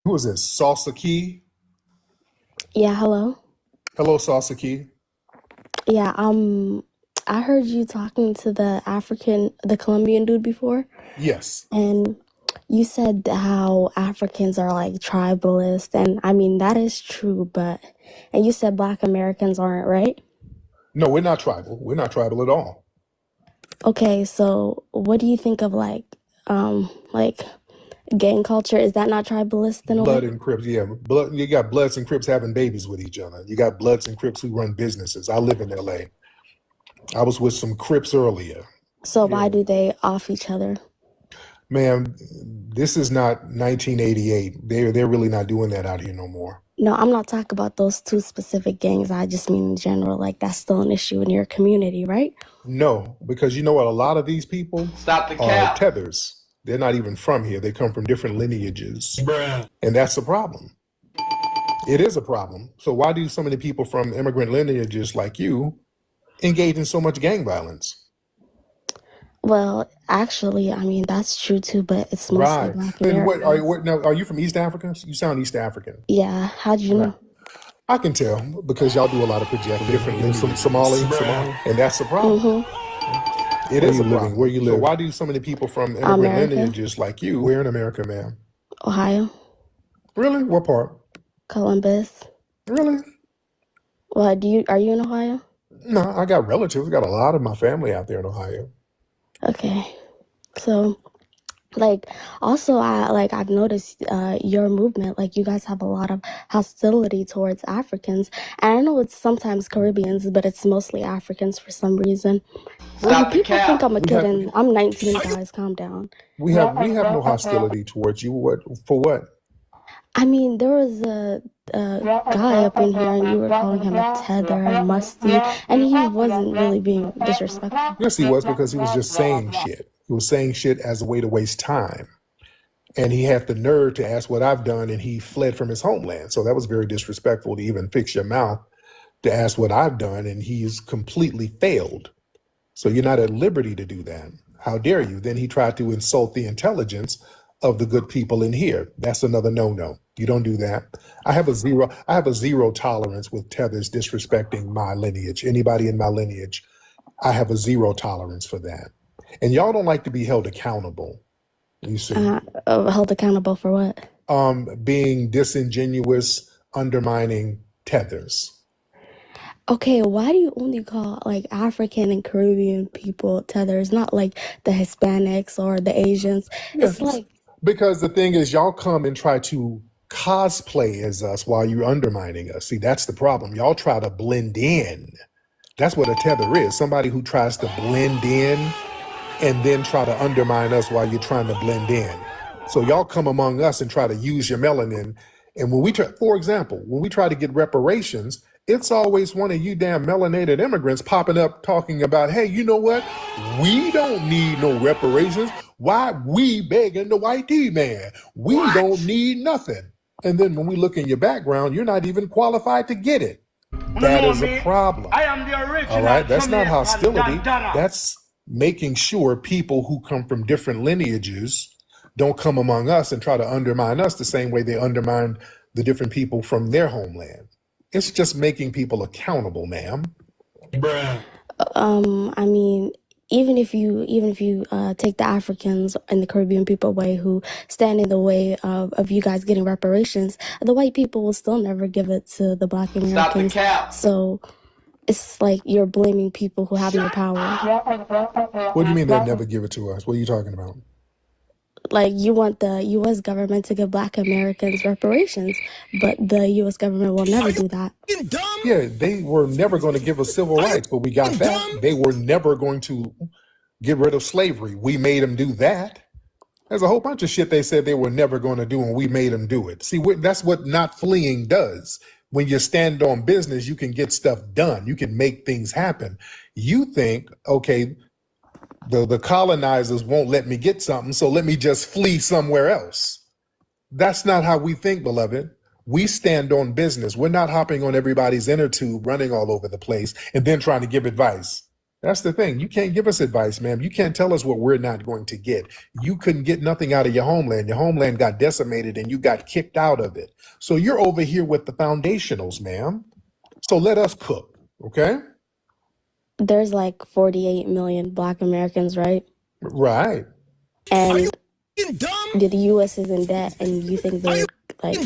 Who is this? Salsa Key? Yeah, hello. Hello, Salsa Key. Yeah, I heard you talking to the Colombian dude before, Yes. and you said how Africans are like tribalist, and I mean that is true, and you said Black Americans aren't, right? No, we're not tribal. We're not tribal at all. Okay, so what do you think of like gang culture? Is that not tribalist in a Blood way? and Crips, yeah. Blood. You got Bloods and Crips having babies with each other. You got Bloods and Crips who run businesses. I live in LA. I was with some Crips earlier. So Yeah. why do they off each other? Man, this is not 1988. They're really not doing that out here no more. No, I'm not talking about those two specific gangs. I just mean in general, like that's still an issue in your community, right? No, because you know what? A lot of these people Stop the are cap. tethers. They're not even from here. They come from different lineages. Bruh. And that's a problem. It is a problem. So why do so many people from immigrant lineages like you engage in so much gang violence? Well, actually, I mean, that's true too, but it's mostly Right. Black And Americans. now, are you from East Africa? You sound East African. Yeah, how'd you Right. know? I can tell because y'all do a lot of projecting different lineages. Somali, and that's a problem. Mm-hmm. It is a problem. Where you live? So why do so many people from immigrant America. lineages like you? Where in America, ma'am? Ohio, Really? What part? Columbus. Really? What, are you in Ohio? No, I got relatives. I got a lot of my family out there in Ohio. Okay. So, like, also, I've noticed your movement, like, you guys have a lot of hostility towards Africans. And I know it's sometimes Caribbeans, but it's mostly Africans for some reason. Stop the People think cap. I'm a kid, and I'm 19, guys. Calm down. We have no hostility towards you. What for? What? I mean, there was a guy up in here, and you were calling him a tether and musty, and he wasn't really being disrespectful. Yes, he was, because he was just saying shit. He was saying shit as a way to waste time. And he had the nerve to ask what I've done, and he fled from his homeland. So that was very disrespectful to even fix your mouth to ask what I've done, and he's completely failed. So you're not at liberty to do that. How dare you? Then he tried to insult the intelligence of the good people in here. That's another no-no. You don't do that. I have a zero tolerance with tethers disrespecting my lineage. Anybody in my lineage, I have a zero tolerance for that. And y'all don't like to be held accountable. You see, Held accountable for what? being disingenuous, undermining tethers. Okay, why do you only call like African and Caribbean people tethers, not like the Hispanics or the Asians? Yes, It's like, because the thing is, y'all come and try to cosplay as us while you're undermining us. See, that's the problem. Y'all try to blend in. That's what a tether is. Somebody who tries to blend in and then try to undermine us while you're trying to blend in. So y'all come among us and try to use your melanin. And when we try, for example, when we try to get reparations, it's always one of you damn melanated immigrants popping up talking about, hey, you know what? We don't need no reparations. Why we begging the white man? We don't need nothing. And then when we look in your background, you're not even qualified to get it. That is a problem. I am the original. All right, that's not Jamaican hostility. Dandana. That's making sure people who come from different lineages don't come among us and try to undermine us the same way they undermine the different people from their homeland. It's just making people accountable, ma'am. Bruh. I mean, even if you take the Africans and the Caribbean people away who stand in the way of you guys getting reparations, the white people will still never give it to the Black Stop the Americans. cap. So it's like you're blaming people who have no power. What do you mean they'll never give it to us? What are you talking about? Like, you want the U.S. government to give Black Americans reparations, but the U.S. government will never do that. Yeah, they were never going to give us civil rights, but we got that. They were never going to get rid of slavery. We made them do that. There's a whole bunch of shit they said they were never going to do, and we made them do it. See, that's what not fleeing does. When you stand on business, you can get stuff done. You can make things happen. You think, okay, the colonizers won't let me get something, so let me just flee somewhere else. That's not how we think, beloved. We stand on business. We're not hopping on everybody's inner tube, running all over the place, and then trying to give advice. That's the thing. You can't give us advice, ma'am. You can't tell us what we're not going to get. You couldn't get nothing out of your homeland. Your homeland got decimated and you got kicked out of it. So you're over here with the foundationals, ma'am. So let us cook, okay? There's like 48 million Black Americans, right? Right. And the U.S. is in debt, and you think they like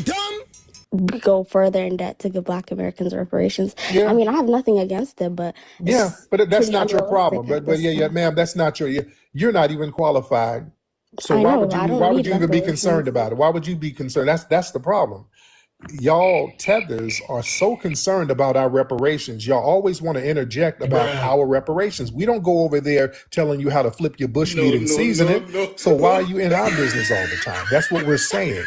go further in debt to give Black Americans reparations? Yeah. I mean, I have nothing against it, but Yeah, but that's pretty not your problem. unrealistic But at this yeah, time. ma'am, that's not you're not even qualified. So I why know, would I you don't why would need you even be concerned reparations. about it? Why would you be concerned? That's the problem. Y'all tethers are so concerned about our reparations. Y'all always want to interject about Bruh. our reparations. We don't go over there telling you how to flip your bush meat and season it. So why are you in our business all the time? That's what we're saying.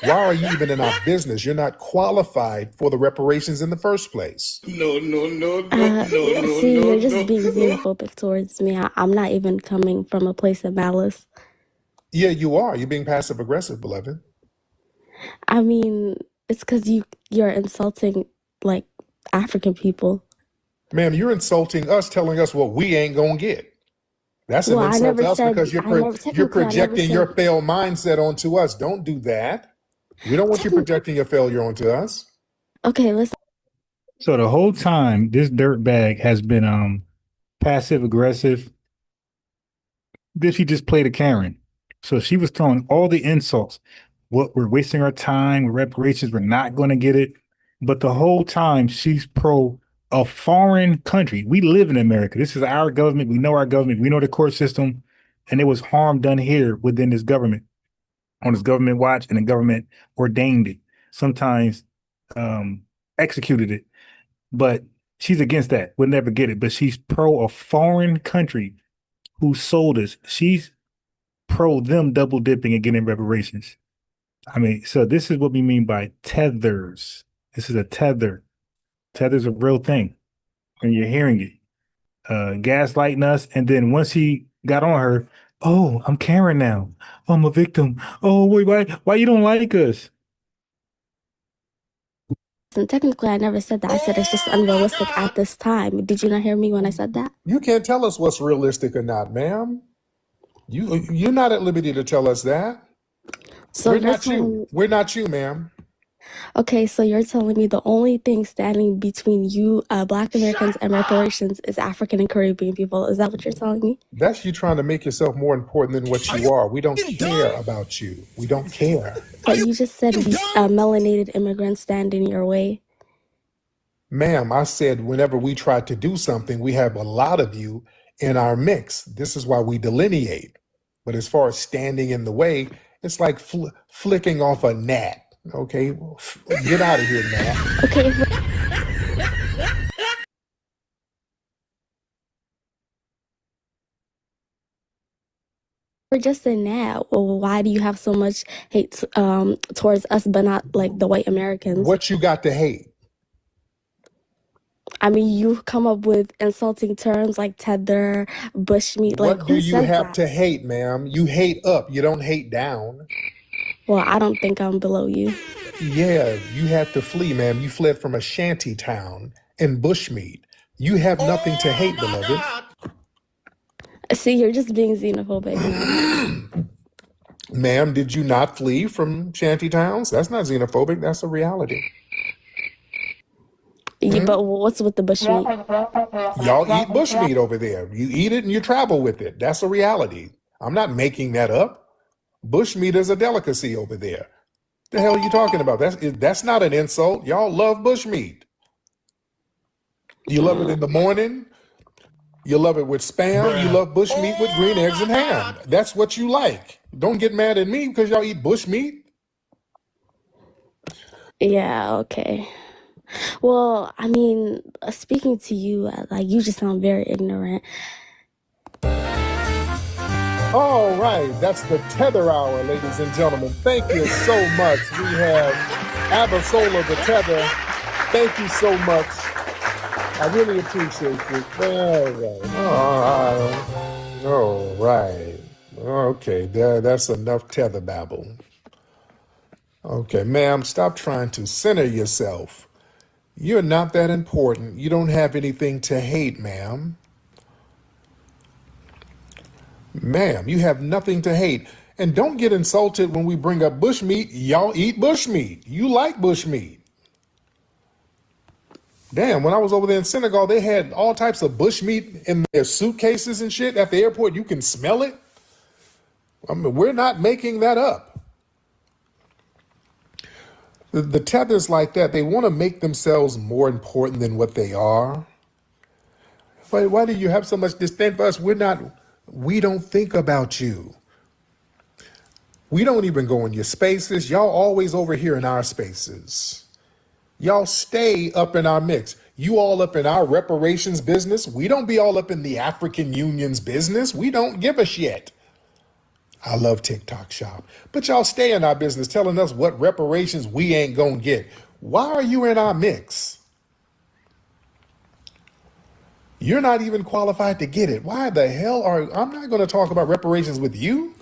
Why are you even in our business? You're not qualified for the reparations in the first place. See, you're just being xenophobic towards me. I'm not even coming from a place of malice. Yeah, you are. You're being passive aggressive, beloved. I mean, it's because you're insulting like African people. Ma'am, you're insulting us, telling us what we ain't gonna get. That's an Well, I insult never to us said. because I never you're technically. I never projecting your said. failed mindset onto us. Don't do that. We don't want you projecting your failure onto us. Okay, listen. So the whole time, this dirtbag has been passive aggressive. Then she just played a Karen. So she was throwing all the insults. What we're wasting our time with reparations, we're not going to get it. But the whole time she's pro a foreign country. We live in America. This is our government. We know our government. We know the court system. And it was harm done here within this government, on this government watch, and the government ordained it. Sometimes executed it. But she's against that. We'll never get it. But she's pro a foreign country who sold us. She's pro them double dipping and getting reparations. I mean, so this is what we mean by tethers. This is a tether. Tether's a real thing. And you're hearing it. Gaslighting us. And then once he got on her, oh, I'm Karen now. Oh, I'm a victim. Oh, wait, why you don't like us? And technically, I never said that. I said it's just unrealistic at this time. Did you not hear me when I said that? You can't tell us what's realistic or not, ma'am. You're not at liberty to tell us that. So We're you're not telling you. me, We're not you, ma'am. okay, so you're telling me the only thing standing between you, Black Americans, and reparations is African and Caribbean people. Is that what you're telling me? That's you trying to make yourself more important than what you are. We don't care about you. We don't care. But you just said melanated immigrants stand in your way. Ma'am, I said whenever we try to do something, we have a lot of you in our mix. This is why we delineate. But as far as standing in the way, it's like flicking off a gnat. Okay, get out of here, gnat. Okay, if we're just in that, well, why do you have so much hate towards us, but not like the white Americans? What you got to hate? I mean, you come up with insulting terms like tether, bushmeat. Like, What do who you says have that? to hate, ma'am? You hate up. You don't hate down. Well, I don't think I'm below you. Yeah, you had to flee, ma'am. You fled from a shanty town in bushmeat. You have nothing to hate, beloved. See, you're just being xenophobic now. Ma'am, did you not flee from shanty towns? That's not xenophobic. That's a reality. Yeah, but what's with the bushmeat? Y'all eat bushmeat over there. You eat it and you travel with it. That's a reality. I'm not making that up. Bushmeat is a delicacy over there. The hell are you talking about? That's not an insult. Y'all love bushmeat. You love it in the morning. You love it with spam. You love bushmeat with green eggs and ham. That's what you like. Don't get mad at me because y'all eat bushmeat. Yeah, okay. Well, I mean, speaking to you, like, you just sound very ignorant. All right, that's the Tether Hour, ladies and gentlemen. Thank you so much. We have Abasola the Tether. Thank you so much. I really appreciate it. All right. Okay, that's enough tether babble. Okay, ma'am, stop trying to center yourself. You're not that important. You don't have anything to hate, ma'am. Ma'am, you have nothing to hate. And don't get insulted when we bring up bushmeat. Y'all eat bushmeat. You like bushmeat. Damn, when I was over there in Senegal, they had all types of bushmeat in their suitcases and shit at the airport. You can smell it. I mean, we're not making that up. The tethers like that, they want to make themselves more important than what they are. Why do you have so much disdain for us? We don't think about you. We don't even go in your spaces. Y'all always over here in our spaces. Y'all stay up in our mix. You all up in our reparations business. We don't be all up in the African Union's business. We don't give a shit. I love TikTok shop. But y'all stay in our business telling us what reparations we ain't gonna get. Why are you in our mix? You're not even qualified to get it. Why the hell I'm not gonna talk about reparations with you?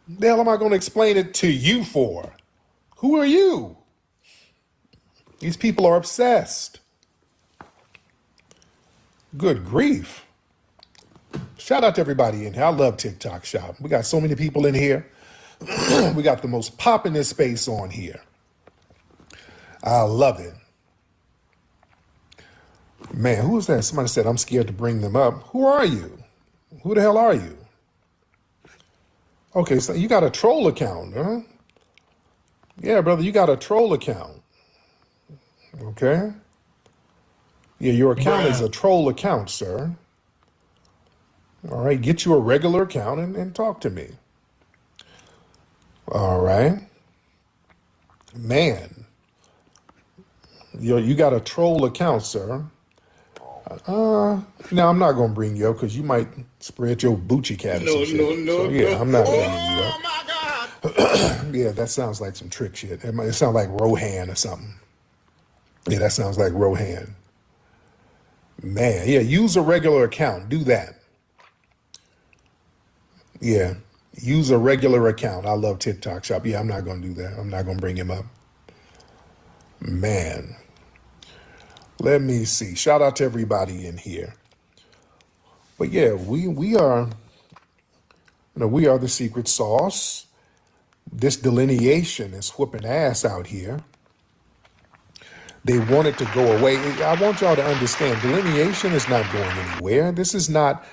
The hell am I gonna explain it to you for? Who are you? These people are obsessed. Good grief. Shout out to everybody in here. I love TikTok shop. We got so many people in here. We got the most poppin'est space on here. I love it. Man, who is that? Somebody said, I'm scared to bring them up. Who are you? Who the hell are you? Okay, so you got a troll account, huh? Yeah, brother, you got a troll account. Okay? Yeah, your account is a troll account, sir. All right, get you a regular account and talk to me. All right. Man, you got a troll account, sir. Now, I'm not going to bring you up because you might spread your Bucci cat or some shit. So, yeah, I'm not bringing you up. My God. Yeah, that sounds like some trick shit. It sounds like Rohan or something. Yeah, that sounds like Rohan. Man, yeah, use a regular account. Do that. Yeah, use a regular account. I love TikTok shop. Yeah, I'm not going to do that. I'm not going to bring him up. Man. Let me see. Shout out to everybody in here. But yeah, we are, we are the secret sauce. This delineation is whooping ass out here. They want it to go away. I want y'all to understand, delineation is not going anywhere. This is not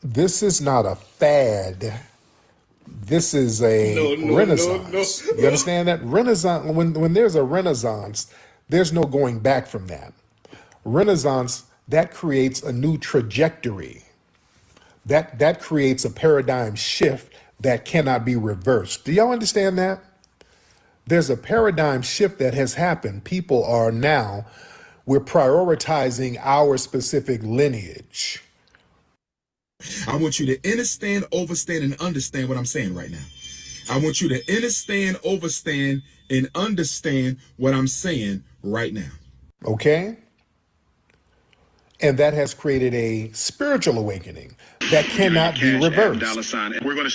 a fad. This is a renaissance. You understand that? Renaissance, when there's a renaissance, there's no going back from that. Renaissance, that creates a new trajectory. That creates a paradigm shift that cannot be reversed. Do y'all understand that? There's a paradigm shift that has happened. People are now, we're prioritizing our specific lineage. I want you to understand, overstand, and understand what I'm saying right now. I want you to understand, overstand, and understand what I'm saying right now. Okay? And that has created a spiritual awakening that cannot be reversed.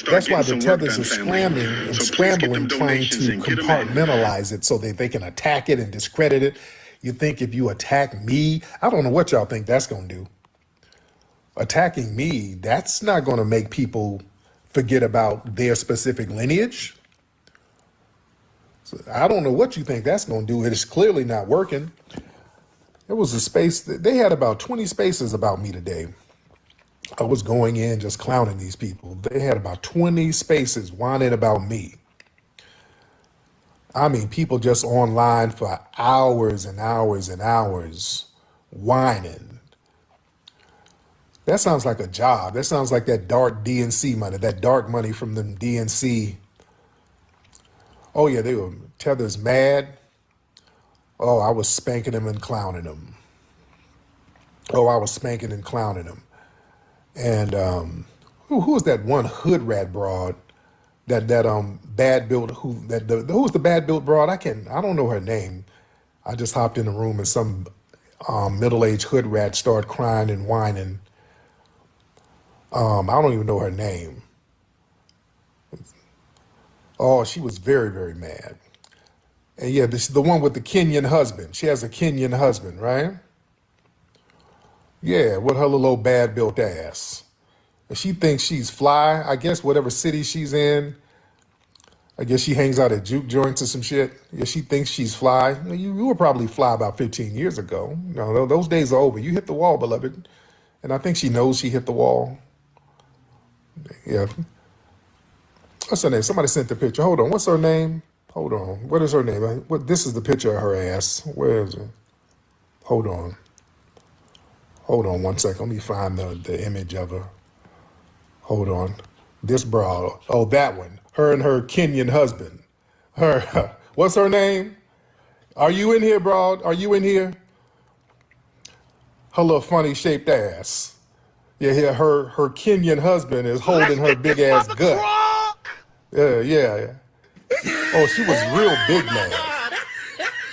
That's why the tethers are scrambling, trying to compartmentalize it so that they can attack it and discredit it. You think if you attack me, I don't know what y'all think that's going to do. Attacking me, that's not going to make people forget about their specific lineage. So I don't know what you think that's going to do. It is clearly not working. There was a space, they had about 20 spaces about me today. I was going in just clowning these people. They had about 20 spaces whining about me. I mean, people just online for hours and hours and hours whining. That sounds like a job. That sounds like that dark DNC money, that dark money from the DNC. Oh yeah, they were tethers mad. Oh, I was spanking them and clowning them. Oh, I was spanking and clowning them. And who was that one hood rat broad? That bad built who was the bad built broad? I don't know her name. I just hopped in the room and some middle-aged hood rat started crying and whining. I don't even know her name. Oh, she was very, very mad. And yeah, this is the one with the Kenyan husband. She has a Kenyan husband, right? Yeah, with her little old bad built ass. She thinks she's fly. I guess whatever city she's in, I guess she hangs out at juke joints or some shit. Yeah, she thinks she's fly. You were probably fly about 15 years ago. No, those days are over. You hit the wall, beloved. And I think she knows she hit the wall. Yeah. What's her name? Somebody sent the picture. Hold on. What's her name? Hold on. What is her name? This is the picture of her ass. Where is it? Hold on. Hold on one second. Let me find the image of her. Hold on. This broad. Oh, that one. Her and her Kenyan husband. Her. What's her name? Are you in here, broad? Are you in here? Her little funny shaped ass. Yeah, her Kenyan husband is holding her big ass gut. Yeah. Oh, she was real big mad.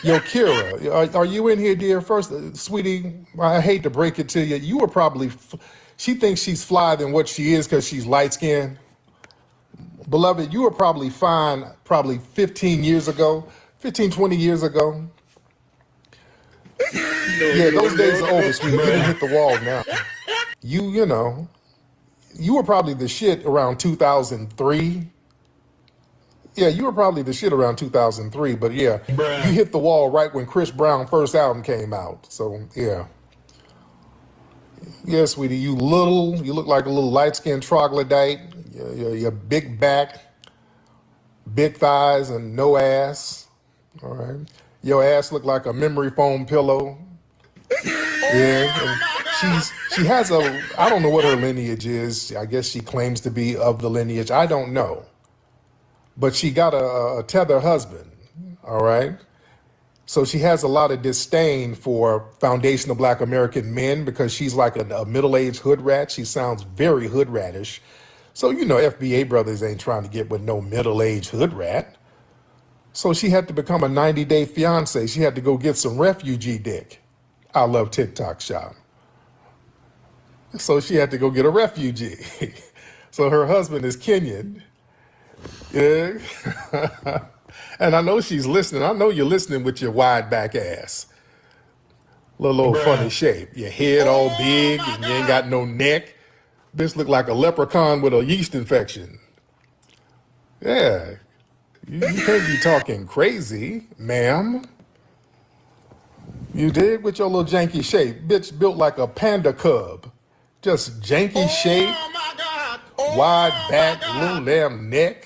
Yo, Kira, are you in here, dear? First, sweetie, I hate to break it to you. You were probably, she thinks she's fly than what she is because she's light skinned. Beloved, you were probably fine probably 15 years ago, 15, 20 years ago. Yeah, those days are over, sweetie. You didn't hit the wall now. You know, you were probably the shit around 2003. Yeah, you were probably the shit around 2003, but yeah, you hit the wall right when Chris Brown's first album came out. So yeah. Yeah, sweetie, you look like a little light-skinned troglodyte. Your big back, big thighs, and no ass. All right. Your ass look like a memory foam pillow. Yeah, and she has I don't know what her lineage is. I guess she claims to be of the lineage. I don't know. But she got a tether husband, all right? So she has a lot of disdain for foundational Black American men because she's like a middle-aged hood rat. She sounds very hood ratish. So, FBA brothers ain't trying to get with no middle-aged hood rat. So she had to become a 90-day fiance. She had to go get some refugee dick. I love TikTok shop. So she had to go get a refugee. So her husband is Kenyan. Yeah. And I know she's listening. I know you're listening with your wide back ass. Little old funny shape. Your head all big and you ain't got no neck. This look like a leprechaun with a yeast infection. Yeah. You can't be talking crazy, ma'am. You dig? With your little janky shape. Bitch built like a panda cub. Just janky shape. Wide back, little damn neck.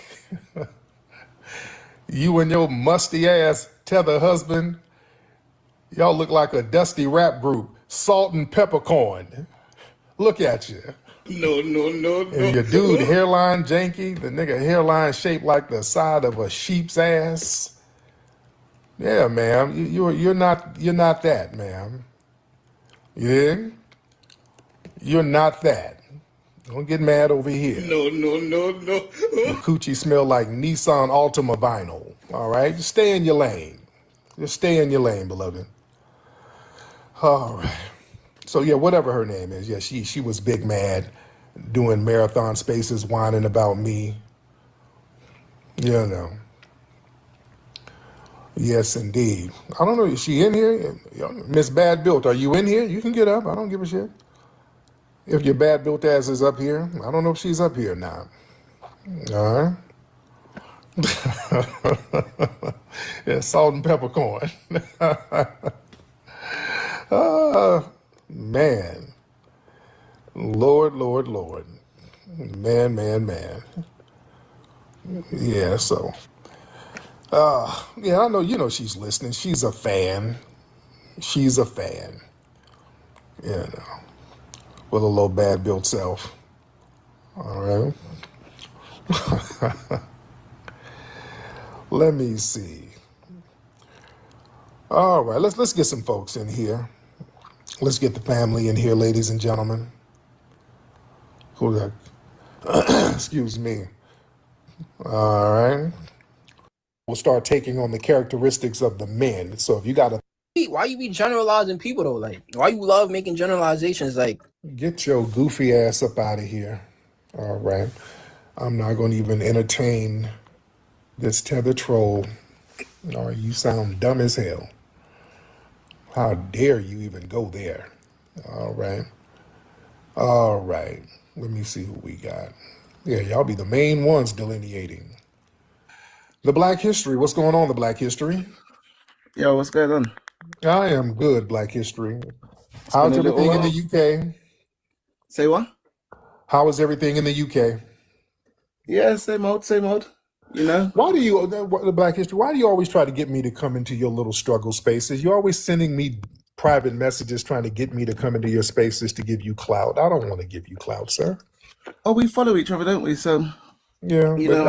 You and your musty ass tether husband, y'all look like a dusty rap group, Salt and Peppercorn. Look at you. No. And your dude hairline janky, the nigga hairline shaped like the side of a sheep's ass. Yeah, ma'am, you're not that, ma'am. You dig? You're not that. Don't get mad over here. No. The coochie smell like Nissan Altima vinyl. All right, just stay in your lane. Just stay in your lane, beloved. All right. So yeah, whatever her name is, yeah, she was big mad, doing marathon spaces, whining about me. Yes, indeed. I don't know, is she in here? Miss Bad Built, are you in here? You can get up. I don't give a shit. If your bad built ass is up here, I don't know if she's up here now. All right. Yeah, salt and peppercorn. Man. Lord. Man. Yeah, so. Yeah, I know, she's listening. She's a fan. With a little bad built self. All right. Let me see. All right, let's get some folks in here. Let's get the family in here, ladies and gentlemen. Excuse me. All right. We'll start taking on the characteristics of the men. So if you got why you be generalizing people though? Like, why you love making generalizations? Like, get your goofy ass up out of here. All right. I'm not going to even entertain this tether troll. All right, you sound dumb as hell. How dare you even go there? All right. Let me see who we got. Yeah, y'all be the main ones delineating. The Black History. What's going on, the Black History? Yo, what's going on? I am good, Black History. It's been How's a little everything in while. the UK? Say what? How is everything in the UK? Yeah, same old, same old. You know? Why do you, the Black History, why do you always try to get me to come into your little struggle spaces? You're always sending me private messages trying to get me to come into your spaces to give you clout. I don't want to give you clout, sir. Oh, we follow each other, don't we? So, Yeah, you but know,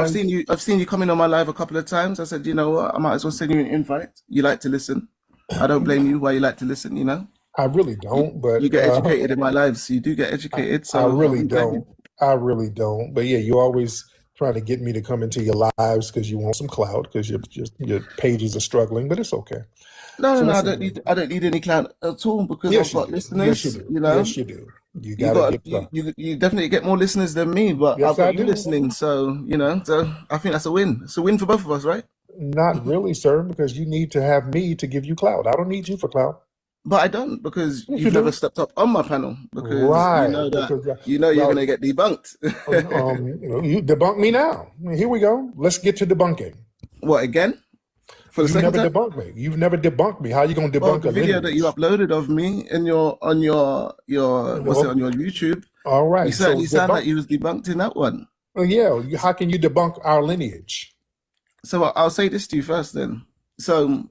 I've seen you come in on my live a couple of times. I said, you know what? I might as well send you an invite. You like to listen. I don't blame you why you like to listen, you know? I really don't, but You get educated in my lives. You do get educated, so I really won't blame you. don't. I really don't. But yeah, you always trying to get me to come into your lives because you want some clout because your pages are struggling, but it's okay. No, So no, listen, I don't need any clout at all because yes, I've you got do. Yes, you listeners, do. you know? Yes, you do. You gotta get clout. You definitely get more listeners than me, but Yes, I've got I you do. listening, so you know, so I think that's a win. It's a win for both of us, right? Not really, sir, because you need to have me to give you clout. I don't need you for clout. But I don't, because Yes, you you've never do. stepped up on my panel, because you Right. know that Because you're well, gonna get debunked. you debunk me now. Here we go. Let's get to debunking. What, again? For the You've second never time? debunked me. You've never debunked me. How are you gonna Well, debunk the a video that you lineage? uploaded of me in your on your what's it, No. on your YouTube, All you right. So certainly sound like debunk. you was debunked in that one. Yeah. How can you debunk our lineage? So I'll say this to you first then. So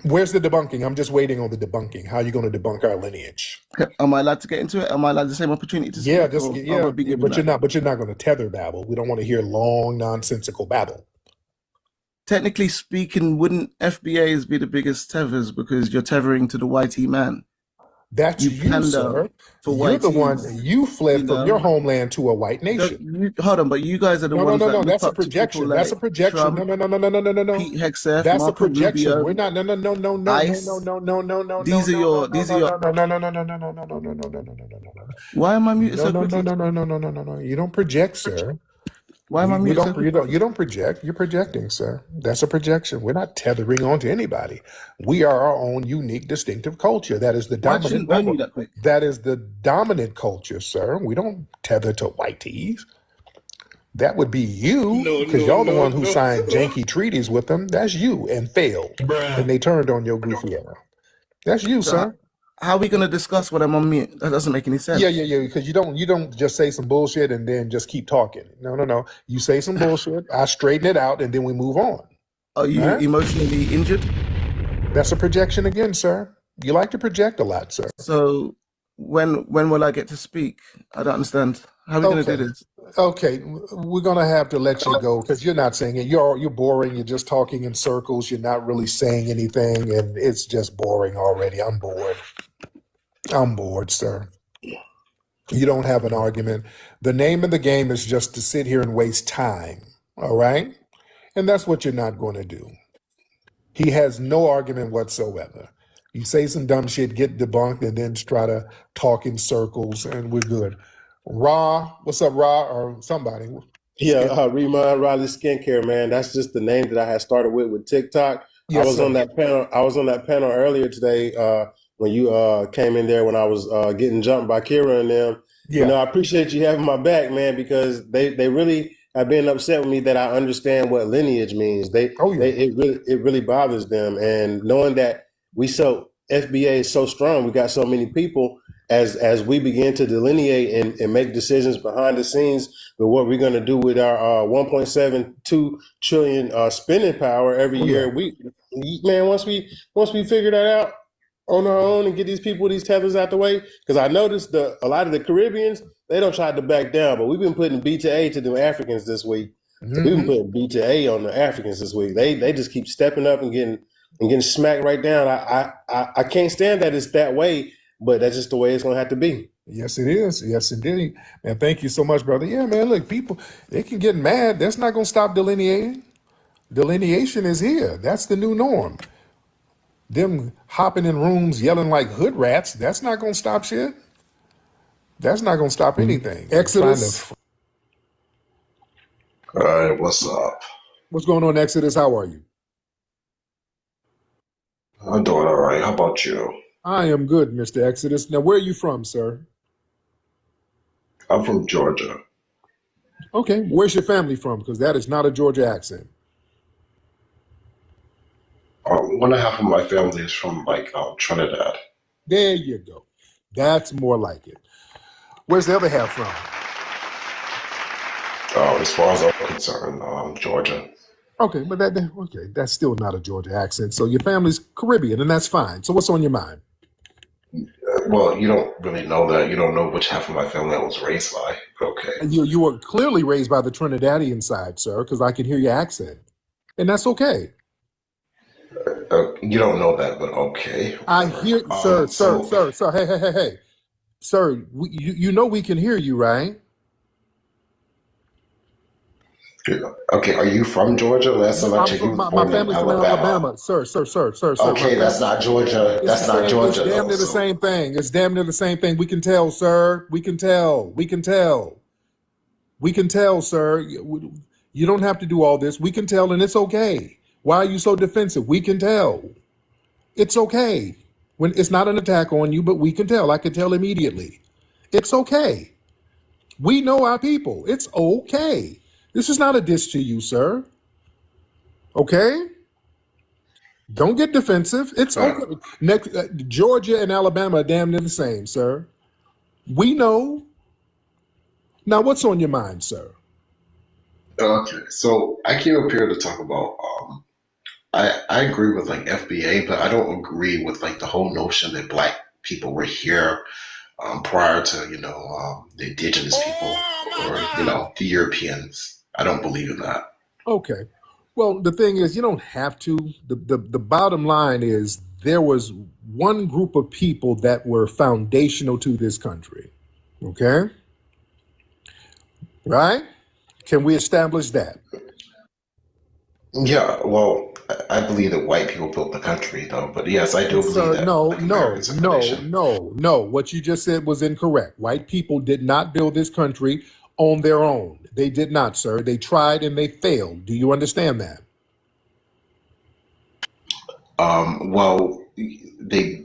Where's the debunking? I'm just waiting on the debunking. How are you going to debunk our lineage? am I allowed to get into it? Am I allowed the same opportunity to Yeah, speak, just or am yeah, I be given but that? you're not going to tether babble. We don't want to hear long, nonsensical babble. Technically speaking, wouldn't FBAs be the biggest tethers because you're tethering to the whitey man? That's You you, pander sir. for You're the one. whiteys, You you fled from your know. homeland to a white nation. Hold on, but you guys are the No, no, ones no, that no. look That's a up to people projection. That's a like projection. No, Trump, no, no, no, no, no, no, no, no. Pete Hegseth, That's a Marco projection. Rubio, We're not. No, no, no, no, no, no, no, ICE. no, no, no, no, no, These are no, your no, these are no, your no, no, no, no, no, no, no, no, no, no, no, no, no, no, no, no. Why am I muted No, so no, no, quickly? no, no, no, no, no, no, no. You don't project, sir. Why am I muted so quickly? You don't project. You're projecting, sir. That's a projection. We're not tethering on to anybody. We are our own unique, distinctive culture. That is the Why shouldn't I mute that quick? That is the dominant culture, sir. We don't tether to whiteys. That would be you, because y'all the one who signed janky treaties with them. That's you and failed, and they turned on your goofy ass. That's you, So sir. how are we gonna discuss when I'm on mute? That doesn't make any sense. Yeah. Because you don't just say some bullshit and then just keep talking. No. You say some bullshit. I straighten it out, and then we move on. Are you Right? emotionally injured? That's a projection again, sir. You like to project a lot, sir. So when will I get to speak? I don't understand. How are we gonna do Okay. this? Okay, we're gonna have to let you go because you're not saying it. You're boring. You're just talking in circles. You're not really saying anything, and it's just boring already. I'm bored. I'm bored, sir. You don't have an argument. The name of the game is just to sit here and waste time. All right, and that's what you're not going to do. He has no argument whatsoever. You say some dumb shit, get debunked, and then try to talk in circles, and we're good. Ra, what's up, Ra, or somebody? Yeah, Remind Riley Skincare, man. That's just the name that I had started with TikTok. Yes, I was sir. on that panel. I was on that panel earlier today when you came in there when I was getting jumped by Kira and them. Yeah. You know, I appreciate you having my back, man, because they really have been upset with me that I understand what lineage means. It really bothers them, and knowing that FBA is so strong, we got so many people. As we begin to delineate and make decisions behind the scenes with what we're going to do with our 1.72 trillion spending power every year, once we figure that out on our own and get these people these tethers out the way, because I noticed a lot of the Caribbeans, they don't try to back down, but we've been putting B to A to the Africans this week. So we've been putting B to A on the Africans this week. They just keep stepping up and getting smacked right down. I can't stand that it's that way. But that's just the way it's going to have to be. Yes, it is. Yes, indeed. Man, thank you so much, brother. Yeah, man, look, people, they can get mad. That's not going to stop delineating. Delineation is here. That's the new norm. Them hopping in rooms yelling like hood rats, that's not going to stop shit. That's not going to stop anything. Exodus. All right, what's up? What's going on, Exodus? How are you? I'm doing all right. How about you? I am good, Mr. Exodus. Now, where are you from, sir? I'm from Georgia. Okay, where's your family from? Because that is not a Georgia accent. One and a half of my family is from Trinidad. There you go. That's more like it. Where's the other half from? As far as I'm concerned, Georgia. Okay, but that's still not a Georgia accent. So your family's Caribbean, and that's fine. So what's on your mind? Well, you don't really know that. You don't know which half of my family I was raised by. Okay. You were clearly raised by the Trinidadian side, sir, because I can hear your accent, and that's okay. You don't know that, but okay. I hear, sir. Hey, sir. You know we can hear you, right? Okay, are you from Georgia? Last time I checked, you were My born in family's from Alabama, sir. Okay, that's not Georgia. That's not Georgia. It's damn near the same thing. It's damn near the same thing. We can tell, sir. We can tell, sir. You don't have to do all this. We can tell, and it's okay. Why are you so defensive? We can tell. It's okay. When it's not an attack on you, but we can tell. I can tell immediately. It's okay. We know our people. It's okay. This is not a diss to you, sir. Okay? Don't get defensive. It's okay. Next, Georgia and Alabama are damn near the same, sir. We know. Now, what's on your mind, sir? Okay, so I came up here to talk about. I agree with FBA, but I don't agree with the whole notion that Black people were here prior to the indigenous people or the Europeans. I don't believe in that. Okay. Well, the thing is, you don't have to. The bottom line is there was one group of people that were foundational to this country. Okay? Right? Can we establish that? Yeah, well, I believe that white people built the country, though. But yes, I do believe that. No. What you just said was incorrect. White people did not build this country on their own. They did not, sir. They tried and they failed. Do you understand that? Well, they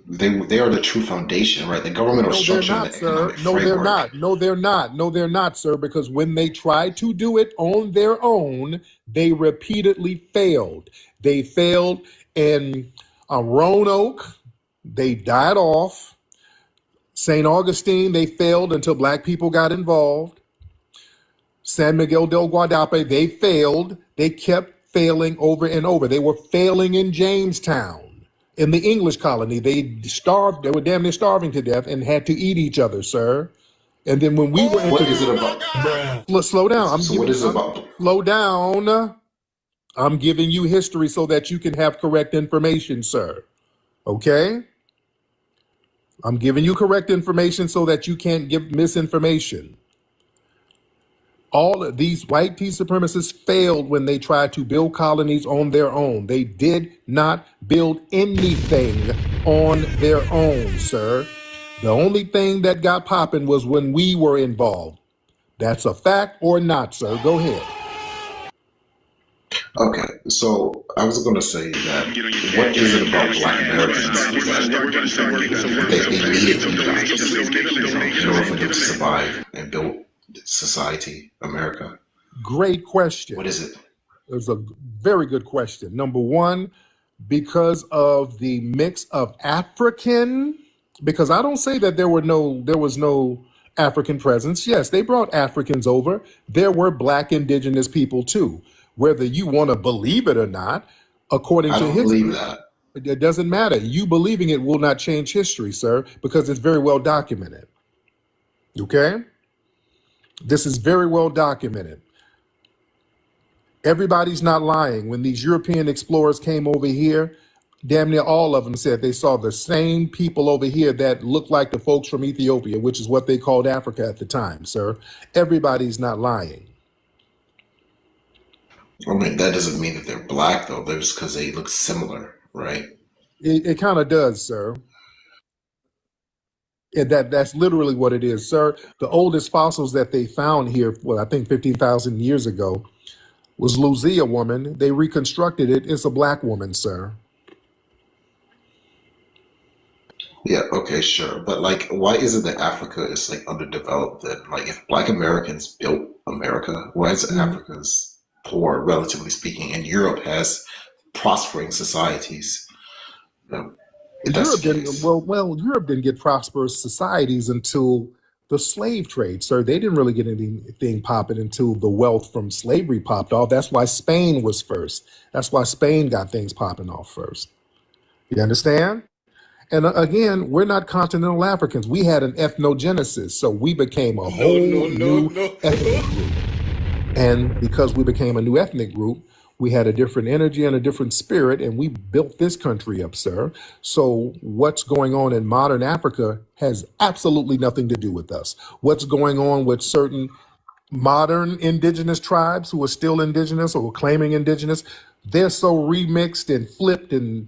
are the true foundation, right? The governmental structure and the economic framework. No, they're not, sir, because when they tried to do it on their own, they repeatedly failed. They failed in Roanoke. They died off. St. Augustine, they failed until Black people got involved. San Miguel del Guadalupe, they failed. They kept failing over and over. They were failing in Jamestown, in the English colony. They starved. They were damn near starving to death and had to eat each other, sir. And then when we were What is it about? Slow down. What is it about? Slow down. I'm giving you history so that you can have correct information, sir. Okay? I'm giving you correct information so that you can't give misinformation. All of these white supremacists failed when they tried to build colonies on their own. They did not build anything on their own, sir. The only thing that got popping was when we were involved. That's a fact or not, sir. Go ahead. Okay, so I was going to say that what is it about Black Americans that they needed you guys in order for them to survive and build society, America? Great question. What is it? It was a very good question. Number one, because of the mix of African, because I don't say that there was no African presence. Yes, they brought Africans over. There were Black indigenous people too. Whether you want to believe it or not, according to history, believe that. It doesn't matter. You believing it will not change history, sir, because it's very well documented. Okay? This is very well documented. Everybody's not lying. When these European explorers came over here, damn near all of them said they saw the same people over here that looked like the folks from Ethiopia, which is what they called Africa at the time, sir. Everybody's not lying. I mean, that doesn't mean that they're Black, though. They're just because they look similar, right? It kind of does, sir. And that's literally what it is, sir. The oldest fossils that they found here, well, I think 15,000 years ago, was Lucia woman. They reconstructed it. It's a Black woman, sir. Yeah, okay, sure. But like, why is it that Africa is like underdeveloped then? Like, if Black Americans built America, why is Africa's poor, relatively speaking, and Europe has prospering societies? If that's Europe the didn't case. Europe didn't get prosperous societies until the slave trade, sir. They didn't really get anything popping until the wealth from slavery popped off. That's why Spain was first. That's why Spain got things popping off first. You understand? And again, we're not continental Africans. We had an ethnogenesis, so we became a whole new ethnic group. And because we became a new ethnic group, we had a different energy and a different spirit, and we built this country up, sir. So what's going on in modern Africa has absolutely nothing to do with us. What's going on with certain modern indigenous tribes who are still indigenous or claiming indigenous, they're so remixed and flipped and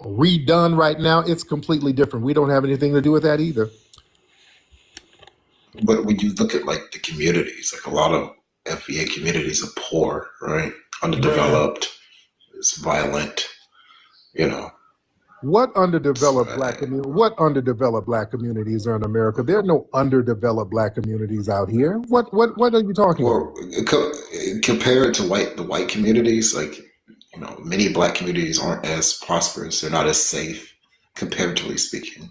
redone right now. It's completely different. We don't have anything to do with that either. But when you look at like the communities, like a lot of FBA communities are poor, right? Underdeveloped, it's violent, you know. What underdeveloped black communities are in America? There are no underdeveloped black communities out here. What are you talking about? Compared to the white communities, like, you know, many Black communities aren't as prosperous. They're not as safe, comparatively speaking.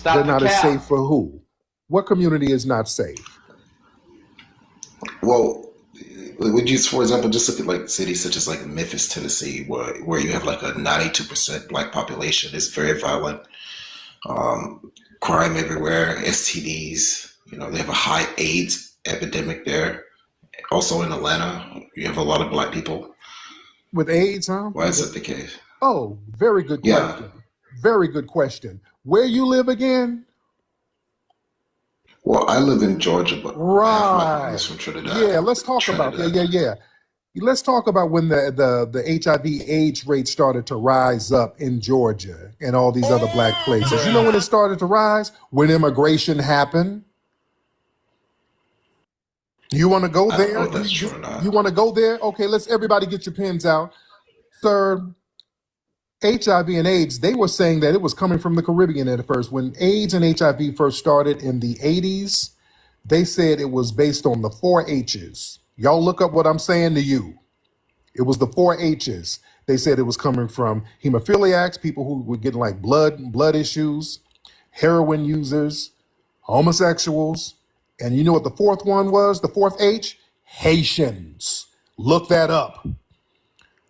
They're not as safe for who? What community is not safe? Well, would you, for example, just look at like cities such as like Memphis, Tennessee, where you have like a 92% Black population. It's very violent, crime everywhere, STDs. You know, they have a high AIDS epidemic there. Also in Atlanta, you have a lot of Black people. With AIDS, huh? Why is that the case? Oh, very good question. Yeah. Very good question. Where you live again? Well, I live in Georgia, but half my Right. family's from Trinidad. Yeah, let's talk about Let's talk about when the HIV/AIDS rate started to rise up in Georgia and all these other black places. You know when it started to rise? When immigration happened. You want to go I don't there? know if that's true or not. You want to go there? Okay, let's everybody get your pens out. Sir, HIV and AIDS, they were saying that it was coming from the Caribbean at first. When AIDS and HIV first started in the 80s, they said it was based on the 4 H's. Y'all look up what I'm saying to you. It was the 4 H's. They said it was coming from hemophiliacs, people who were getting like blood issues, heroin users, homosexuals. And you know what the fourth one was? The fourth H? Haitians. Look that up.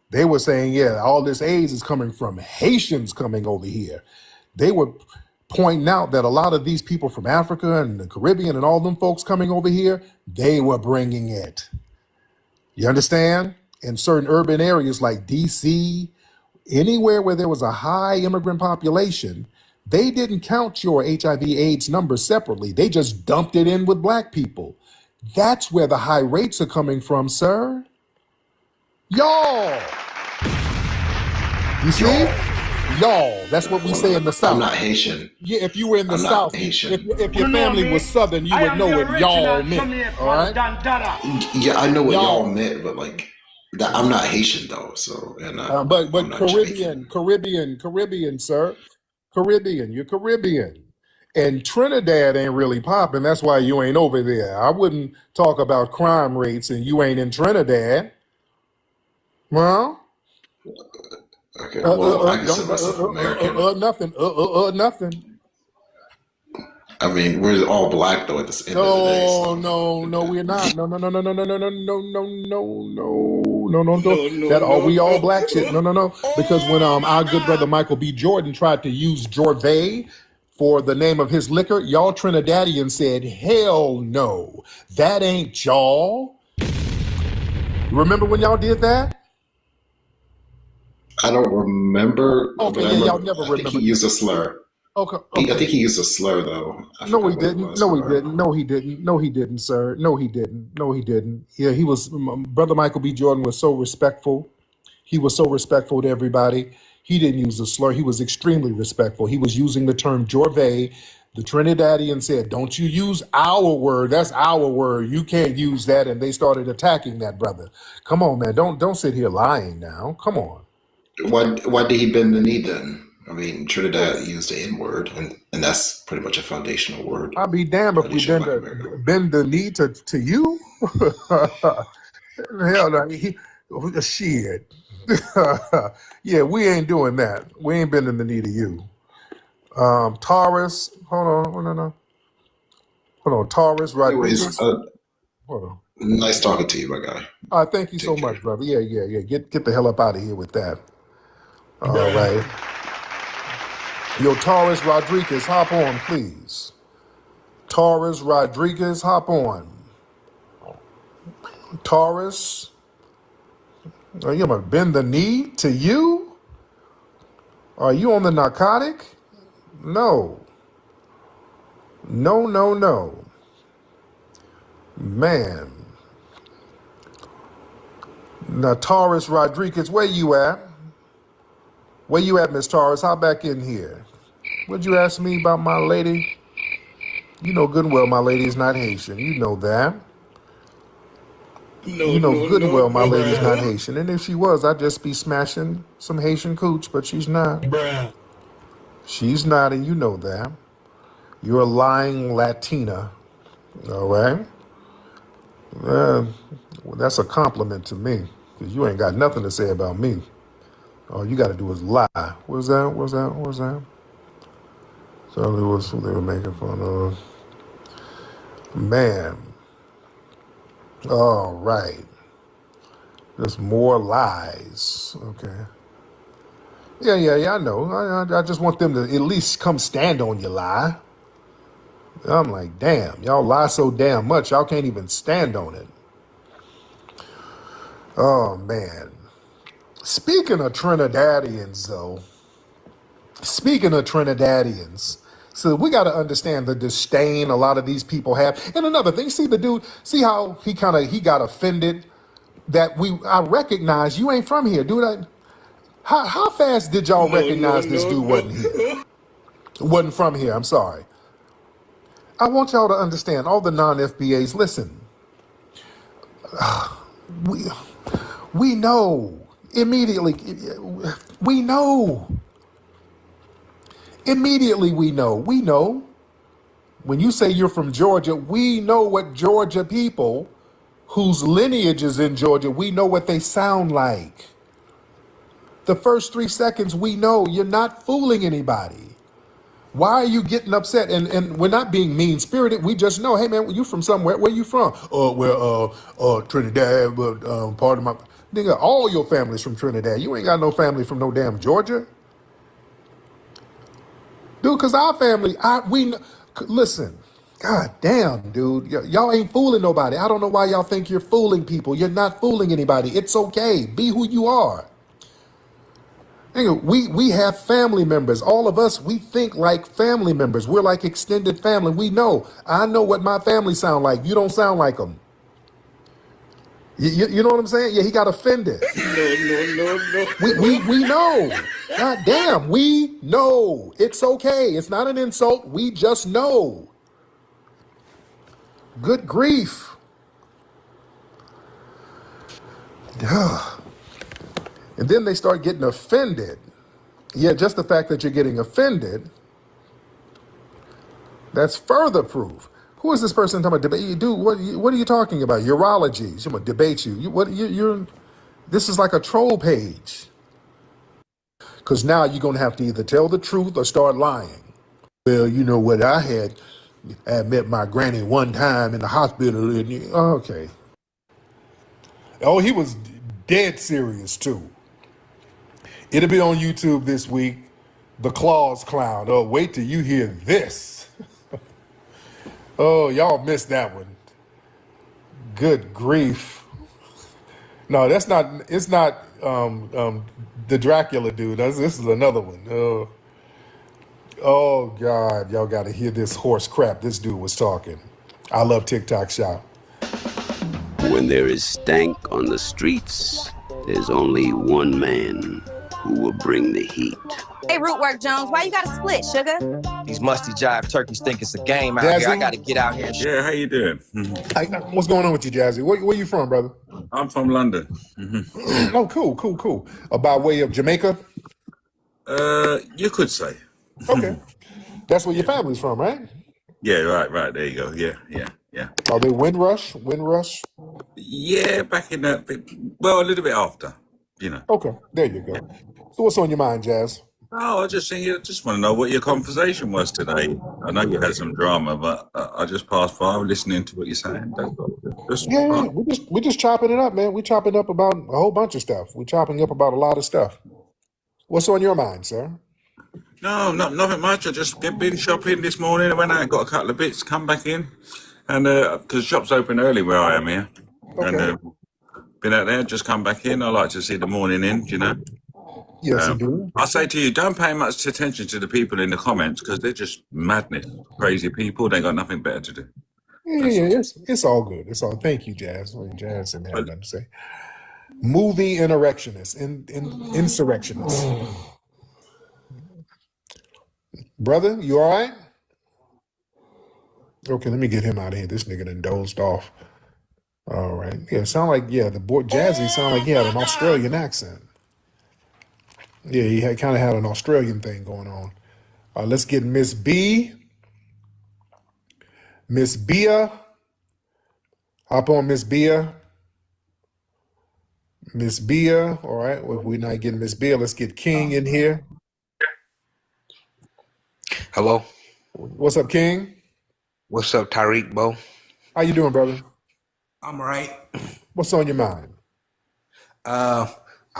They were saying, yeah, all this AIDS is coming from Haitians coming over here. They were pointing out that a lot of these people from Africa and the Caribbean and all them folks coming over here, they were bringing it. You understand? In certain urban areas like DC, anywhere where there was a high immigrant population, they didn't count your HIV/AIDS number separately. They just dumped it in with black people. That's where the high rates are coming from, sir. Y'all. You see? Y'all. That's what we say in the South. I'm not Haitian. Yeah, if you were in the I'm not South, Haitian. if your family was Southern, you would know what y'all meant. All right? Yeah, I know what y'all meant, but like, I'm not Haitian though. So, and but I'm not Caribbean, sir. Caribbean, you're Caribbean. And Trinidad ain't really popping. That's why you ain't over there. I wouldn't talk about crime rates and you ain't in Trinidad. Well, Okay, well, I consider myself American. Nothing. I mean, we're all black though at the end of the day. So. No, we're not. No. That all we all black shit. No. Because when our good brother Michael B. Jordan tried to use Jorvay for the name of his liquor, y'all Trinidadians said, hell no, that ain't y'all. Remember when y'all did that? I don't remember. Okay, yeah, y'all never remember. I think he used a slur. Okay. I think he used a slur though. No, he didn't, sir. No, he didn't. Yeah, he was. Brother Michael B. Jordan was so respectful. He was so respectful to everybody. He didn't use a slur. He was extremely respectful. He was using the term Jorvay. The Trinidadian said, "Don't you use our word? That's our word. You can't use that." And they started attacking that brother. Come on, man. Don't sit here lying now. Come on. Why did he bend the knee then? I mean, Trinidad used the N-word, and that's pretty much a foundational word. I'll be damned if we bend the knee to you. Hell no, shit. Yeah, we ain't doing that. We ain't bending the knee to you. Taurus, hold on, Taurus Rodriguez. Anyways, nice talking to you, my guy. Thank you so much, brother. Yeah. Get the hell up out of here with that. All right. Yo, Taurus Rodriguez, hop on, please. Taurus Rodriguez, hop on. Taurus, are you gonna bend the knee to you? Are you on the narcotic? No. No. Man. Now, Taurus Rodriguez, where you at? Where you at, Miss Taurus? Hop back in here. What'd you ask me about my lady? You know good and well my lady is not Haitian. You know that. You know good and well my lady's not Haitian. And if she was, I'd just be smashing some Haitian cooch, but she's not. She's not, and you know that. You're a lying Latina. All right? Well, that's a compliment to me, because you ain't got nothing to say about me. All you got to do is lie. What's that? So it was who they were making fun of. Man. All right. Just more lies. Okay. Yeah, I know. I just want them to at least come stand on your lie. I'm like, damn, y'all lie so damn much, y'all can't even stand on it. Oh, man. Speaking of Trinidadians, though, so we got to understand the disdain a lot of these people have. And another thing, see the dude, see how he got offended that I recognize you ain't from here, dude. How fast did y'all recognize this dude wasn't here? Wasn't from here, I'm sorry. I want y'all to understand, all the non-FBAs, listen. We know immediately. We know. Immediately we know. We know. When you say you're from Georgia, we know what Georgia people whose lineage is in Georgia, we know what they sound like. The first 3 seconds we know. You're not fooling anybody. Why are you getting upset? And we're not being mean-spirited. We just know, hey, man, you from somewhere. Where you from? Trinidad, but part of my... Nigga, all your family's from Trinidad. You ain't got no family from no damn Georgia. Dude, because our family, listen, god damn, dude. Y'all ain't fooling nobody. I don't know why y'all think you're fooling people. You're not fooling anybody. It's okay. Be who you are. We have family members. All of us, we think like family members. We're like extended family. We know. I know what my family sound like. You don't sound like them. You know what I'm saying? Yeah, he got offended. No. We know. God damn, we know. It's okay. It's not an insult. We just know. Good grief. And then they start getting offended. Yeah, just the fact that you're getting offended, that's further proof. Who is this person talking about debate? Dude, what are you talking about? Urology. She's going to debate you. This is like a troll page. Because now you're going to have to either tell the truth or start lying. Well, you know what I met my granny one time in the hospital. Okay. Oh, he was dead serious too. It'll be on YouTube this week. The Claus Clown. Oh, wait till you hear this. Oh, y'all missed that one. Good grief. No, it's not the Dracula dude. This is another one. Oh God, y'all got to hear this horse crap this dude was talking. I love TikTok Shop. When there is stank on the streets, there's only one man who will bring the heat. Hey, Rootwork Jones, why you gotta split, sugar? These musty jive turkeys think it's a game out here. I gotta get out here. Yeah, how you doing? What's going on with you, Jazzy? Where you from, brother? I'm from London. Oh, cool. By way of Jamaica? You could say. Okay. That's where your family's from, right? Yeah, right. There you go. Yeah. Are they Windrush? Windrush? Yeah, back in that bit. Well, a little bit after, you know. Okay, there you go. So what's on your mind, Jazz? Oh, I just want to know what your conversation was today. I know you had some drama, but I just passed by listening to what you're saying. Yeah, we're just chopping it up, man. We're chopping up about a whole bunch of stuff. We're chopping up about a lot of stuff. What's on your mind, sir? No, nothing much. I just been shopping this morning. I went out and got a couple of bits, come back in. And because the shop's open early where I am here. Okay. And been out there, just come back in. I like to see the morning in, you know. Yes, you do. I say to you, don't pay much attention to the people in the comments because they're just madness. Crazy people. They got nothing better to do. Yeah, it's all good. It's all. Thank you, Jazz. Jazz didn't have nothing to say. Movie insurrectionists. Brother, you all right? Okay, let me get him out of here. This nigga done dozed off. All right. Yeah, the boy Jazzy sound like he had an Australian accent. Yeah, he kind of had an Australian thing going on. Let's get Miss B. Miss Bia. Hop on, Miss Bia. Miss Bia. All right. Well, if we're not getting Miss Bia, let's get King in here. Hello. What's up, King? What's up, Tariq, Bo? How you doing, brother? I'm all right. What's on your mind? I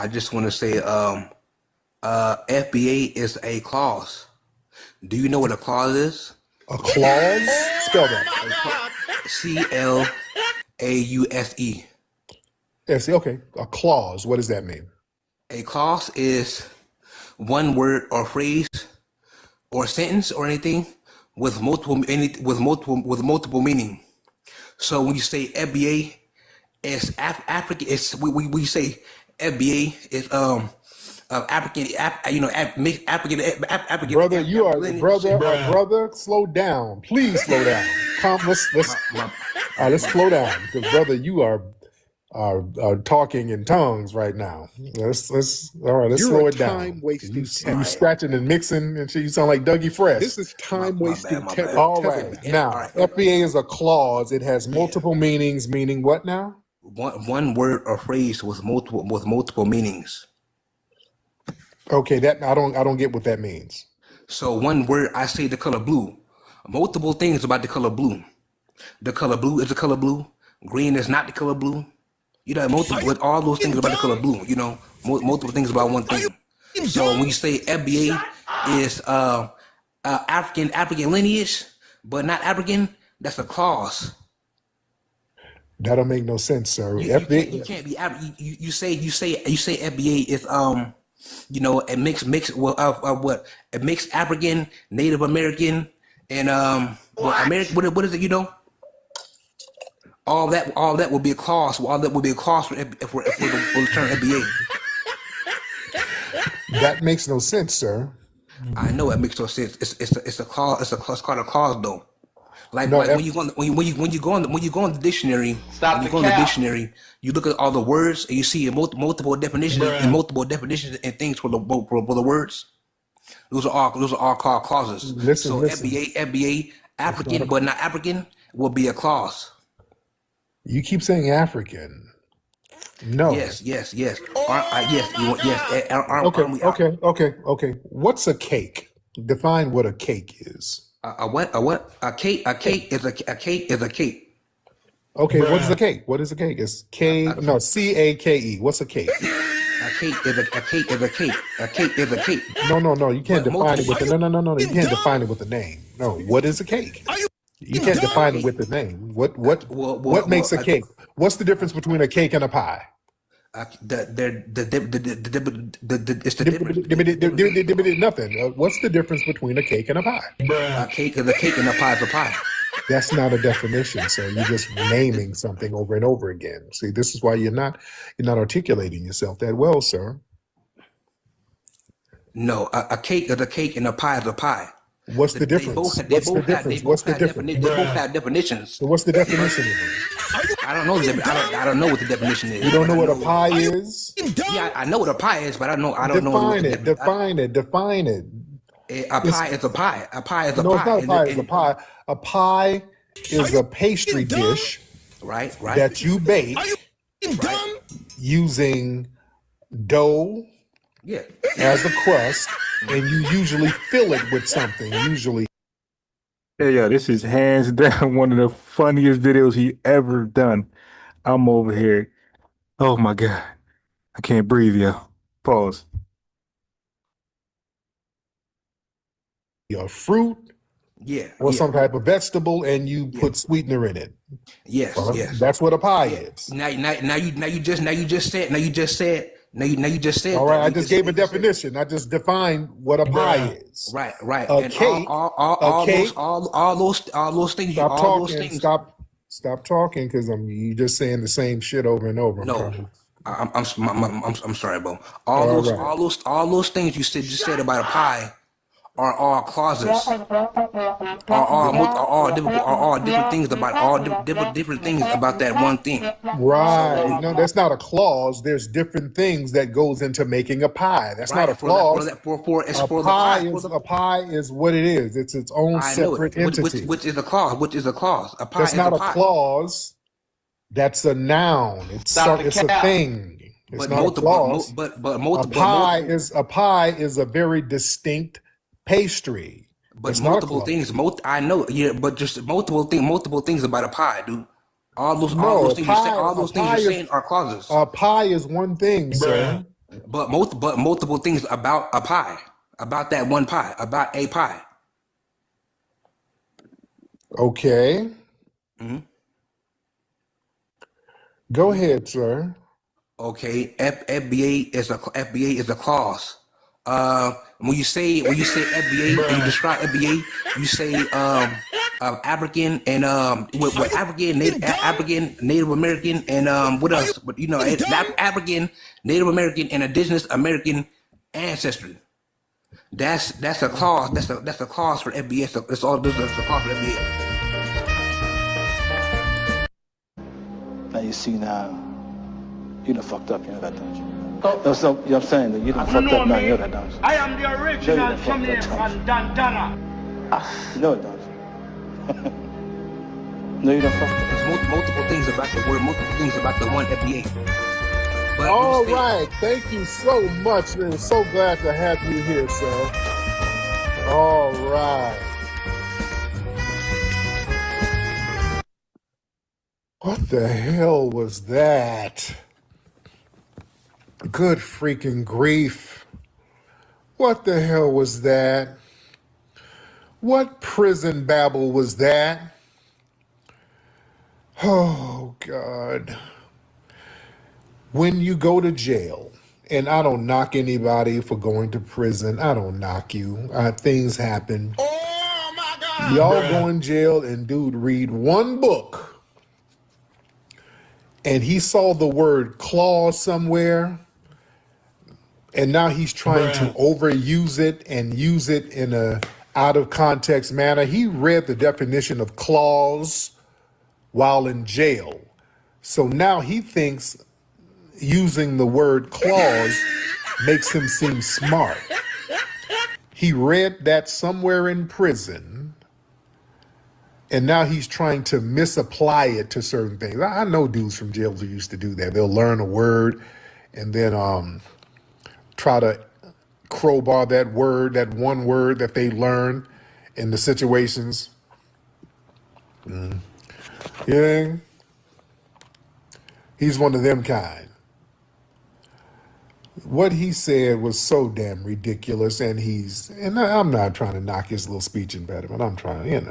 just want to say, FBA is a clause. Do you know what a clause is? A clause? Spell that. CLAUSE. Okay. A clause. What does that mean? A clause is one word or phrase or sentence or anything with multiple meaning. So when you say FBA, it's African. It's we say FBA is African. African. Brother, you are brother. Slow down, please. Slow down. Let's slow down because brother, you are talking in tongues right now. Let's slow it down. You scratching and mixing and shit. You sound like Dougie Fresh. This is time wasting. All right. Now, FBA is a clause. It has multiple meanings. Meaning what now? One word or phrase with multiple meanings. Okay, that I don't get what that means. So one word, I say the color blue. Multiple things about the color blue. The color blue is the color blue. Green is not the color blue. You know, multiple with all those things about the color blue. You know, multiple things about one thing. So when you say FBA is African lineage, but not African, that's a clause. That don't make no sense, sir. You can't be. You say FBA is you know, a mix what a mixed African, Native American, and American. What is it? You know, all that will be a clause. All that will be a clause for the term FBA. That makes no sense, sir. I know it makes no sense. It's a clause. It's called a clause though. When you go on the dictionary, you look at all the words and you see multiple definitions and things for the words. Those are all called clauses. Listen. FBA African but not African will be a clause. You keep saying African. No. Yes. Yes. Yes. Okay. What's a cake? Define what a cake is. A cake is a cake. Okay, what's a cake? What is a cake? It's CAKE. What's a cake? A cake is a cake. A cake is a cake. No. You can't define it with no. You can't define it with a name. No. What is a cake? You can't define it with a name. What makes a cake? What's the difference between a cake and a pie? It's the difference. Nothing. What's the difference between a cake and a pie? A cake is a cake and a pie is a pie. That's not a definition, sir. You're just naming something over and over again. See, this is why you're not articulating yourself that well, sir. No, a cake is a cake and a pie is a pie. What's the difference? What's the difference? They both have definitions. So what's the definition of them? I don't know. I don't know what the definition is. You don't know what a pie is? Yeah, I know what a pie is, but I don't know. I don't know what the Define it. Define it. A pie is a pie. A pie is a no, pie. it's not a pie. It's a pie. A pie is a pastry dish, right? that you bake using dough as a crust, and you usually fill it with something. Usually. Yeah, this is hands down one of the funniest videos he ever done. I'm over here. Oh my God. I can't breathe, yo. Pause. A fruit, or some type of vegetable, and you put sweetener in it. Yes. That's what a pie is. Now you just said. All right, I just gave a definition. I just defined what a pie is. Right. A And cake. all those things. Stop talking, because you just saying the same shit over and over. No, I'm sorry, bro. All those things you just said about a pie are all clauses. Are all different things about different things about that one thing. Right. No, that's not a clause. There's different things that goes into making a pie. That's not a clause. A pie is what it is. It's its own separate entity. Which is a clause. Which is a clause. A pie that's is not a a clause. That's a noun. It's a thing. It's not a clause. A pie is a very distinct pastry. But it's multiple things. I know. Yeah, but just multiple things about a pie, dude. All those things you're saying are clauses. A pie is one thing, sir. But multiple things about a pie, about that one pie, about a pie. Okay. Go ahead, sir. Okay. FBA is a clause. When you say FBA and you describe FBA, you say African and African, Native American, and what else? But African, Native American, and Indigenous American ancestry. That's a clause. That's a clause for FBA. That's all. That's a clause for FBA. Now you see you done fucked up. You know that, don't you? No, so, you know what I'm saying? That you done fucked up now, you know that, don't you? I am the original Samir from Dantana. No, don't you? No, you done fucked up. There's multiple things about the word, multiple things about the one FBA. But all right, thank you so much. We're so glad to have you here, sir. All right. What the hell was that? Good freaking grief. What the hell was that? What prison babble was that? Oh, God. When you go to jail, and I don't knock anybody for going to prison. I don't knock you. Things happen. Oh, my God. Y'all go in jail and dude read one book, and he saw the word clause somewhere, and now he's trying to overuse it and use it in a out of context manner. He read the definition of clause while in jail. So now he thinks using the word clause makes him seem smart. He read that somewhere in prison, and now he's trying to misapply it to certain things. I know dudes from jail who used to do that. They'll learn a word and then try to crowbar that word, that one word that they learned in the situations. Yeah. He's one of them kind. What he said was so damn ridiculous, and I'm not trying to knock his little speech impediment. I'm trying,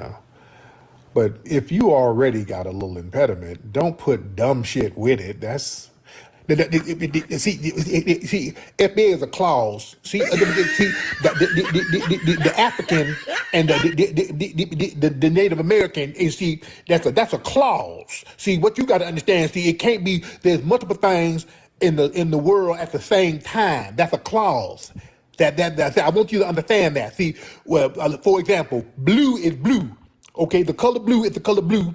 But if you already got a little impediment, don't put dumb shit with it. That's see, FBA is a clause. See, the African and the Native American is that's a clause. See, what you got to understand. See, it can't be. There's multiple things in the world at the same time. That's a clause. That I want you to understand that. See, well, for example, blue is blue. Okay, the color blue is the color blue.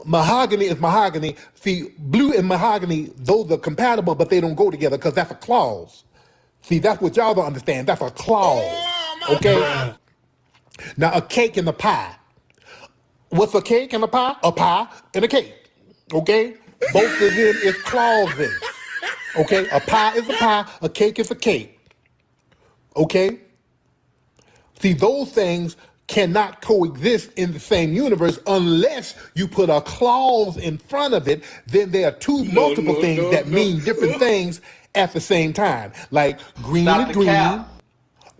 Mahogany is mahogany. See, blue and mahogany, those are compatible, but they don't go together because that's a clause. See, that's what y'all don't understand. That's a clause. Okay? Now, a cake and a pie. What's a cake and a pie? A pie and a cake. Okay? Both of them is clauses. Okay? A pie is a pie, a cake is a cake. Okay? See, those things cannot coexist in the same universe unless you put a clause in front of it. Then there are multiple things that mean different things at the same time. Like green is green,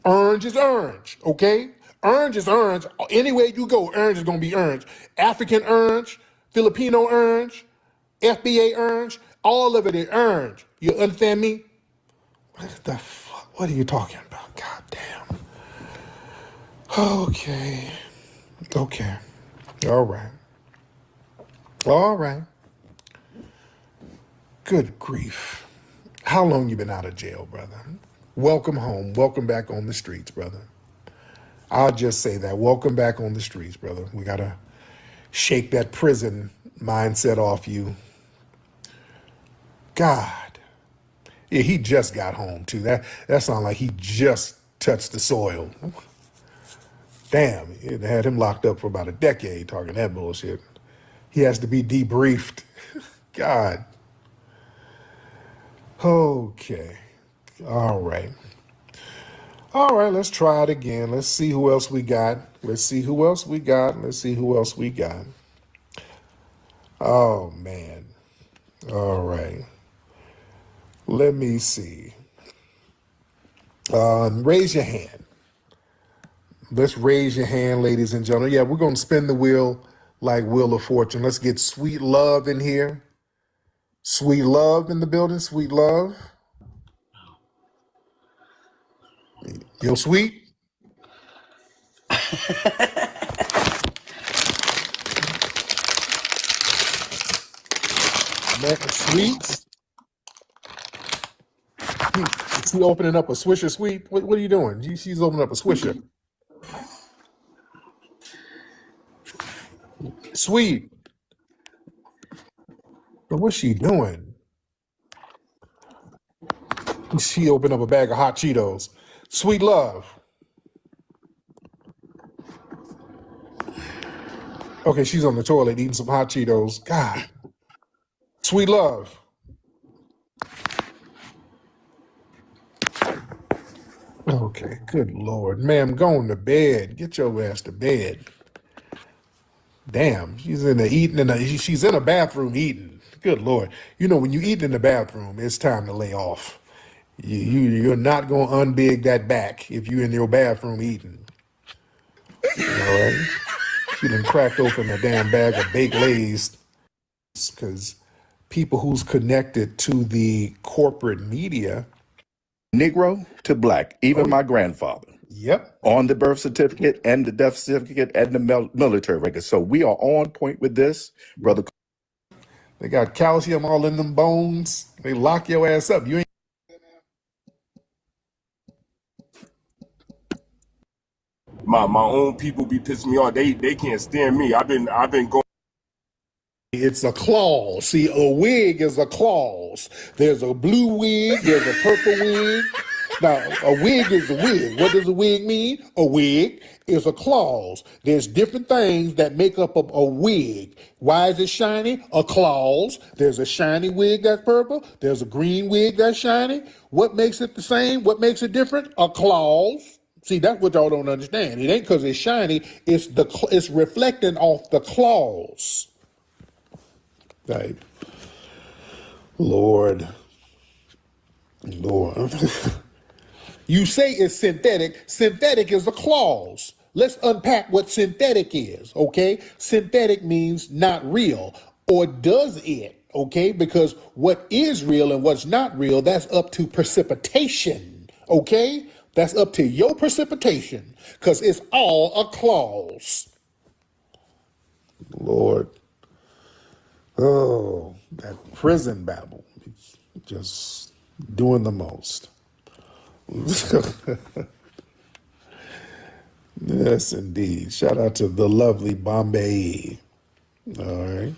orange is orange, okay? Orange is orange. Anywhere you go, orange is going to be orange. African orange, Filipino orange, FBA orange, all of it is orange. You understand me? What the fuck? What are you talking about? God damn. Okay. Okay. All right. All right. Good grief. How long you been out of jail, brother? Welcome home. Welcome back on the streets, brother. I'll just say that. Welcome back on the streets, brother. We got to shake that prison mindset off you. God. Yeah, he just got home, too. That sounds like he just touched the soil. Damn, it had him locked up for about a decade talking that bullshit. He has to be debriefed. God. Okay. All right. All right, let's try it again. Let's see who else we got. Let's see who else we got. Let's see who else we got. Oh, man. All right. Let me see. Raise your hand. Let's raise your hand, ladies and gentlemen. Yeah, we're going to spin the wheel like Wheel of Fortune. Let's get Sweet Love in here. Sweet Love in the building. Sweet Love. Yo, Sweet. Sweets. She opening up a Swisher Sweet. What are you doing? She's opening up a Swisher. Sweet. But what's she doing? She opened up a bag of hot Cheetos. Sweet Love. Okay, she's on the toilet eating some hot Cheetos. God. Sweet Love. Okay, good Lord. Ma'am, going to bed. Get your ass to bed. Damn, she's in a bathroom eating. Good Lord. You know, when you eat in the bathroom, it's time to lay off. You're not going to unbig that back if you're in your bathroom eating. All right? She done cracked open a damn bag of baked Lays because people who's connected to the corporate media. Negro to black, even my grandfather. Yep. On the birth certificate and the death certificate and the military record. So we are on point with this, brother. They got calcium all in them bones. They lock your ass up. You ain't. My own people be pissing me off. They can't stand me. I've been going. It's a clause. See, a wig is a clause. There's a blue wig, there's a purple wig. Now, a wig is a wig. What does a wig mean? A wig is a clause. There's different things that make up a wig. Why is it shiny? A clause. There's a shiny wig that's purple. There's a green wig that's shiny. What makes it the same? What makes it different? A clause. See, that's what y'all don't understand. It ain't because it's shiny. It's reflecting off the clause. Right. Lord. You say it's synthetic. Synthetic is a clause. Let's unpack what synthetic is, okay? Synthetic means not real. Or does it, okay? Because what is real and what's not real, that's up to precipitation, okay? That's up to your precipitation because it's all a clause. Lord. Oh, that prison babble. Just doing the most. Yes, indeed. Shout out to the lovely Bombay. All right.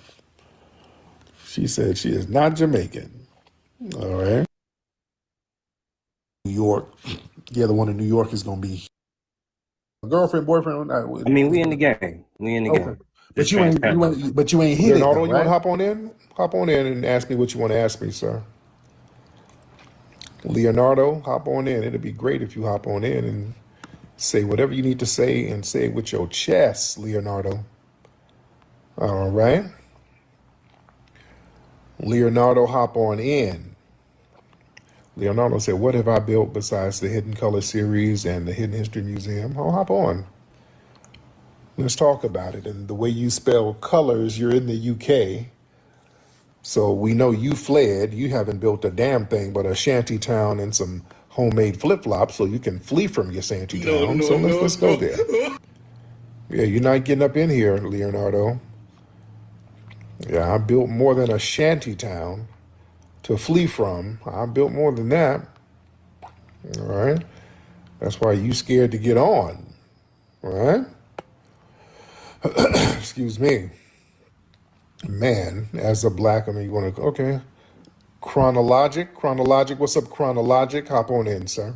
She said she is not Jamaican. All right. New York. Yeah, the one in New York is going to be girlfriend, boyfriend. I mean, we in the game. We in the Okay. game. But Just you ain't transparent. but you ain't hit it Leonardo, though, you wanna right? hop on in? Hop on in and ask me what you want to ask me, sir. Leonardo, hop on in. It'd be great if you hop on in and say whatever you need to say and say it with your chest, Leonardo. All right. Leonardo, hop on in. Leonardo said, what have I built besides the Hidden Color series and the Hidden History Museum? Oh, hop on. Let's talk about it. And the way you spell colors, you're in the UK. So we know you fled. You haven't built a damn thing but a shanty town and some homemade flip-flops so you can flee from your shanty town. So let's go there. Yeah, you're not getting up in here, Leonardo. Yeah, I built more than a shanty town to flee from. I built more than that. All right. That's why you scared to get on. All right. Excuse me. Man, as a black, I mean, you want to, okay. Chronologic, what's up, Chronologic? Hop on in, sir.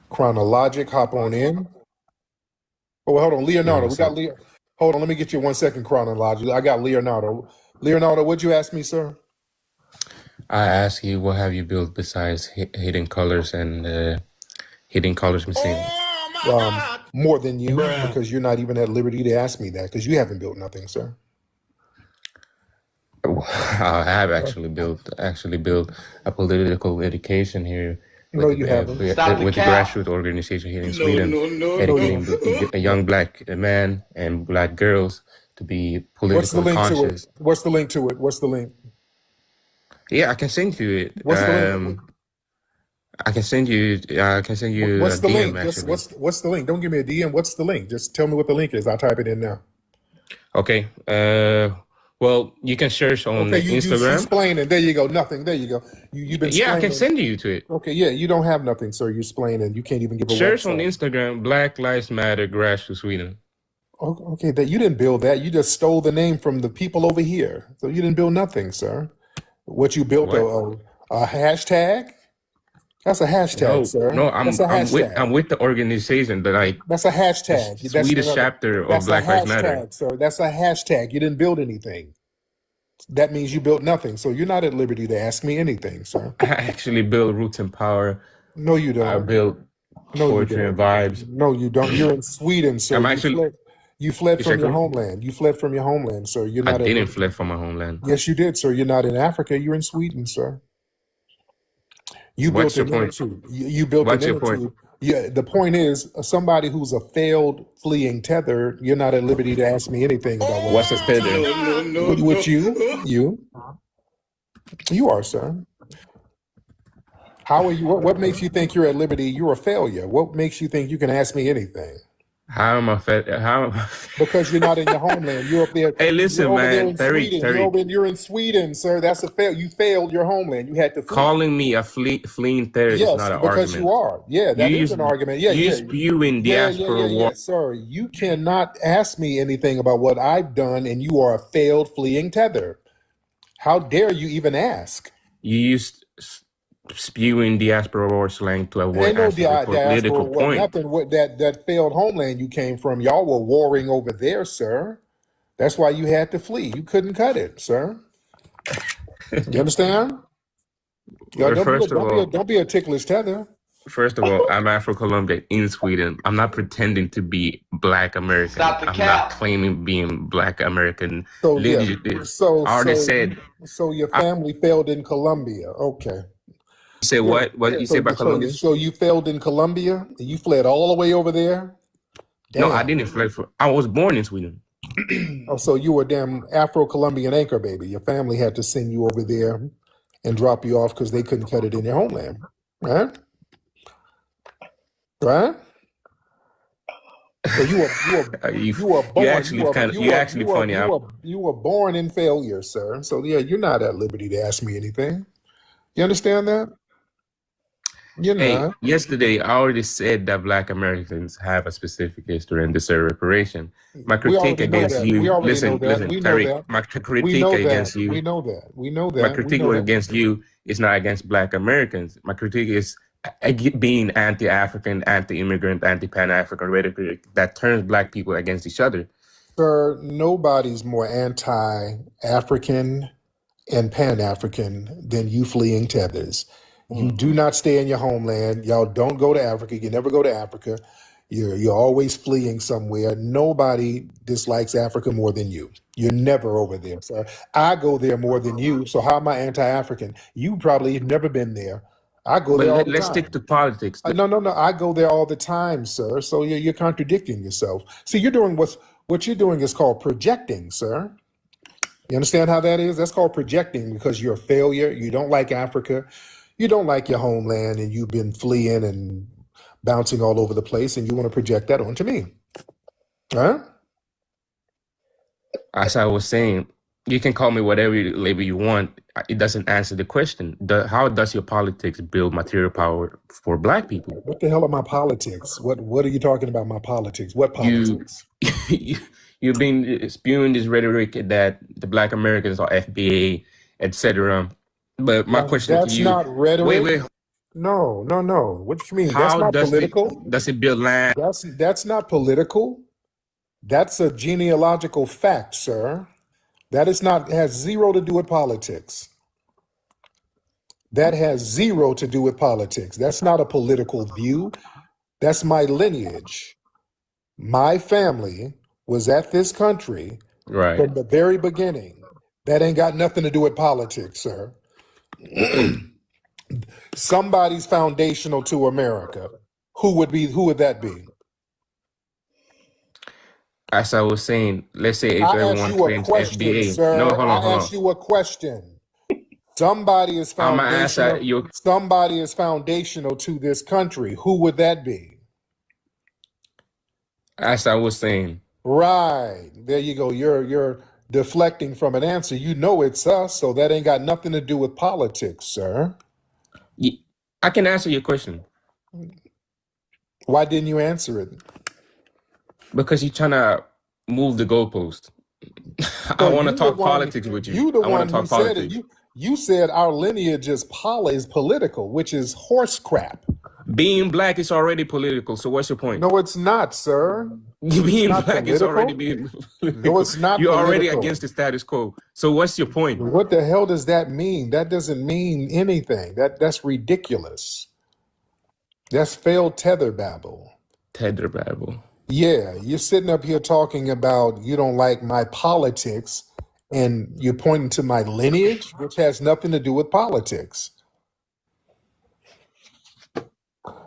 Chronologic, hop on in. Oh, hold on, Leonardo. We got Leo. Hold on, let me get you 1 second, Chronologic. I got Leonardo. Leonardo, what'd you ask me, sir? I ask you, what have you built besides Hidden Colors and Hidden Colors Museum? More than you, because you're not even at liberty to ask me that, because you haven't built nothing, sir. I have actually built a political education here No, with, you haven't. with the grassroots organization here in Sweden, educating a young black man and black girls to be What's the politically link to conscious. it? What's the link to it? What's the link? Yeah, I can send you it. What's the link? I can send you a What's the DM link? actually. What's the link? Don't give me a DM. What's the link? Just tell me what the link is. I'll type it in now. Okay. Well, you can search on Okay, you Instagram. explaining. There you go. Nothing. There you go. You've been. Yeah, I can explaining. send you to it. Okay, yeah, you don't have nothing, sir. You're explaining. You can't even give a Search on website. Instagram, Black Lives Matter, Grassroots Sweden. Okay, that you didn't build that. You just stole the name from the people over here. So you didn't build nothing, sir. What you built a hashtag? That's a hashtag, sir. No, That's a hashtag. I'm with the organization that That's a hashtag. the Swedish chapter of Black Lives Matter. Hashtag, sir. That's a hashtag. You didn't build anything. That means you built nothing. So you're not at liberty to ask me anything, sir. I actually built Roots and Power. No, you don't. I built Poetry and Vibes. No, you don't. You're in Sweden, sir. I'm actually. You fled from your Exactly. homeland. You fled from your homeland, sir. You're I not. didn't fled from my homeland. Yes, you did, sir. You're not in Africa. You're in Sweden, sir. You What's built your an point? inner tube. You built What's an your inner point? tube. Yeah, the point is, somebody who's a failed fleeing tether, you're not at liberty to ask me anything about What's a tether? With you are, sir. How are you? What makes you think you're at liberty? You're a failure. What makes you think you can ask me anything? How am I fed? How am I? Because you're not in your homeland. You're up there. Hey, listen, you're over there man, in Tariq, Sweden. You're in Sweden, sir. That's a fail. You failed your homeland. You had to flee. Calling me a fleeing terrorist is Yes, not an because argument. you are. Yeah, that is You an argument. Yeah, you yeah. spewing diaspora war. Sir. You cannot ask me anything about what I've done, and you are a failed fleeing tether. How dare you even ask? You used spewing diaspora war slang to avoid Ain't no answering a political diaspora. What, point. nothing. What that failed homeland you came from? Y'all were warring over there, sir. That's why you had to flee. You couldn't cut it, sir. You understand? Well, Don't be a ticklish tether. First of all, I'm Afro-Colombian in Sweden. I'm not pretending to be Black American. I'm not claiming being Black American. So yeah. Lineage. I already said. So your family failed in Colombia. Okay. You say what? What you say about Colombia? So you failed in Colombia? And you fled all the way over there? No, I didn't flee. I was born in Sweden. Oh, so you were a damn Afro-Colombian anchor baby. Your family had to send you over there and drop you off because they couldn't cut it in their homeland, right? Right? So you were born. You were born in failure, sir. So yeah, you're not at liberty to ask me anything. You understand that? You're Hey, not. yesterday I already said that Black Americans have a specific history and deserve reparation. My We critique already know against that. We you, already know listen, that. We know Tariq, that. my We critique know that. against you, We know that. We know my that. We critique know that. against you is not against Black Americans. My critique is being anti-African, anti-immigrant, anti-Pan-African rhetoric that turns Black people against each other. Sir, nobody's more anti-African and Pan-African than you fleeing tethers. You do not stay in your homeland. Y'all don't go to Africa. You never go to Africa. You're always fleeing somewhere. Nobody dislikes Africa more than you. You're never over there, sir. I go there more than you. So how am I anti-African? You probably have never been there. I go But there all the let's time. stick to politics. No. I go there all the time, sir. So you're contradicting yourself. See, you're doing what you're doing is called projecting, sir. You understand how that is? That's called projecting because you're a failure. You don't like Africa. You don't like your homeland, and you've been fleeing and bouncing all over the place, and you want to project that onto me. Huh? As I was saying, you can call me whatever label you want. It doesn't answer the question. How does your politics build material power for Black people? What the hell are my politics? What are you talking about, my politics? What politics? You've been spewing this rhetoric that the Black Americans are FBA, etc. But my question to That's you, not rhetoric. wait. No. What do you mean? That's How not does political. does it build land? That's not political. That's a genealogical fact, sir. That has zero to do with politics. That has zero to do with politics. That's not a political view. That's my lineage. My family was at this country from the very beginning. That ain't got nothing to do with politics, sir. Somebody's foundational to America. Who would that be? As I was saying, let's say if I asked everyone you a claims question, FBA. sir. No, hold I on. asked you a question. Somebody is I'm gonna ask foundational. Somebody is foundational to this country. Who would that be? As I was saying. Right. There you go. You're deflecting from an answer. You know it's us, so that ain't got nothing to do with politics, sir. I can answer your question. Why didn't you answer it? Because you're trying to move the goalpost. I want to talk politics with you. You the I want one to talk who said politics. it. You said our lineage is political, which is horse crap. Being Black is already political, so what's your point? No, it's not, sir. Being Black is already being No, it's not. You're political. already against the status quo. So what's your point? What the hell does that mean? That doesn't mean anything. That's ridiculous. That's failed tether babble. Tether babble. Yeah, you're sitting up here talking about you don't like my politics, and you're pointing to my lineage, which has nothing to do with politics.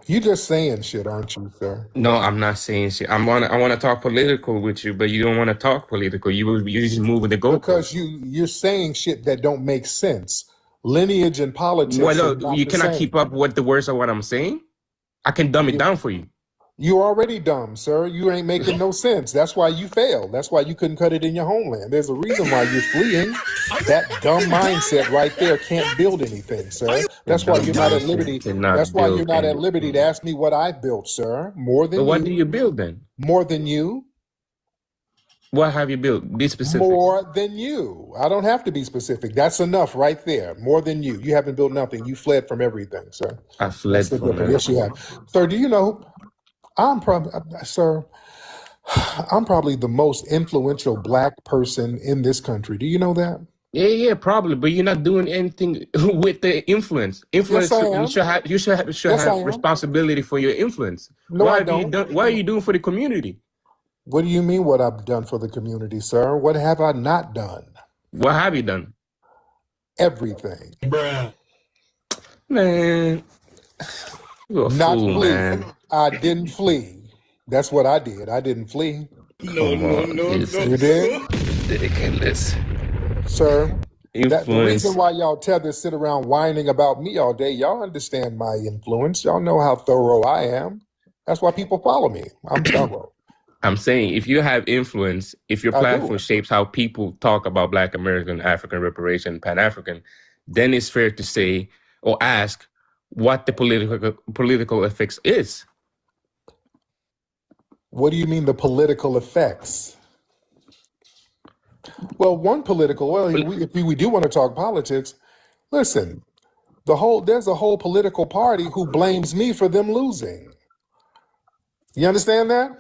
You just saying shit, aren't you, sir? No, I'm not saying shit. I want to talk political with you, but you don't want to talk political. You're just moving the goalpost. Because you're saying shit that don't make sense. Lineage and politics. Well, you cannot keep up with the words of what I'm saying. I can dumb it down for you. You're already dumb, sir. You ain't making no sense. That's why you failed. That's why you couldn't cut it in your homeland. There's a reason why you're fleeing. That dumb mindset right there can't build anything, sir. That's why you're not at liberty. That's why you're not at liberty to ask me what I built, sir. More than you. What do you build then? More than you. What have you built? Be specific. More than you. I don't have to be specific. That's enough right there. More than you. You haven't built nothing. You fled from everything, sir. I fled from everything. Yes, you have. Sir, do you know, I'm probably the most influential Black person in this country. Do you know that? Yeah, probably. But you're not doing anything with the influence. Influence. Yes, I am. You should have responsibility for your influence. No, I don't. What are you doing for the community? What do you mean what I've done for the community, sir? What have I not done? What have you done? Everything. Bruh. Man. You're a fool, flee. man. I didn't flee. That's what I did. I didn't flee. No. You did? Ridiculous. Sir, the Influence. reason why y'all tethers sit around whining about me all day, y'all understand my influence. Y'all know how thorough I am. That's why people follow me. I'm thorough. I'm saying if you have influence, if your platform shapes how people talk about Black American, African reparation, Pan-African, then it's fair to say or ask, what the political effects is. What do you mean the political effects? Well, if we do want to talk politics, listen, there's a whole political party who blames me for them losing. You understand that?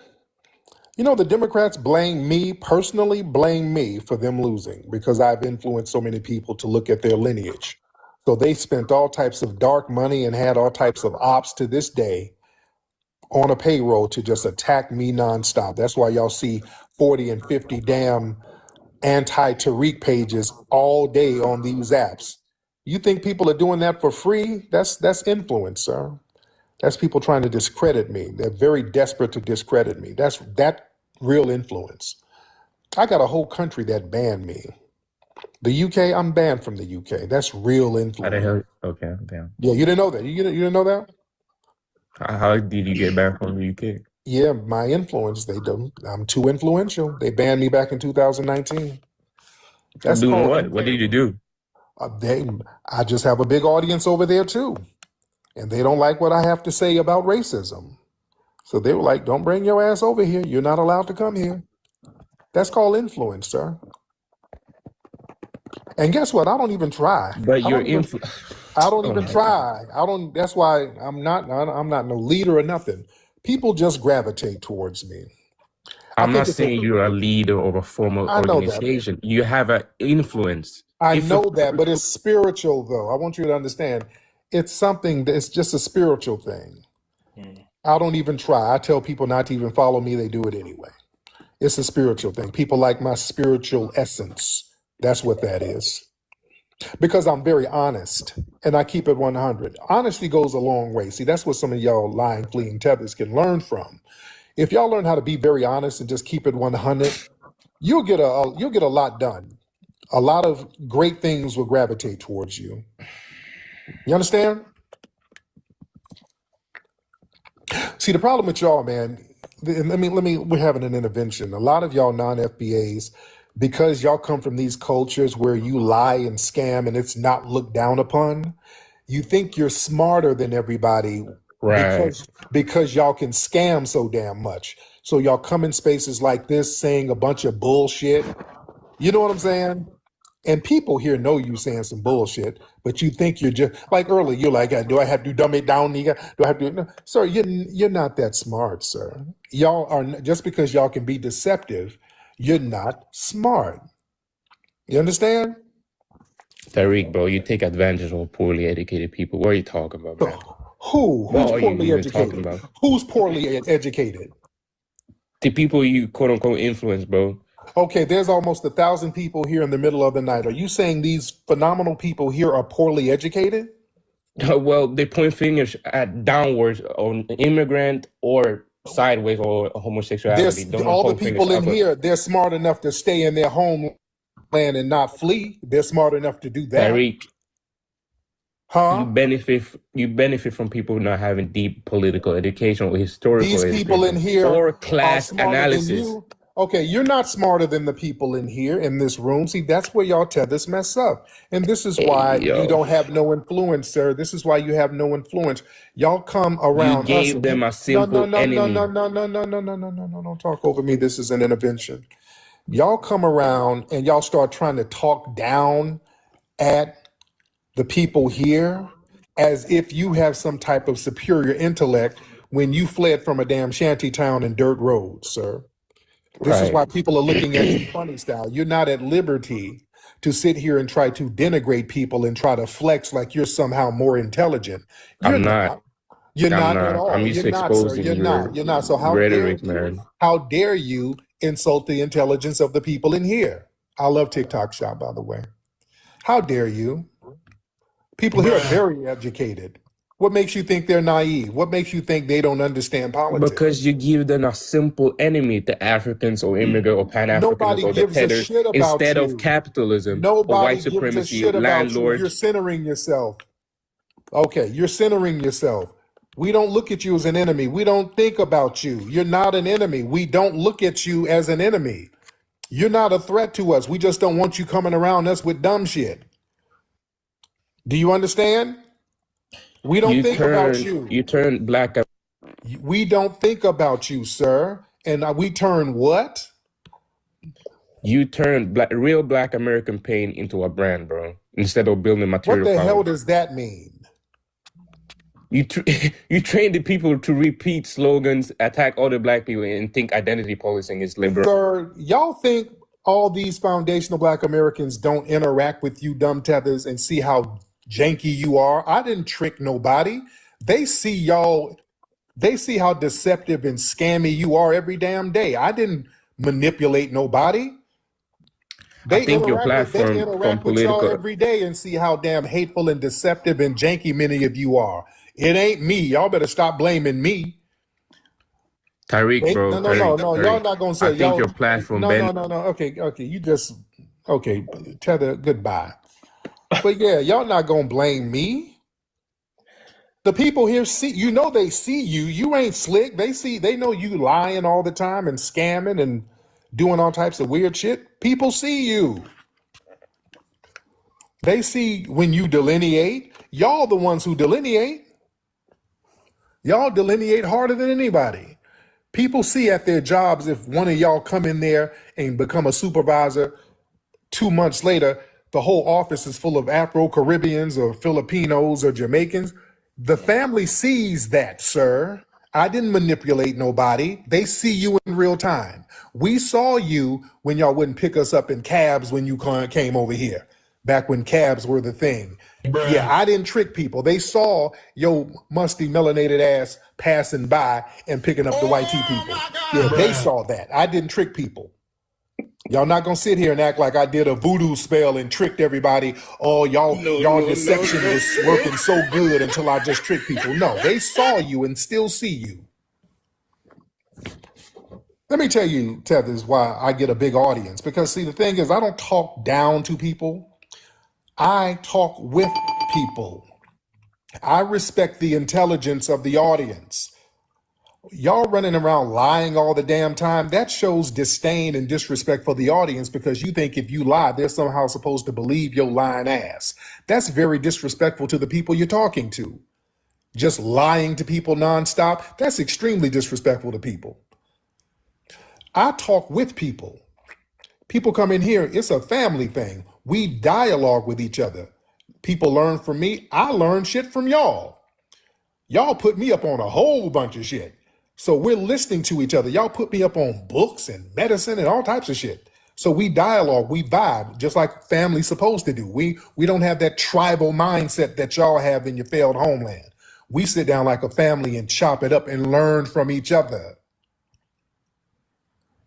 You know, the Democrats personally blame me for them losing because I've influenced so many people to look at their lineage. So they spent all types of dark money and had all types of ops to this day on a payroll to just attack me nonstop. That's why y'all see 40 and 50 damn anti-Tariq pages all day on these apps. You think people are doing that for free? That's influence, sir. That's people trying to discredit me. They're very desperate to discredit me. That's real influence. I got a whole country that banned me. The UK, I'm banned from the UK. That's real influence. Okay, damn. Yeah, you didn't know that. You didn't know that? How did you get banned from the UK? Yeah, my influence. I'm too influential. They banned me back in 2019. That's doing what? What did you do? I just have a big audience over there too. And they don't like what I have to say about racism. So they were like, don't bring your ass over here. You're not allowed to come here. That's called influence, sir. And guess what? I don't even try. But I don't even try. That's why I'm not no leader or nothing. People just gravitate towards me. I'm not saying you're a leader of a formal organization. You have an influence. I know that, but it's spiritual though. I want you to understand. It's something that's just a spiritual thing. I don't even try. I tell people not to even follow me. They do it anyway. It's a spiritual thing. People like my spiritual essence. That's what that is. Because I'm very honest and I keep it 100. Honesty goes a long way. See, that's what some of y'all lying, fleeing tethers can learn from. If y'all learn how to be very honest and just keep it 100, you'll get a lot done. A lot of great things will gravitate towards you. You understand? See, the problem with y'all, man, we're having an intervention. A lot of y'all non-FBAs, because y'all come from these cultures where you lie and scam and it's not looked down upon, you think you're smarter than everybody, right? Because y'all can scam so damn much. So y'all come in spaces like this saying a bunch of bullshit. You know what I'm saying? And people here know you saying some bullshit, but you think you're just like earlier. You're like, do I have to dumb it down, nigga? Do I have to? No, sir, you're not that smart, sir. Y'all are just because y'all can be deceptive. You're not smart. You understand? Tariq, bro, you take advantage of poorly educated people. What are you talking about, man? Who's poorly educated? Who's poorly educated? The people you quote unquote influence, bro. Okay, there's almost 1,000 people here in the middle of the night. Are you saying these phenomenal people here are poorly educated? Well, they point fingers at downwards on immigrant or sideways or homosexuality. All the people in here, they're smart enough to stay in their homeland and not flee. They're smart enough to do that. Tariq, you benefit from people not having deep political education or historical education. These people in here or class analysis. Okay, you're not smarter than the people in here in this room. See, that's where y'all tethers mess up. And this is why you don't have no influence, sir. This is why you have no influence. Y'all come around. You gave them a simple enemy. No. Don't talk over me. This is an intervention. Y'all come around and y'all start trying to talk down at the people here as if you have some type of superior intellect when you fled from a damn shanty town and dirt roads, sir. This is why people are looking at you funny style. You're not at liberty to sit here and try to denigrate people and try to flex like you're somehow more intelligent. You're not. You're not at all. I'm just You're not, sir. exposing You're not. So how rhetoric, dare you? man. How dare you insult the intelligence of the people in here? I love TikTok Shop, by the way. How dare you? People here are very educated. What makes you think they're naive? What makes you think they don't understand politics? Because you give them a simple enemy, the Africans or immigrant or Pan-Africans or the tethers, instead of capitalism or white supremacy, landlords. You're centering yourself. Okay, you're centering yourself. We don't look at you as an enemy. We don't think about you. You're not an enemy. We don't look at you as an enemy. You're not a threat to us. We just don't want you coming around us with dumb shit. Do you understand? We don't think about you. You turn black. We don't think about you, sir. And we turn what? You turn real black American pain into a brand, bro. Instead of building material. What the power. hell does that mean? You train the people to repeat slogans, attack other black people, and think identity policing is liberal. Sir, y'all think all these foundational black Americans don't interact with you dumb tethers and see how janky you are? I didn't trick nobody. They see y'all, they see how deceptive and scammy you are every damn day. I didn't manipulate nobody. They I think your platform from with y'all political. every day and see how damn hateful and deceptive and janky many of you are. It ain't me. Y'all better stop blaming me. Tariq, bro. No. Tariq. Y'all not gonna say. I think your platform. No. Okay. You just Tether. Goodbye. But yeah, y'all not gonna blame me. The people here see. You know they see you. You ain't slick. They know you lying all the time and scamming and doing all types of weird shit. People see you. They see when you delineate. Y'all the ones who delineate. Y'all delineate harder than anybody. People see at their jobs if one of y'all come in there and become a supervisor, 2 months later, the whole office is full of Afro-Caribbeans or Filipinos or Jamaicans. The family sees that, sir. I didn't manipulate nobody. They see you in real time. We saw you when y'all wouldn't pick us up in cabs when you came over here, back when cabs were the thing. Bruh. Yeah, I didn't trick people. They saw your musty melanated ass passing by and picking up the white tea people. Yeah, they saw that. I didn't trick people. Y'all not gonna sit here and act like I did a voodoo spell and tricked everybody. Oh, y'all deception was working so good until I just tricked people. No, they saw you and still see you. Let me tell you, Tethers, why I get a big audience. Because see, the thing is, I don't talk down to people. I talk with people. I respect the intelligence of the audience. Y'all running around lying all the damn time, that shows disdain and disrespect for the audience because you think if you lie, they're somehow supposed to believe your lying ass. That's very disrespectful to the people you're talking to. Just lying to people nonstop, that's extremely disrespectful to people. I talk with people. People come in here, it's a family thing. We dialogue with each other. People learn from me. I learn shit from y'all. Y'all put me up on a whole bunch of shit. So we're listening to each other. Y'all put me up on books and medicine and all types of shit. So we dialogue, we vibe, just like family's supposed to do. We don't have that tribal mindset that y'all have in your failed homeland. We sit down like a family and chop it up and learn from each other.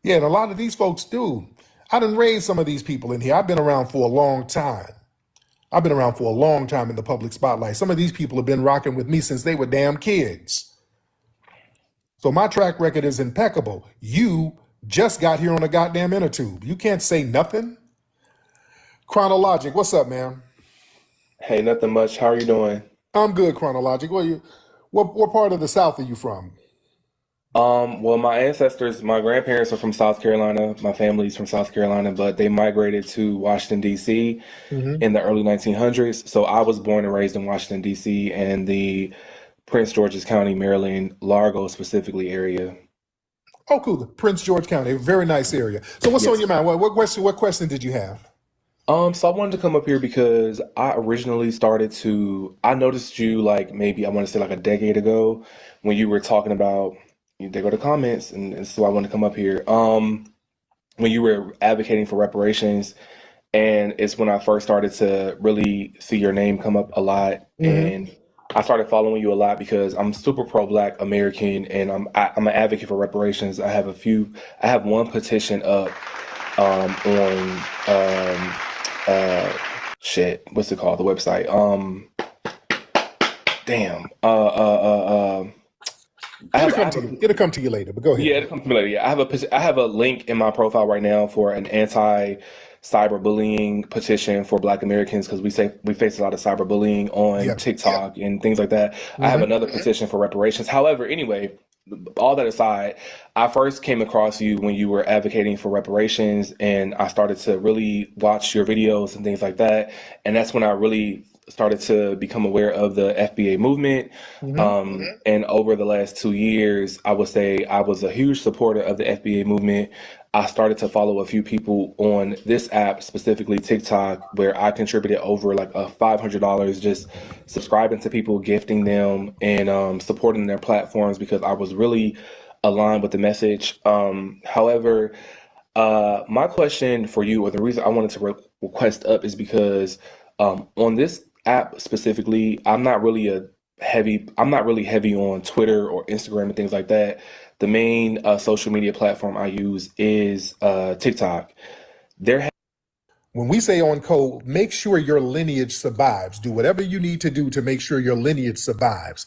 Yeah, and a lot of these folks do. I done raised some of these people in here. I've been around for a long time. I've been around for a long time in the public spotlight. Some of these people have been rocking with me since they were damn kids. So my track record is impeccable. You just got here on a goddamn inner tube. You can't say nothing. Chronologic, what's up, man? Hey, nothing much. How are you doing? I'm good, Chronologic. What part of the South are you from? Well, my ancestors, my grandparents are from South Carolina. My family's from South Carolina, but they migrated to Washington, D.C. in the early 1900s. So I was born and raised in Washington, D.C. and the Prince George's County, Maryland, Largo specifically area. Oh, cool. Prince George County, very nice area. So what's on your mind? What question did you have? So I wanted to come up here because I originally I noticed you like maybe I want to say like a decade ago when you were talking about, they go to comments, and so I wanted to come up here. When you were advocating for reparations, and it's when I first started to really see your name come up a lot, and I started following you a lot because I'm super pro-Black American, and I'm an advocate for reparations. I have one petition up on what's it called? The website. It'll come to you later, but go ahead. Yeah, it'll come to me later. Yeah, I have a link in my profile right now for an anti-cyberbullying petition for Black Americans because we face a lot of cyberbullying on TikTok and things like that. I have another petition for reparations. However, anyway, all that aside, I first came across you when you were advocating for reparations, and I started to really watch your videos and things like that. And that's when I really started to become aware of the FBA movement. And over the last 2 years, I would say I was a huge supporter of the FBA movement. I started to follow a few people on this app, specifically TikTok, where I contributed over like $500 just subscribing to people, gifting them, and supporting their platforms because I was really aligned with the message. However, my question for you, or the reason I wanted to request up, is because on this app specifically, I'm not really heavy on Twitter or Instagram and things like that. The main social media platform I use is TikTok. When we say on code, make sure your lineage survives. Do whatever you need to do to make sure your lineage survives.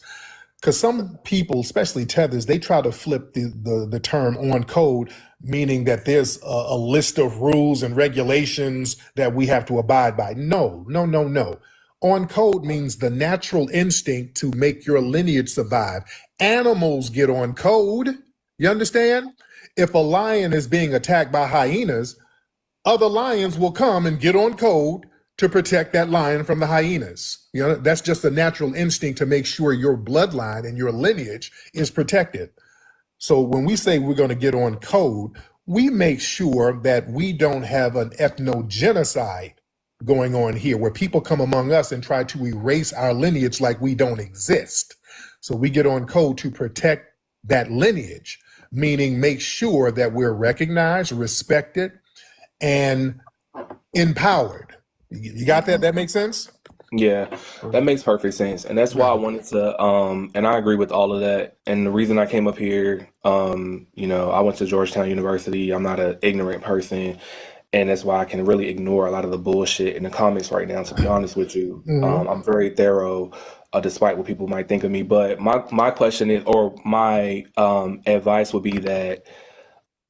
Because some people, especially tethers, they try to flip the term on code, meaning that there's a list of rules and regulations that we have to abide by. No. On code means the natural instinct to make your lineage survive. Animals get on code. You understand? If a lion is being attacked by hyenas, other lions will come and get on code to protect that lion from the hyenas. You know, that's just a natural instinct to make sure your bloodline and your lineage is protected. So when we say we're going to get on code, we make sure that we don't have an ethnogenocide going on here where people come among us and try to erase our lineage like we don't exist. So we get on code to protect that lineage, meaning make sure that we're recognized, respected, and empowered. You got that? That makes sense? Yeah, that makes perfect sense. And that's why I wanted to, and I agree with all of that. And the reason I came up here, you know, I went to Georgetown University. I'm not an ignorant person. And that's why I can really ignore a lot of the bullshit in the comments right now, to be honest with you. I'm very thorough, despite what people might think of me. But my question is, or my advice would be that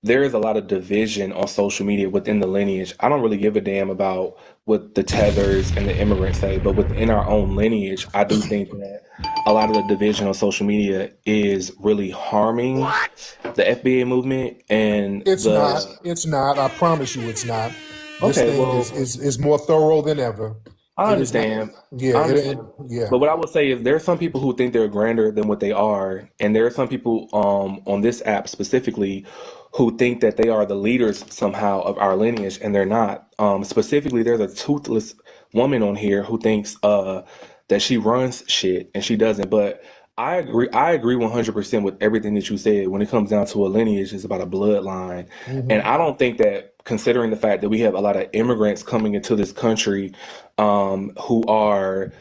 there is a lot of division on social media within the lineage. I don't really give a damn about what the tethers and the immigrants say, but within our own lineage, I do think that a lot of the division on social media is really harming the FBA movement. And It's not. I promise you it's not. This Okay, thing well, is more thorough than ever. I It is not. understand. Yeah, I understand. yeah. But what I would say is there are some people who think they're grander than what they are, and there are some people on this app specifically who think that they are the leaders somehow of our lineage, and they're not. Specifically, there's a toothless woman on here who thinks that she runs shit, and she doesn't. But I agree 100% with everything that you said. When it comes down to a lineage, it's about a bloodline. And I don't think that, considering the fact that we have a lot of immigrants coming into this country who are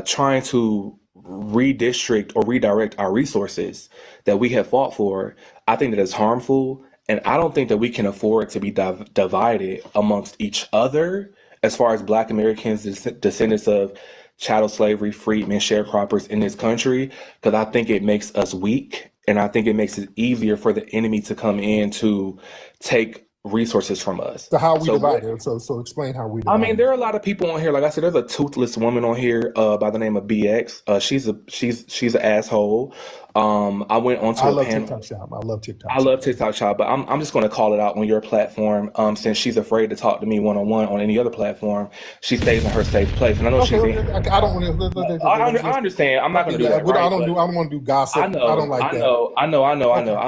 trying to redistrict or redirect our resources that we have fought for, I think that is harmful. And I don't think that we can afford to be divided amongst each other as far as Black Americans, descendants of chattel slavery, freedmen, sharecroppers in this country, because I think it makes us weak. And I think it makes it easier for the enemy to come in to take resources from us. So how we divide it? So explain how we divide I mean, there are a lot of people on here. Like I said, there's a toothless woman on here by the name of BX. She's an asshole. I went onto a panel. TikTok Shop. I love TikTok. I love TikTok Shop, but I'm just going to call it out on your platform. Since she's afraid to talk to me one-on-one on any other platform, she stays in her safe place. And I know she's in. I don't want to. I understand. I'm not going to do that. Right? I don't want to do gossip. I know. I don't like that. I know. I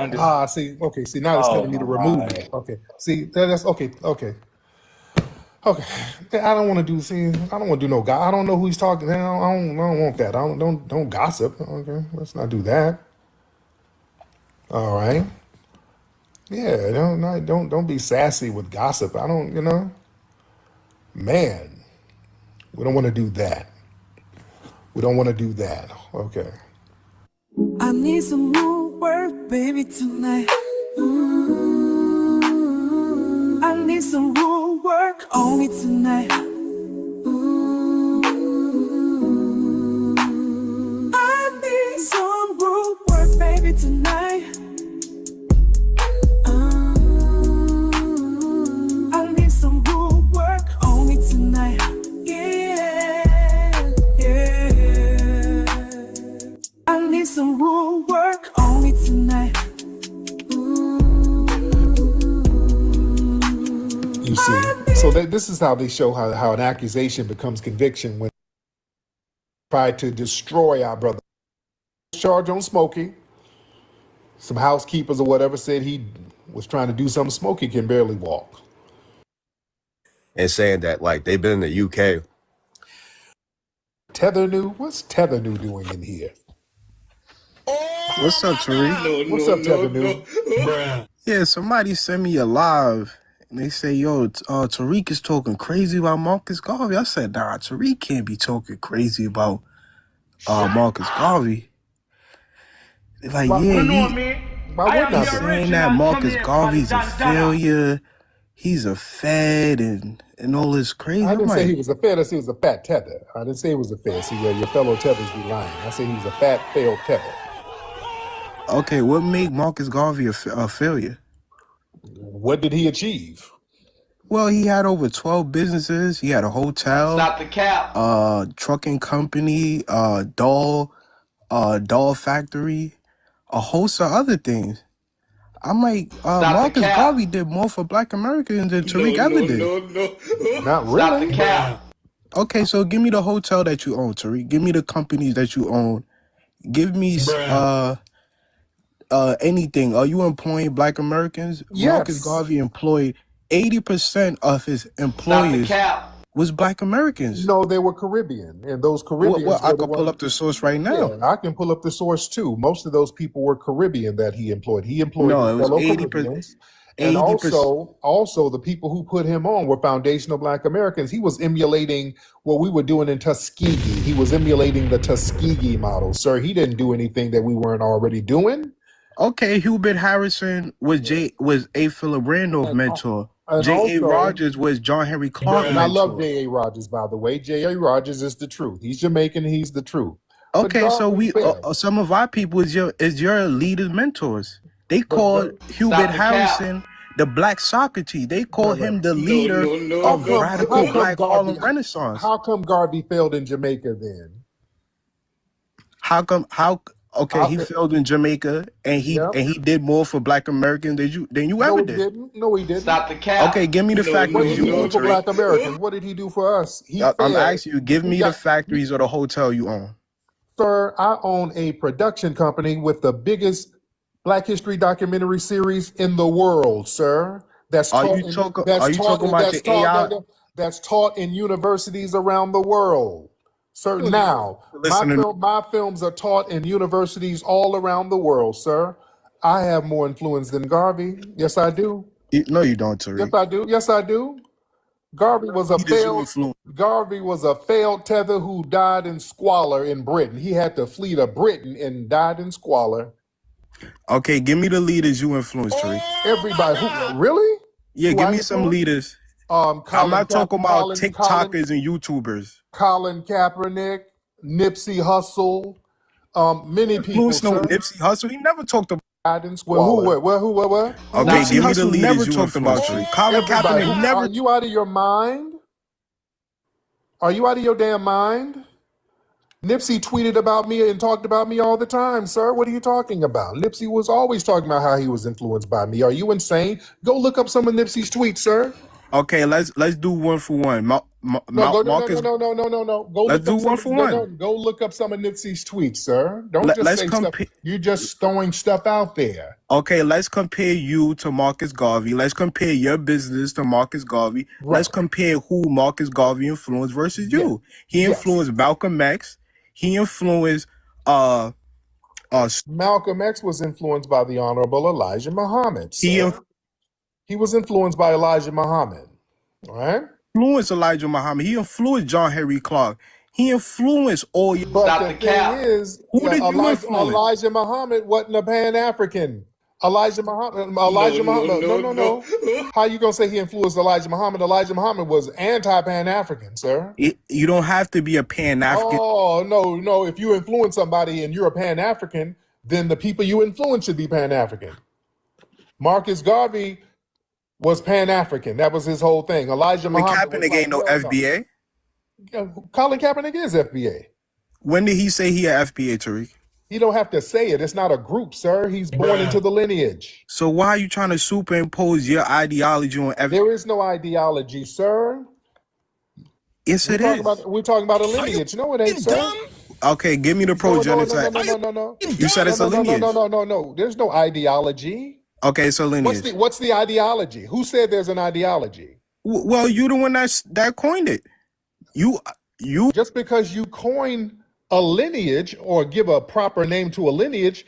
understand. See. Okay. See, now it's telling me to remove it. Okay. See, that's okay. Okay. I don't want to do. See, I don't want to do no gossip. I don't know who he's talking. I don't want that. Don't gossip. Okay. Let's not do that. All right. Yeah. Don't be sassy with gossip. I don't. Man, we don't want to do that. We don't want to do that. Okay. I need some more work, baby, tonight. I need some more work on me tonight. I need some more work, baby, tonight. I need some more work on me tonight. Yeah. I need some more work on me tonight. You see, so this is how they show how an accusation becomes conviction when tried to destroy our brother. Charge on Smokey. Some housekeepers or whatever said he was trying to do something. Smokey can barely walk. And saying that like they've been in the UK. Tether New? What's Tether New doing in here? What's up, Tariq? What's up, Tether New? Yeah, somebody sent me a live and they say, yo, Tariq is talking crazy about Marcus Garvey. I said, nah, Tariq can't be talking crazy about Marcus Garvey. They're like, yeah, he's saying that Marcus Garvey's a failure. He's a fed and all this crazy. I didn't say he was a fed. I said he was a fat tether. I didn't say he was a fed. See, your fellow tethers be lying. I said he was a fat, failed tether. Okay, what made Marcus Garvey a failure? What did he achieve? Well, he had over 12 businesses. He had a hotel, Stop the cap. Trucking company, doll factory, a host of other things. I'm like, Marcus Garvey did more for Black Americans than Tariq ever did. Not really. Stop the cap. Okay, so give me the hotel that you own, Tariq. Give me the companies that you own. Give me anything. Are you employing Black Americans? Yes. Marcus Garvey employed 80% of his employers was Black Americans. No, they were Caribbean, and those Caribbeans. Well, I can pull up the source right now. Yeah, I can pull up the source too. Most of those people were Caribbean that he employed. He employed No, it was fellow 80%. Caribbeans. And also the people who put him on were foundational Black Americans. He was emulating what we were doing in Tuskegee. He was emulating the Tuskegee model, sir. He didn't do anything that we weren't already doing. Okay, Hubert Harrison was A. Philip Randolph mentor. J.A. also- Rogers was John Henry Clark And I love mentor. J.A. Rogers, by the way. J.A. Rogers is the truth. He's Jamaican. He's the truth. But Okay, so Garvey we failed. some of our people is your leaders mentors. They called Hubert Harrison the Black Socrates. They called him the leader of radical Black Harlem Renaissance. How come Garvey failed in Jamaica then? He failed in Jamaica and he did more for Black Americans than you ever did. No, he didn't. Stop the cap. Okay, give me the What factories did he you do own, for Tariq. Black Americans? What did he do for us? I'm asking you, give me the factories or the hotel you own. Sir, I own a production company with the biggest Black history documentary series in the world, sir. That's Are taught you in- talking that's taught- about that's the AI? that's taught in universities around the world. Sir, now my films are taught in universities all around the world, sir. I have more influence than Garvey. Yes, I do. No, you don't, Tariq. Yes, I do. Yes, I do. Garvey was a failed tether who died in squalor in Britain. He had to flee to Britain and died in squalor. Okay, give me the leaders you influenced, Tariq. Everybody who really? Yeah, Who give I me some influenced? leaders. I'm not talking about TikTokers and YouTubers. Colin Kaepernick, Nipsey Hussle, many people. Influence no Sir. Nipsey Hussle. He never talked about. Died in squalor. What? Okay, Nipsey give me the Hussle leaders never you talked about influenced. Colin Everybody. Kaepernick never. Are you out of your mind? Are you out of your damn mind? Nipsey tweeted about me and talked about me all the time, sir. What are you talking about? Nipsey was always talking about how he was influenced by me. Are you insane? Go look up some of Nipsey's tweets, sir. Okay, let's do one for one. No. Marcus, Go let's do one for one. Go look up some of Nipsey's tweets, sir. Don't just let's say stuff. compare. You're just throwing stuff out there. Okay, let's compare you to Marcus Garvey. Let's compare your business to Marcus Garvey. Right. Let's compare who Marcus Garvey influenced versus you. He influenced Malcolm X. He influenced Malcolm X was influenced by the Honorable Elijah Muhammad. He was influenced by Elijah Muhammad. All right? Influenced Elijah Muhammad. He influenced John Henry Clark. He influenced all your. But the thing is, who did you influence? Elijah Muhammad wasn't a Pan-African. Elijah Muhammad. No. How you gonna say he influenced Elijah Muhammad? Elijah Muhammad was anti-Pan-African, sir. You don't have to be a Pan-African. Oh no. If you influence somebody and you're a Pan-African, then the people you influence should be Pan-African. Marcus Garvey was Pan-African. That was his whole thing. Elijah Muhammad. Kaepernick ain't no FBA. Colin Kaepernick is FBA. When did he say he a FBA, Tariq? You don't have to say it. It's not a group, sir. He's born into the lineage. So why are you trying to superimpose your ideology on everything? There is no ideology, sir. Yes, it is. We're talking about a lineage. No, it ain't, sir. Okay, give me the progenitor. No. You said it's a lineage. No. There's no ideology. Okay, so lineage. What's the ideology? Who said there's an ideology? Well, you the one that coined it. You just because you coin a lineage or give a proper name to a lineage,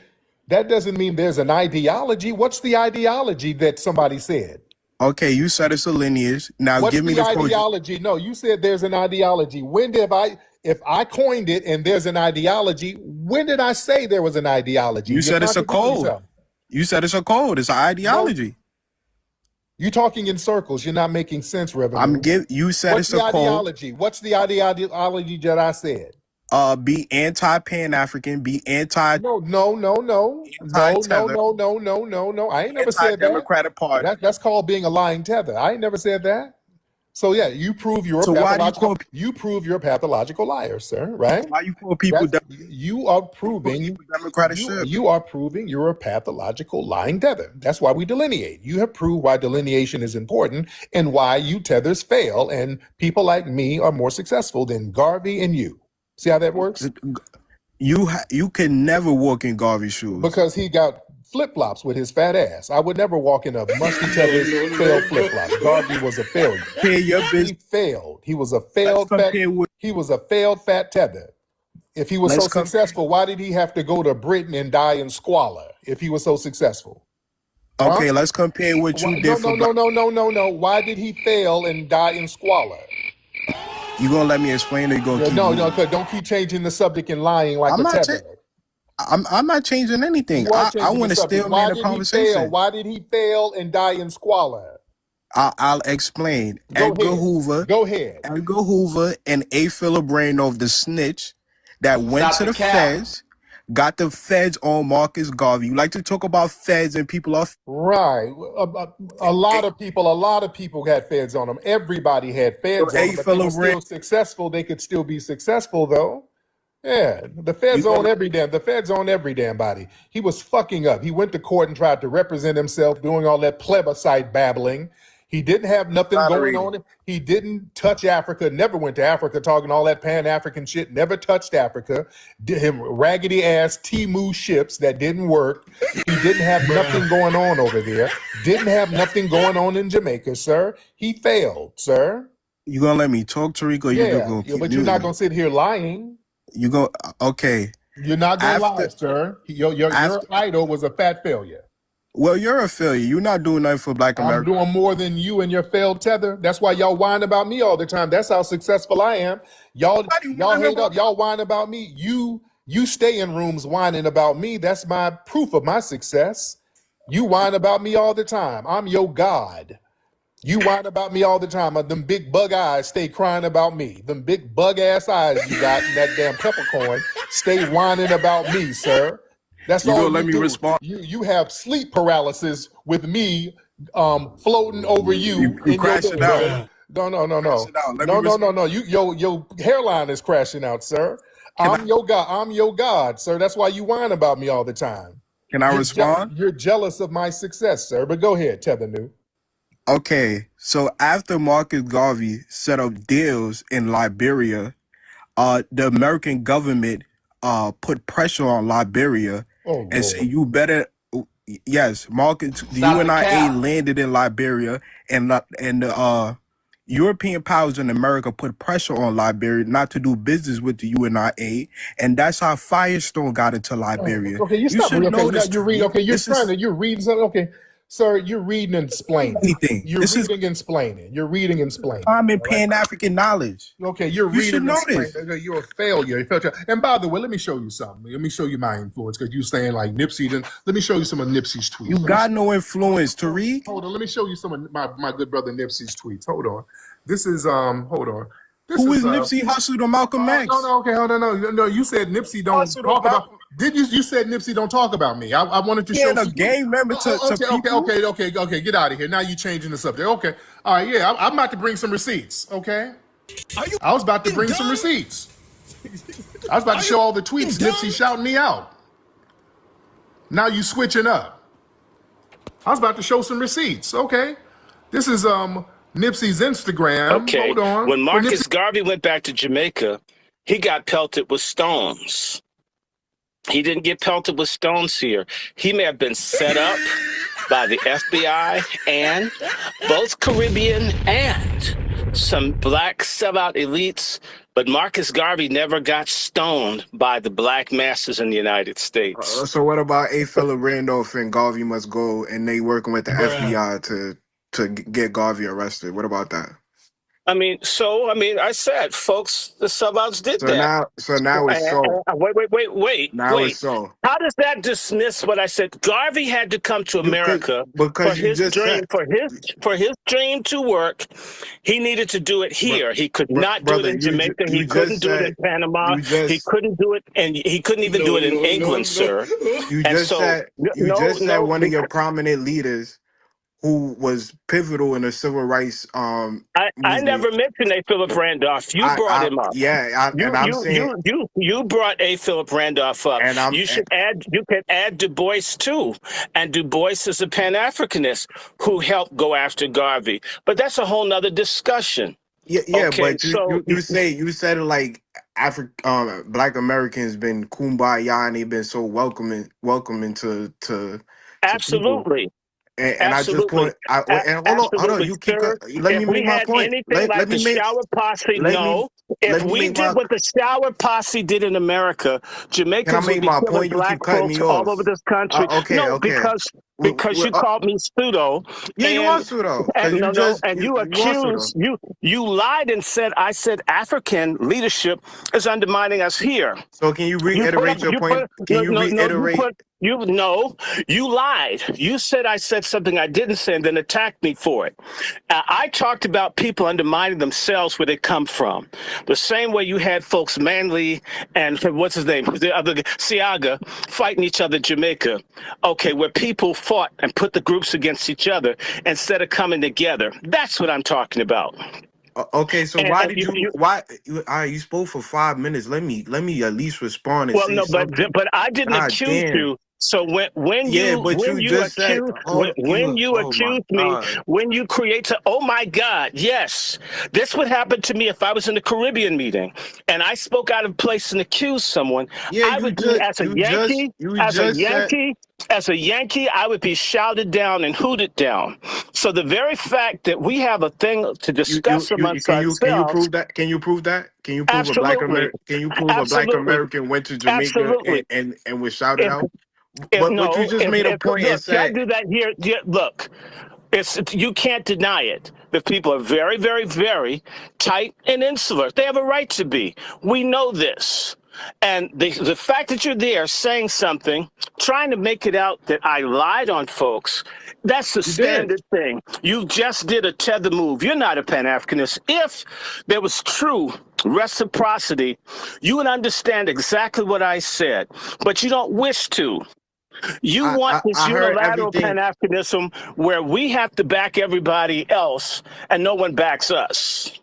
that doesn't mean there's an ideology. What's the ideology that somebody said? Okay, you said it's a lineage. Now What's give me the the ideology? No, you said there's an ideology. If I coined it and there's an ideology, when did I say there was an ideology? You said it's a code. You said it's a code. It's an ideology. No. You're talking in circles. You're not making sense, Reverend. You said it's a code. What's the ideology? What's the ideology that I said? Be anti-Pan-African, be anti. No. I ain't never said that. Democratic Party. That's called being a lying tether. I ain't never said that. So yeah, you prove you're you prove you're a pathological liar, sir. Right? Why you call people? You are proving you are proving you're a pathological lying tether. That's why we delineate. You have proved why delineation is important and why you tethers fail, and people like me are more successful than Garvey and you. See how that works? You can never walk in Garvey's shoes because he got flip-flops with his fat ass. I would never walk in a musty tether's failed flip-flops. Garvey was a failure. He failed. He was a failed fat tether. If he was so successful, why did he have to go to Britain and die in squalor if he was so successful? Okay, let's compare what you did. No. Why did he fail and die in squalor? You gonna let me explain or you gonna keep no, don't keep changing the subject and lying like a tether. I'm not changing anything. I want to still make a conversation. Why did he fail and die in squalor? I'll explain. Edgar Hoover. Go ahead. Edgar Hoover and A. Philip Brainoff, the snitch that went to the feds, got the feds on Marcus Garvey. You like to talk about feds and people are right. A lot of people had feds on them. Everybody had feds on them, but they were still successful. They could still be successful though. Yeah, the feds own every damn body. He was fucking up. He went to court and tried to represent himself, doing all that plebiscite babbling. He didn't have nothing going on. He didn't touch Africa, never went to Africa talking all that Pan-African shit, never touched Africa. Did him raggedy ass Timu ships that didn't work. He didn't have nothing going on over there. Didn't have nothing going on in Jamaica, sir. He failed, sir. You gonna let me talk, Tariq, or you gonna keep but you're not gonna sit here lying. You go okay. You're not gonna lie, sir. Your idol was a fat failure. Well, you're a failure. You're not doing nothing for Black America. I'm doing more than you and your failed tether. That's why y'all whine about me all the time. That's how successful I am. Y'all hate up. Y'all whine about me. You stay in rooms whining about me. That's my proof of my success. You whine about me all the time. I'm your God. You whine about me all the time. Them big bug eyes stay crying about me. Them big bug ass eyes you got in that damn peppercorn stay whining about me, sir. That's all you let me do. respond. You have sleep paralysis with me floating over you in crashing your out. No. Your hairline is crashing out, sir. I'm your God, sir. That's why you whine about me all the time. Can I respond? You're jealous of my success, sir. But go ahead, Tether. Okay, so after Marcus Garvey set up deals in Liberia, the American government put pressure on Liberia and said, you better, yes, Marcus, the UNIA landed in Liberia, and the European powers in America put pressure on Liberia not to do business with the UNIA, and that's how Firestone got into Liberia. Okay, you should know this. You're reading something. Okay. Sir, you're reading and explaining. You're reading and explaining. I'm in Pan-African knowledge. Okay, you're reading and explaining. You're a failure. And by the way, let me show you something. Let me show you my influence, because you're saying like Nipsey. Let me show you some of Nipsey's tweets. You got no influence, Tariq. Hold on, let me show you some of my good brother Nipsey's tweets. Hold on. This is hold on. Who is Nipsey Hussle to Malcolm X? No. You said Nipsey don't talk about. You said Nipsey don't talk about me. I wanted to show a gang member to people. Okay. Get out of here. Now you changing the subject. Okay. All right. Yeah. I'm about to bring some receipts. Okay. I was about to bring some receipts. I was about to show all the tweets Nipsey shouting me out. Now you switching up. I was about to show some receipts. Okay. This is Nipsey's Instagram. Okay. Hold on. When Marcus Garvey went back to Jamaica, he got pelted with stones. He didn't get pelted with stones here. He may have been set up by the FBI and both Caribbean and some black sellout elites, but Marcus Garvey never got stoned by the black masses in the United States. So what about A. Philip Randolph and Garvey must go, and they working with the FBI to get Garvey arrested? What about that? I said, folks, the sellouts did that. So now it's so. Wait. Now it's so. How does that dismiss what I said? Garvey had to come to America for his dream, for his dream to work. He needed to do it here. He could not do it in Jamaica. He couldn't do it in Panama. He couldn't do it, and he couldn't even do it in England, sir. You just said one of your prominent leaders who was pivotal in the civil rights I never mentioned A. Philip Randolph. You brought him up. You brought A. Philip Randolph up. And you could add Du Bois too. And Du Bois is a Pan-Africanist who helped go after Garvey. But that's a whole nother discussion. But you said it like Black Americans been kumbaya and they've been so welcoming to absolutely. People. And I just want, hold on, you keep. Let me make my point. Let me make Shower Posse. If we did what the Shower Posse did in America, Jamaicans would be killing black folks all over this country. Because you called me pseudo. Yeah, you are pseudo. You lied and said I said African leadership is undermining us here. So can you reiterate your point? Can you reiterate? You lied. You said I said something I didn't say and then attacked me for it. I talked about people undermining themselves where they come from. The same way you had folks Manley and what's his name, the other Siaga, fighting each other in Jamaica. Okay, where people fought and put the groups against each other instead of coming together. That's what I'm talking about. Okay, so why did you spoke for 5 minutes? Let me at least respond and say something. But I didn't accuse you. So when you create oh my God, yes, this would happen to me if I was in the Caribbean meeting and I spoke out of place and accused someone. I would be as a Yankee, I would be shouted down and hooted down. So the very fact that we have a thing to discuss amongst ourselves. Can you prove that? Can you prove that? Can you prove a Black American went to Jamaica and was shouted out? But you just made a point and said, I do that here. Look, you can't deny it. The people are very, very, very tight and insular. They have a right to be. We know this. And the fact that you're there saying something, trying to make it out that I lied on folks, that's the standard thing. You just did a tether move. You're not a Pan-Africanist. If there was true reciprocity, you would understand exactly what I said, but you don't wish to. You want this unilateral Pan-Africanism where we have to back everybody else and no one backs us.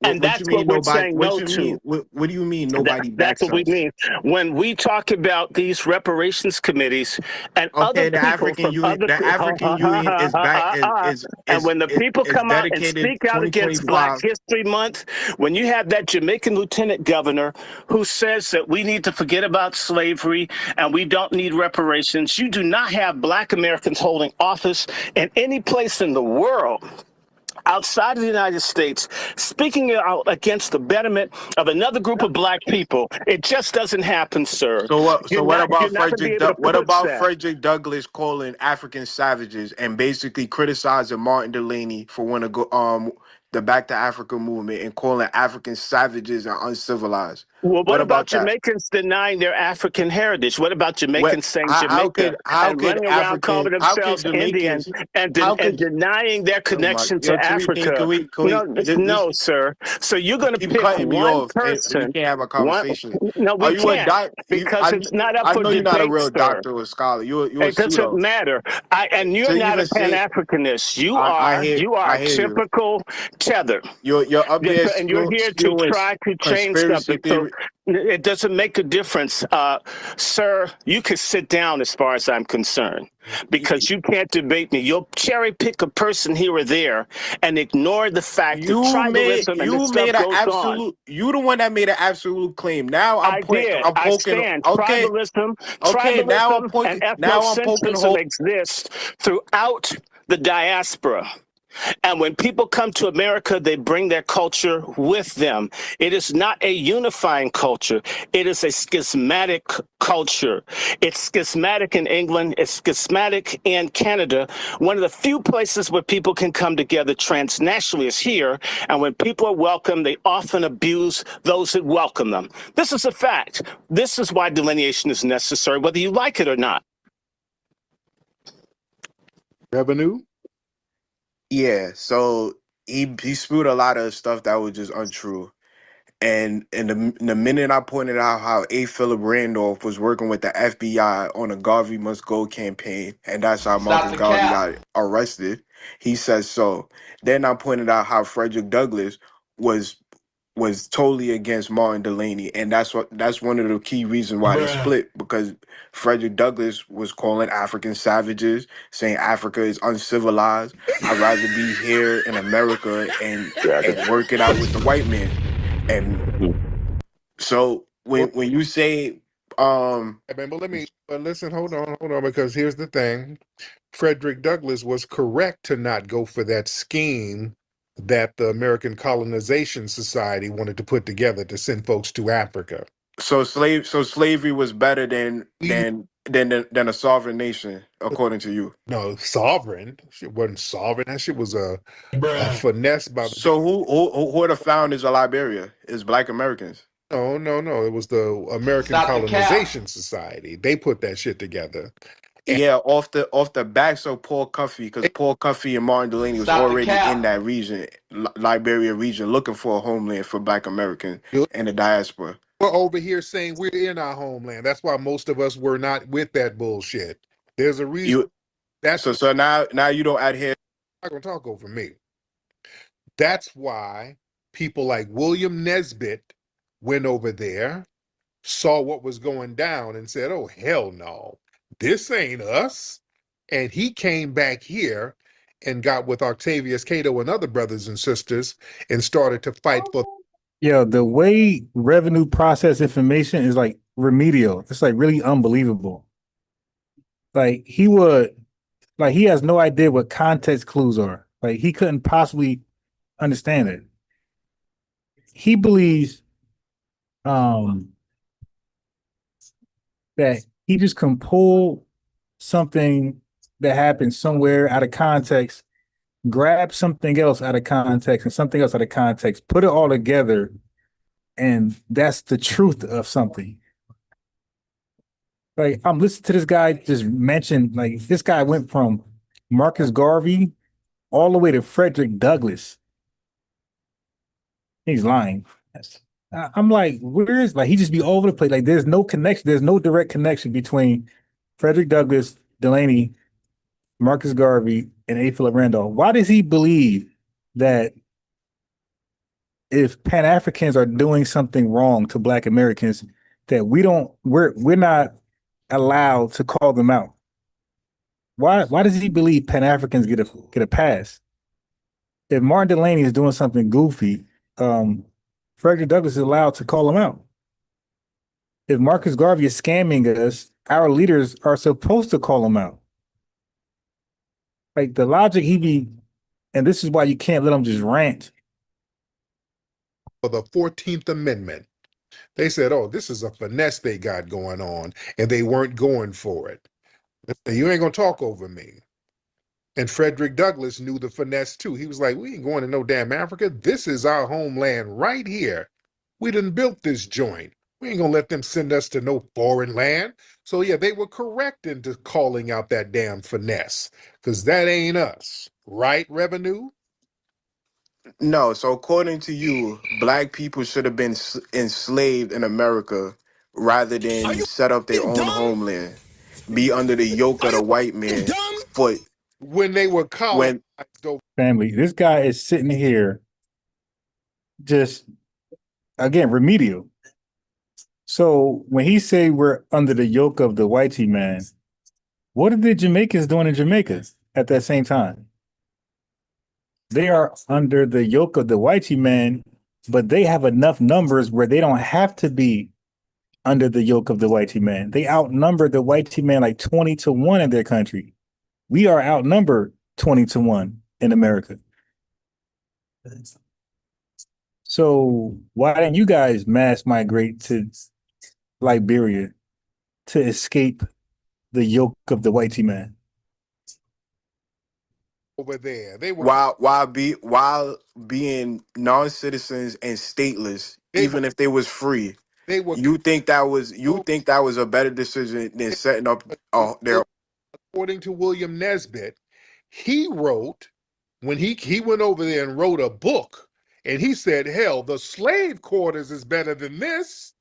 And that's what we're saying no to. What do you mean nobody backs us? That's what we mean. When we talk about these reparations committees and other people the African Union is back. And when the people come out and speak out against Black History Month, when you have that Jamaican lieutenant governor who says that we need to forget about slavery and we don't need reparations, you do not have Black Americans holding office in any place in the world outside of the United States, speaking out against the betterment of another group of Black people. It just doesn't happen, sir. So what about Frederick Douglass calling African savages and basically criticizing Martin Delany for wanting to go the Back to Africa movement and calling African savages and uncivilized? Well, what about Jamaicans denying their African heritage? What about Jamaicans saying Jamaica and running around calling themselves Indian and denying their connection to Africa? No, sir. So you're going to pick one person. We can't have a conversation. No, we can't, because it's not up for debate. I know you're not a real doctor or scholar. It doesn't matter. And you're not a Pan-Africanist. You are a typical tether. You're up there and you're here to try to change something. It doesn't make a difference. Sir, you could sit down as far as I'm concerned, because you can't debate me. You'll cherry pick a person here or there and ignore the fact that tribalism and this You stuff made an goes on. absolute. You the one that made an absolute claim. Now I did. I'm I poking. stand. Okay, okay. Now I'm Tribalism and poking. Now I'm poking ethnocentrism hole. exist throughout the diaspora. And when people come to America, they bring their culture with them. It is not a unifying culture. It is a schismatic culture. It's schismatic in England. It's schismatic in Canada. One of the few places where people can come together transnationally is here. And when people are welcome, they often abuse those that welcome them. This is a fact. This is why delineation is necessary, whether you like it or not. Revenue? Yeah. So he spewed a lot of stuff that was just untrue. And the minute I pointed out how A. Philip Randolph was working with the FBI on a Garvey Must Go campaign, and that's how Marcus Garvey got arrested, he says so. Then I pointed out how Frederick Douglass was totally against Martin Delany, and that's one of the key reasons why they split, because Frederick Douglass was calling Africans savages, saying Africa is uncivilized. I'd rather be here in America and work it out with the white man. And so when you say but listen, hold on, because here's the thing. Frederick Douglass was correct to not go for that scheme that the American Colonization Society wanted to put together to send folks to Africa. So slavery was better than a sovereign nation, according to you. No, sovereign. Shit wasn't sovereign. That shit was a finesse by the. So who are the founders of Liberia? Is Black Americans? No. It was the American Colonization Society. They put that shit together. Yeah, off the backs of Paul Cuffey, because Paul Cuffey and Martin Delany was already in that region, Liberia region, looking for a homeland for Black Americans and the diaspora. We're over here saying we're in our homeland. That's why most of us were not with that bullshit. There's a reason. So now you don't adhere. I'm not gonna talk over me. That's why people like William Nesbitt went over there, saw what was going down, and said, "Oh hell no, this ain't us." And he came back here and got with Octavius Cato and other brothers and sisters and started to fight for. Yeah, the way revenue process information is like remedial. It's like really unbelievable. Like he has no idea what context clues are. Like he couldn't possibly understand it. He believes that he just can pull something that happened somewhere out of context, grab something else out of context and something else out of context, put it all together, and that's the truth of something. Like I'm listening to this guy just mention, like this guy went from Marcus Garvey all the way to Frederick Douglass. He's lying. I'm like, where is, like, he just be all over the place. Like there's no connection. There's no direct connection between Frederick Douglass, Delany, Marcus Garvey, and A. Philip Randolph. Why does he believe that if Pan-Africans are doing something wrong to Black Americans, that we're not allowed to call them out? Why does he believe Pan-Africans get a pass? If Martin Delany is doing something goofy, Frederick Douglass is allowed to call him out. If Marcus Garvey is scamming us, our leaders are supposed to call him out. Like the logic and this is why you can't let him just rant. For the 14th Amendment, they said, "Oh, this is a finesse they got going on," and they weren't going for it. You ain't gonna talk over me. And Frederick Douglass knew the finesse too. He was like, "We ain't going to no damn Africa. This is our homeland right here. We done built this joint. We ain't gonna let them send us to no foreign land." So yeah, they were correct into calling out that damn finesse, because that ain't us, right? Revenue. No, so according to you, Black people should have been enslaved in America rather than set up their own homeland, be under the yoke of the white man. But when they were colonized, family, this guy is sitting here just, again, remedial. So when he say we're under the yoke of the whitey man, what are the Jamaicans doing in Jamaica at that same time? They are under the yoke of the whitey man, but they have enough numbers where they don't have to be under the yoke of the whitey man. They outnumber the whitey man like 20-1 in their country. We are outnumbered 20-1 in America. So why didn't you guys mass migrate to Liberia to escape the yoke of the whitey man? Over there, they were while being non-citizens and stateless, even if they was free. You think that was a better decision than setting up their. According to William Nesbitt, he wrote when he went over there and wrote a book, and he said, "Hell, the slave quarters is better than this."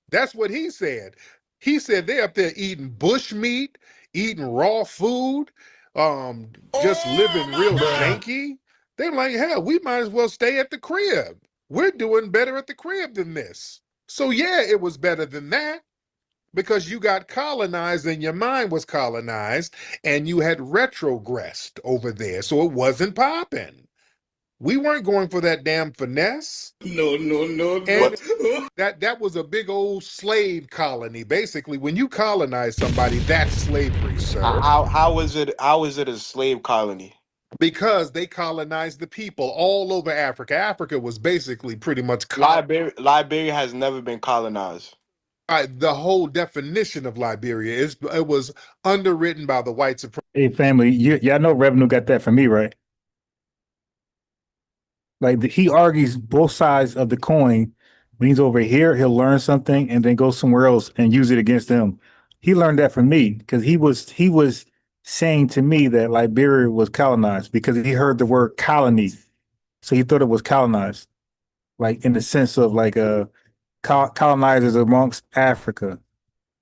That's what he said. He said they're up there eating bush meat, eating raw food, just living real janky. They're like, hell, we might as well stay at the crib. We're doing better at the crib than this. So yeah, it was better than that because you got colonized and your mind was colonized and you had retrogressed over there. So it wasn't popping. We weren't going for that damn finesse. No. And that was a big old slave colony. Basically, when you colonize somebody, that's slavery, sir. How is it a slave colony? Because they colonized the people all over Africa. Africa was basically pretty much Liberia has never been colonized. The whole definition of Liberia it was underwritten by the white supremacy. Hey, family, y'all know Revenue got that from me, right? Like he argues both sides of the coin. When he's over here, he'll learn something and then go somewhere else and use it against them. He learned that from me because he was saying to me that Liberia was colonized because he heard the word colony, so he thought it was colonized, like in the sense of like colonizers amongst Africa.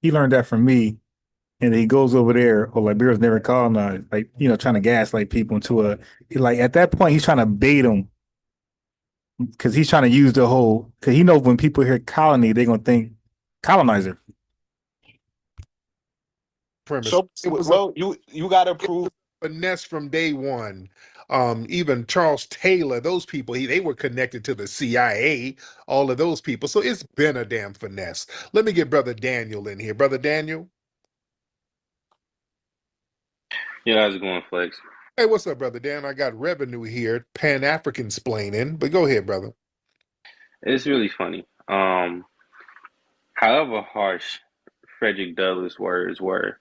He learned that from me, and he goes over there. Oh, Liberia's never colonized, like trying to gaslight people into like at that point he's trying to bait them. Because he's trying to use the whole, because he knows when people hear colony, they're going to think colonizer. So you got to prove finesse from day one. Even Charles Taylor, those people, they were connected to the CIA, all of those people. So it's been a damn finesse. Let me get Brother Daniel in here. Brother Daniel? Yeah, how's it going, Flex? Hey, what's up, Brother Dan? I got Revenue here, Pan-African splaining, but go ahead, brother. It's really funny. However harsh Frederick Douglass' words were,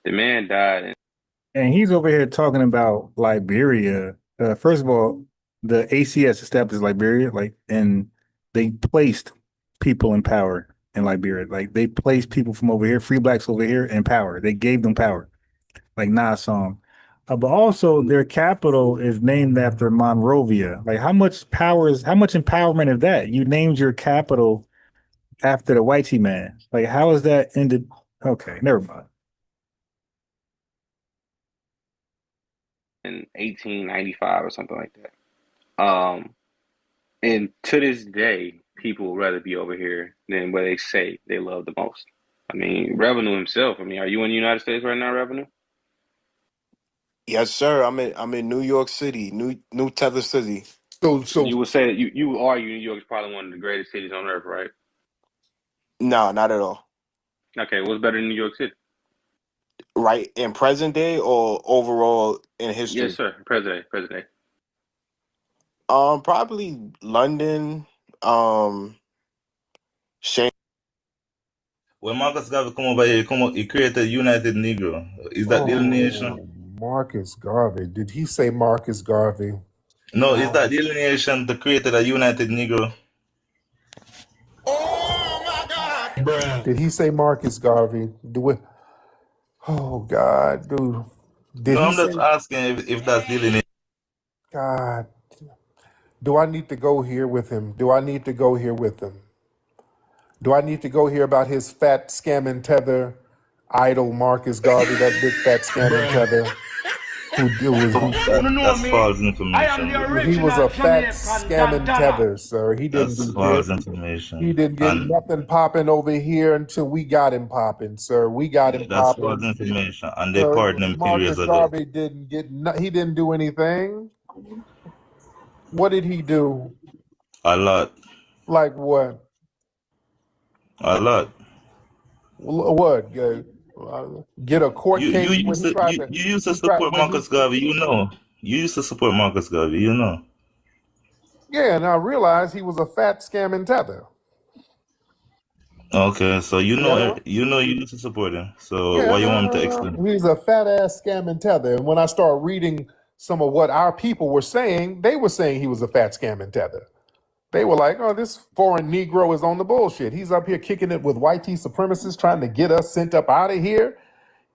the man died. And he's over here talking about Liberia. First of all, the ACS established Liberia, and they placed people in power in Liberia. Like they placed people from over here, free blacks over here in power. They gave them power, like Nas song. But also their capital is named after Monrovia. Like how much empowerment is that? You named your capital after the whitey man. Like how is that ended? Okay, never mind. In 1895 or something like that. And to this day, people would rather be over here than where they say they love the most. I mean, Revenue himself. I mean, are you in the United States right now, Revenue? Yes, sir. I'm in New York City, New Tether City. So you would say that you argue New York is probably one of the greatest cities on earth, right? No, not at all. Okay, what's better than New York City? Right, in present day or overall in history? Yes, sir. Present day. Probably London. When Marcus Garvey come over here, he created United Negro. Is that the nation? Marcus Garvey. Did he say Marcus Garvey? No, is that the nation that created a United Negro? Did he say Marcus Garvey? Oh God, dude. I'm just asking if that's the nation. God. Do I need to go here with him? Do I need to go here about his fat scamming tether idol Marcus Garvey, that big fat scamming tether? That's false I am information, the bro. He was original a fat Jamaican scamming Dandana. tether, sir. He didn't That's do false He information. didn't get And nothing popping over here until we got him popping, sir. We got him that's false popping. information. And they pardoned him 2 years Marcus ago. Garvey he didn't do anything. What did he do? A lot. Like what? A lot. What? Get a court You case when used he to tried you, to you used to he tried support when he Marcus Garvey, you know. You used to support Marcus Garvey, you know. Yeah, and I realized he was a fat scamming tether. Okay, so you Yeah. know you used to support him. So Yeah, why you want me to explain? he's a fat ass scamming tether. And when I started reading some of what our people were saying, they were saying he was a fat scamming tether. They were like, oh, this foreign Negro is on the bullshit. He's up here kicking it with white tea supremacists trying to get us sent up out of here.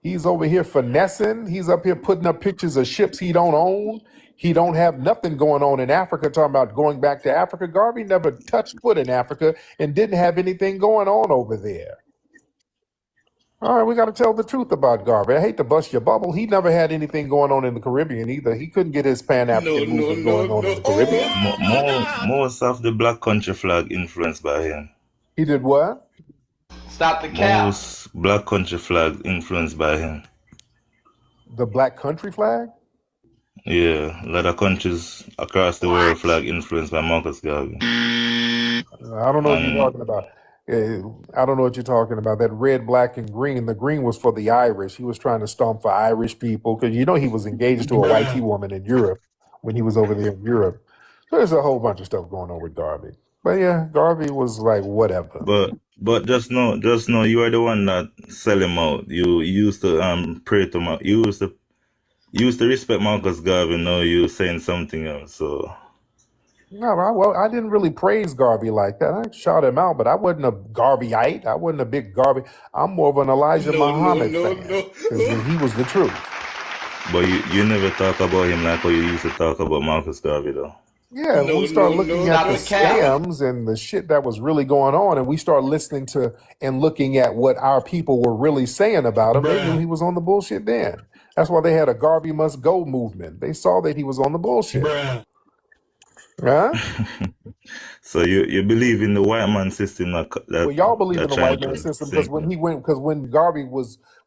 He's over here finessing. He's up here putting up pictures of ships he don't own. He don't have nothing going on in Africa, talking about going back to Africa. Garvey never touched foot in Africa and didn't have anything going on over there. All right, we got to tell the truth about Garvey. I hate to bust your bubble. He never had anything going on in the Caribbean either. He couldn't get his Pan-African movement going on in the Caribbean. Most of the black country flag influenced by him. He did what? Stop the cap. Most black country flag influenced by him. The black country flag? Yeah, a lot of countries across the world flag influenced by Marcus Garvey. I don't know what you're talking about. I don't know what you're talking about. That red, black, and green. The green was for the Irish. He was trying to stomp for Irish people because you know he was engaged to a white tea woman in Europe when he was over there in Europe. So there's a whole bunch of stuff going on with Garvey. But yeah, Garvey was like whatever. But just know you are the one that sell him out. You used to pray to him. You used to respect Marcus Garvey. Now you're saying something else. So. No, I didn't really praise Garvey like that. I shot him out, but I wasn't a Garveyite. I wasn't a big Garvey. I'm more of an Elijah Muhammad fan because he was the truth. But you never talk about him like how you used to talk about Marcus Garvey, though. Yeah, we start looking at the scams and the shit that was really going on, and we start listening to and looking at what our people were really saying about him. They knew he was on the bullshit then. That's why they had a Garvey must go movement. They saw that he was on the bullshit. Huh? So you believe in the white man system that Well, y'all believe in the white man to system sink because when Garvey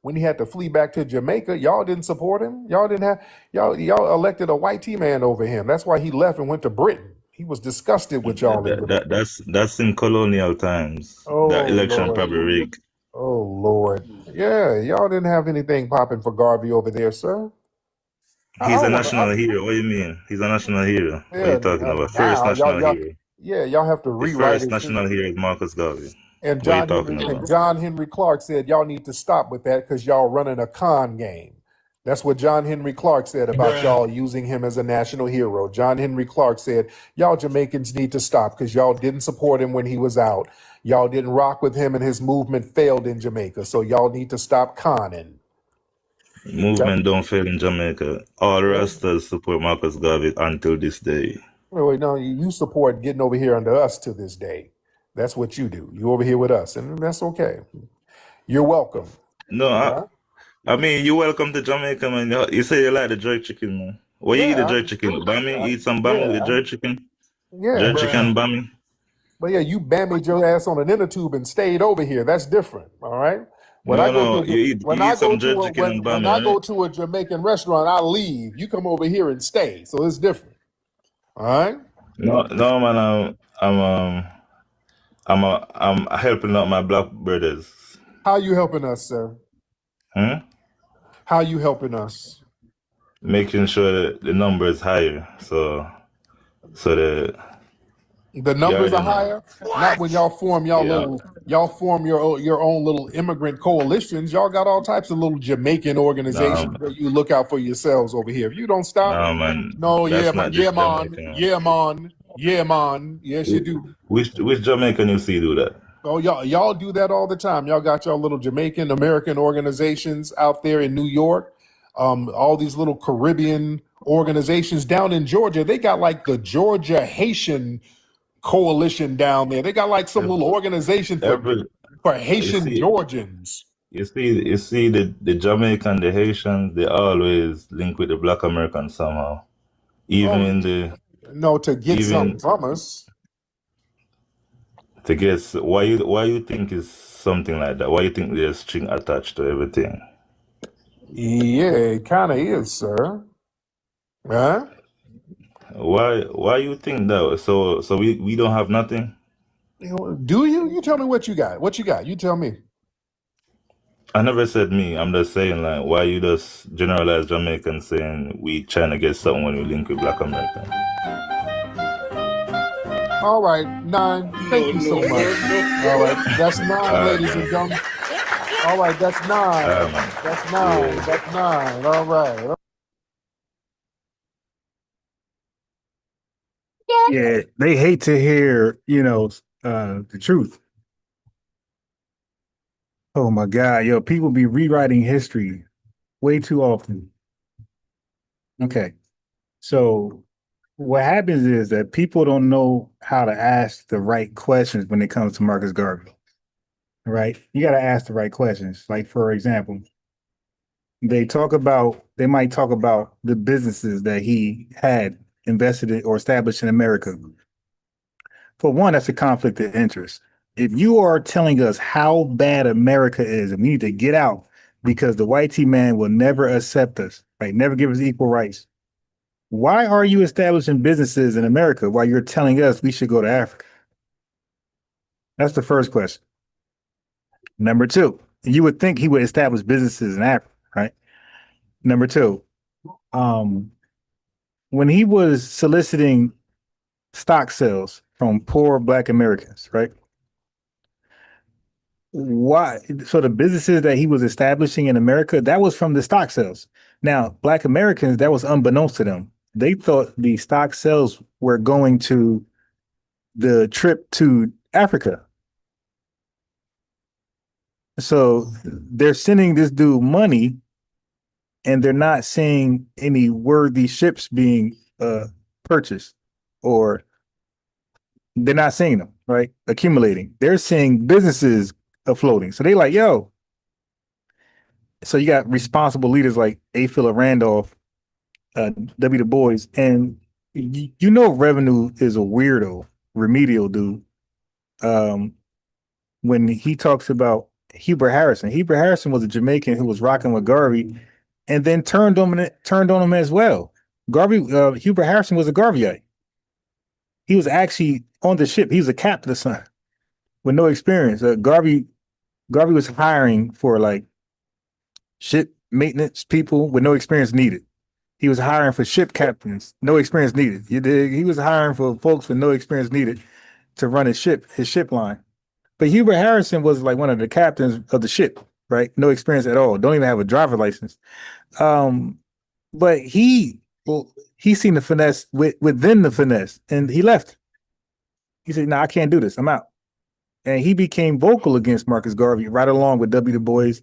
when he had to flee back to Jamaica, y'all didn't support him. Y'all didn't have y'all elected a white tea man over him. That's why he left and went to Britain. He was disgusted with y'all. That's in colonial times. That election Lord. probably rigged. Oh Lord. Yeah, y'all didn't have anything popping for Garvey over there, sir. He's a national hero. What do you mean? He's a national hero. What are you talking about? First now, national y'all- hero. Yeah, y'all have to The rewrite first it. national hero is Marcus Garvey. And What are you John talking Henry, about? John Henry Clark said y'all need to stop with that because y'all running a con game. That's what John Henry Clark said about y'all using him as a national hero. John Henry Clark said y'all Jamaicans need to stop because y'all didn't support him when he was out. Y'all didn't rock with him and his movement failed in Jamaica. So y'all need to stop conning. Movement don't fail in Jamaica. All Rastas support Marcus Garvey until this day. Wait, no, you support getting over here under us to this day. That's what you do. You over here with us, and that's okay. You're welcome. No, I mean, you're welcome to Jamaica, man. You say you like the jerk chicken, man. What you eat the jerk chicken? Bami? Eat some bami with the jerk chicken? Yeah. Jerk chicken bami? But yeah, you bammied your ass on an inner tube and stayed over here. That's different, all right? When I go to a Jamaican restaurant, I leave. You come over here and stay, so it's different. All right? No, man. I'm helping out my black brothers. How you helping us, sir? How you helping us? Making sure that the number is higher, so the numbers are higher. Not when y'all form your own little immigrant coalitions. Y'all got all types of little Jamaican organizations where you look out for yourselves over here. If you don't stop, yeah, man. Yes, you do. Which Jamaican you see do that? Oh, y'all do that all the time. Y'all got y'all little Jamaican American organizations out there in New York. All these little Caribbean organizations down in Georgia. They got like the Georgia Haitian coalition down there. They got like some little organization for Haitian Georgians. You see the Jamaican, the Haitians, they always link with the Black Americans somehow. Even Oh in the no, to get something even from us. to guess why you think is something like that? Why you think there's string attached to everything? Yeah, it kind of is, sir. Huh? Why you think that? So we don't have nothing? Do you? You tell me what you got. What you got? You tell me. I never said me. I'm just saying like why you just generalize Jamaicans saying we trying to get something when we link with Black Americans. All right, 9. Thank you so much. All right, that's 9, ladies and gentlemen. All right, that's 9. That's 9. Yeah. That's 9. All right. Yeah, they hate to hear, the truth. Oh my God, yo, people be rewriting history way too often. Okay, so what happens is that people don't know how to ask the right questions when it comes to Marcus Garvey, right? You got to ask the right questions. Like, for example, they might talk about the businesses that he had invested in or established in America. For one, that's a conflict of interest. If you are telling us how bad America is and we need to get out because the white man will never accept us, right? Never give us equal rights. Why are you establishing businesses in America while you're telling us we should go to Africa? That's the first question. Number two, you would think he would establish businesses in Africa, right? Number two, when he was soliciting stock sales from poor Black Americans, right? Why? So the businesses that he was establishing in America, that was from the stock sales. Now, Black Americans, that was unbeknownst to them. They thought the stock sales were going to the trip to Africa. So they're sending this dude money and they're not seeing any worthy ships being purchased, or they're not seeing them, right? Accumulating. They're seeing businesses afloating. So they like, yo. So you got responsible leaders like A. Philip Randolph, W. Du Bois, and revenue is a weirdo, remedial dude. When he talks about Hubert Harrison was a Jamaican who was rocking with Garvey, and then turned on him as well. Hubert Harrison was a Garveyite. He was actually on the ship. He was a captain son with no experience. Garvey was hiring for like ship maintenance people with no experience needed. He was hiring for ship captains, no experience needed. He was hiring for folks with no experience needed to run his ship line. But Hubert Harrison was like one of the captains of the ship, right? No experience at all. Don't even have a driver license. But he seen the finesse within the finesse, and he left. He said, "No, I can't do this. I'm out." And he became vocal against Marcus Garvey, right along with W. Du Bois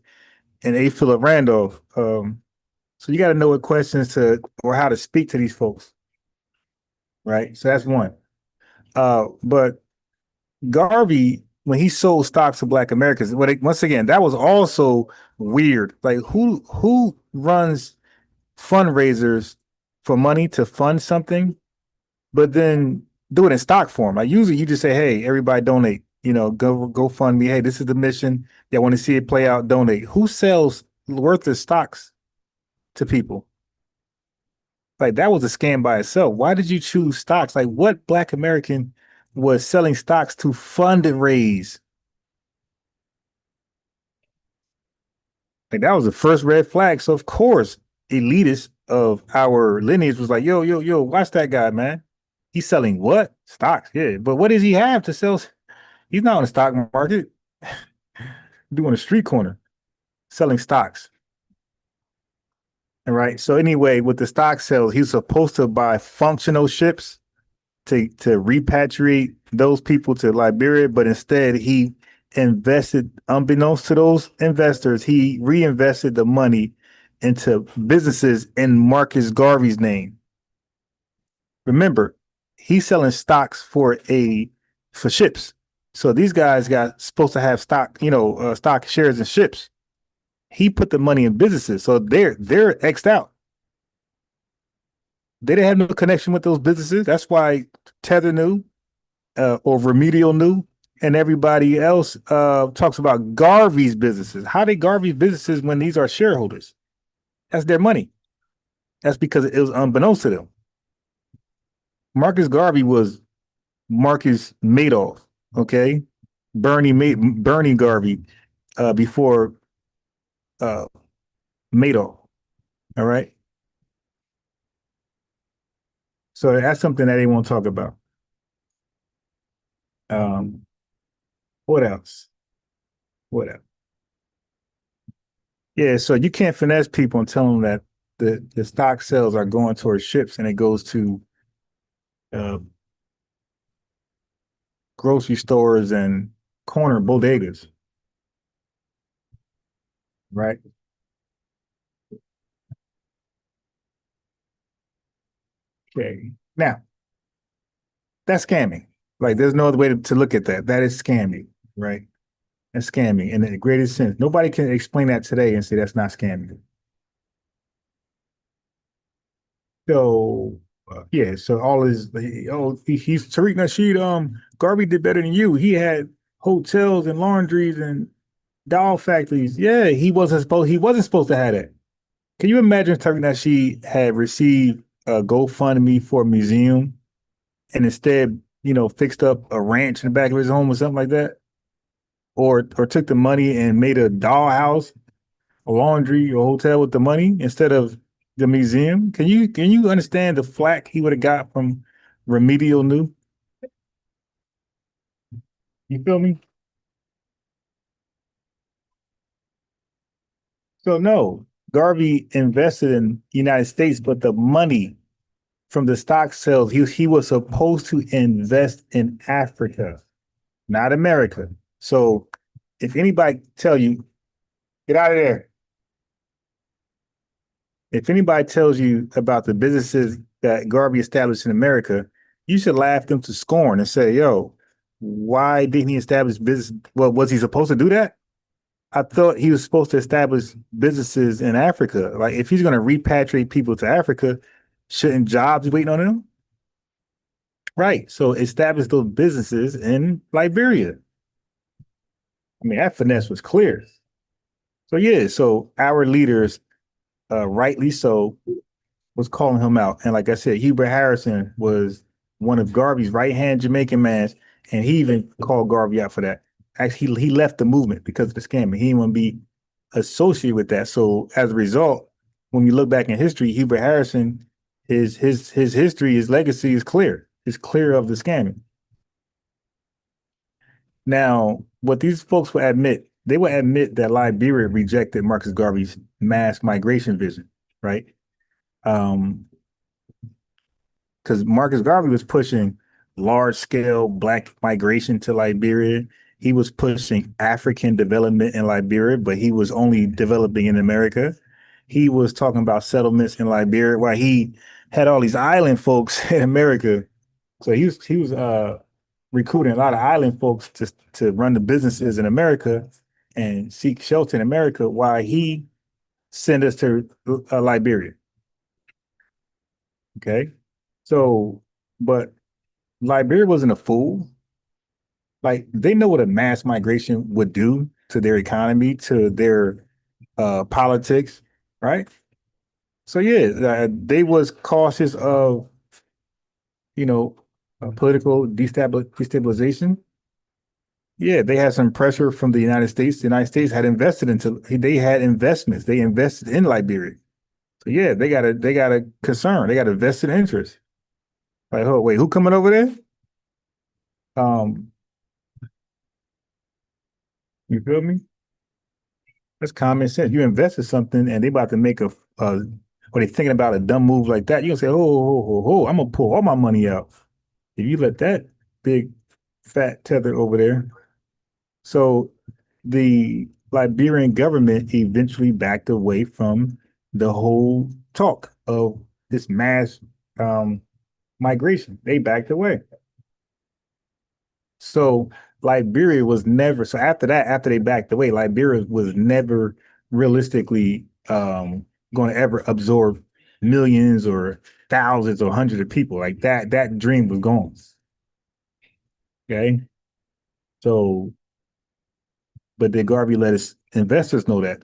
and A. Philip Randolph. So you got to know what questions or how to speak to these folks, right? So that's one. But Garvey, when he sold stocks to Black Americans, once again, that was also weird. Like who runs fundraisers for money to fund something, but then do it in stock form? Like usually you just say, "Hey, everybody donate. Go fund me. Hey, this is the mission. Y'all want to see it play out? Donate." Who sells worthless stocks to people? Like that was a scam by itself. Why did you choose stocks? Like what Black American was selling stocks to fund and raise? Like that was the first red flag. So of course, elitists of our lineage was like, yo, watch that guy, man. He's selling what? Stocks, yeah. But what does he have to sell? He's not on the stock market. Doing a street corner, selling stocks. All right. So anyway, with the stock sales, he was supposed to buy functional ships to repatriate those people to Liberia, but instead he invested, unbeknownst to those investors, he reinvested the money into businesses in Marcus Garvey's name. Remember, he's selling stocks for ships. So these guys got supposed to have stock, stock shares in ships. He put the money in businesses, so they're xed out. They didn't have no connection with those businesses. That's why Tether knew, or Remedial knew, and everybody else talks about Garvey's businesses. How they Garvey's businesses when these are shareholders? That's their money. That's because it was unbeknownst to them. Marcus Garvey was Marcus Madoff, okay? Bernie Garvey before Madoff. All right. So that's something that they won't talk about. What else? What else? Yeah, so you can't finesse people and tell them that the stock sales are going towards ships and it goes to grocery stores and corner bodegas, right? Okay. Now, that's scamming. Like, there's no other way to look at that. That is scamming, right? That's scamming in the greatest sense. Nobody can explain that today and say that's not scamming. So, yeah, so all is, he's Tariq Nasheed. Garvey did better than you. He had hotels and laundries and doll factories. Yeah, he wasn't supposed to have that. Can you imagine if Tariq Nasheed had received a GoFundMe for a museum and instead, fixed up a ranch in the back of his home or something like that? Or took the money and made a dollhouse, a laundry, or hotel with the money instead of the museum? Can you understand the flack he would have got from Remedial New? You feel me? So no, Garvey invested in the United States, but the money from the stock sales, he was supposed to invest in Africa, not America. So if anybody tell you, get out of there. If anybody tells you about the businesses that Garvey established in America, you should laugh them to scorn and say, yo, why didn't he establish business? Well, was he supposed to do that? I thought he was supposed to establish businesses in Africa. Like, if he's going to repatriate people to Africa, shouldn't jobs be waiting on him? Right. So establish those businesses in Liberia. I mean, that finesse was clear. So yeah, so our leaders, rightly so, was calling him out. And like I said, Hubert Harrison was one of Garvey's right-hand Jamaican mans, and he even called Garvey out for that. Actually, he left the movement because of the scamming. He didn't want to be associated with that. So as a result, when we look back in history, Hubert Harrison, his history, his legacy is clear. It's clear of the scamming. Now, what these folks will admit, they will admit that Liberia rejected Marcus Garvey's mass migration vision, right? Because Marcus Garvey was pushing large-scale Black migration to Liberia. He was pushing African development in Liberia, but he was only developing in America. He was talking about settlements in Liberia while he had all these island folks in America. So he was recruiting a lot of island folks to run the businesses in America and seek shelter in America while he sent us to Liberia. Okay. So, but Liberia wasn't a fool. Like, they know what a mass migration would do to their economy, to their politics, right? So yeah, they was cautious of, political destabilization. Yeah, they had some pressure from the United States. The United States had they had investments. They invested in Liberia. So yeah, they got a concern. They got a vested interest. Like, oh wait, who coming over there? You feel me? That's common sense. You invested something and they about to make or they thinking about a dumb move like that. You gonna say, oh, I'm gonna pull all my money out. If you let that big fat tether over there. So the Liberian government eventually backed away from the whole talk of this mass migration. They backed away. So Liberia was never, so after that, after they backed away, Liberia was never realistically going to ever absorb millions or thousands or hundreds of people. Like that dream was gone. Okay. So, but did Garvey let his investors know that?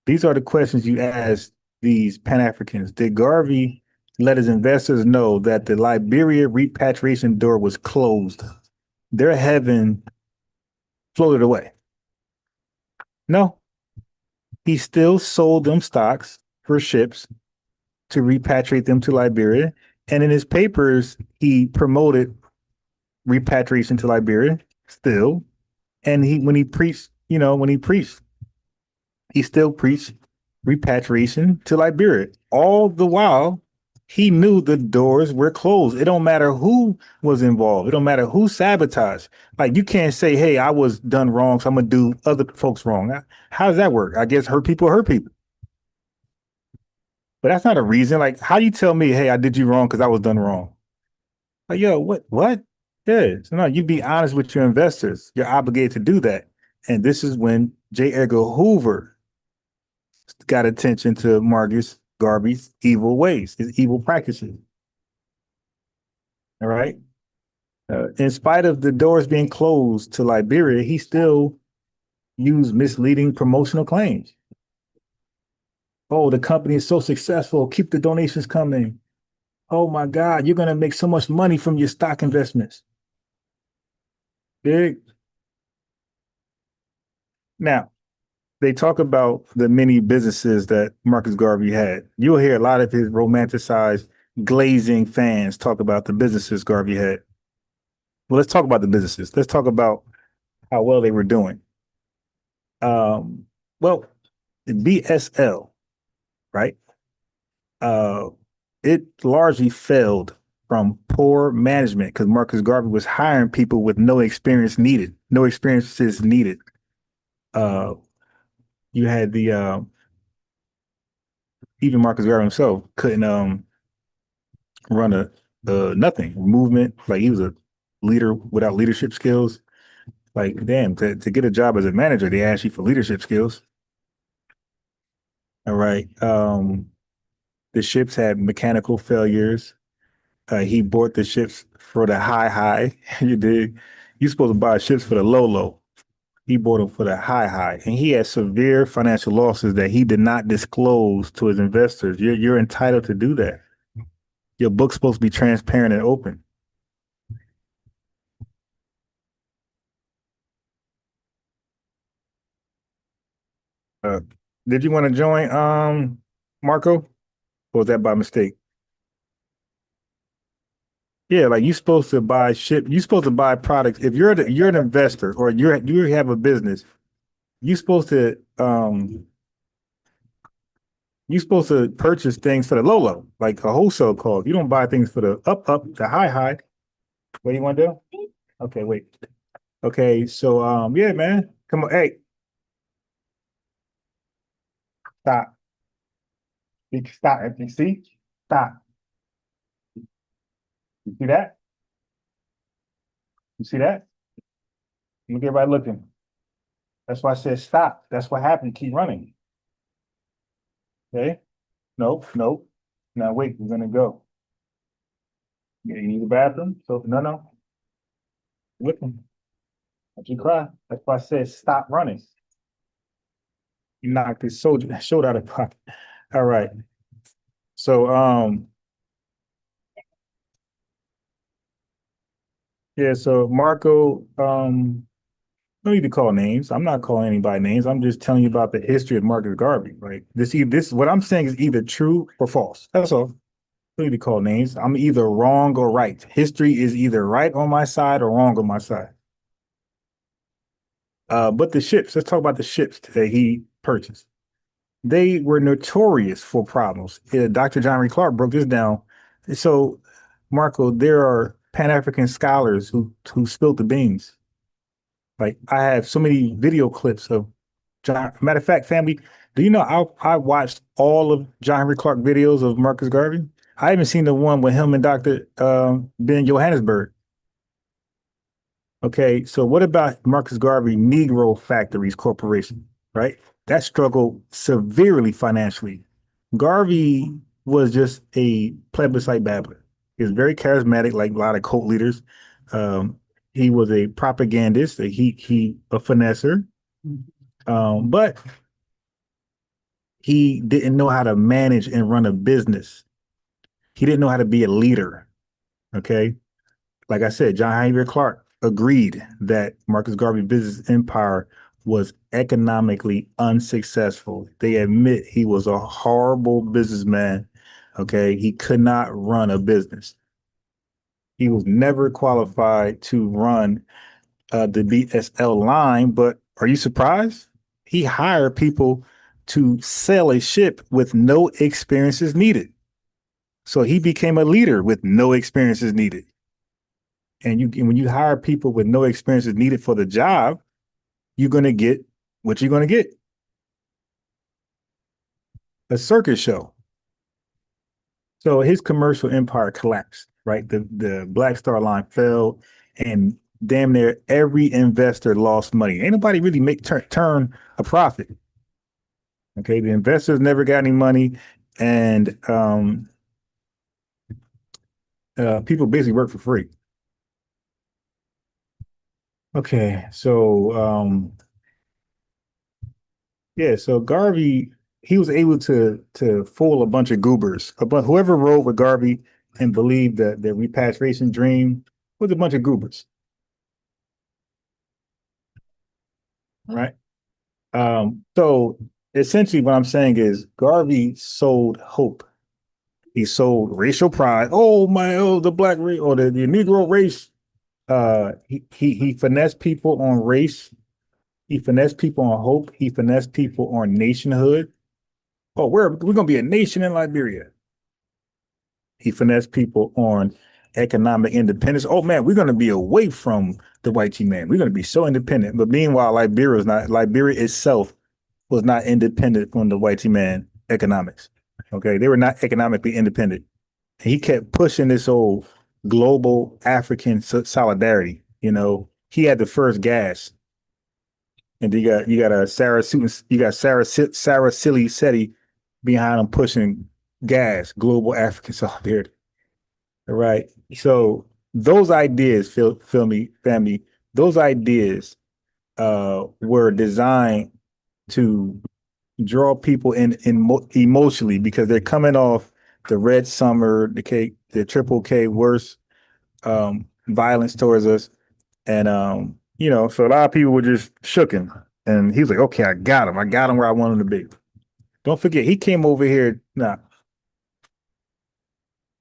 These are the questions you ask these Pan-Africans. Did Garvey let his investors know that the Liberia repatriation door was closed? Their heaven floated away. No, he still sold them stocks for ships to repatriate them to Liberia. And in his papers, he promoted repatriation to Liberia still. And when he preached, he still preached repatriation to Liberia. All the while, he knew the doors were closed. It don't matter who was involved. It don't matter who sabotaged. Like, you can't say, hey, I was done wrong, so I'm going to do other folks wrong. How does that work? I guess hurt people hurt people. But that's not a reason. Like, how do you tell me, hey, I did you wrong because I was done wrong? Like, yo, what? Yeah, so no, you be honest with your investors. You're obligated to do that. And this is when J. Edgar Hoover got attention to Marcus Garvey's evil ways, his evil practices. All right. In spite of the doors being closed to Liberia, he still used misleading promotional claims. Oh, the company is so successful. Keep the donations coming. Oh my God, you're going to make so much money from your stock investments. Big. Now, they talk about the many businesses that Marcus Garvey had. You'll hear a lot of his romanticized, glazing fans talk about the businesses Garvey had. Well, let's talk about the businesses. Let's talk about how well they were doing. Well, BSL, right? It largely failed from poor management because Marcus Garvey was hiring people with no experiences needed. You had the even Marcus Garvey himself couldn't run a nothing movement. Like, he was a leader without leadership skills. Like, damn, to get a job as a manager, they ask you for leadership skills. All right. The ships had mechanical failures. He bought the ships for the high. You dig? You're supposed to buy ships for the low. He bought them for the high. And he had severe financial losses that he did not disclose to his investors. You're entitled to do that. Your book's supposed to be transparent and open. Did you want to join, Marco? Or was that by mistake? Yeah, like, you're supposed to buy you're supposed to buy products. If you're an investor or you have a business, you're supposed to purchase things for the low, like a wholesale call. You don't buy things for the up, the high. What do you want to do? Okay, wait. Okay, so yeah, man. Come on, hey. Stop. Stop. You see? Stop. You see that? You see that? Look, everybody looking. That's why I said stop. That's what happened. Keep running. Okay? Nope. Now wait, we're gonna go. Yeah, you need the bathroom? So no. Looking. Don't you cry. That's why I said stop running. You knocked his shoulder out of pocket. All right. So yeah, so Marco, no need to call names. I'm not calling anybody names. I'm just telling you about the history of Marcus Garvey, right? This what I'm saying is either true or false. That's all. No need to call names. I'm either wrong or right. History is either right on my side or wrong on my side. But the ships, let's talk about the ships that he purchased. They were notorious for problems. Dr. John Reed Clark broke this down. So, Marco, there are Pan-African scholars who spilled the beans. Like, I have so many video clips of John. Matter of fact, family, do you know I watched all of John Henry Clark videos of Marcus Garvey? I haven't seen the one with him and Dr. Ben Johannesburg. Okay, so what about Marcus Garvey Negro Factories Corporation, right? that struggled severely financially. Garvey was just a plebiscite babbler. He was very charismatic, like a lot of cult leaders. He was a propagandist, a finesser, but he didn't know how to manage and run a business. He didn't know how to be a leader. Okay, like I said, John Henry Clark agreed that Marcus Garvey's business empire was economically unsuccessful. They admit he was a horrible businessman. Okay, he could not run a business. He was never qualified to run the BSL line, but are you surprised? He hired people to sail a ship with no experiences needed. So he became a leader with no experiences needed. And when you hire people with no experiences needed for the job, you're going to get what you're going to get. A circus show. So his commercial empire collapsed, right? The Black Star Line fell, and damn near every investor lost money. Ain't nobody really turn a profit. Okay, the investors never got any money, and people basically work for free. Okay, so yeah, so Garvey, he was able to fool a bunch of goobers. But whoever rode with Garvey and believed that the repatriation dream was a bunch of goobers. Right. So essentially what I'm saying is Garvey sold hope. He sold racial pride. The black race or the Negro race. He finessed people on race. He finessed people on hope. He finessed people on nationhood. Oh, we're gonna be a nation in Liberia. He finessed people on economic independence. Oh man, we're gonna be away from the white man. We're gonna be so independent. But meanwhile, Liberia itself was not independent from the white man economics. Okay, they were not economically independent. He kept pushing this old global African solidarity. You know, he had the first gas, and you got a Sarah Silly Seti behind him pushing gas, global African solidarity. All right, so those ideas, feel me, family. Those ideas were designed to draw people in emotionally because they're coming off the Red Summer, the Triple K worst violence towards us, and so a lot of people were just shooken. And he was like, "Okay, I got him where I want him to be." Don't forget, he came over here.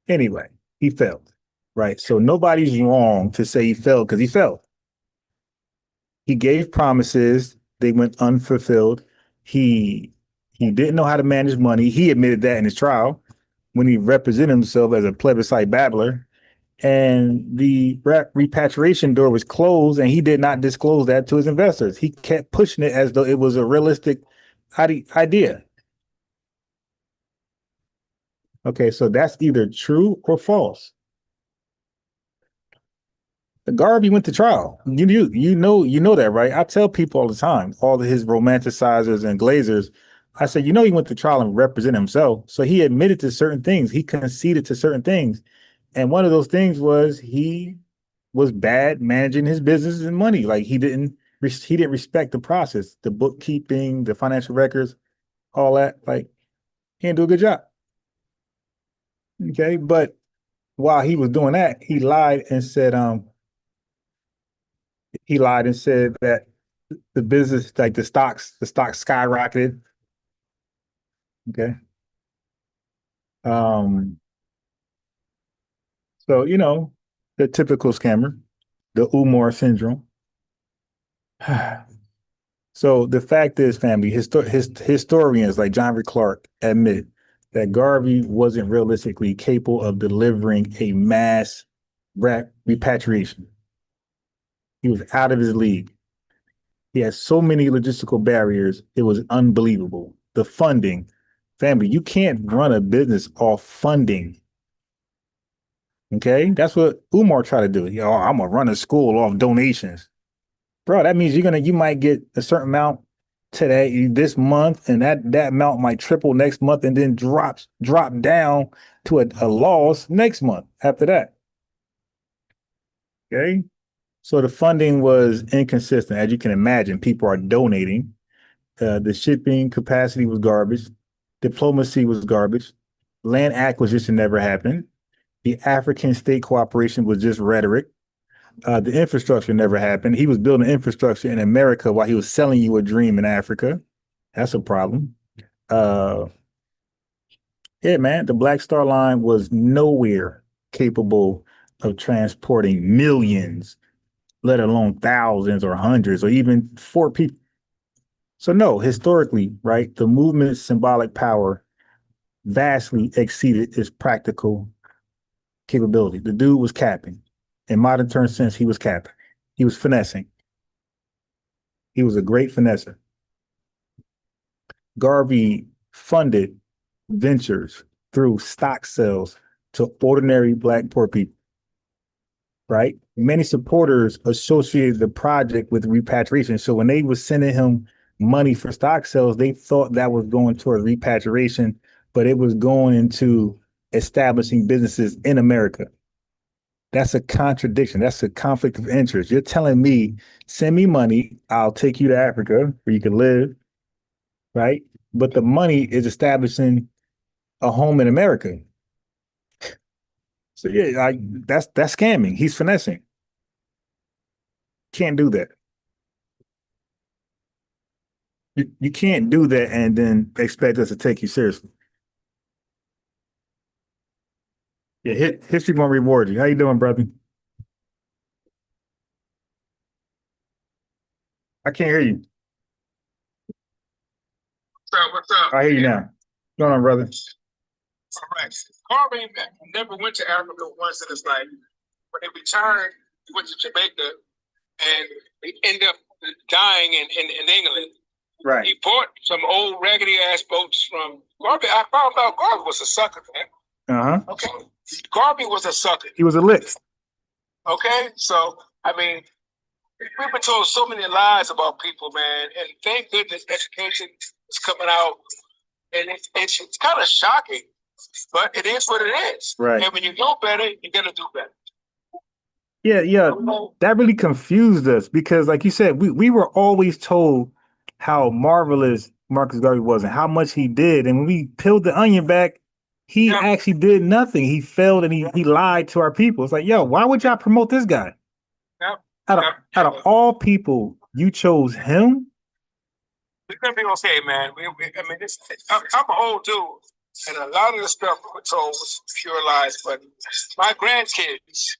Anyway, he failed, right? So nobody's wrong to say he failed because he failed. He gave promises, they went unfulfilled. He didn't know how to manage money. He admitted that in his trial when he represented himself as a plebiscite babbler. And the repatriation door was closed, and he did not disclose that to his investors. He kept pushing it as though it was a realistic idea. Okay, so that's either true or false. Garvey went to trial. You know that, right? I tell people all the time, all of his romanticizers and glazers, I said, he went to trial and represented himself. So he admitted to certain things. He conceded to certain things. And one of those things was he was bad managing his business and money. Like he didn't respect the process, the bookkeeping, the financial records, all that. Like he didn't do a good job. Okay, but while he was doing that, he lied and said that the business, like the stocks skyrocketed. Okay. So the typical scammer, the Umar syndrome. So the fact is, family, historians like John Clark admit that Garvey wasn't realistically capable of delivering a mass repatriation. He was out of his league. He had so many logistical barriers, it was unbelievable. The funding, family, you can't run a business off funding. Okay, that's what Umar tried to do. I'm gonna run a school off donations. Bro, that means you might get a certain amount today, this month, and that amount might triple next month, and then drop down to a loss next month after that. Okay, so the funding was inconsistent, as you can imagine. People are donating. The shipping capacity was garbage. Diplomacy was garbage. Land acquisition never happened. The African state cooperation was just rhetoric. The infrastructure never happened. He was building infrastructure in America while he was selling you a dream in Africa. That's a problem. Yeah, man, the Black Star Line was nowhere capable of transporting millions, let alone thousands or hundreds or even 4 people. So no, historically, right, the movement's symbolic power vastly exceeded its practical capability. The dude was capping. In modern term sense, he was capping. He was finessing. He was a great finesser. Garvey funded ventures through stock sales to ordinary Black poor people, right? Many supporters associated the project with repatriation. So when they were sending him money for stock sales, they thought that was going toward repatriation, but it was going into establishing businesses in America. That's a contradiction. That's a conflict of interest. You're telling me, send me money, I'll take you to Africa where you can live, right? But the money is establishing a home in America. So yeah, that's scamming. He's finessing. Can't do that. You can't do that and then expect us to take you seriously. Yeah, history gonna reward you. How you doing, brother? I can't hear you. What's up? I hear you now. What's going on, brother? All right. Garvey never went to Africa once in his life. When he returned, he went to Jamaica and he ended up dying in England. Right. He bought some old raggedy ass boats from Garvey. I found out Garvey was a sucker, man. Uh-huh. Okay. Garvey was a sucker. He was a lick. Okay. So, I mean, we've been told so many lies about people, man. And thank goodness education is coming out. And it's kind of shocking, but it is what it is. Right. And when you know better, you're going to do better. Yeah. That really confused us because, like you said, we were always told how marvelous Marcus Garvey was and how much he did. And when we peeled the onion back, he actually did nothing. He failed and he lied to our people. It's like, yo, why would y'all promote this guy? Out of all people, you chose him? We're going to be okay, man. I mean, I'm an old dude, and a lot of the stuff we were told was pure lies. But my grandkids,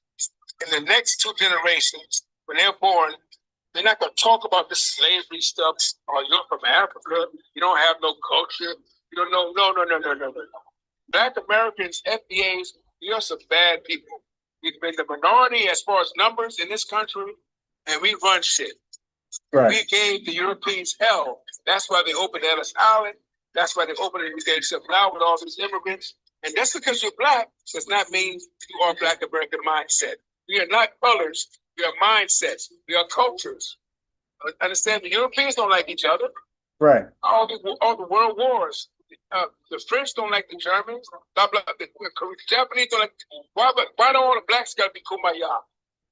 in the next 2 generations, when they're born, they're not going to talk about this slavery stuff. Oh, you're from Africa. You don't have no culture. You don't know. No. Black Americans, FBAs, you're some bad people. We've been the minority as far as numbers in this country, and we run shit. Right. We gave the Europeans hell. That's why they opened Ellis Island. That's why they opened it except now with all these immigrants. And just because you're Black does not mean you are Black American mindset. We are not colors. We are mindsets. We are cultures. Understand? The Europeans don't like each other. Right. All the world wars. The French don't like the Germans. Blah, blah, the Japanese don't like. Why don't all the Blacks got to be kumbaya?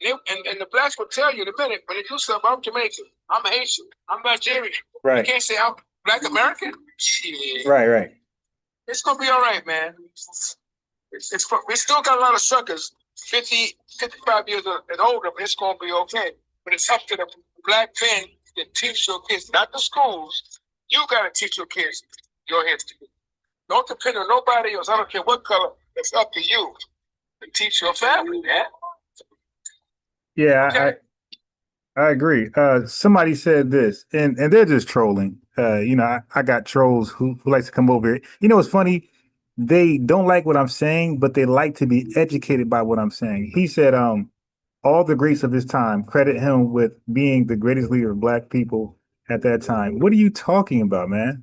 And the Blacks will tell you in a minute when they do something. I'm Jamaican. I'm Haitian. I'm Nigerian. Right. You can't say I'm Black American. Shit. Right. It's gonna be all right, man. We still got a lot of suckers, 50, 55 years and older, but it's gonna be okay. But it's up to the Black men to teach your kids, not the schools. You gotta teach your kids your history. Don't depend on nobody else. I don't care what color. It's up to you to teach your family, man. Yeah, okay. I agree. Somebody said this, and they're just trolling. I got trolls who likes to come over here. You know, it's funny. They don't like what I'm saying, but they like to be educated by what I'm saying. He said, all the greats of his time credit him with being the greatest leader of Black people at that time. What are you talking about, man?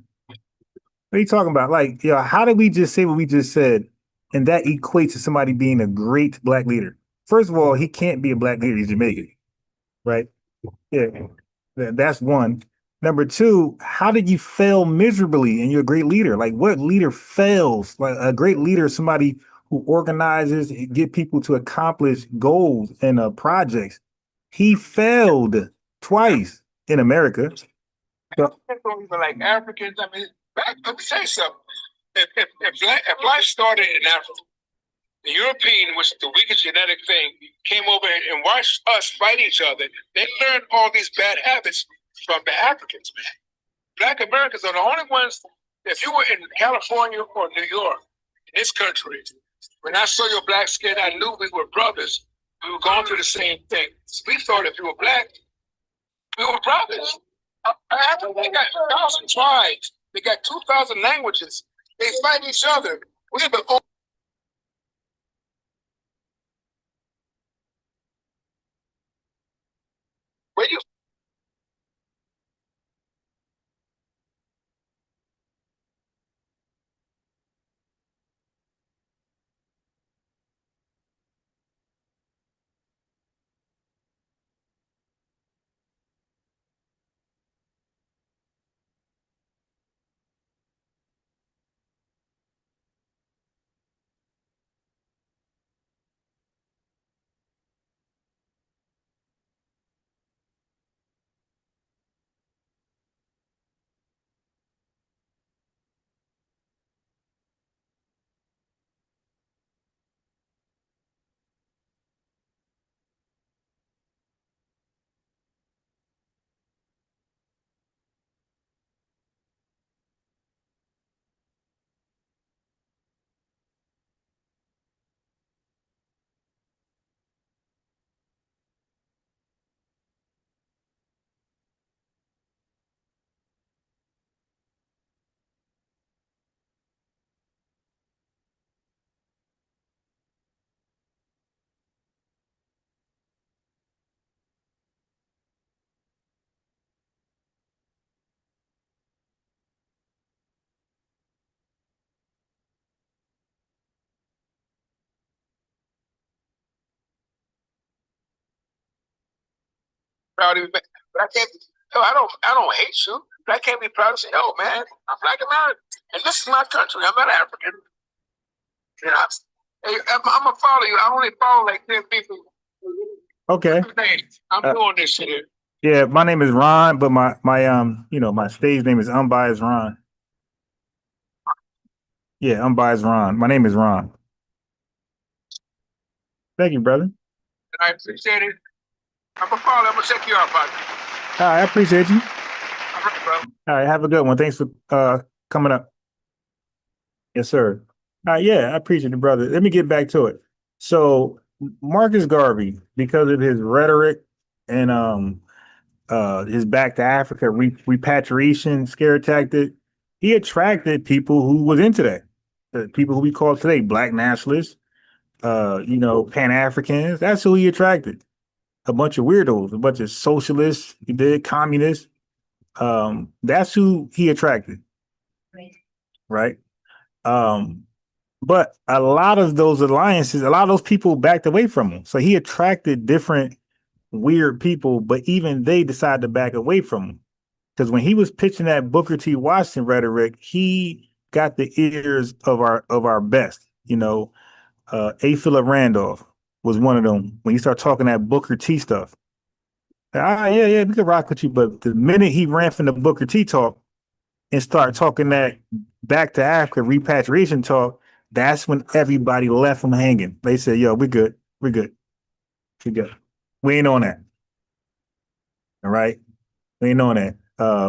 What are you talking about? Like, how did we just say what we just said, and that equates to somebody being a great Black leader? First of all, he can't be a Black leader. He's Jamaican, right? Yeah, that's one. Number two, how did you fail miserably and you're a great leader? Like what leader fails? Like a great leader is somebody who organizes and get people to accomplish goals and projects. He failed twice in America. So, Africans don't even like Africans. I mean, let me tell you something. If life started in Africa, the European, which is the weakest genetic thing, came over and watched us fight each other. They learned all these bad habits from the Africans, man. Black Americans are the only ones. If you were in California or New York, in this country, when I saw your black skin, I knew we were brothers. We were going through the same thing. So we thought if you were black, we were brothers. Africa, they got 1,000 tribes. They got 2,000 languages. They fight each other. We're the only. Where you proud of you, but I can't. No, I don't hate you. But I can't be proud to say, "Oh man, I'm Black American, and this is my country. I'm not African." You know, hey, I'm gonna follow you. I only follow like 10 people. okay. Hey, I'm doing this shit here. Yeah, my name is Ron, but my my stage name is Unbiased Ron. Yeah, Unbiased Ron. My name is Ron. Thank you, brother. And I appreciate it. I'm gonna follow. I'm gonna check you out, buddy. All right, I appreciate you. All right, bro. All right, have a good one. Thanks for coming up. Yes, sir. Yeah, I appreciate it, brother. Let me get back to it. So Marcus Garvey, because of his rhetoric and his back to Africa repatriation scare tactic, he attracted people who was into that. The people who we call today Black nationalists, Pan-Africans. That's who he attracted. A bunch of weirdos, a bunch of socialists, he did communists. That's who he attracted. Right. But a lot of those alliances, a lot of those people backed away from him. So he attracted different weird people, but even they decided to back away from him. Because when he was pitching that Booker T. Washington rhetoric, he got the ears of our best. A. Philip Randolph was one of them. When he started talking that Booker T stuff, yeah, we could rock with you. But the minute he ran from the Booker T talk and started talking that back to Africa repatriation talk, that's when everybody left him hanging. They said, "Yo, we're good. We're good. We're good. We ain't on that." All right, we ain't on that.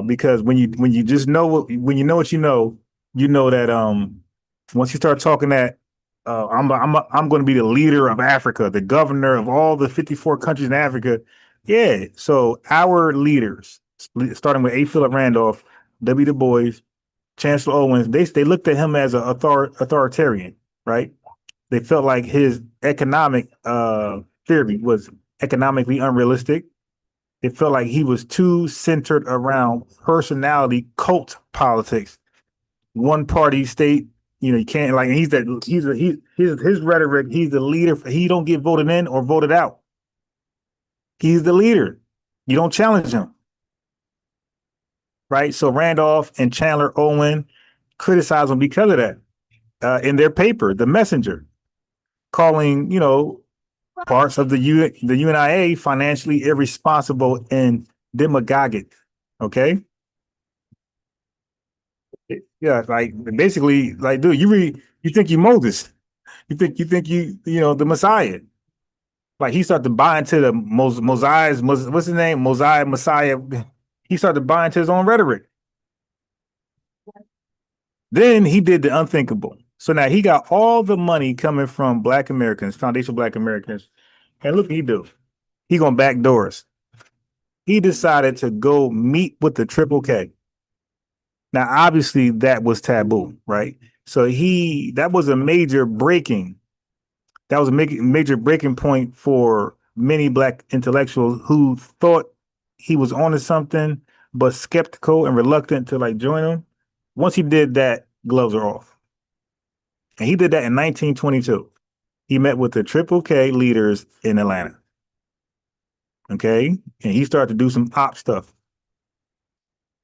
Because when you just know what you know that once you start talking that I'm going to be the leader of Africa, the governor of all the 54 countries in Africa. Yeah. So our leaders, starting with A. Philip Randolph, W. Du Bois, Chancellor Owens, they looked at him as an authoritarian, right? They felt like his economic theory was economically unrealistic. They felt like he was too centered around personality, cult politics, one party state. You can't like his rhetoric. He's the leader. He don't get voted in or voted out. He's the leader. You don't challenge him. right? So Randolph and Chandler Owen criticized him because of that in their paper, The Messenger, calling, parts of the UNIA financially irresponsible and demagogic. Okay. Yeah, like basically, like, dude, you think you Moses. You think the Messiah. Like he started to buy into the Mosiah's, what's his name? Mosiah, Messiah. He started to buy into his own rhetoric. Then he did the unthinkable. So now he got all the money coming from Black Americans, foundational Black Americans. And look what he do. He gonna backdoor us. He decided to go meet with the Triple K. Now, obviously, that was taboo, right? So that was a major breaking. That was a major breaking point for many Black intellectuals who thought he was onto something, but skeptical and reluctant to like join him. Once he did that, gloves are off. And he did that in 1922. He met with the Triple K leaders in Atlanta. Okay. And he started to do some op stuff.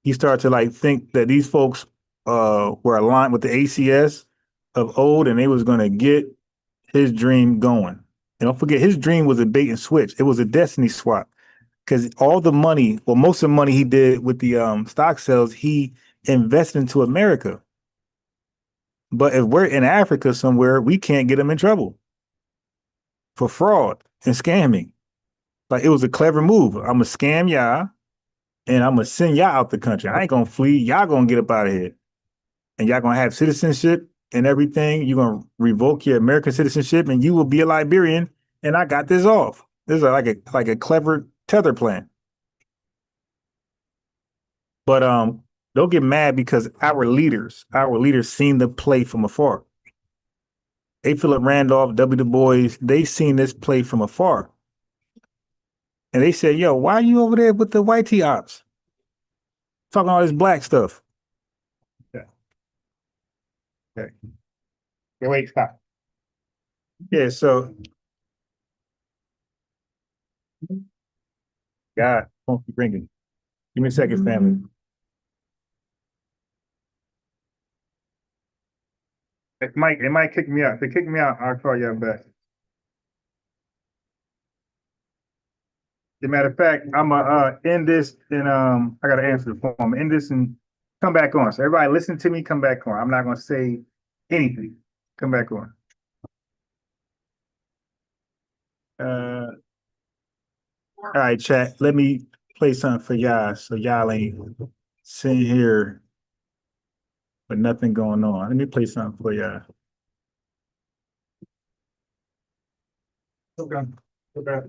He started to like think that these folks were aligned with the ACS of old and they was going to get his dream going. And don't forget, his dream was a bait and switch. It was a destiny swap because all the money, well, most of the money he did with the stock sales, he invested into America. But if we're in Africa somewhere, we can't get him in trouble for fraud and scamming. Like it was a clever move. I'm going to scam y'all and I'm going to send y'all out the country. I ain't going to flee. Y'all going to get up out of here. And y'all going to have citizenship and everything. You're going to revoke your American citizenship and you will be a Liberian. And I got this off. This is like a clever tether plan. But don't get mad because our leaders seen the play from afar. A. Philip Randolph, W. Du Bois, they seen this play from afar. And they said, yo, why are you over there with the white T ops? Talking all this black stuff. Yeah. Okay. Wait, stop. Yeah, so God, won't keep ringing. Give me a second, family. It might kick me out. If they kick me out, I'll call y'all back. As a matter of fact, I'm gonna end this and I gotta answer the phone. End this and come back on. So everybody listen to me, come back on. I'm not gonna say anything. Come back on. All right, chat. Let me play something for y'all so y'all ain't sitting here with nothing going on. Let me play something for y'all. Okay. Okay.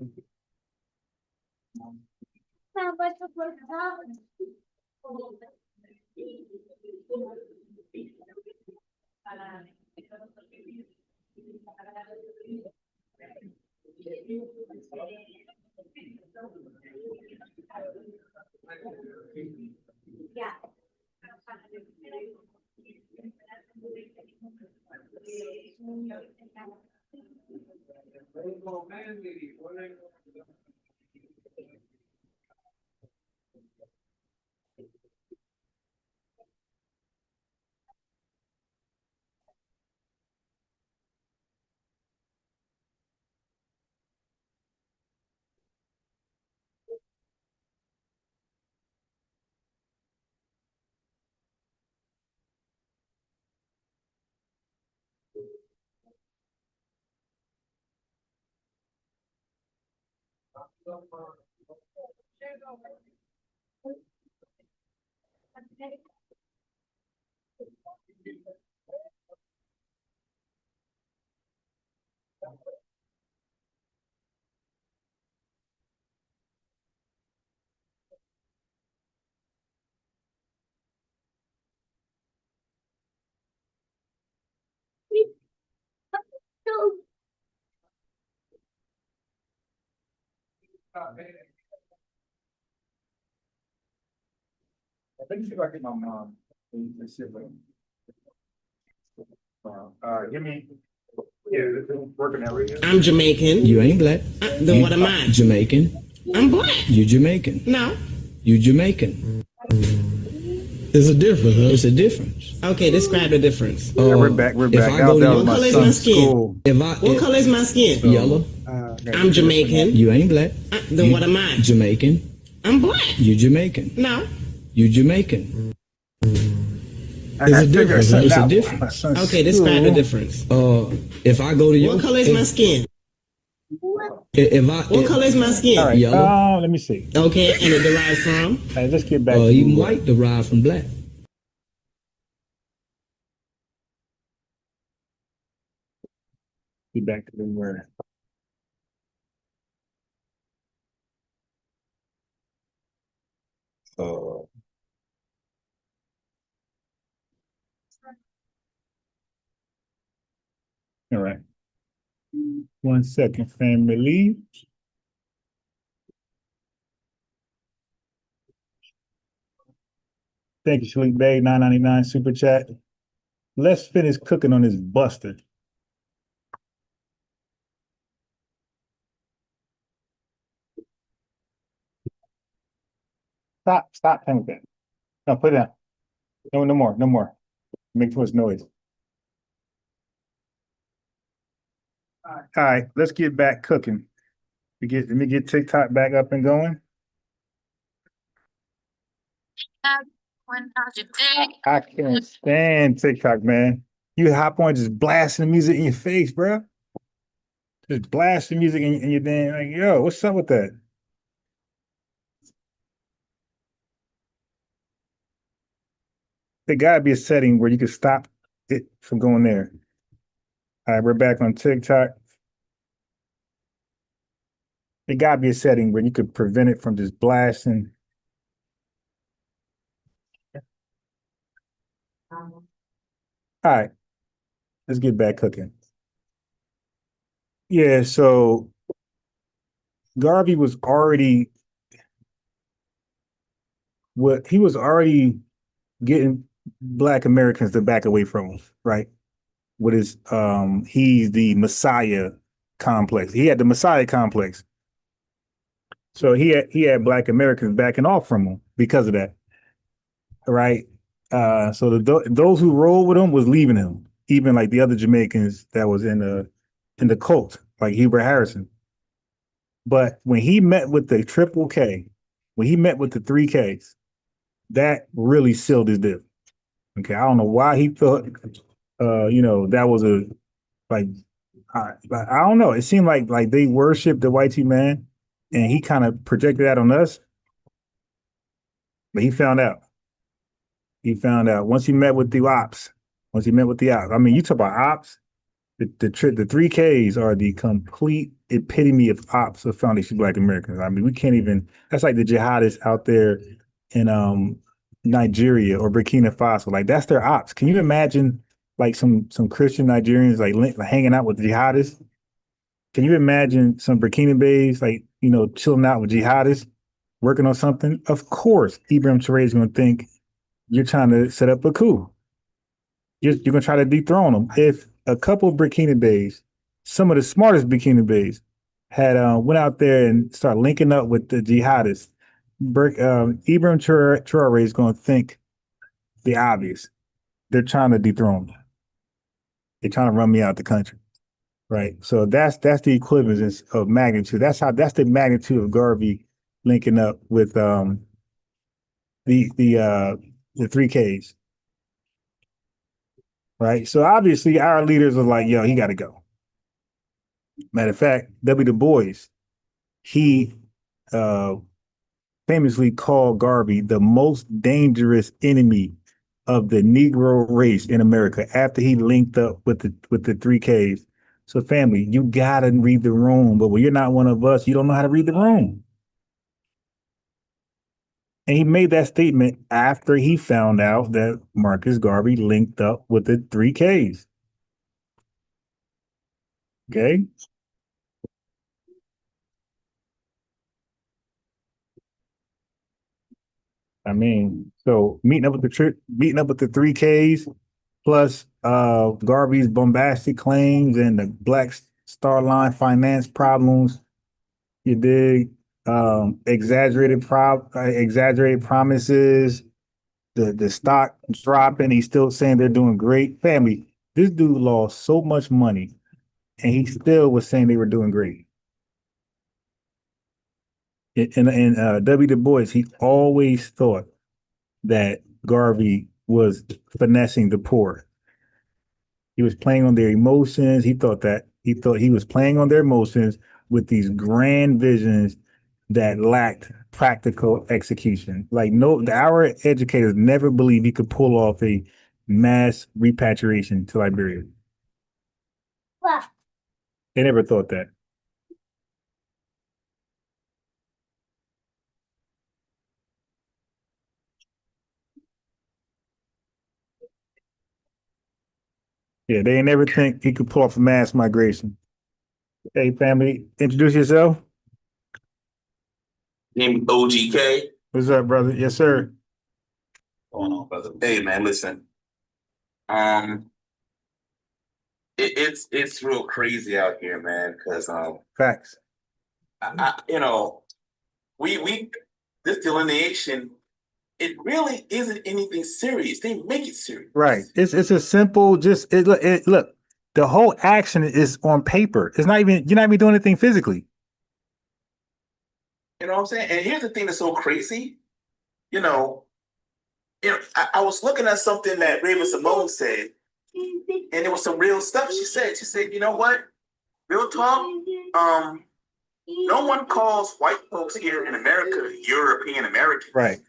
Let me see if I get my mom. Give me. Yeah, this is working that right here. I'm Jamaican. You ain't black. Then what am I? Jamaican. I'm black. You Jamaican. No. You Jamaican. It's a difference, huh? It's a difference. Okay, describe the difference. Yeah, we're back. We're If back. I That, go that to was what my color is my son's skin? school. What color is my skin? So, Yellow. I'm Jamaican. You ain't black. Then what am I? Jamaican. I'm black. You Jamaican. No. You Jamaican. It's a difference. It's a a difference. Okay, describe the difference. If I go to your, What color is my skin? What color is my skin? All right. Yellow. Let me see. Okay, and it derives from? All right, let's get back to Even white derived from black. Get back to the word. All right. 1 second, family. Thank you, Shalik Bay, $9.99 super chat. Let's finish cooking on this buster. Stop playing with that. No, put it down. No more. Make too much noise. All right, let's get back cooking. Let me get TikTok back up and going. I can't stand TikTok, man. You hop on just blasting the music in your face, bro. Just blasting music in your damn, like, yo, what's up with that? There gotta be a setting where you can stop it from going there. All right, we're back on TikTok. There gotta be a setting where you could prevent it from just blasting. All right, let's get back cooking. Yeah, so Garvey was already getting Black Americans to back away from him, right? With his he's the Messiah complex. He had the Messiah complex. So he had Black Americans backing off from him because of that. Right? So those who rolled with him was leaving him, even like the other Jamaicans that was in the cult, like Hubert Harrison. But when he met with the Triple K, when he met with the 3Ks, that really sealed his deal. Okay, I don't know why he thought, that was a like, I don't know. It seemed like they worshiped the white man, and he kind of projected that on us. But he found out. Once he met with the ops. I mean, you talk about ops. The 3Ks are the complete epitome of ops of Foundation Black Americans. I mean, we can't even. That's like the jihadists out there in Nigeria or Burkina Faso. Like that's their ops. Can you imagine like some Christian Nigerians like hanging out with jihadists? Can you imagine some Burkinabes like chilling out with jihadists, working on something? Of course, Ibrahim Traoré is going to think you're trying to set up a coup. You're going to try to dethrone them. If a couple of Burkinabes, some of the smartest Burkinabes, had went out there and started linking up with the jihadists, Ibrahim Traoré is going to think the obvious. They're trying to dethrone me. They're trying to run me out the country, right? So that's the equivalence of magnitude. That's the magnitude of Garvey linking up with the 3Ks, right? So obviously our leaders are like, yo, he got to go. Matter of fact, W. Du Bois, he famously called Garvey the most dangerous enemy of the Negro race in America after he linked up with the 3Ks. So family, you gotta read the room, but when you're not one of us, you don't know how to read the room. And he made that statement after he found out that Marcus Garvey linked up with the 3Ks. Okay. I mean, so meeting up with the 3Ks, plus Garvey's bombastic claims and the Black Star Line finance problems. You dig? Exaggerated promises, the stock dropping. He's still saying they're doing great. Family, this dude lost so much money, and he still was saying they were doing great. And W. Du Bois, he always thought that Garvey was finessing the poor. He was playing on their emotions. He thought he was playing on their emotions with these grand visions that lacked practical execution. Like our educators never believed he could pull off a mass repatriation to Liberia. They never thought that. Yeah, they never think he could pull off a mass migration. Hey, family, introduce yourself. Name OGK. What's up, brother? Yes, sir. What's going on, brother? Hey, man, listen. It's real crazy out here, man. Because Facts. we this delineation, it really isn't anything serious. They make it serious. Right. It's a simple. Look. The whole action is on paper. It's not even. You're not even doing anything physically. You know what I'm saying? And here's the thing that's so crazy. I was looking at something that Raven Simone said, and it was some real stuff she said. She said, you know what? Real talk. No one calls white folks here in America European Americans. Right.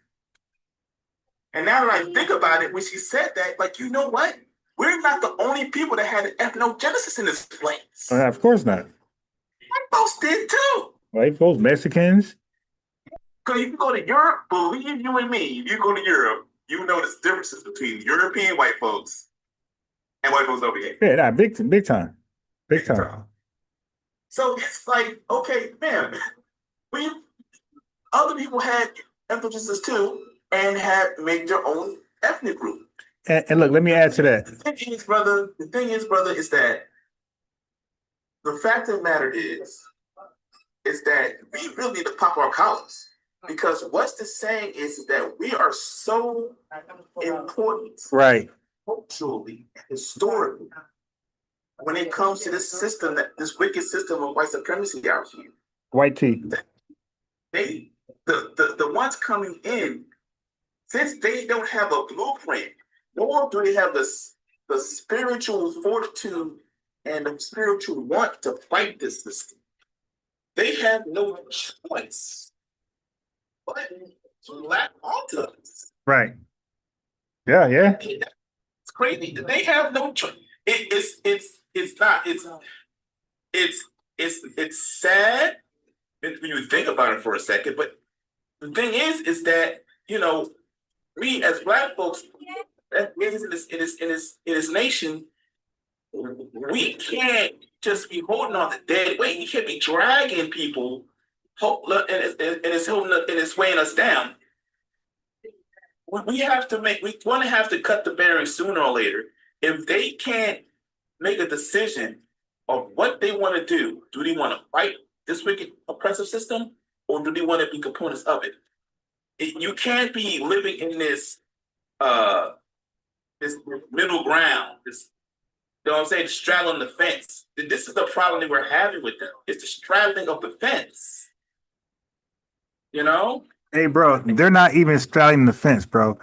And now that I think about it, when she said that, like, you know what? We're not the only people that had an ethnogenesis in this place. Of course not. White folks did too. White folks, Mexicans. Because you can go to Europe, believe you and me, if you go to Europe, you know the differences between European white folks and white folks over here. Yeah, nah, big time. Big time. So it's like, okay, man, other people had ethnogenesis too and had made their own ethnic group. And look, let me add to that. The thing is, brother, is that the fact of the matter is that we really need to pop our collars. Because what's the saying is that we are so important, right, culturally, historically, when it comes to this system, this wicked system of white supremacy out here. White tea. The ones coming in, since they don't have a blueprint, nor do they have the spiritual fortitude and the spiritual want to fight this system, they have no choice but to latch onto us. Right. Yeah. It's crazy. They have no choice. It's sad when you think about it for a second. But the thing is that we as Black folks, in this nation, we can't just be holding on to dead weight. You can't be dragging people, and it's weighing us down. We're going to have to cut the bearing sooner or later. If they can't make a decision of what they want to do they want to fight this wicked oppressive system, or do they want to be components of it? You can't be living in this middle ground, I'm saying, straddling the fence. This is the problem that we're having with them. It's the straddling of the fence. Hey, bro, they're not even straddling the fence, bro.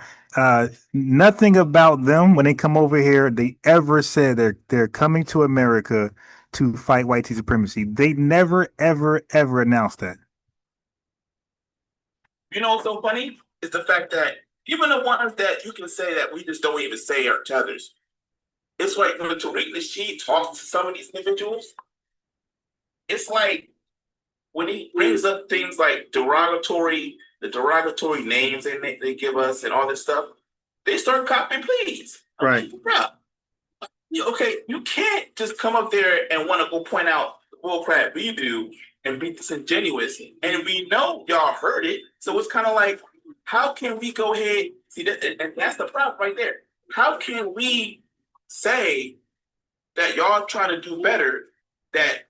Nothing about them when they come over here, they ever said they're coming to America to fight white supremacy. They never, ever, ever announced that. What's so funny is the fact that even the ones that you can say that we just don't even say are each other's. It's like when Tariq Nasheed talks to some of these individuals, it's like when he brings up things like the derogatory names they give us and all this stuff, they start copying please. Right. Bro, okay, you can't just come up there and want to go point out the bullcrap we do and be disingenuous. And we know y'all heard it. So it's kind of like, how can we go ahead? See, and that's the problem right there. How can we say that y'all trying to do better, that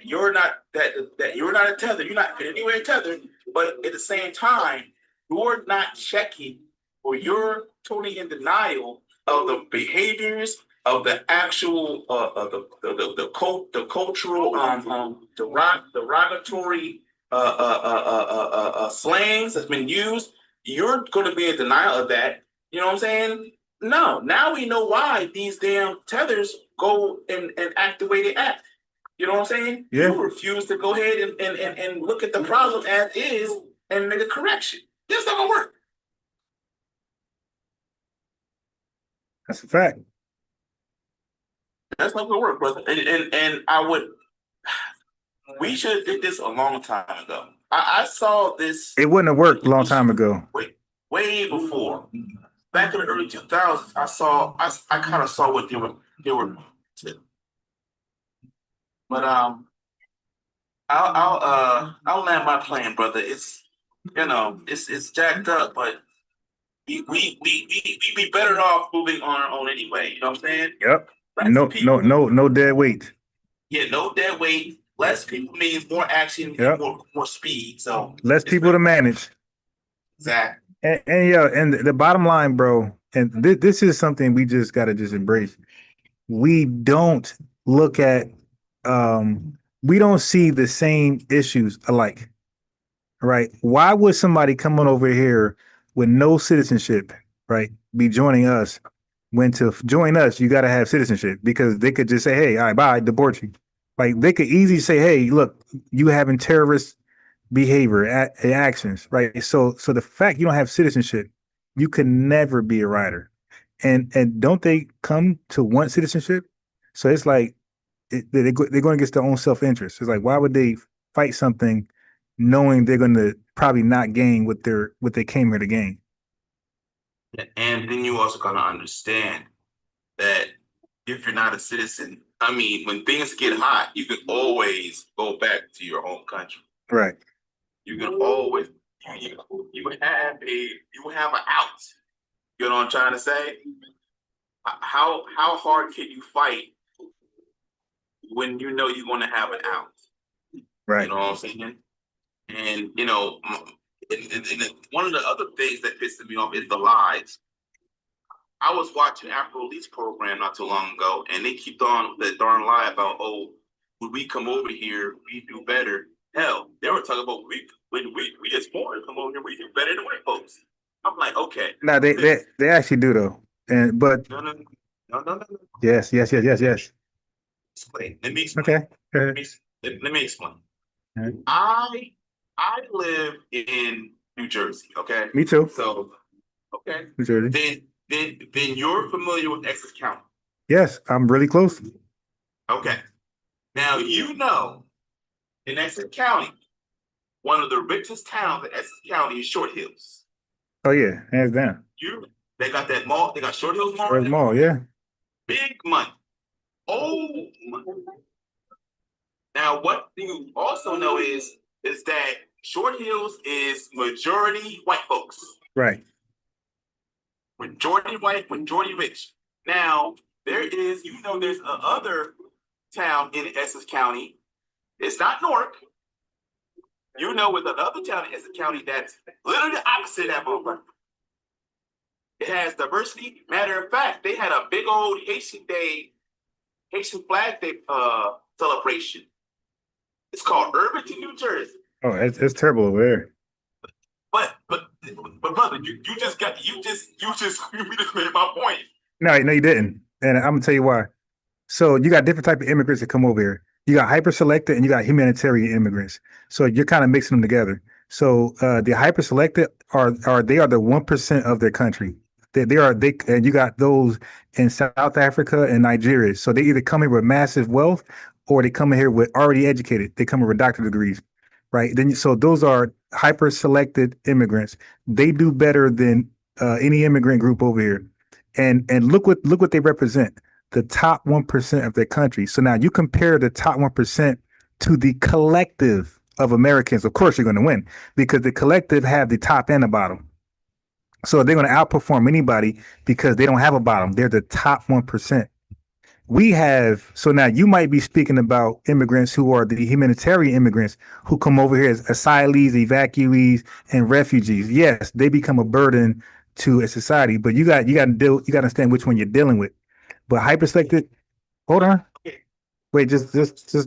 you're not a tether, you're not in any way tethered, but at the same time, you're not checking or you're totally in denial of the behaviors of the actual the cultural derogatory slangs that's been used, you're going to be in denial of that. You know what I'm saying? No. Now we know why these damn tethers go and act the way they act. You know what I'm saying? Yeah. You refuse to go ahead and look at the problem as is and make a correction. This not gonna work. That's a fact. That's not gonna work, brother. And I would. We should have did this a long time ago. I saw this. It wouldn't have worked a long time ago. Way before. Back in the early 2000s, I kind of saw what they were. But I'll land my plane, brother. It's it's jacked up, but we be better off moving on our own anyway. You know what I'm saying? Yep. No dead weight. Yeah, no dead weight. Less people means more action, Yep. and more speed. So Less people to manage. exactly. And the bottom line, bro, and this is something we just got to just embrace. We don't look at, we don't see the same issues alike, right? Why would somebody coming over here with no citizenship, right, be joining us? When to join us, you got to have citizenship, because they could just say, hey, all right, bye, deport you. Like, they could easily say, hey, look, you having terrorist behavior, actions, right? So the fact you don't have citizenship, you can never be a writer. And don't they come to want citizenship? So it's like they're going against their own self-interest. It's like, why would they fight something knowing they're going to probably not gain what they came here to gain? And then you also gotta understand that if you're not a citizen, I mean, when things get hot, you can always go back to your home country. Right. You can always you have an out. You know what I'm trying to say? How hard can you fight when you know you're gonna have an out? Right. You know what I'm saying? And you know, and one of the other things that pisses me off is the lies. I was watching Afro-Latinx program not too long ago, and they keep on that darn lie about, oh, when we come over here, we do better. Hell, they were talking about when we as foreigners come over here, we do better than white folks. I'm like, okay. No, they actually do though. But No. yes. Explain. Let me explain. Okay. Let me explain. All right. I live in New Jersey. Okay. Me too. So, okay. New Jersey. Then you're familiar with Essex County. Yes, I'm really close. Okay. Now you know, in Essex County, one of the richest towns in Essex County is Short Hills. Oh yeah, hands down. They got that mall. They got Short Hills Mall. Where's mall? Yeah. Big money. Old money. Now, what you also know is that Short Hills is majority white folks. Right. Majority white, majority rich. Now, there's another town in Essex County. It's not Newark. With another town in Essex County that's literally the opposite of that motherfucker. It has diversity. Matter of fact, they had a big old Haitian Flag Day celebration. It's called Irvington, New Jersey. Oh, it's terrible over there. But brother, you just made my point. No, you didn't. And I'm gonna tell you why. So you got different type of immigrants that come over here. You got hyper selected and you got humanitarian immigrants. So you're kind of mixing them together. So the hyper selected are the 1% of their country. And you got those in South Africa and Nigeria. So they either come here with massive wealth or they come in here with already educated. They come here with doctorate degrees, right? So those are hyper selected immigrants. They do better than any immigrant group over here. And look what they represent. The top 1% of their country. So now you compare the top 1% to the collective of Americans. Of course, you're going to win because the collective have the top and the bottom. So they're going to outperform anybody because they don't have a bottom. They're the top 1%. So now you might be speaking about immigrants who are the humanitarian immigrants who come over here as asylees, evacuees, and refugees. Yes, they become a burden to a society. But you got to understand which one you're dealing with. But hyperselected, hold on. Wait, just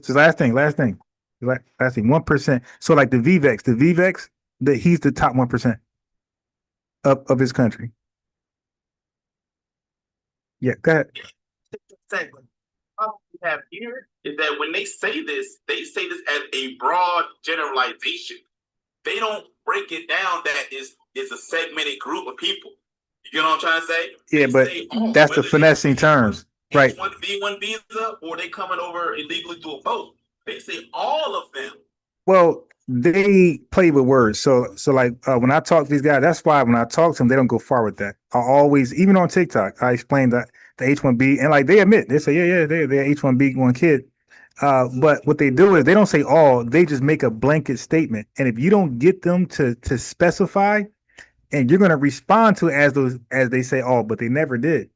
last thing. Last thing. 1%. So like the VVEX, he's the top 1% of his country. Yeah, go ahead. Exactly. What we have here is that when they say this as a broad generalization. They don't break it down that is a segmented group of people. You know what I'm trying to say? Yeah, but that's the finessing terms, right? H-1B visa, or they coming over illegally through a boat. They say all of them. Well, they play with words. So like when I talk to these guys, that's why when I talk to them, they don't go far with that. I always, even on TikTok, I explain that the H-1B, and like they admit, they say, yeah, they're H-1B one kid. But what they do is they don't say all, they just make a blanket statement. And if you don't get them to specify, and you're going to respond to it as they say all, but they never did.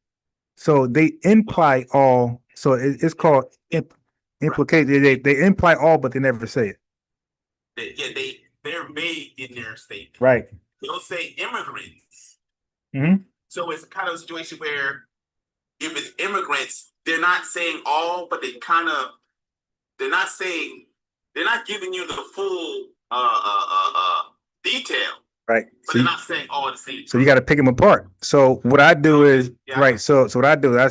So they imply all. So it's called implicate. They imply all, but they never say it. They're vague in their statement. Right. They'll say immigrants. Mm-hmm. So it's kind of a situation where if it's immigrants, they're not saying all, but they're not giving you the full detail. Right. But they're not saying all the same. So you got to pick them apart. So what I do is right. So what I do is I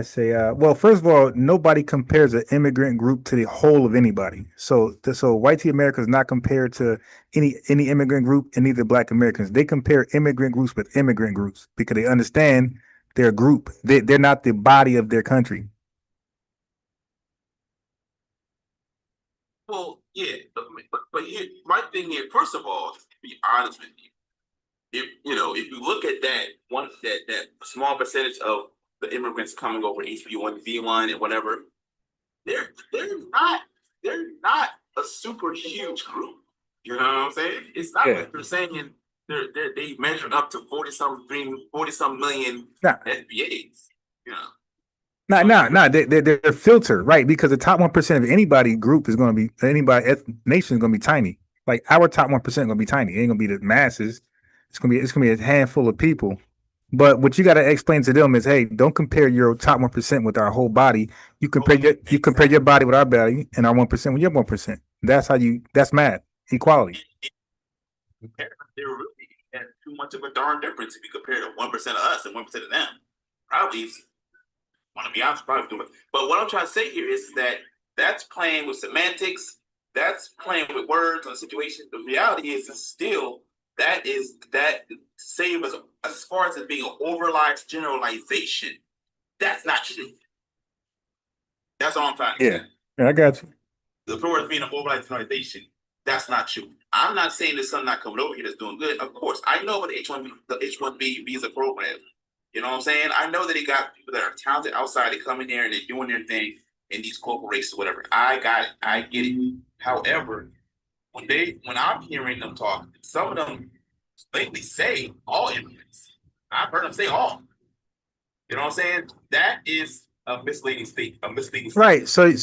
say, well, first of all, nobody compares an immigrant group to the whole of anybody. So white tea America is not compared to any immigrant group, and neither Black Americans. They compare immigrant groups with immigrant groups because they understand their group. They're not the body of their country. Well, yeah, but here, my thing here, first of all, to be honest with you, if you look at that small percentage of the immigrants coming over HB1B1 and whatever, they're not a super huge group. You know what I'm saying? It's not like they're saying they measured up to 40 some million FBAs. You know. No. They're filtered, right? Because the top 1% of anybody group is going to be nation is going to be tiny. Like our top 1% is going to be tiny. It ain't going to be the masses. It's going to be a handful of people. But what you got to explain to them is, hey, don't compare your top 1% with our whole body. You compare your body with our body, and our 1% with your 1%. That's math equality. There really isn't too much of a darn difference if you compare to 1% of us and 1% of them. Probably. Want to be honest, probably do it. But what I'm trying to say here is that that's playing with semantics. That's playing with words on the situation. The reality is still that same as far as it being an overlarge generalization. That's not true. That's all I'm trying to say. Yeah, I got you. The floor is being an overlarge generalization. That's not true. I'm not saying there's something not coming over here that's doing good. Of course, I know about the H-1B visa program. You know what I'm saying? I know that they got people that are talented outside. They come in there and they're doing their thing in these corporations or whatever. I got it. I get it. However, when I'm hearing them talk, some of them lately say all immigrants. I've heard them say all. You know what I'm saying? That is a misleading statement. Right. So you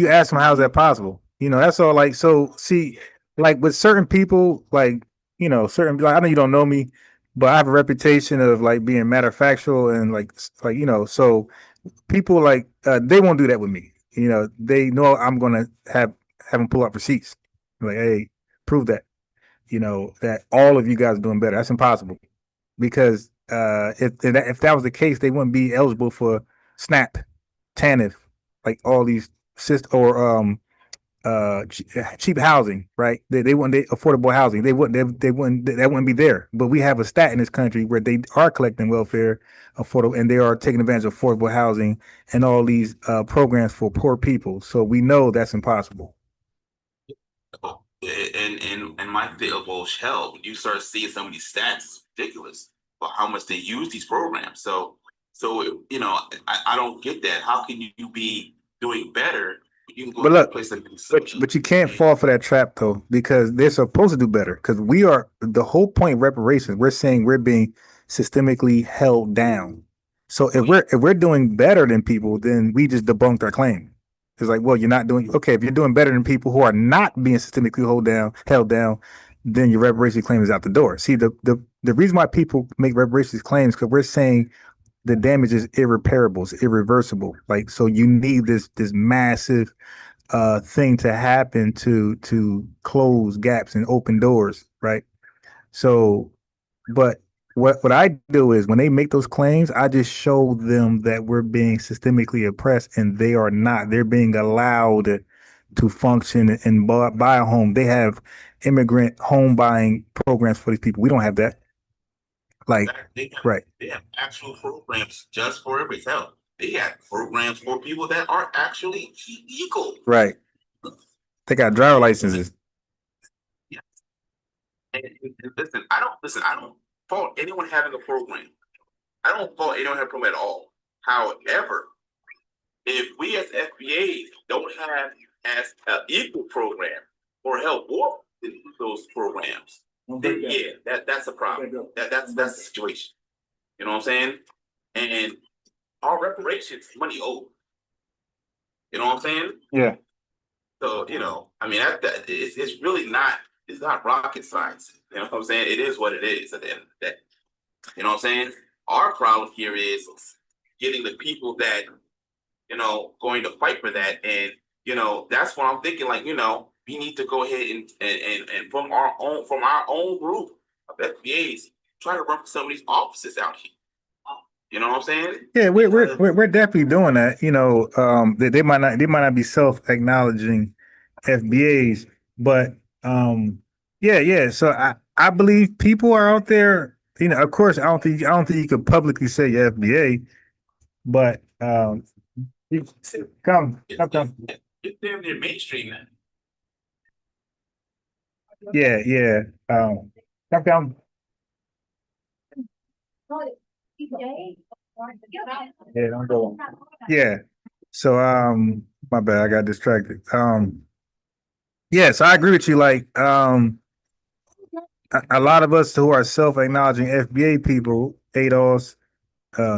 ask them how's that possible? That's all. Like, so see, like with certain people, like certain, like I know you don't know me, but I have a reputation of like being matter of factual and like so people like they won't do that with me. They know I'm gonna have them pull up receipts. Like, hey, prove that. That all of you guys are doing better. That's impossible. Because if that was the case, they wouldn't be eligible for SNAP, TANF, like all these cheap housing, right? They wouldn't affordable housing. They wouldn't that wouldn't be there. But we have a stat in this country where they are collecting welfare affordable, and they are taking advantage of affordable housing and all these programs for poor people. So we know that's impossible. And my thing of hell, when you start seeing some of these stats, it's ridiculous for how much they use these programs. So I don't get that. How can you be doing better? You can go to a place like this. But you can't fall for that trap though, because they're supposed to do better. Because we are the whole point of reparations. We're saying we're being systemically held down. So if we're doing better than people, then we just debunked our claim. It's like, well, you're not doing okay. If you're doing better than people who are not being systemically held down, then your reparations claim is out the door. See, the reason why people make reparations claims because we're saying the damage is irreparable, it's irreversible. Like, so you need this massive thing to happen to close gaps and open doors, right? So, but what I do is when they make those claims, I just show them that we're being systemically oppressed, and they are not. They're being allowed to function and buy a home. They have immigrant home buying programs for these people. We don't have that. Like, right. They have actual programs just for everything. Hell, they have programs for people that are actually illegal. Right. They got driver licenses. Yeah. And listen. I don't fault anyone having a program. I don't fault anyone having a program at all. However, if we as FBAs don't have as an equal program or help more in those programs, then yeah, that's a problem. That's the situation. You know what I'm saying? And our reparations money owed. You know what I'm saying? Yeah. So, you know, I mean, it's really not, it's not rocket science. You know what I'm saying? It is what it is at the end of the day. You know what I'm saying? Our problem here is getting the people that, you know, going to fight for that. And, you know, that's what I'm thinking, like, you know, we need to go ahead and from our own group of FBAs, try to run for some of these offices out here. You know what I'm saying? Yeah, we're definitely doing that. You know, they might not be self-acknowledging FBAs, but yeah. So I believe people are out there. You know, of course, I don't think you could publicly say you're FBA, but come. It's damn near mainstream now. Yeah. Come. Yeah, don't go. Yeah. So my bad, I got distracted. Yes, I agree with you. Like a lot of us who are self-acknowledging FBA people, ADOS,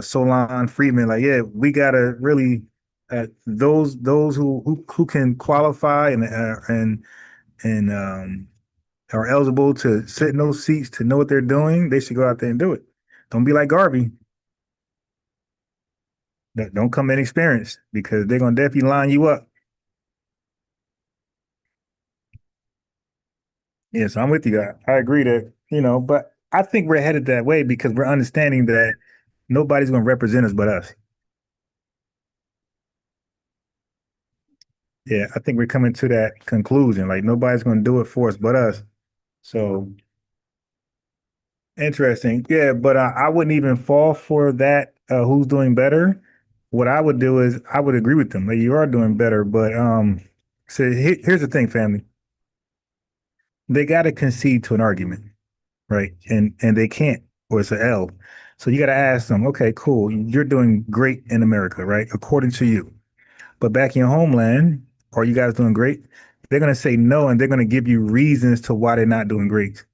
Solon, Friedman, like, yeah, we gotta really those who can qualify and are eligible to sit in those seats to know what they're doing, they should go out there and do it. Don't be like Garvey. Don't come inexperienced because they're gonna definitely line you up. Yes, I'm with you. I agree that, you know, but I think we're headed that way because we're understanding that nobody's gonna represent us but us. Yeah, I think we're coming to that conclusion. Like nobody's gonna do it for us but us. So interesting. Yeah, but I wouldn't even fall for that. Who's doing better? What I would do is I would agree with them. Like you are doing better, but so here's the thing, family. They got to concede to an argument, right? And they can't, or it's an L. So you got to ask them, okay, cool, you're doing great in America, right? According to you. But back in your homeland, are you guys doing great? They're going to say no, and they're going to give you reasons to why they're not doing great.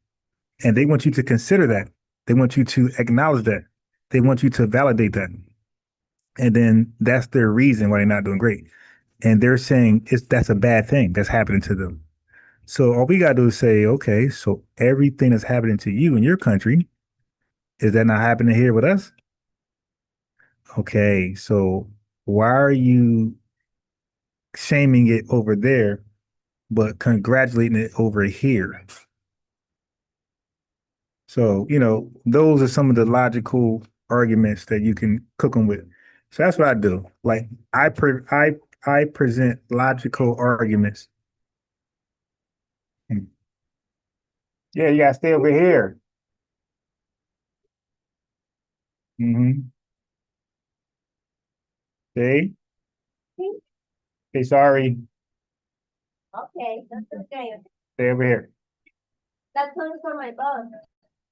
And they want you to consider that. They want you to acknowledge that. They want you to validate that. And then that's their reason why they're not doing great. And they're saying that's a bad thing that's happening to them. So all we gotta do is say, okay, so everything that's happening to you in your country, is that not happening here with us? Okay, so why are you shaming it over there, but congratulating it over here? So, you know, those are some of the logical arguments that you can cook them with. So that's what I do. Like I present logical arguments. Yeah, you gotta stay over here. Mm-hmm. See? Say sorry. Okay, that's okay. Stay over here. That's only for my boss.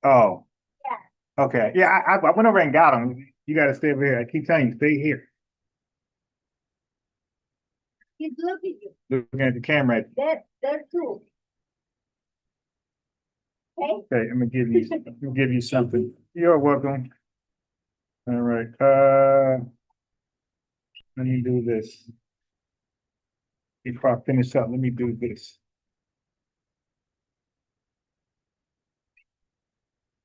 Oh, Yeah. okay. Yeah, I went over and got him. You gotta stay over here. I keep telling you, stay here. He's looking at you. Looking at the camera. There too. Okay. Okay, let me give you something. You're welcome. All right. Let me do this. Before I finish up, let me do this.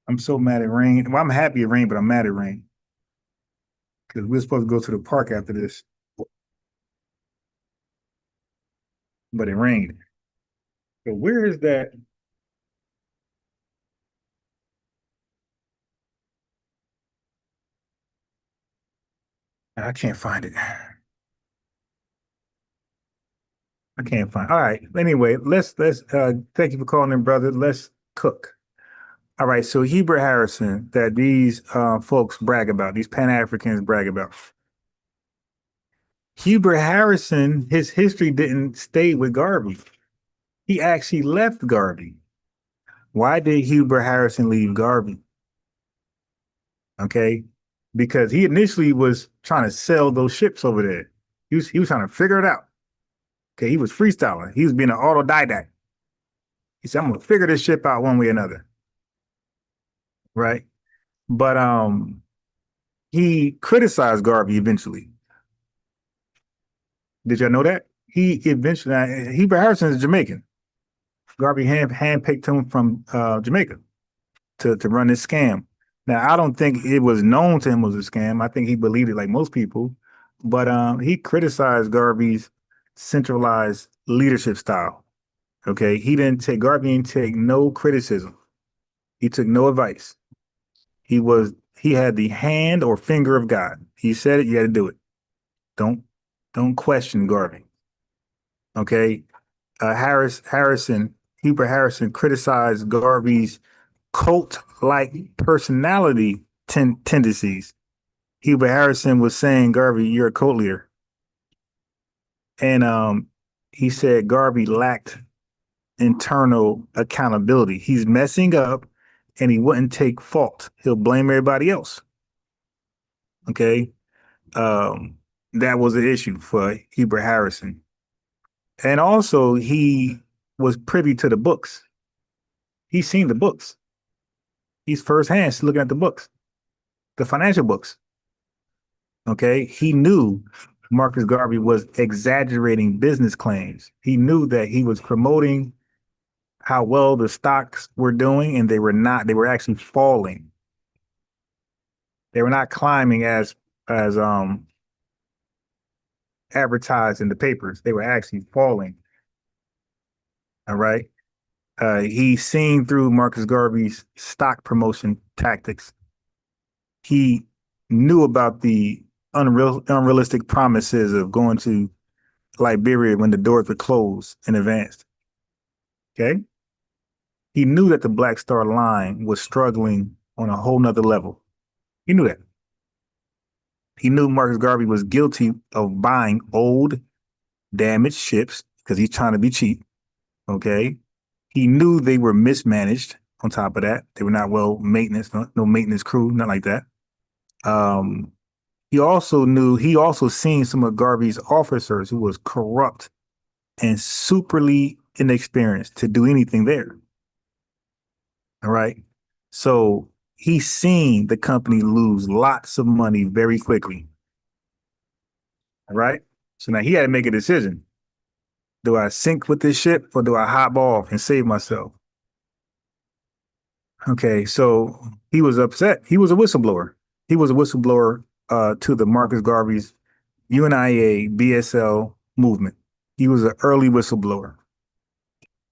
I'm so mad at rain. Well, I'm happy it rained, but I'm mad at rain because we're supposed to go to the park after this, but it rained. So where is that? I can't find it. I can't find. All right. Anyway, let's thank you for calling in, brother. Let's cook. All right. So Heber Harrison, that these folks brag about, these Pan-Africans brag about. Heber Harrison, his history didn't stay with Garvey. He actually left Garvey. Why did Heber Harrison leave Garvey? Okay. Because he initially was trying to sell those ships over there. He was trying to figure it out. Okay. He was freestyling. He was being an autodidact. He said, I'm gonna figure this ship out one way or another. Right. But he criticized Garvey eventually. Did y'all know that? He eventually Heber Harrison is Jamaican. Garvey handpicked him from Jamaica to run this scam. Now, I don't think it was known to him was a scam. I think he believed it like most people, but he criticized Garvey's centralized leadership style. Okay, Garvey didn't take no criticism. He took no advice. He had the hand or finger of God. He said it, you had to do it. Don't question Garvey. Okay, Heber Harrison criticized Garvey's cult-like personality tendencies. Heber Harrison was saying, Garvey, you're a cult leader. And he said Garvey lacked internal accountability. He's messing up and he wouldn't take fault. He'll blame everybody else. Okay. That was an issue for Heber Harrison. And also he was privy to the books. He's seen the books. He's firsthand looking at the books, the financial books. Okay. He knew Marcus Garvey was exaggerating business claims. He knew that he was promoting how well the stocks were doing, and they were not. They were actually falling. They were not climbing as advertised in the papers. They were actually falling. All right. He seen through Marcus Garvey's stock promotion tactics. He knew about the unrealistic promises of going to Liberia when the doors were closed in advance. Okay. He knew that the Black Star Line was struggling on a whole nother level. He knew that. He knew Marcus Garvey was guilty of buying old, damaged ships because he's trying to be cheap. Okay. He knew they were mismanaged. On top of that, they were not well maintenance, no maintenance crew, not like that. He also seen some of Garvey's officers who was corrupt and superly inexperienced to do anything there. All right. So he's seen the company lose lots of money very quickly. All right. So now he had to make a decision. Do I sink with this ship or do I hop off and save myself? Okay. So he was upset. He was a whistleblower. He was a whistleblower to the Marcus Garvey's UNIA BSL movement. He was an early whistleblower.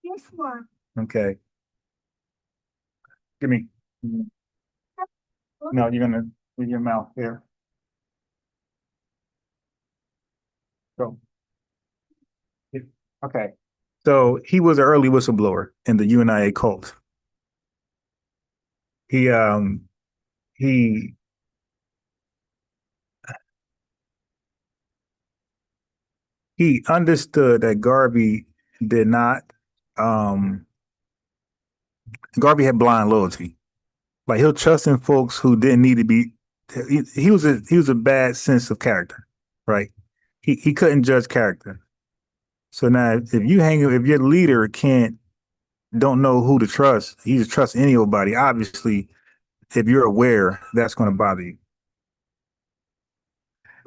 Yes, Mom. Okay. Give me. No, you're gonna with your mouth here. Go. Okay. So he was an early whistleblower in the UNIA cult. He understood that Garvey did not Garvey had blind loyalty. Like he'll trust in folks who didn't need to be. He was a bad sense of character, right? He couldn't judge character. So now if your leader don't know who to trust, he just trusts anybody. Obviously, if you're aware, that's going to bother you.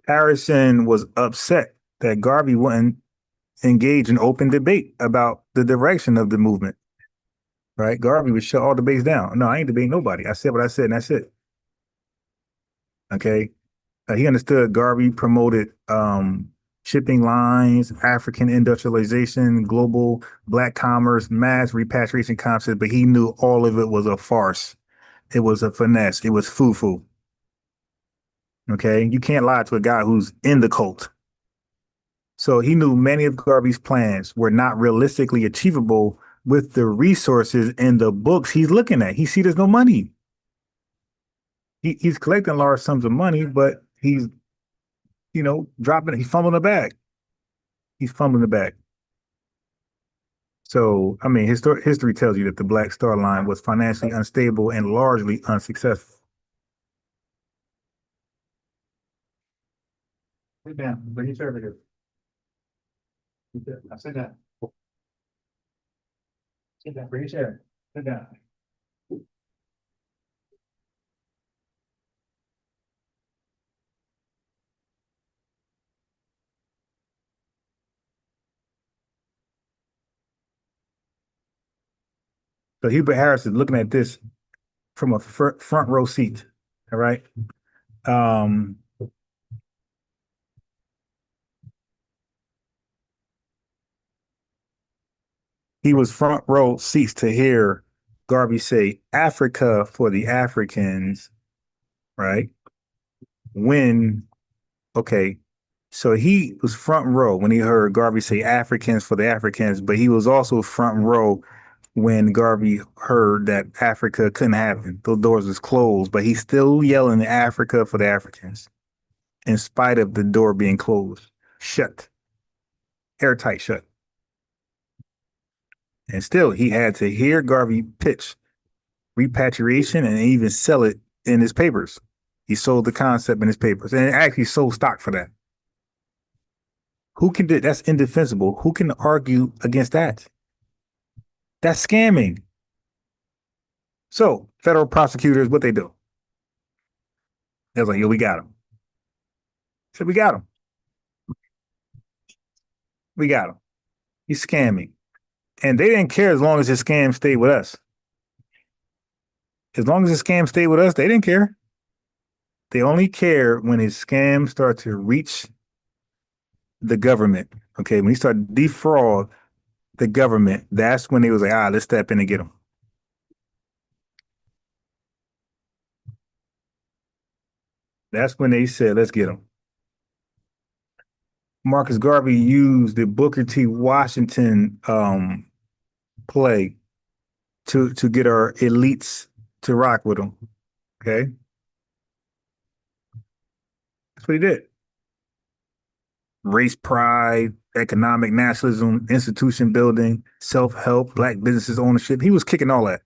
Harrison was upset that Garvey wouldn't engage in open debate about the direction of the movement. right? Garvey would shut all debates down. No, I ain't debating nobody. I said what I said, and that's it. Okay. He understood Garvey promoted shipping lines, African industrialization, global black commerce, mass repatriation concept, but he knew all of it was a farce. It was a finesse. It was foo-foo. Okay. You can't lie to a guy who's in the cult. So he knew many of Garvey's plans were not realistically achievable with the resources in the books he's looking at. He see there's no money. He's collecting large sums of money, but he's, dropping, he's fumbling the bag. He's fumbling the bag. So, I mean, history tells you that the Black Star Line was financially unstable and largely unsuccessful. Sit down. Bring your chair over here. Sit down. Sit down. Bring your chair. Sit down. So Hubert Harris is looking at this from a front row seat. All right. He was front row seats to hear Garvey say Africa for the Africans, right? Okay, so he was front row when he heard Garvey say Africans for the Africans, but he was also front row when Garvey heard that Africa couldn't happen. Those doors was closed, but he's still yelling Africa for the Africans in spite of the door being closed, shut, airtight shut. And still, he had to hear Garvey pitch repatriation and even sell it in his papers. He sold the concept in his papers and actually sold stock for that. Who can do that's indefensible? Who can argue against that? That's scamming. So federal prosecutors, what they do? They're like, yo, we got him. So we got him. We got him. He's scamming. And they didn't care as long as his scam stayed with us. As long as his scam stayed with us, they didn't care. They only care when his scams start to reach the government. Okay, when he started to defraud the government, that's when they was like, let's step in and get him. That's when they said, let's get him. Marcus Garvey used the Booker T. Washington play to get our elites to rock with him. Okay. That's what he did. Race pride, economic nationalism, institution building, self-help, black businesses ownership. He was kicking all that.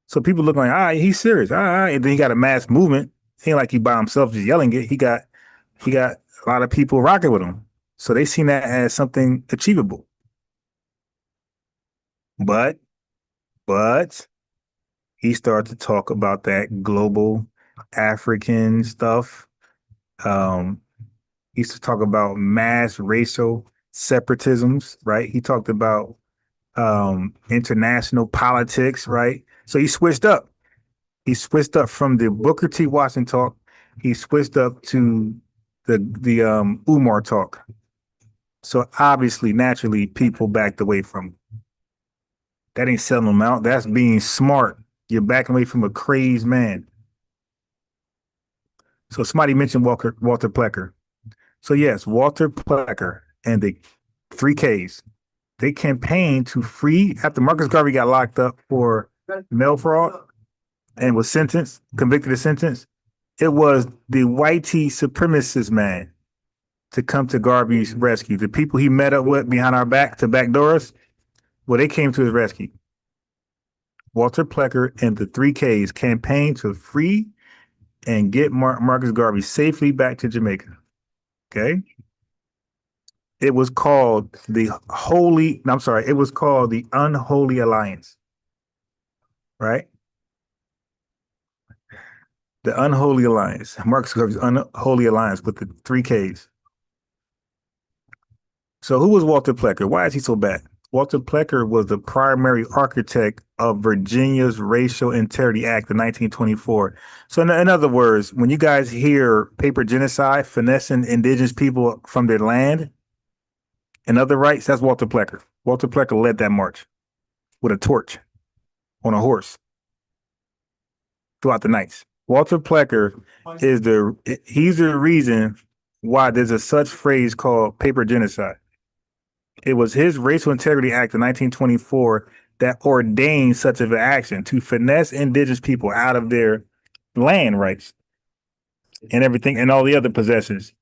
So people look like, he's serious. And then he got a mass movement. He ain't like he by himself just yelling it. He got a lot of people rocking with him. So they seen that as something achievable. But he started to talk about that global African stuff. He used to talk about mass racial separatisms, right? He talked about international politics, right? So he switched up. He switched up from the Booker T. Washington talk. He switched up to the Umar talk. So obviously, naturally, people backed away from him. That ain't selling them out. That's being smart. You're backing away from a crazed man. So somebody mentioned Walter Plecker. So yes, Walter Plecker and the 3Ks, they campaigned to free, after Marcus Garvey got locked up for mail fraud and was convicted of sentence, it was the white supremacist man to come to Garvey's rescue. The people he met up with behind our back to backdoor us, well, they came to his rescue. Walter Plecker and the 3Ks campaigned to free and get Marcus Garvey safely back to Jamaica. Okay. It was called the Unholy Alliance. Right? The Unholy Alliance. Marcus Garvey's Unholy Alliance with the 3Ks. So who was Walter Plecker? Why is he so bad? Walter Plecker was the primary architect of Virginia's Racial Integrity Act of 1924. So in other words, when you guys hear paper genocide, finessing indigenous people from their land and other rights, that's Walter Plecker. Walter Plecker led that march with a torch on a horse throughout the nights. Walter Plecker he's the reason why there's a such phrase called paper genocide. It was his Racial Integrity Act of 1924 that ordained such an action to finesse indigenous people out of their land rights and everything and all the other possessions.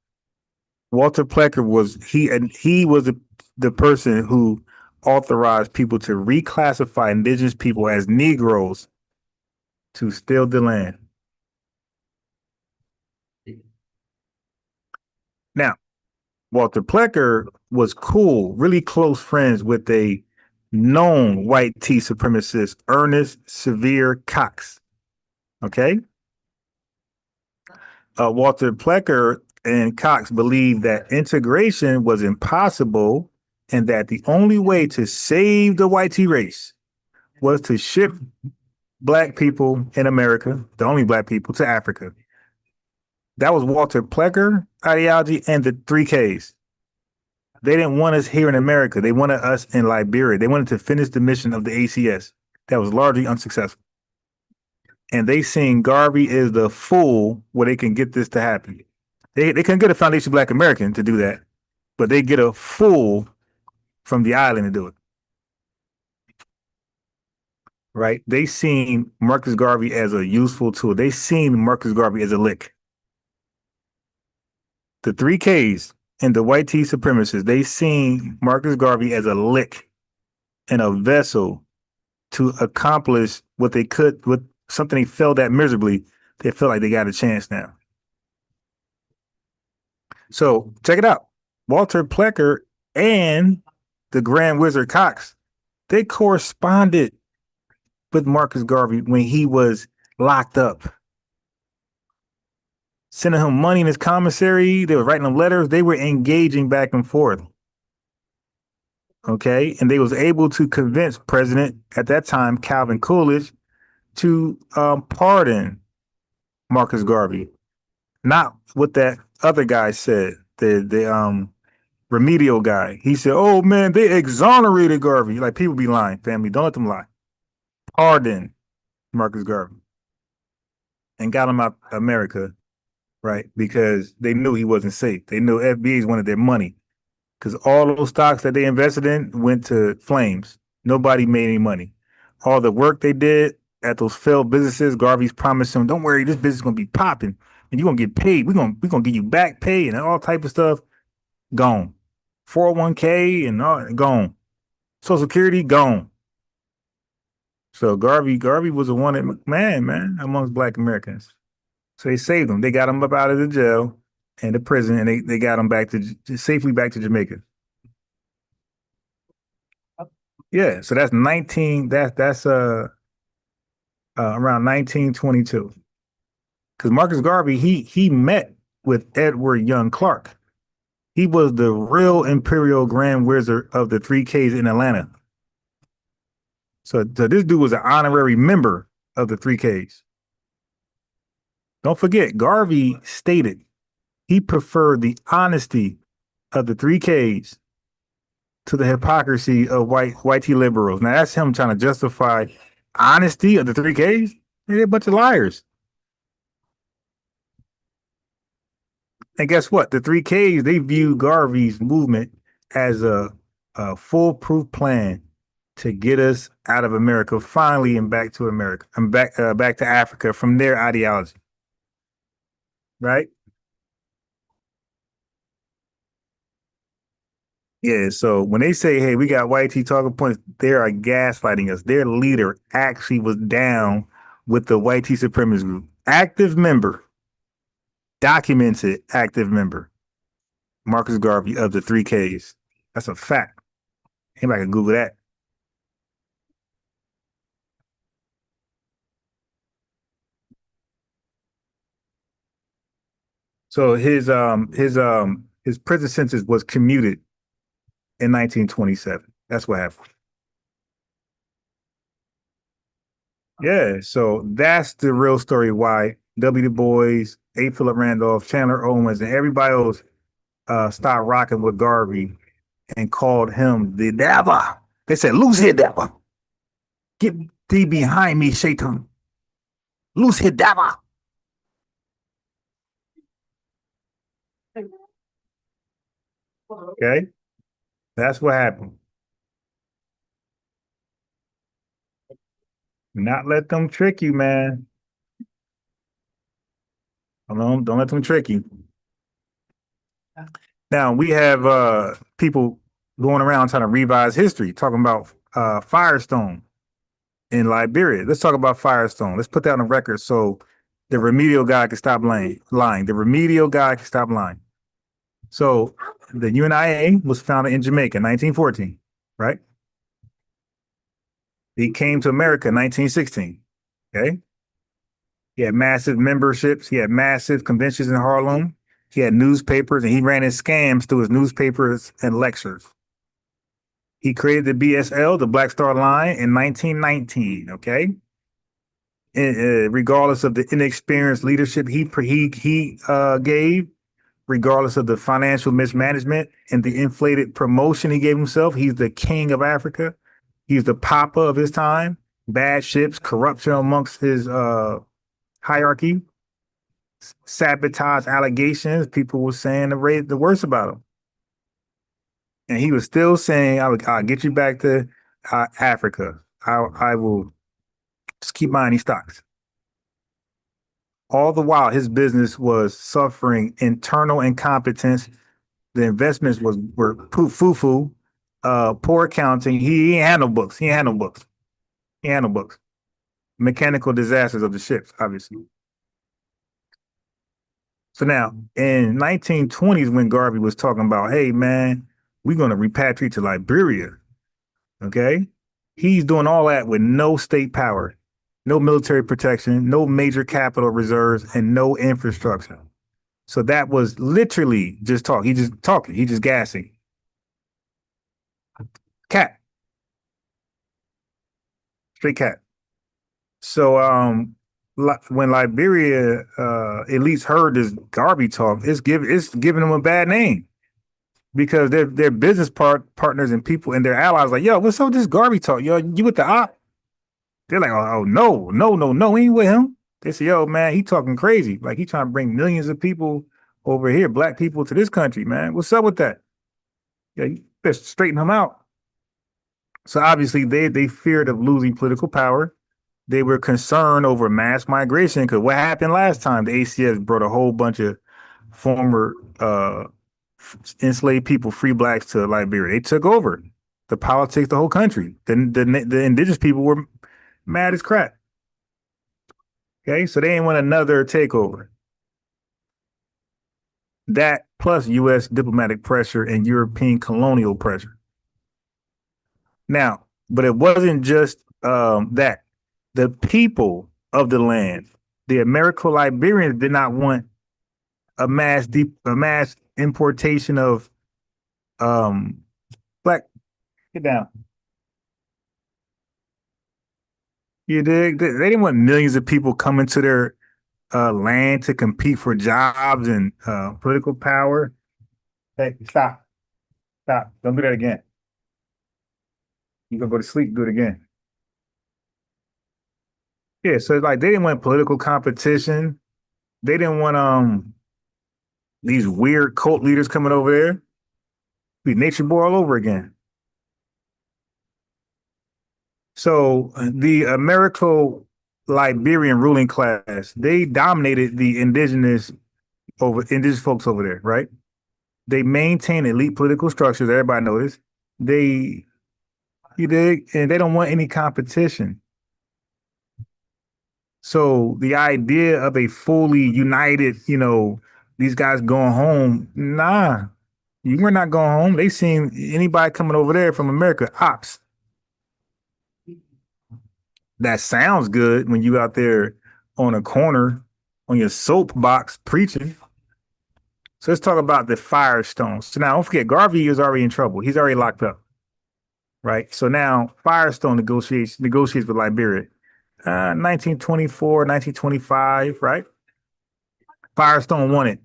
Walter Plecker was the person who authorized people to reclassify indigenous people as Negroes to steal the land. Now, Walter Plecker was cool, really close friends with a known white tea supremacist, Ernest Severe Cox. Okay? Walter Plecker and Cox believed that integration was impossible and that the only way to save the white tea race was to ship black people in America, the only black people, to Africa. That was Walter Plecker ideology and the 3Ks. They didn't want us here in America. They wanted us in Liberia. They wanted to finish the mission of the ACS. That was largely unsuccessful. And they seen Garvey as the fool where they can get this to happen. They couldn't get a Foundation Black American to do that, but they get a fool from the island to do it. Right? They seen Marcus Garvey as a useful tool. They seen Marcus Garvey as a lick. The 3Ks and the white tea supremacists, they seen Marcus Garvey as a lick and a vessel to accomplish what they could with something they failed at miserably. They feel like they got a chance now. So check it out. Walter Plecker and the Grand Wizard Cox, they corresponded with Marcus Garvey when he was locked up. Sending him money in his commissary. They were writing him letters. They were engaging back and forth. Okay. And they was able to convince President at that time, Calvin Coolidge, to pardon Marcus Garvey. Not what that other guy said, the remedial guy. He said, oh man, they exonerated Garvey. Like, people be lying, family. Don't let them lie. Pardon Marcus Garvey. And got him out of America. Right, because they knew he wasn't safe. They knew FBA's wanted their money because all those stocks that they invested in went to flames. Nobody made any money. All the work they did at those failed businesses, Garvey's promised them, "Don't worry, this business is gonna be popping, and you're gonna get paid. We're gonna give you back pay and all type of stuff." Gone. 401k and all gone. Social Security gone. So Garvey was a wanted man amongst Black Americans. So they saved him. They got him up out of the jail and the prison, and they got him back safely back to Jamaica. Yeah, so that's around 1922. Because Marcus Garvey, he met with Edward Young Clark. He was the real Imperial Grand Wizard of the 3Ks in Atlanta. So this dude was an honorary member of the 3Ks. Don't forget, Garvey stated he preferred the honesty of the 3Ks to the hypocrisy of white tea liberals. Now that's him trying to justify honesty of the 3Ks. They're a bunch of liars. And guess what? The 3Ks, they view Garvey's movement as a foolproof plan to get us out of America finally and back to America and back to Africa from their ideology. Right? Yeah, so when they say, hey, we got white tea talking points, they are gaslighting us. Their leader actually was down with the white tea supremacist group. Active member, documented active member, Marcus Garvey of the 3Ks. That's a fact. Anybody can Google that. So his prison sentence was commuted in 1927. That's what happened. Yeah, so that's the real story why W. Du Bois, A. Philip Randolph, Chandler Owens, and everybody else stopped rocking with Garvey and called him the devil. They said, "Loose here, devil. Get thee behind me, Shaitan. Loose here, devil." Okay, that's what happened. Not let them trick you, man. Don't let them trick you. Now we have people going around trying to revise history, talking about Firestone in Liberia. Let's talk about Firestone. Let's put that on the record so the remedial guy can stop lying. The remedial guy can stop lying. So the UNIA was founded in Jamaica in 1914, right? He came to America in 1916. Okay. He had massive memberships. He had massive conventions in Harlem. He had newspapers, and he ran his scams through his newspapers and lectures. He created the BSL, the Black Star Line, in 1919. Okay. Regardless of the inexperienced leadership he gave, regardless of the financial mismanagement and the inflated promotion he gave himself, he's the king of Africa. He's the papa of his time. Bad ships, corruption amongst his hierarchy, sabotage allegations. People were saying the worst about him. And he was still saying, I'll get you back to Africa. I will just keep buying these stocks. All the while, his business was suffering internal incompetence. The investments were foo-foo, poor accounting. He ain't had no books. He ain't had no books. He had no books. Mechanical disasters of the ships, obviously. So now, in 1920s, when Garvey was talking about, hey, man, we're going to repatriate to Liberia, okay? He's doing all that with no state power, no military protection, no major capital reserves, and no infrastructure. So that was literally just talk. He just talking. He just gassing. Cat. Straight cat. So when Liberia elites heard this Garvey talk, it's giving them a bad name because their business partners and people and their allies like, yo, what's up with this Garvey talk? Yo, you with the op? They're like, oh no, we ain't with him. They say, yo, man, he talking crazy. Like he trying to bring millions of people over here, black people to this country, man. What's up with that? Yeah, you better straighten him out. So obviously they feared of losing political power. They were concerned over mass migration because what happened last time? The ACS brought a whole bunch of former enslaved people, free blacks to Liberia. They took over the politics, the whole country. The indigenous people were mad as crap. Okay, so they didn't want another takeover. That plus U.S. diplomatic pressure and European colonial pressure. Now, but it wasn't just that. The people of the land, the Americo-Liberians, did not want a mass importation of black. Get down. You dig? They didn't want millions of people coming to their land to compete for jobs and political power. Hey, stop. Don't do that again. You can go to sleep, do it again. Yeah, so like they didn't want political competition. They didn't want these weird cult leaders coming over there. Be nature boy all over again. So the Americo-Liberian ruling class, they dominated the indigenous folks over there, right? They maintain elite political structures. Everybody knows this. You dig? And they don't want any competition. So the idea of a fully united, these guys going home, nah, you were not going home. They seen anybody coming over there from America, ops. That sounds good when you out there on a corner on your soapbox preaching. So let's talk about the Firestone. So now don't forget, Garvey is already in trouble. He's already locked up, right? So now Firestone negotiates with Liberia. 1924, 1925, right? Firestone wanted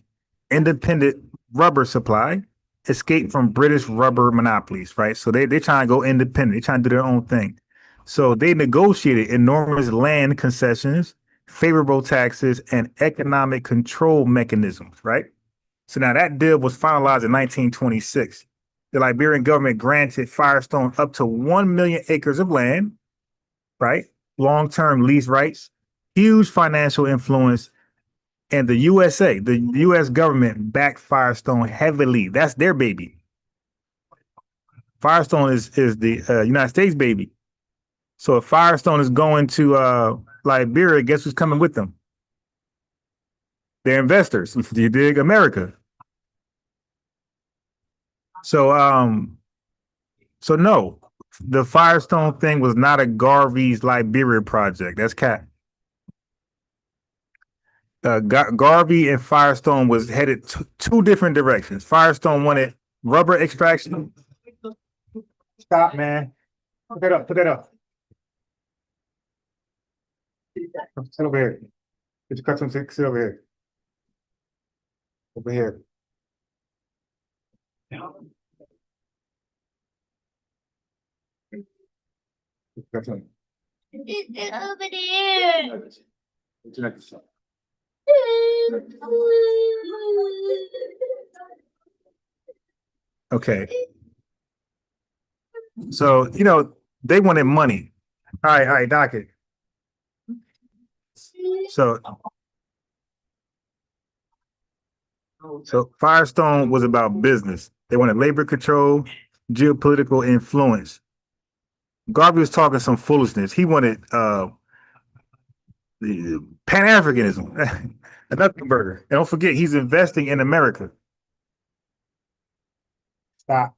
independent rubber supply, escape from British rubber monopolies, right? So they trying to go independent. They trying to do their own thing. So they negotiated enormous land concessions, favorable taxes, and economic control mechanisms, right? So now that deal was finalized in 1926. The Liberian government granted Firestone up to 1 million acres of land, right? Long-term lease rights, huge financial influence, and the USA, the US government backed Firestone heavily. That's their baby. Firestone is the United States baby. So if Firestone is going to Liberia, guess who's coming with them? They're investors. You dig? America. So no, the Firestone thing was not a Garvey's Liberia project. That's cat. Garvey and Firestone was headed two different directions. Firestone wanted rubber extraction. Stop, man. Put that up. Put that up. Sit over here. Get your custom sit over here. Over here. It's over there. Okay. So, they wanted money. All right, dock it. So Firestone was about business. They wanted labor control, geopolitical influence. Garvey was talking some foolishness. He wanted the Pan-Africanism, another burger. And don't forget, he's investing in America. Stop.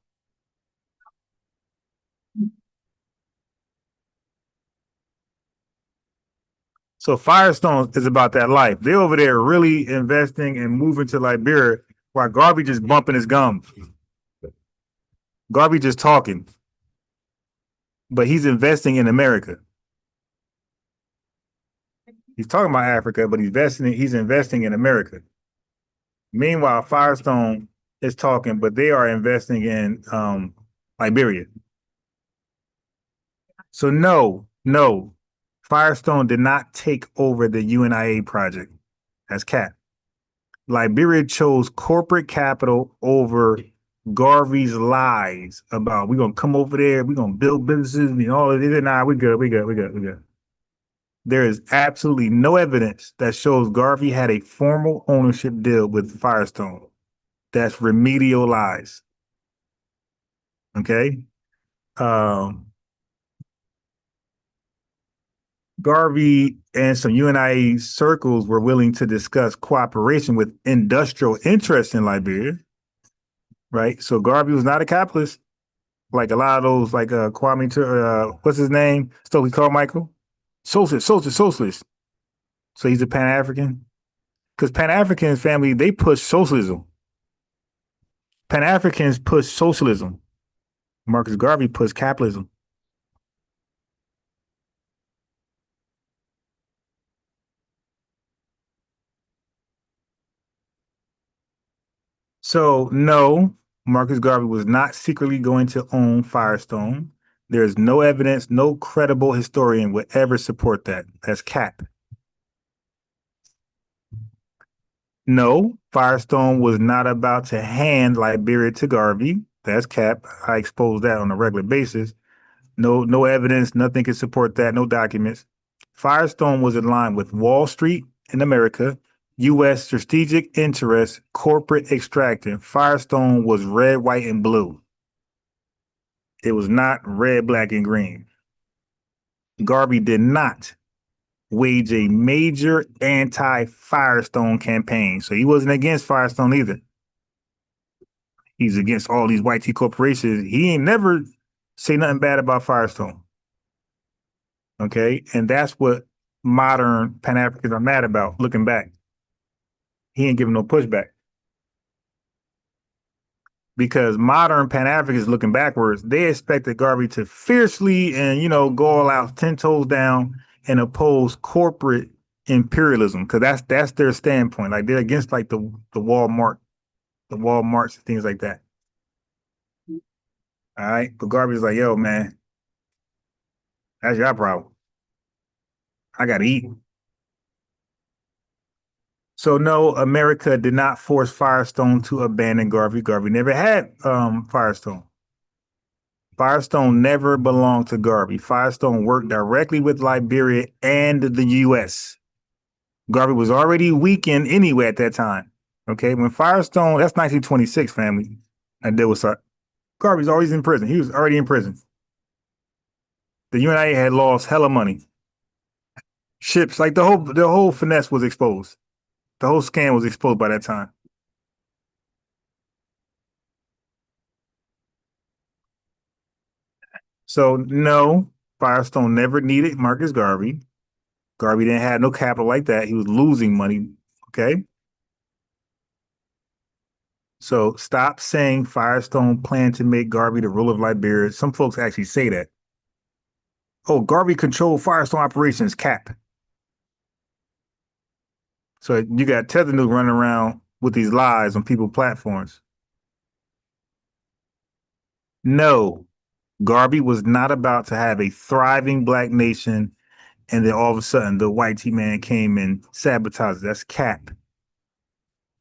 So Firestone is about that life. They're over there really investing and moving to Liberia while Garvey just bumping his gums. Garvey just talking. But he's investing in America. He's talking about Africa, but he's investing in America. Meanwhile, Firestone is talking, but they are investing in Liberia. So no, Firestone did not take over the UNIA project. That's cat. Liberia chose corporate capital over Garvey's lies about we're gonna come over there, we're gonna build businesses, and all of this. Nah, we good. There is absolutely no evidence that shows Garvey had a formal ownership deal with Firestone. That's remedial lies. Okay. Garvey and some UNIA circles were willing to discuss cooperation with industrial interests in Liberia, right? So Garvey was not a capitalist, like a lot of those, like Kwame, what's his name? Stokely Carmichael? Socialist. So he's a Pan-African? Because Pan-African family, they push socialism. Pan-Africans push socialism. Marcus Garvey pushed capitalism. So no, Marcus Garvey was not secretly going to own Firestone. There's no evidence, no credible historian would ever support that. That's cap. No, Firestone was not about to hand Liberia to Garvey. That's cap. I expose that on a regular basis. No evidence, nothing can support that, no documents. Firestone was in line with Wall Street in America, U.S. strategic interests, corporate extraction. Firestone was red, white, and blue. It was not red, black, and green. Garvey did not wage a major anti-Firestone campaign. So he wasn't against Firestone either. He's against all these white tea corporations. He ain't never say nothing bad about Firestone. Okay? And that's what modern Pan-Africans are mad about, looking back. He ain't giving no pushback. because modern Pan-Africans looking backwards, they expected Garvey to fiercely and, go all out 10 toes down and oppose corporate imperialism. Cause that's their standpoint. Like they're against like the Walmarts and things like that. All right. But Garvey's like, yo, man, that's your problem. I gotta eat. So no, America did not force Firestone to abandon Garvey. Garvey never had Firestone. Firestone never belonged to Garvey. Firestone worked directly with Liberia and the U.S. Garvey was already weakened anyway at that time. Okay, when Firestone, that's 1926, family. And there was Garvey's always in prison. He was already in prison. The UNIA had lost hella money. Ships, like the whole finesse was exposed. The whole scam was exposed by that time. So no, Firestone never needed Marcus Garvey. Garvey didn't have no capital like that. He was losing money. Okay. So stop saying Firestone planned to make Garvey the ruler of Liberia. Some folks actually say that. Oh, Garvey controlled Firestone operations, cap. So you got Tether News running around with these lies on people's platforms. No, Garvey was not about to have a thriving black nation, and then all of a sudden the white man came and sabotaged it. That's cap.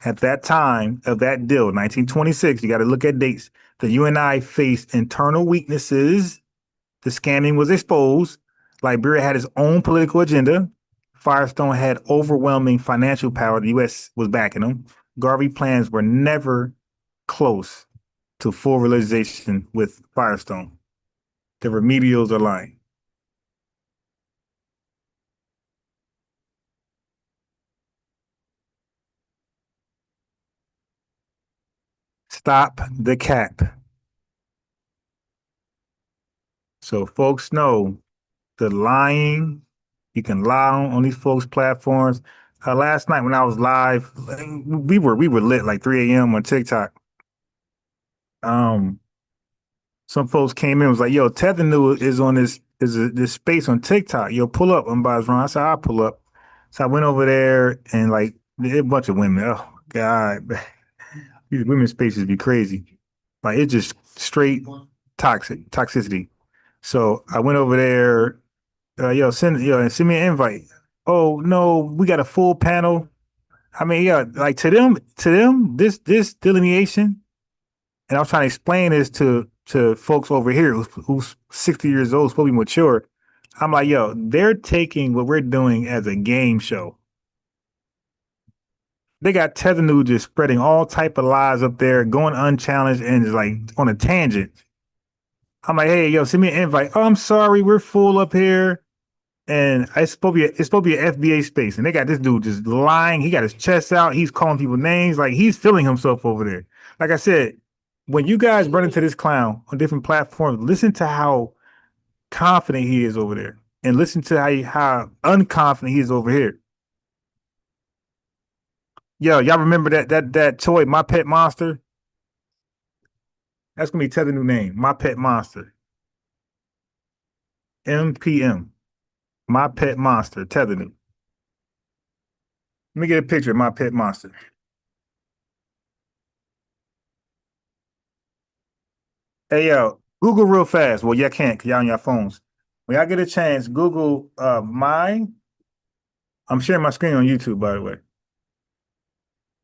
At that time of that deal, 1926, you got to look at dates. The UNI faced internal weaknesses. The scamming was exposed. Liberia had its own political agenda. Firestone had overwhelming financial power. The U.S. was backing them. Garvey plans were never close to full realization with Firestone. The remedials are lying. Stop the cap. So folks know the lying. You can lie on these folks' platforms. Last night when I was live, we were lit like 3 a.m. on TikTok. Some folks came in and was like, "Yo, Tether News is on this space on TikTok. Yo, pull up." And by wrong, I said, "I'll pull up." So I went over there and like a bunch of women. Oh God, these women's spaces be crazy. Like it's just straight toxicity. So I went over there. Send me an invite. Oh no, we got a full panel. I mean, yeah, like to them, this delineation, and I was trying to explain this to folks over here who's 60 years old, supposed to be mature. I'm like, yo, they're taking what we're doing as a game show. They got Tether News just spreading all type of lies up there, going unchallenged and just like on a tangent. I'm like, hey, yo, send me an invite. Oh, I'm sorry, we're full up here. And it's supposed to be an FBA space, and they got this dude just lying. He got his chest out. He's calling people names, like he's feeling himself over there. Like I said, when you guys run into this clown on different platforms, listen to how confident he is over there, and listen to how unconfident he is over here. Yo, y'all remember that toy, My Pet Monster? That's gonna be Tether new name, My Pet Monster. MPM. My Pet Monster, Tether new. Let me get a picture of My Pet Monster. Hey, yo, Google real fast. Well, y'all can't because y'all on your phones. When y'all get a chance, Google I'm sharing my screen on YouTube, by the way.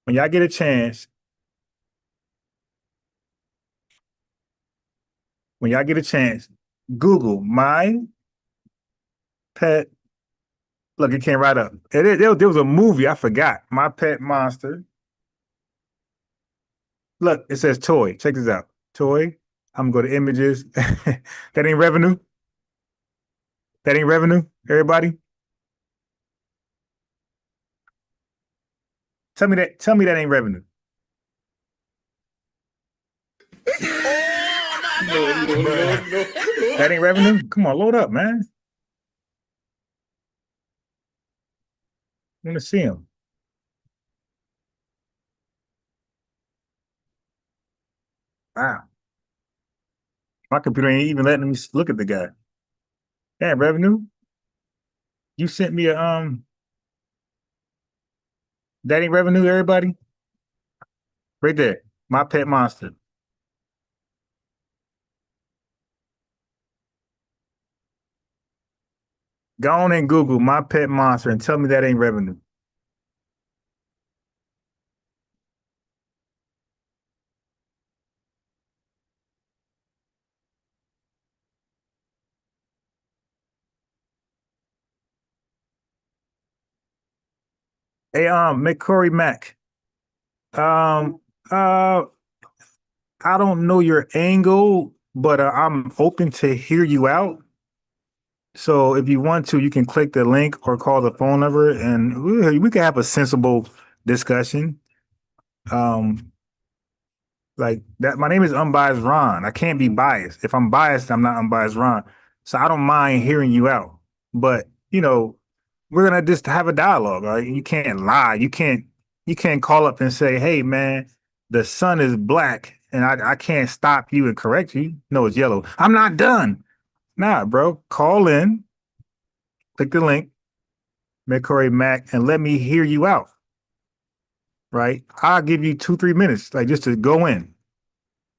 When y'all get a chance, Google My Pet. Look, it came right up. There was a movie, I forgot. My Pet Monster. Look, it says toy. Check this out. Toy. I'm gonna go to images. That ain't revenue. That ain't revenue, everybody. Tell me that ain't revenue. No. That ain't revenue? Come on, load up, man. I want to see him. Wow. My computer ain't even letting me look at the guy. Yeah, revenue. You sent me a that ain't revenue, everybody. Right there. My pet monster. Go on and Google my pet monster and tell me that ain't revenue. Hey, McCory Mac. Um, uh, I don't know your angle, but I'm open to hear you out. So if you want to, you can click the link or call the phone number, and we can have a sensible discussion. Um, like that. My name is Unbiased Ron. I can't be biased. If I'm biased, I'm not Unbiased Ron. So I don't mind hearing you out. But we're gonna just have a dialogue. Right? You can't lie. You can't call up and say, "Hey, man, the sun is black," and I can't stop you and correct you. No, it's yellow. I'm not done. Nah, bro. Call in, click the link, McCory Mac, and let me hear you out. Right? I'll give you 2-3 minutes, like just to go in.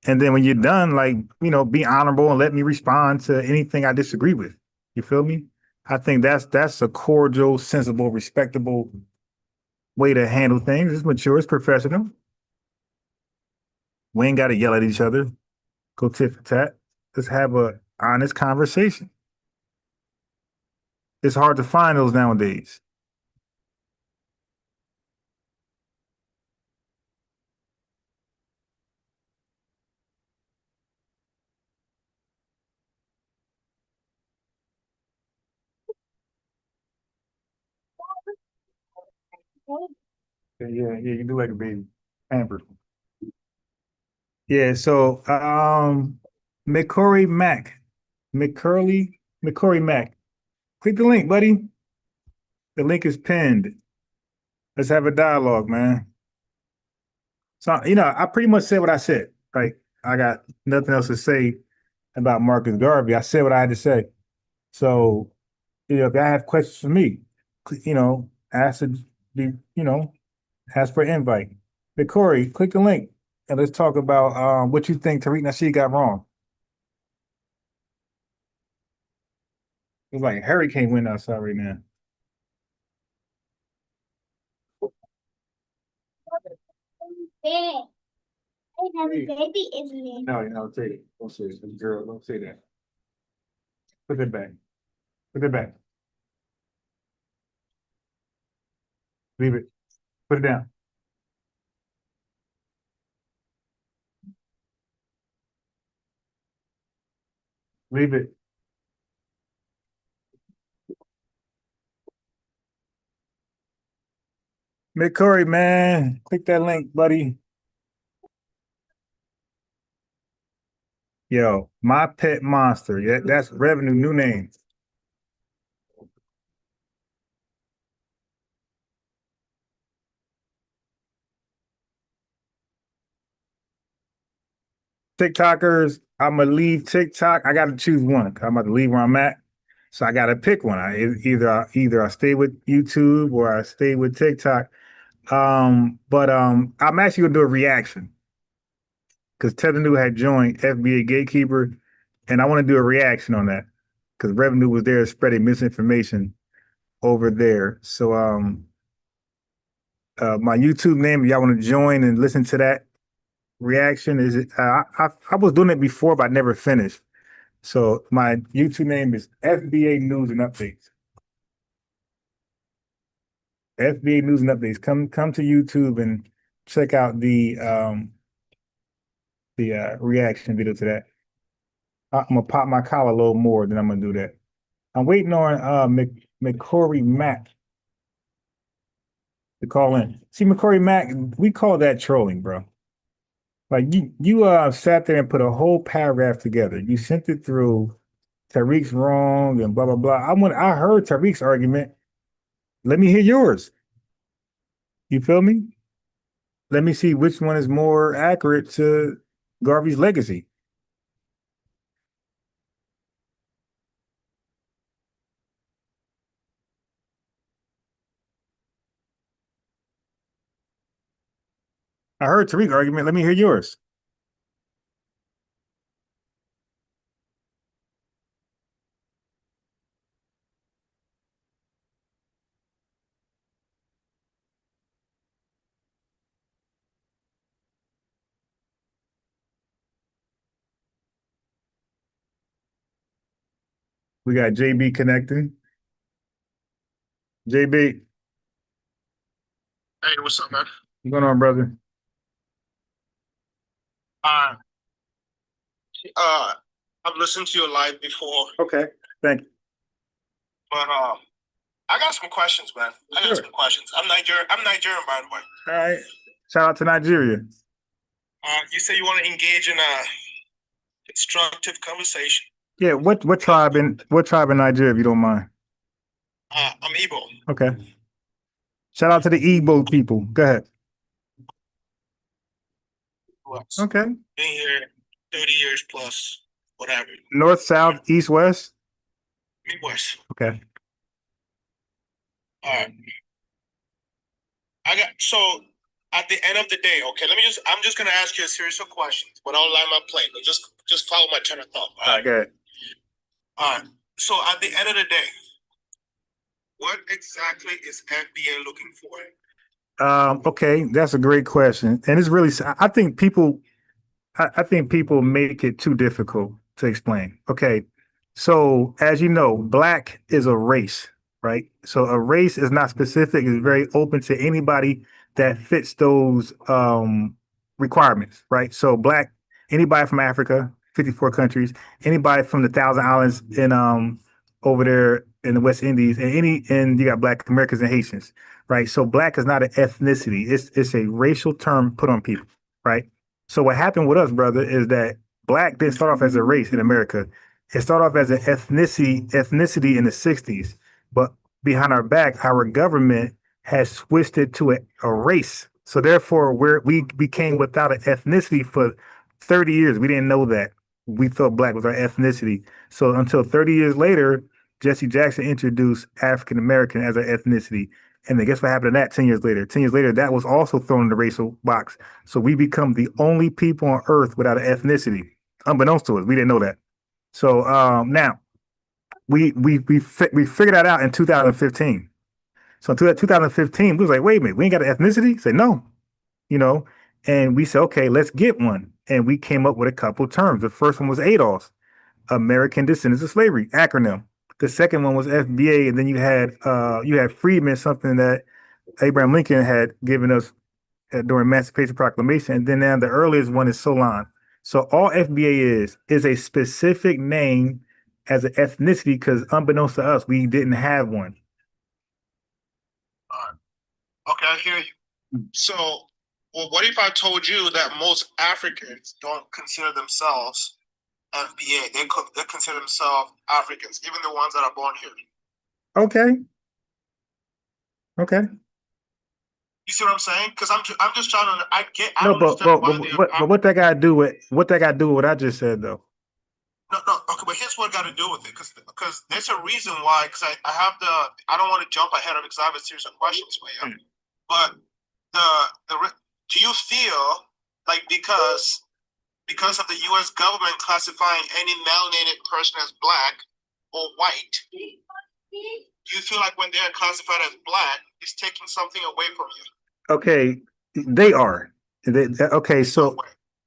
And then when you're done, like, be honorable and let me respond to anything I disagree with. You feel me? I think that's a cordial, sensible, respectable way to handle things. It's mature, it's professional. We ain't got to yell at each other, go tit for tat. Let's have a honest conversation. It's hard to find those nowadays. Yeah, you do like a baby. Pampered. Yeah, so McCory Mac. McCory Mac. Click the link, buddy. The link is pinned. Let's have a dialogue, man. So, I pretty much said what I said. Like, I got nothing else to say about Marcus Garvey. I said what I had to say. So, if y'all have questions for me, ask to be, ask for an invite. But Corey, click the link and let's talk about what you think Tariq Nasheed got wrong. It's like a hurricane wind outside right now. Baby, isn't it? No, say it. Don't say it. Girl, don't say that. Put it back. Put it back. Leave it. Put it down. Leave it. McCory, man, click that link, buddy. Yo, my pet monster. Yeah, that's revenue, new name. TikTokers, I'm gonna leave TikTok. I gotta choose one. I'm about to leave where I'm at. So I gotta pick one. Either I stay with YouTube or I stay with TikTok. But I'm actually gonna do a reaction because Tevin had joined FBA Gatekeeper, and I want to do a reaction on that because Revenue was there spreading misinformation over there. So my YouTube name, if y'all want to join and listen to that reaction, is I was doing it before, but I never finished. So my YouTube name is FBA News and Updates. FBA News and Updates. Come to YouTube and check out the reaction video to that. I'm gonna pop my collar a little more, then I'm gonna do that. I'm waiting on McCory Mac to call in. See, McCory Mac, we call that trolling, bro. Like you sat there and put a whole paragraph together. You sent it through. Tariq's wrong and blah blah blah. I heard Tariq's argument. Let me hear yours. You feel me? Let me see which one is more accurate to Garvey's legacy. I heard Tariq argument. Let me hear yours. We got JB connecting. JB, Hey, what's up, man? what's going on, brother? Uh, I've listened to your live before, Okay, thank you. but I got some questions, man. I got some questions. I'm Nigerian, by the way. All right. Shout out to Nigeria. You say you want to engage in a constructive conversation. Yeah, what tribe in Nigeria, if you don't mind? I'm Igbo. Okay. Shout out to the Igbo people. Go ahead. Okay. Been here 30 years plus, whatever. North, south, east, west? Midwest. Okay. All right. So at the end of the day, okay, I'm just gonna ask you a series of questions, but I'll land my plane. But just follow my train of thought. All right, go ahead. All right. So at the end of the day, what exactly is FBA looking for? Okay, that's a great question. And it's really, I think people make it too difficult to explain. Okay. So as you know, Black is a race, right? So a race is not specific, it's very open to anybody that fits those requirements, right? So Black, anybody from Africa, 54 countries, anybody from the Thousand Islands in over there in the West Indies, and you got Black Americans and Haitians, right? So Black is not an ethnicity, it's a racial term put on people, right? So what happened with us, brother, is that Black didn't start off as a race in America. It started off as an ethnicity in the 60s. But behind our back, our government has switched it to a race. So therefore, we became without an ethnicity for 30 years. We didn't know that. We thought Black was our ethnicity. So until 30 years later, Jesse Jackson introduced African American as an ethnicity. And then guess what happened to that 10 years later? 10 years later, that was also thrown in the racial box. So we become the only people on earth without an ethnicity, unbeknownst to us. We didn't know that. So now we figured that out in 2015. So in 2015, we was like, wait a minute, we ain't got an ethnicity? Say no, and we said, okay, let's get one. And we came up with a couple of terms. The first one was ADOS, American Descendants of Slavery, acronym. The second one was FBA, and then you had freedmen, something that Abraham Lincoln had given us during Emancipation Proclamation, and then now the earliest one is Solon. So all FBA is a specific name as an ethnicity because unbeknownst to us, we didn't have one. Okay, I hear you. So, well, what if I told you that most Africans don't consider themselves FBA? They consider themselves Africans, even the ones that are born here. Okay. You see what I'm saying? Because I'm just trying to. But what that got to do with what I just said though? No. Okay, but here's what got to do with it. Because there's a reason why. Because I don't want to jump ahead of it because I have a series of questions for you. But do you feel like because of the U.S. government classifying any melanated person as Black or white, do you feel like when they're classified as Black, it's taking something away from you? Okay, they are. Okay, so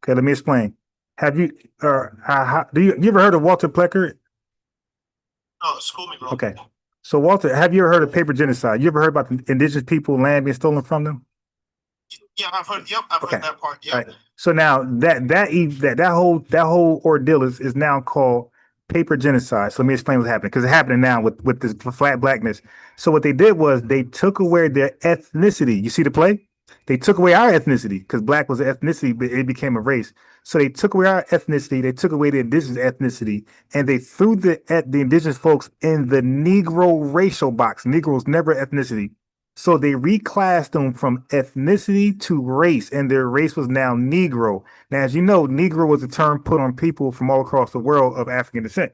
let me explain. Have you you ever heard of Walter Plecker? No, school me, bro. Okay, so Walter, have you ever heard of paper genocide? You ever heard about the indigenous people land being stolen from them? Yeah, I've heard. Yep, I've heard that part. Yeah. Right. So now that whole ordeal is now called paper genocide. So let me explain what's happening because it's happening now with this flat blackness. So what they did was they took away their ethnicity. You see the play? They took away our ethnicity because Black was an ethnicity, but it became a race. So they took away our ethnicity. They took away the indigenous ethnicity, and they threw the indigenous folks in the Negro racial box. Negroes never ethnicity. So they reclassed them from ethnicity to race, and their race was now Negro. Now, as you know, Negro was a term put on people from all across the world of African descent.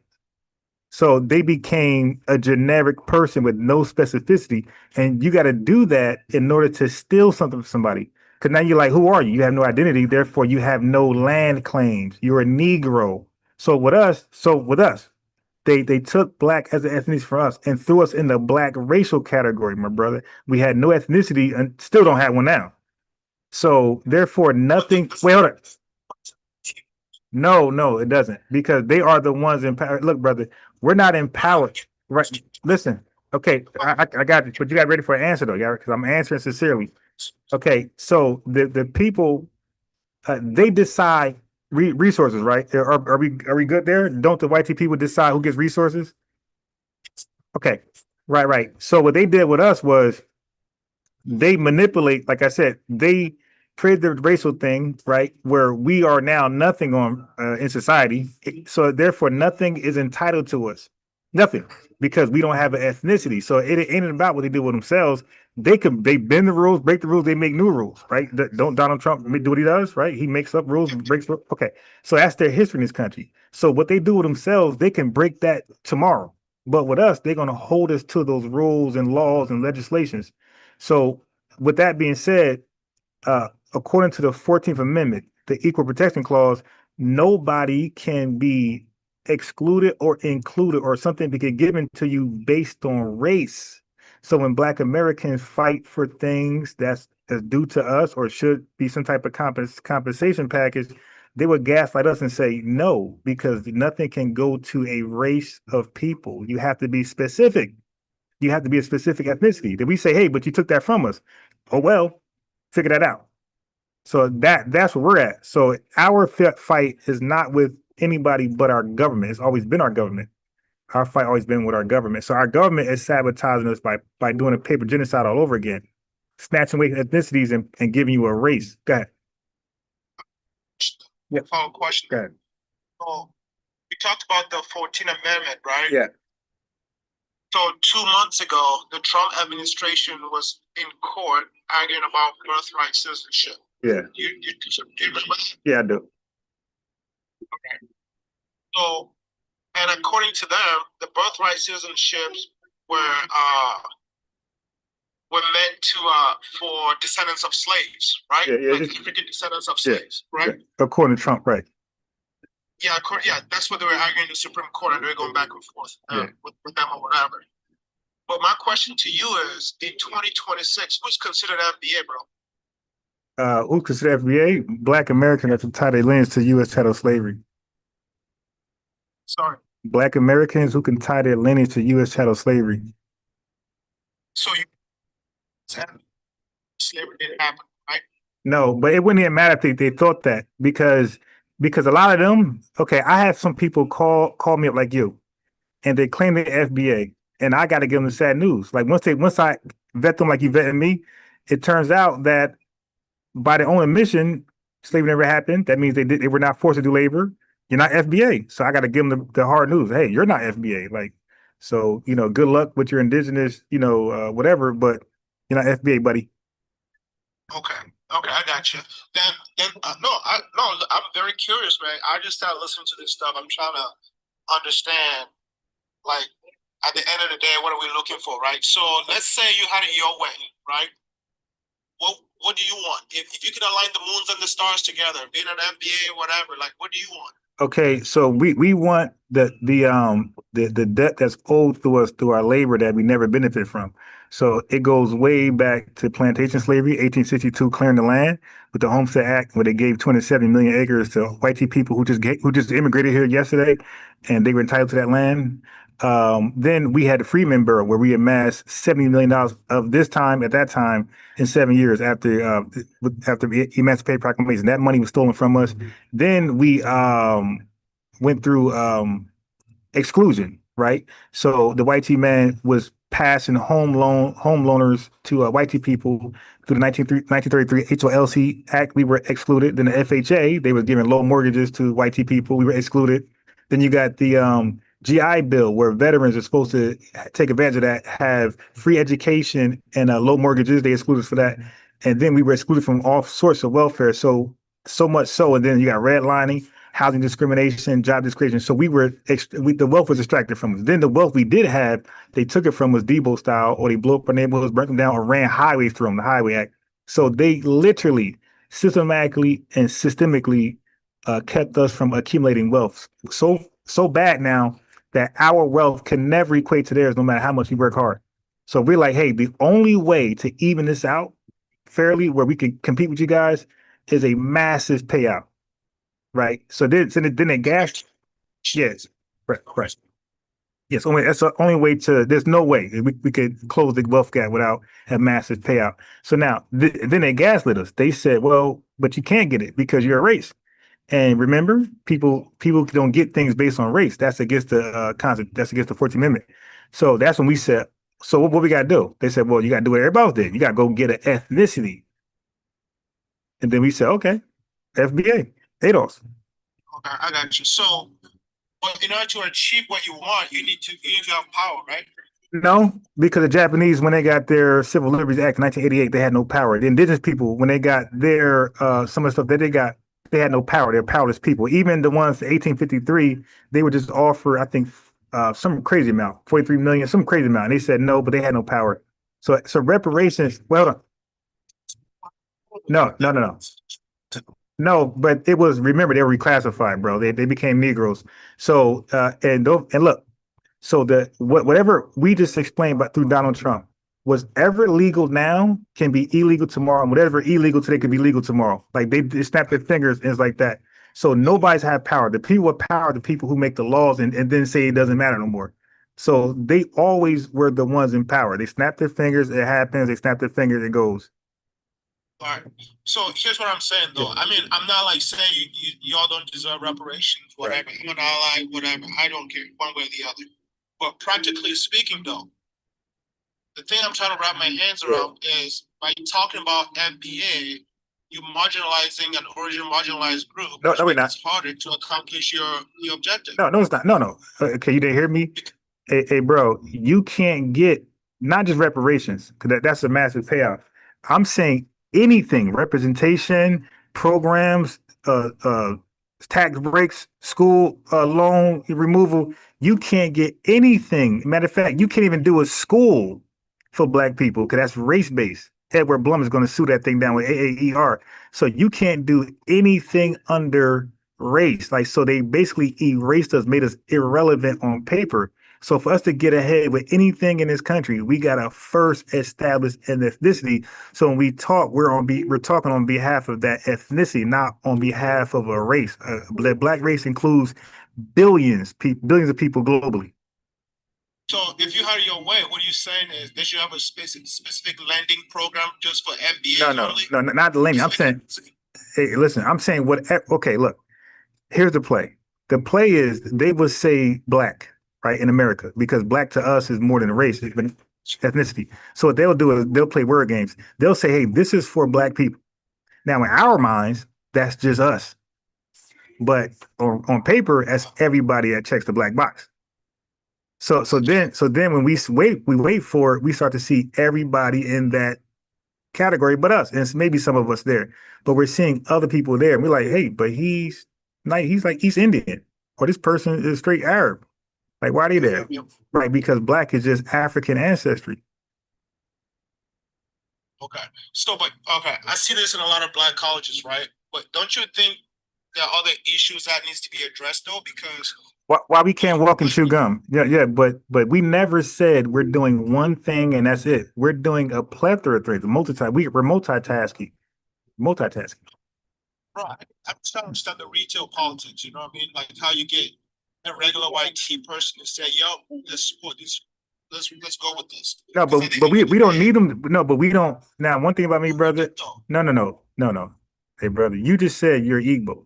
So they became a generic person with no specificity. And you got to do that in order to steal something from somebody. Because now you're like, who are you? You have no identity. Therefore, you have no land claims. You're a Negro. So with us, they took black as an ethnicity for us and threw us in the black racial category, my brother. We had no ethnicity and still don't have one now. So therefore, nothing. Wait, hold on. No, it doesn't, because they are the ones empowered. Look, brother, we're not empowered. Right? Listen, okay, I got you, but you got ready for an answer though, yeah, because I'm answering sincerely. Okay, so the people, they decide resources, right? Are we good there? Don't the white people decide who gets resources? Okay, right. So what they did with us was they manipulate, like I said, they created the racial thing, right? Where we are now nothing on in society. So therefore, nothing is entitled to us. Nothing. Because we don't have an ethnicity. So it ain't about what they do with themselves. They bend the rules, break the rules, they make new rules, right? Don't Donald Trump do what he does, right? He makes up rules and breaks rules. Okay. So that's their history in this country. So what they do with themselves, they can break that tomorrow. But with us, they're going to hold us to those rules and laws and legislations. So with that being said, according to the 14th Amendment, the Equal Protection Clause, nobody can be excluded or included or something be given to you based on race. So when Black Americans fight for things that's due to us or should be some type of compensation package, they would gaslight us and say no, because nothing can go to a race of people. You have to be specific. You have to be a specific ethnicity. Then we say, hey, but you took that from us. Oh, well, figure that out. So that's where we're at. So our fight is not with anybody but our government. It's always been our government. Our fight always been with our government. So our government is sabotaging us by doing a paper genocide all over again, snatching away ethnicities and giving you a race. Go ahead. Yeah. Follow question. Go ahead. So we talked about the 14th Amendment, right? Yeah. So 2 months ago, the Trump administration was in court arguing about birthright citizenship. Yeah. Do you remember? Yeah, I do. Okay. So, and according to them, the birthright citizenships were meant to for descendants of slaves, right? Yeah, like African descendants of slaves, right? Yeah. According to Trump, right? Yeah, that's what they were arguing in the Supreme Court, and they were going back and forth with them or whatever. But my question to you is, in 2026, who's considered FBA, bro? Who consider FBA? Black Americans that tie their lineage to U.S. chattel slavery. Sorry. Black Americans who can tie their lineage to U.S. chattel slavery. So slavery didn't happen, right? No, but it wouldn't even matter if they thought that, because a lot of them, okay, I have some people call me up like you, and they claim they're FBA, and I got to give them the sad news. Like once I vet them like you vetted me, it turns out that by their own admission, slavery never happened. That means they were not forced to do labor. You're not FBA, so I got to give them the hard news. Hey, you're not FBA. Like, so good luck with your indigenous, whatever, but you're not FBA, buddy. Okay, I got you. Then I'm very curious, man. I just started listening to this stuff. I'm trying to understand, like, at the end of the day, what are we looking for, right? So let's say you had it your way, right? What do you want? If you could align the moons and the stars together, being an FBA or whatever, like, what do you want? Okay, so we want the debt that's owed to us through our labor that we never benefit from. So it goes way back to plantation slavery, 1862, clearing the land with the Homestead Act, where they gave 27 million acres to white people who just immigrated here yesterday, and they were entitled to that land. Then we had the Freedmen Bureau, where we amassed $70 million of this time at that time in 7 years after the Emancipation Proclamation. That money was stolen from us. Then we went through exclusion, right? So the white man was passing home loaners to white people through the 1933 HOLC Act. We were excluded. Then the FHA, they were giving low mortgages to white people. We were excluded. Then you got the GI Bill, where veterans are supposed to take advantage of that, have free education and low mortgages. They excluded us for that. And then we were excluded from all sorts of welfare. So much so. And then you got redlining, housing discrimination, job discrimination. So the wealth was extracted from us. Then the wealth we did have, they took it from us Debo style, or they blew up our neighborhoods, burnt them down, or ran highways through them, the Highway Act. So they literally, systematically and systemically kept us from accumulating wealth. So bad now that our wealth can never equate to theirs, no matter how much we work hard. So we're like, hey, the only way to even this out fairly, where we can compete with you guys, is a massive payout, right? So then the gas, yes, right. Yes, that's the only way to. There's no way we could close the wealth gap without a massive payout. So now, then they gaslit us. They said, well, but you can't get it because you're a race. And remember, people don't get things based on race. That's against the concept. That's against the 14th Amendment. So that's when we said, so what we got to do? They said, well, you got to do what everybody else did. You got to go get an ethnicity. And then we said, okay, FBA, ADOS. Okay, I got you. So, but in order to achieve what you want, you need to have power, right? No, because the Japanese, when they got their Civil Liberties Act in 1988, they had no power. The indigenous people, when they got their some of the stuff that they got, they had no power. They're powerless people. Even the ones 1853, they were just offered, I think, some crazy amount, 43 million, some crazy amount. And they said no, but they had no power. So reparations. Well, no. No, but it was, remember, they were reclassified, bro. They became Negroes. So and look, so whatever we just explained about through Donald Trump, was ever legal now can be illegal tomorrow, and whatever illegal today could be legal tomorrow. Like they snap their fingers and it's like that. So nobody's had power. The people with power, the people who make the laws and then say it doesn't matter no more. So they always were the ones in power. They snap their fingers, it happens. They snap their fingers, it goes. All right. So here's what I'm saying, though. I mean, I'm not like saying y'all don't deserve reparations, whatever. Right. I'm an ally, whatever. I don't care one way or the other. But practically speaking, though, the thing I'm trying to wrap my hands around is by talking about FBA, you marginalizing an original marginalized group, No, which we're makes not. it harder to accomplish your objective. No, it's not. No. Okay, you didn't hear me? Hey, bro, you can't get not just reparations, because that's a massive payout. I'm saying anything, representation, programs, tax breaks, school loan removal. You can't get anything. Matter of fact, you can't even do a school for Black people because that's race-based. Edward Blum is going to sue that thing down with AAER. So you can't do anything under race. Like, so they basically erased us, made us irrelevant on paper. So for us to get ahead with anything in this country, we got to first establish an ethnicity. So when we talk, we're talking on behalf of that ethnicity, not on behalf of a race. The Black race includes billions of people globally. So if you had your way, what you're saying is they should have a specific lending program just for FBA only? No, not the lending. I'm saying, hey, listen, I'm saying whatever. Okay, look, here's the play. The play is they will say Black, right, in America, because Black to us is more than a race, it's ethnicity. So what they'll do is they'll play word games. They'll say, hey, this is for Black people. Now, in our minds, that's just us. But on paper, that's everybody that checks the black box. So then when we wait for it, we start to see everybody in that category but us. And it's maybe some of us there. But we're seeing other people there. And we're like, hey, but he's like East Indian. Or this person is straight Arab. Like, why are they there? Right, because Black is just African ancestry. Okay. So, but okay, I see this in a lot of Black colleges, right? But don't you think there are other issues that needs to be addressed though? Because why we can't walk and chew gum? Yeah, but we never said we're doing one thing and that's it. We're doing a plethora of things. We're multitasking. Right. I'm just trying to understand the retail politics. You know what I mean? Like how you get a regular white tea person to say, "Yo, let's support this. Let's go with this." No, but we don't need them. No, but we don't. Now, one thing about me, brother. No. Hey, brother, you just said you're Igbo.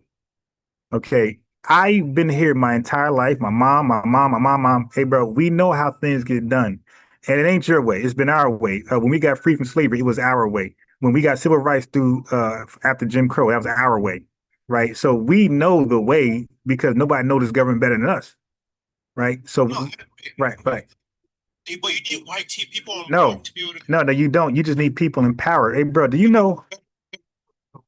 Okay, I've been here my entire life. My mom. Hey, bro, we know how things get done, and it ain't your way. It's been our way. When we got free from slavery, it was our way. When we got civil rights through after Jim Crow, that was our way, right? So we know the way because nobody knows this government better than us. right? So, No, right. but you need white people on No, board to be able to. no, you don't. You just need people in power. Hey, bro, do you know?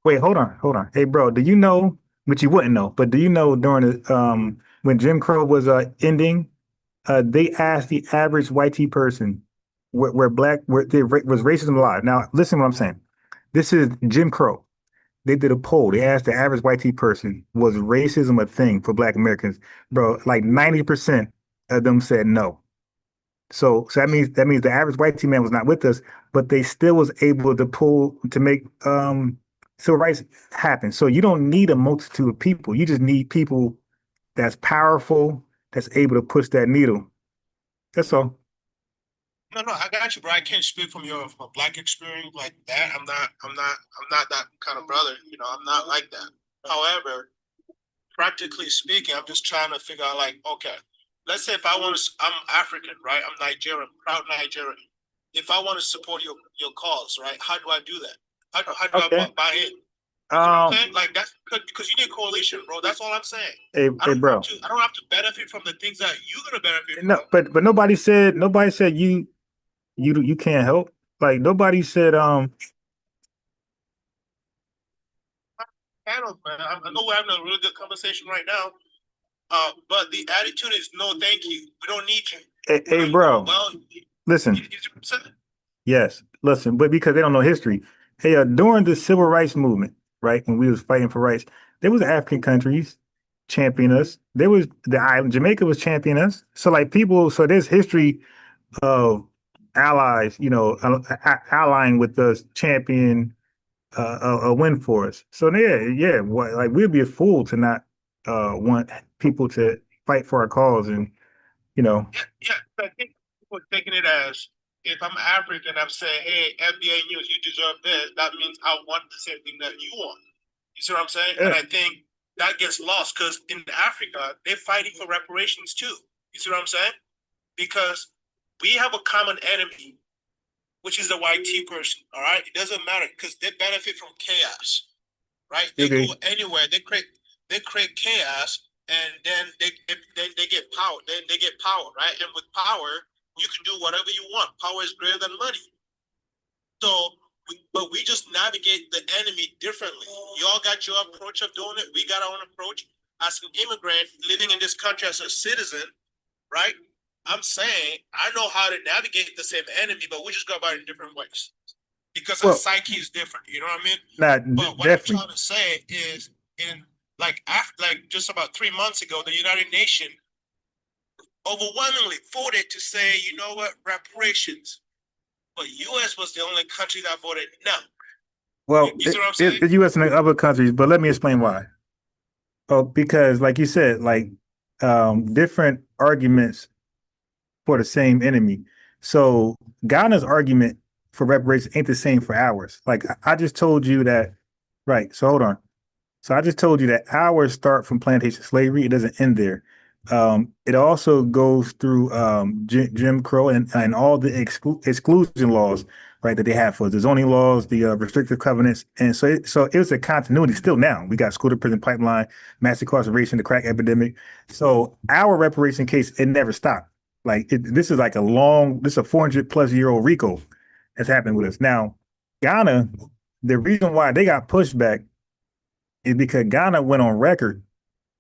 Wait, hold on. Hey, bro, do you know? Which you wouldn't know, but do you know during the when Jim Crow was ending, they asked the average white person where was racism alive. Now, listen to what I'm saying. This is Jim Crow. They did a poll. They asked the average white person, was racism a thing for Black Americans? Bro, like 90% of them said no. So that means the average white man was not with us, but they still was able to pull to make civil rights happen. So you don't need a multitude of people. You just need people that's powerful, that's able to push that needle. That's all. No, I got you, bro. I can't speak from a Black experience like that. I'm not that kind of brother. You know, I'm not like that. However, practically speaking, I'm just trying to figure out, like, okay, let's say if I want to, I'm African, right? I'm Nigerian, proud Nigerian. If I want to support your cause, right? How do I do that? How do I buy in? You know what I'm saying? Like, that's because you need coalition, bro. That's all I'm saying. Hey, bro. I don't have to benefit from the things that you're gonna benefit from. No, but nobody said you can't help. Like nobody said Panels, man. I know we're having a really good conversation right now. But the attitude is no, thank you. We don't need you. Hey, bro. Well, Listen. you see what I'm saying? Yes, listen, but because they don't know history. Hey, during the civil rights movement, right, when we was fighting for rights, there was African countries champion us. There was the island, Jamaica was champion us. So like people, so there's history of allies, allying with us, champion a win for us. So yeah, like we'd be a fool to not want people to fight for our cause, and Yeah. I think people are taking it as, if I'm African, I'm saying, hey, FBA News, you deserve this. That means I want the same thing that you want. You see what I'm saying? Yeah. And I think that gets lost because in Africa, they're fighting for reparations too. You see what I'm saying? Because we have a common enemy, which is the white person. All right, it doesn't matter because they benefit from chaos, right? They go anywhere, they create chaos, and then they get power. Then they get power, right? And with power, you can do whatever you want. Power is greater than money. So, but we just navigate the enemy differently. Y'all got your approach of doing it. We got our own approach. As an immigrant living in this country as a citizen, right? I'm saying I know how to navigate the same enemy, but we just go about it in different ways because our psyche is different. You know what I mean? But what I'm trying to say is, in like just about 3 months ago, the United Nations overwhelmingly voted to say, you know what, reparations. But U.S. was the only country that voted no. Well, you see what I'm saying? the U.S. and the other countries, but let me explain why. Oh, because like you said, like different arguments for the same enemy. So Ghana's argument for reparations ain't the same for ours. Like I just told you that, right? So hold on. So I just told you that ours start from plantation slavery. It doesn't end there. It also goes through Jim Crow and all the exclusion laws, right, that they have for the zoning laws, the restrictive covenants. And so it was a continuity still now. We got school to prison pipeline, mass incarceration, the crack epidemic. So our reparation case, it never stopped. Like this is a 400 plus year old RICO that's happened with us. Now, Ghana, the reason why they got pushed back is because Ghana went on record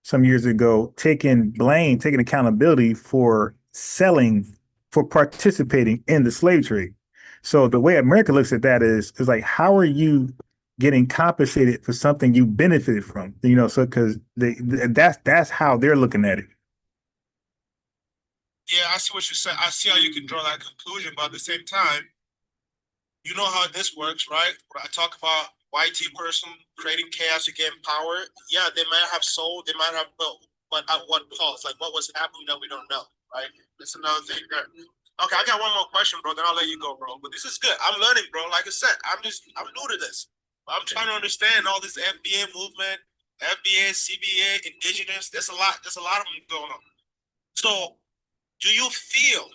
some years ago taking accountability for participating in the slave trade. So the way America looks at that is like, how are you getting compensated for something you benefited from? So because that's how they're looking at it. Yeah, I see what you're saying. I see how you can draw that conclusion, but at the same time, you know how this works, right? When I talk about white person creating chaos to gain power, yeah, they might have sold, they might have built, but at what cost? Like, what was happening that we don't know, right? That's another thing there. Okay, I got one more question, bro, then I'll let you go, bro. But this is good. I'm learning, bro. Like I said, I'm new to this. I'm trying to understand all this FBA movement, FBA, CBA, indigenous. There's a lot of them going on. So, do you feel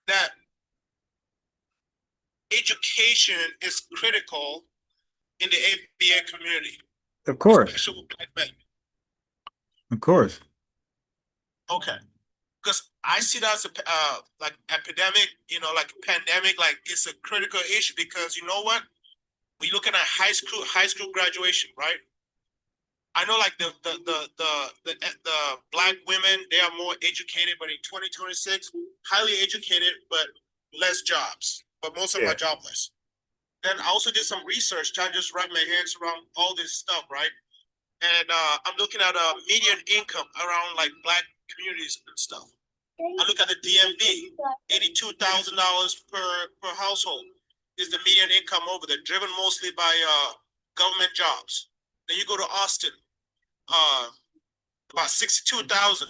that education is critical in the FBA community? Of course. Especially with Black men. Of course. Okay. because I see that as a like epidemic, you know, like a pandemic, like it's a critical issue because you know what? We looking at high school graduation, right? I know like the black women, they are more educated, but in 2026, highly educated, but less jobs. But most of them are jobless. Then I also did some research, trying to just wrap my hands around all this stuff, right? And I'm looking at median income around like black communities and stuff. I look at the DMV, $82,000 per household is the median income over there, driven mostly by government jobs. Then you go to Austin, about 62,000.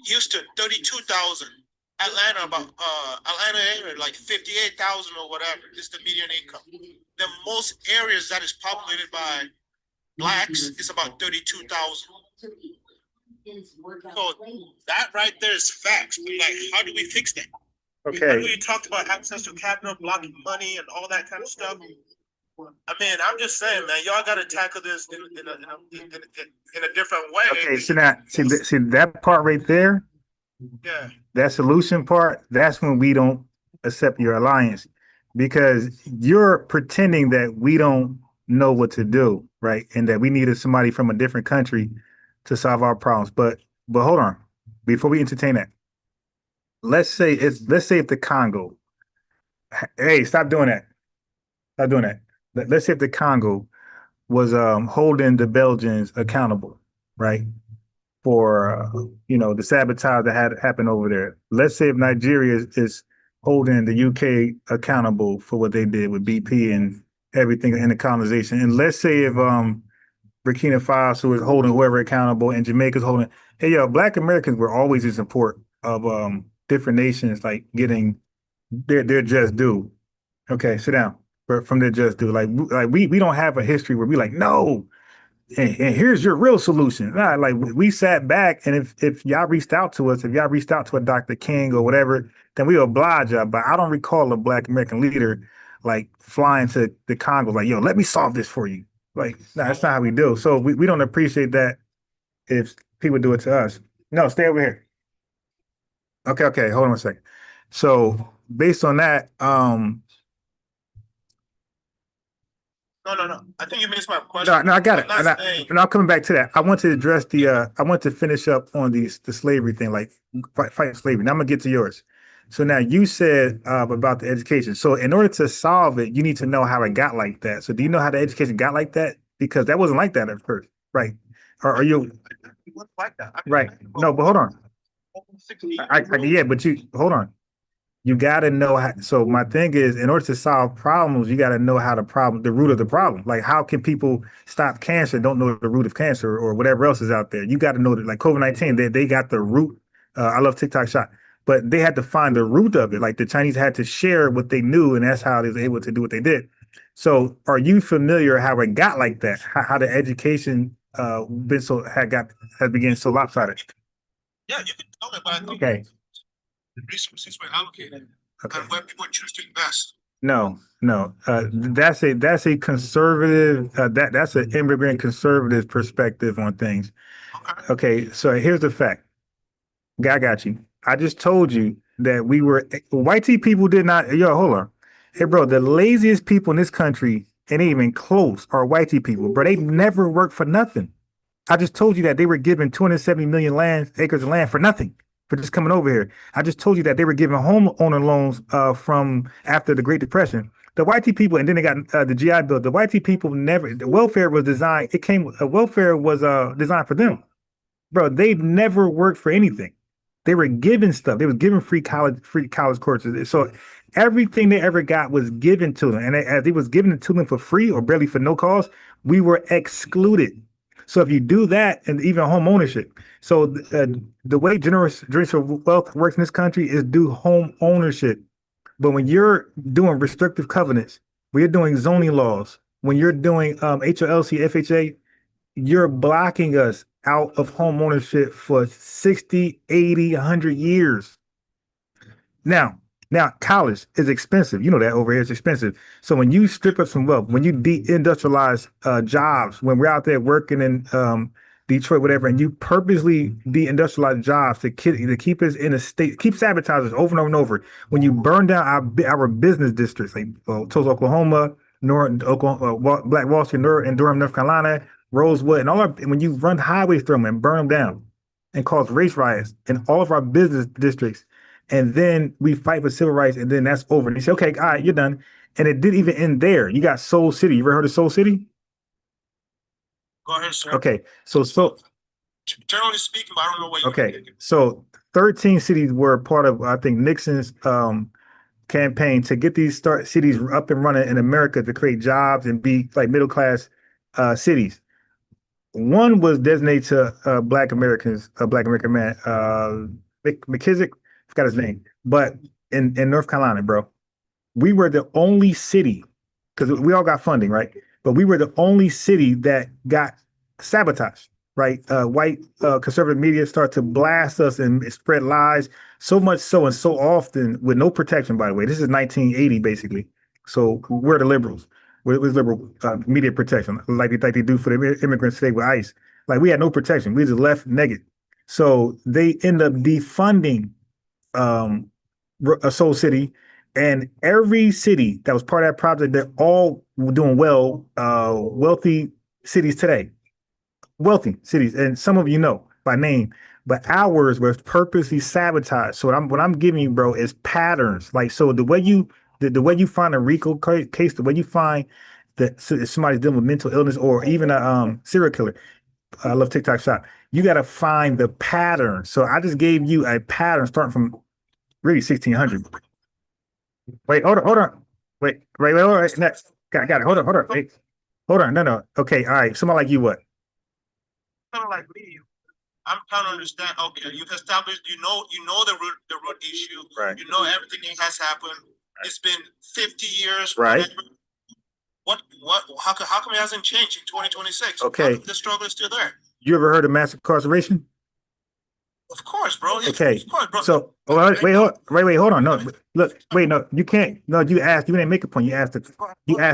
Houston, 32,000. Atlanta, Atlanta like 58,000 or whatever is the median income. The most areas that is populated by blacks is about 32,000. So that right there is facts. But like, how do we fix that? Okay. I know you talked about access to capital, blocking money, and all that kind of stuff. I mean, I'm just saying, man, y'all got to tackle this in a different way. Okay, so now see that part right there. Yeah. That solution part. That's when we don't accept your alliance because you're pretending that we don't know what to do, right? And that we needed somebody from a different country to solve our problems. But hold on, before we entertain that, let's say if the Congo, hey, stop doing that. Stop doing that. Let's say if the Congo was holding the Belgians accountable, right? For the sabotage that had happened over there. Let's say if Nigeria is holding the UK accountable for what they did with BP and everything in the colonization. And let's say if Burkina Faso is holding whoever accountable and Jamaica's holding, hey yo, Black Americans were always in support of different nations like getting their just due. Okay, sit down. From their just due. Like we don't have a history where we like, no, and here's your real solution. Nah, like we sat back, and if y'all reached out to us, if y'all reached out to a Dr. King or whatever, then we oblige y'all. But I don't recall a Black American leader like flying to the Congo like, yo, let me solve this for you. Like, nah, that's not how we do. So we don't appreciate that if people do it to us. No, stay over here. Okay, hold on a second. So based on that, No. I think you missed my question. No, I got it. And I'll come back to that. I want to address I want to finish up on the slavery thing, like fight slavery. Now I'm gonna get to yours. So now you said about the education. So in order to solve it, you need to know how it got like that. So do you know how the education got like that? Because that wasn't like that at first, right? Or are you? It wasn't like that. Right. No, but hold on. Yeah, but hold on. You got to know how. So my thing is, in order to solve problems, you got to know how the root of the problem. Like, how can people stop cancer? Don't know the root of cancer or whatever else is out there. You got to know that, like COVID-19, they got the root. I love TikTok shot, but they had to find the root of it. Like the Chinese had to share what they knew, and that's how they was able to do what they did. So, are you familiar how it got like that? How the education has begun so lopsided? Yeah, you can tell me, but I think Okay. the resources were allocated and where people choose to invest. No. That's a conservative. That's an immigrant conservative perspective on things. Okay, so here's the fact. I got you. I just told you that white people did not. Yo, hold on. Hey, bro, the laziest people in this country, and even close, are white people. Bro, they never worked for nothing. I just told you that they were given 270 million acres of land for nothing. For just coming over here. I just told you that they were giving homeowner loans from after the Great Depression. The white people, and then they got the GI Bill. The white people the welfare was designed. Welfare was designed for them. Bro, they never worked for anything. They were given stuff. They was given free college courses. So everything they ever got was given to them. And as it was given to them for free or barely for no cost, we were excluded. So if you do that, and even home ownership, so the way generational wealth works in this country is do home ownership. But when you're doing restrictive covenants, when you're doing zoning laws, when you're doing HOLC, FHA, you're blocking us out of home ownership for 60, 80, 100 years. Now, college is expensive. You know that over here it's expensive. So when you strip up some wealth, when you deindustrialize jobs, when we're out there working in Detroit, whatever, and you purposely deindustrialize jobs to keep us in a state, keep sabotaging us over and over and over. When you burn down our business districts, like Tulsa, Oklahoma, North Oklahoma, Black Wall Street, and Durham, North Carolina, Rosewood, and when you run highways through them and burn them down and cause race riots in all of our business districts, and then we fight for civil rights, and then that's over. And you say, okay, all right, you're done. And it didn't even end there. You got Soul City. You ever heard of Soul City? Go ahead, sir. Okay, so Generally speaking, but I don't know what you. okay, so 13 cities were part of, I think, Nixon's campaign to get these cities up and running in America to create jobs and be like middle class cities. One was designated to Black Americans, a Black American man, McKissick, forgot his name, but in North Carolina, bro, we were the only city, because we all got funding, right? But we were the only city that got sabotaged, right? White conservative media start to blast us and spread lies, so much so and so often with no protection, by the way. This is 1980, basically. So we're the liberals. We're liberal media protection, like they do for the immigrants today with ICE. Like, we had no protection. We just left naked. So they end up defunding Soul City, and every city that was part of that project, they're all doing well, wealthy cities today. Wealthy cities, and some of you know by name, but ours was purposely sabotaged. So what I'm giving you, bro, is patterns. Like, so the way you find a RICO case, the way you find that somebody's dealing with mental illness or even a serial killer. I love TikTok Shop. You got to find the pattern. So I just gave you a pattern starting from really 1600. Wait, hold on. Wait, hold on. Next. Got it. Hold on. Wait, hold on. No. Okay, all right. Somebody like you, what? Kind of like me. I'm trying to understand. Okay, you've established. You know the root issue. Right. You know everything that has happened. Right. It's been 50 years. Right. Whatever. What? How come it hasn't changed in 2026? Okay. The struggle is still there. You ever heard of mass incarceration? Of course, bro. Okay. Of course, bro. So wait, hold on. No, look, wait, no, you can't. No, you didn't make a point. You asked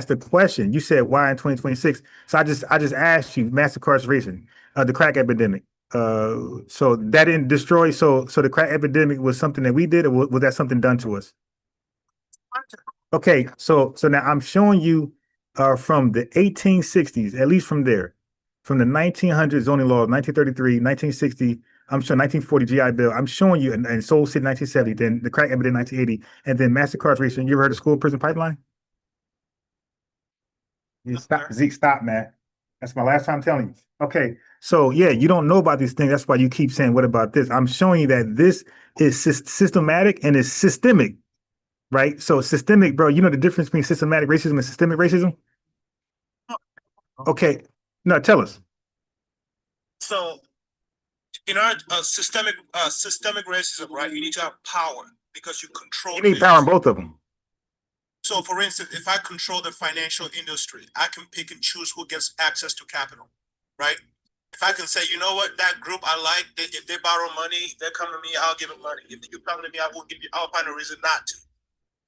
the question. You said why in 2026. So I just asked you mass incarceration, the crack epidemic. So that didn't destroy. So the crack epidemic was something that we did, or was that something done to us? Okay. So now I'm showing you from the 1860s, at least from there, from the 1900 zoning laws, 1933, 1960. I'm showing 1940 GI Bill. I'm showing you, and Soul City 1970, then the crack epidemic 1980, and then mass incarceration. You ever heard of school prison pipeline? Stop, Zeke, stop, man. That's my last time telling you. Okay, so yeah, you don't know about these things. That's why you keep saying, what about this? I'm showing you that this is systematic and is systemic, right? So systemic, bro, you know the difference between systematic racism and systemic racism? Okay, no, tell us. So, in our systemic racism, right? You need to have power because you control. You need power in both of them. So, for instance, if I control the financial industry, I can pick and choose who gets access to capital, right? If I can say, you know what, that group I like, if they borrow money, they come to me, I'll give them money. If you come to me, I will give you. I'll find a reason not to.